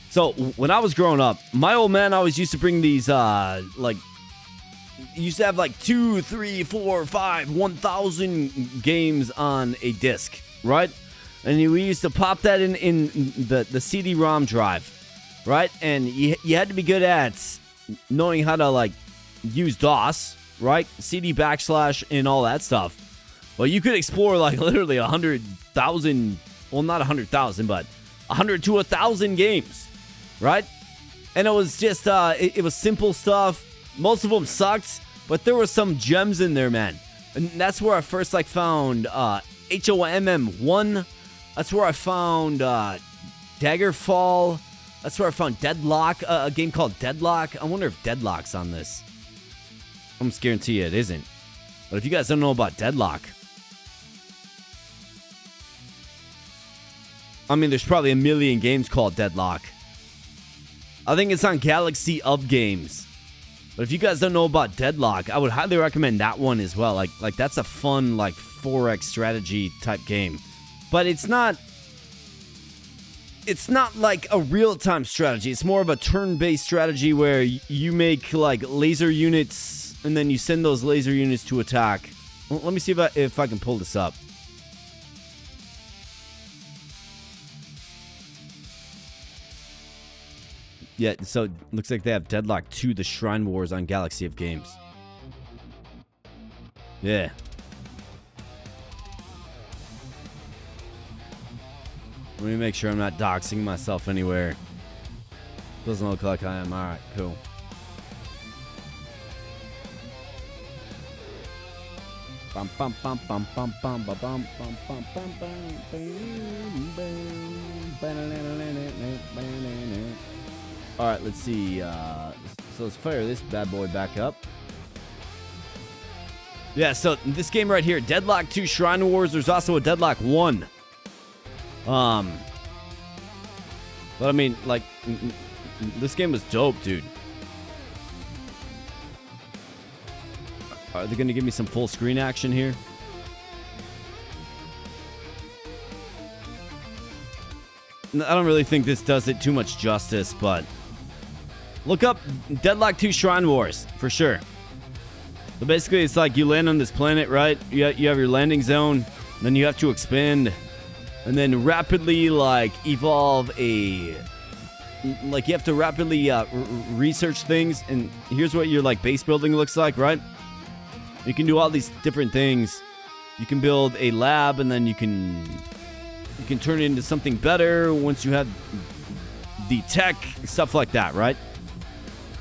So, when I was growing up, my old man always used to bring these, like, he used to have like 2, 3, 4, 5, 1,000 games on a disc, right? And we used to pop that in the CD-ROM drive, right? And you had to be good at knowing how to, like, use DOS, right? CD backslash and all that stuff. Well, you could explore, like, literally 100,000, well, not 100,000, but 100 to 1,000 games, right? And it was just, it was simple stuff. Most of them sucked, but there were some gems in there, man. And that's where I first, like, found HOMM1. That's where I found Daggerfall. That's where I found Deadlock, a game called Deadlock. I wonder if Deadlock's on this. I'm just guarantee you it isn't. But if you guys don't know about Deadlock, I mean, there's probably a million games called Deadlock. I think it's on Galaxy of Games. But if you guys don't know about Deadlock, I would highly recommend that one as well. Like that's a fun, like, 4X strategy type game. But it's not like a real-time strategy. It's more of a turn-based strategy where you make, like, laser units, and then you send those laser units to attack. Well, let me see if I can pull this up. Yeah, so it looks like they have Deadlock 2, The Shrine Wars on Galaxy of Games. Yeah. Let me make sure I'm not doxing myself anywhere. Doesn't look like I am. Alright, cool. Bum bum bum bum bum bum bum bum bum bum bum. Alright, let's see. So let's fire this bad boy back up. Yeah, so this game right here, Deadlock 2 Shrine Wars. There's also a Deadlock 1. But I mean, like, this game was dope, dude. Are they going to give me some full screen action here? I don't really think this does it too much justice, but look up Deadlock 2 Shrine Wars for sure. So basically, it's like you land on this planet, right? You have your landing zone, then you have to expand, and then rapidly, like, evolve a... Like, you have to rapidly research things, and here's what your, like, base building looks like, right? You can do all these different things. You can build a lab, and then you can turn it into something better once you have the tech, stuff like that, right?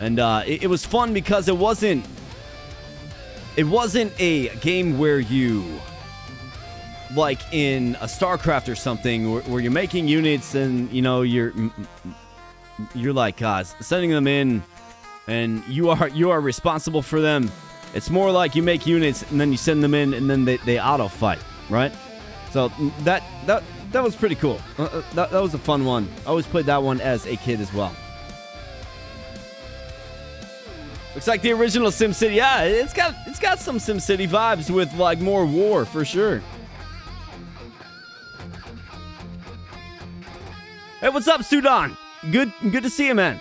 And it was fun because it wasn't a game where you, like in a StarCraft or something, where you're making units and, you know, you're like sending them in, and you are responsible for them. It's more like you make units and then you send them in, and then they auto fight, right? So that was pretty cool. That was a fun one. I always played that one as a kid as well. Looks like the original SimCity. Yeah, it's got some SimCity vibes with, like, more war for sure. Hey, what's up, Sudan? Good to see you, man.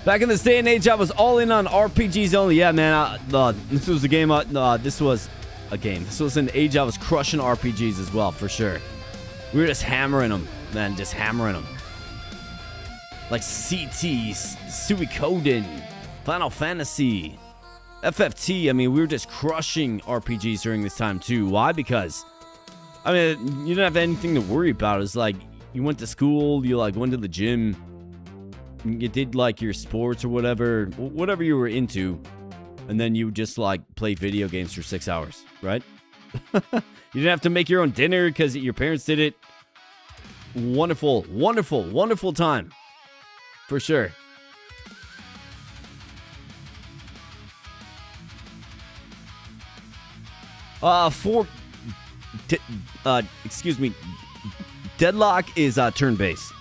Back in this day and age, I was all in on RPGs only. Yeah, man. This was a game. This was a game. This was an age I was crushing RPGs as well, for sure. We were just hammering them, man. Just hammering them. Like CT, Suikoden, Final Fantasy, FFT. I mean, we were just crushing RPGs during this time, too. Why? Because, I mean, you didn't have anything to worry about. It's like, you went to school, you, like, went to the gym, you did, like, your sports or whatever you were into, and then you just, like, play video games for 6 hours, right? You didn't have to make your own dinner because your parents did it. Wonderful, wonderful, wonderful time. For sure. Excuse me. Deadlock is turn-based.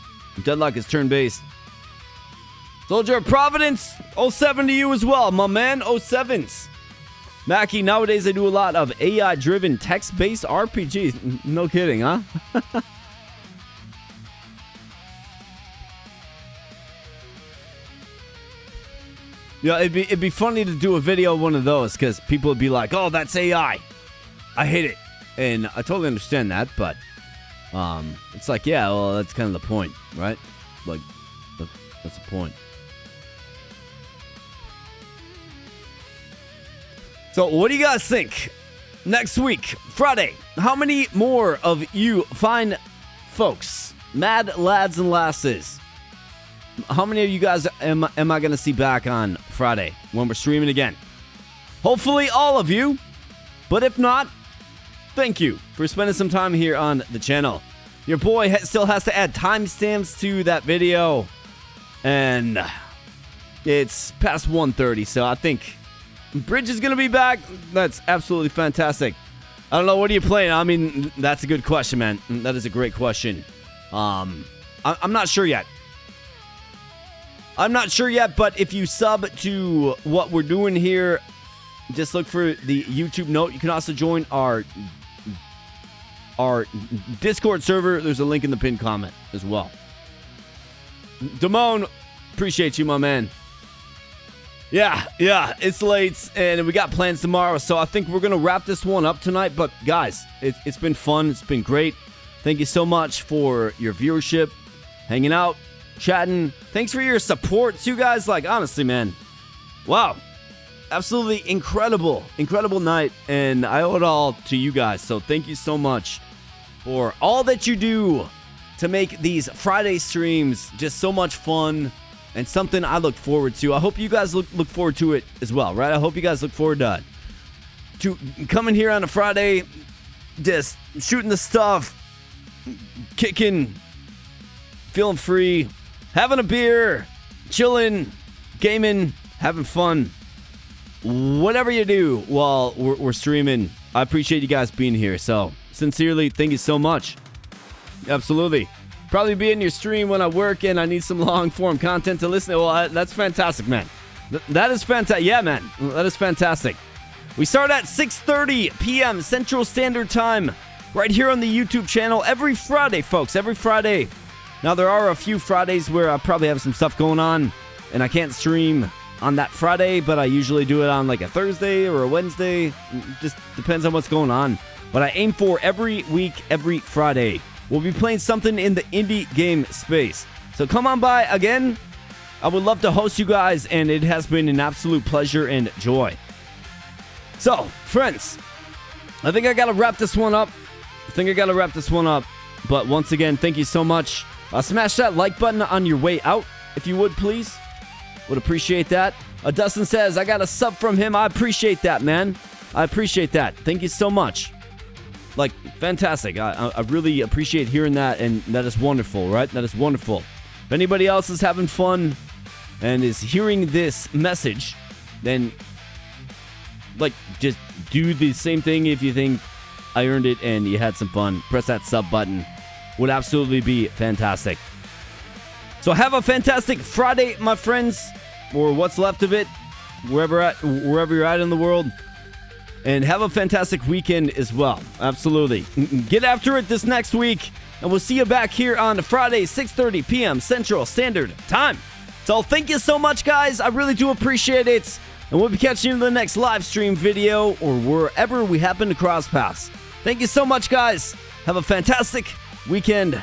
Deadlock is turn-based. Soldier of Providence, 07 to you as well, my man, 07s. Mackie, nowadays I do a lot of AI-driven text-based RPGs. No kidding, huh? Yeah, it'd be funny to do a video of one of those because people would be like, "Oh, that's AI. I hate it," and I totally understand that, but it's like, yeah, well, that's kind of the point, right? Like, that's the point. So, what do you guys think? Next week, Friday, how many more of you fine folks, mad lads and lasses? How many of you guys am I going to see back on Friday when we're streaming again? Hopefully all of you. But if not, thank you for spending some time here on the channel. Your boy still has to add timestamps to that video. And it's past 1:30, so I think Bridge is going to be back. That's absolutely fantastic. I don't know, what are you playing? I mean, that's a good question, man. That is a great question. I'm not sure yet. I'm not sure yet, but if you sub to what we're doing here, just look for the YouTube note. You can also join our Discord server. There's a link in the pinned comment as well. Damone, appreciate you, my man. Yeah, it's late, and we got plans tomorrow, so I think we're going to wrap this one up tonight. But, guys, it's been fun. It's been great. Thank you so much for your viewership, hanging out, chatting. Thanks for your support, too, guys. Like, honestly, man, wow. Absolutely incredible night, and I owe it all to you guys. So thank you so much for all that you do to make these Friday streams just so much fun and something I look forward to. I hope you guys look forward to it as well, right? I hope you guys look forward to coming here on a Friday, just shooting the stuff, kicking, feeling free, having a beer, chilling, gaming, having fun. Whatever you do while we're streaming, I appreciate you guys being here. So, sincerely, thank you so much. Absolutely. Probably be in your stream when I work and I need some long-form content to listen to. Well, that's fantastic, man. That is fantastic. Yeah, man. That is fantastic. We start at 6:30 p.m. Central Standard Time right here on the YouTube channel every Friday, folks. Every Friday. Now, there are a few Fridays where I probably have some stuff going on and I can't stream on that Friday, but I usually do it on like a Thursday or a Wednesday. It just depends on what's going on. But I aim for every week, every Friday. We'll be playing something in the indie game space. So come on by again. I would love to host you guys, and it has been an absolute pleasure and joy. So, friends, I think I got to wrap this one up. But once again, thank you so much. Smash that like button on your way out, if you would, please. Would appreciate that. Dustin says, I got a sub from him. I appreciate that, man. I appreciate that. Thank you so much. Like, fantastic. I really appreciate hearing that, and that is wonderful, right? That is wonderful. If anybody else is having fun and is hearing this message, then, like, just do the same thing if you think I earned it and you had some fun. Press that sub button. Would absolutely be fantastic. So have a fantastic Friday, my friends, or what's left of it, wherever you're at in the world. And have a fantastic weekend as well. Absolutely. Get after it this next week. And we'll see you back here on Friday, 6:30 p.m. Central Standard Time. So thank you so much, guys. I really do appreciate it. And we'll be catching you in the next live stream video or wherever we happen to cross paths. Thank you so much, guys. Have a fantastic weekend.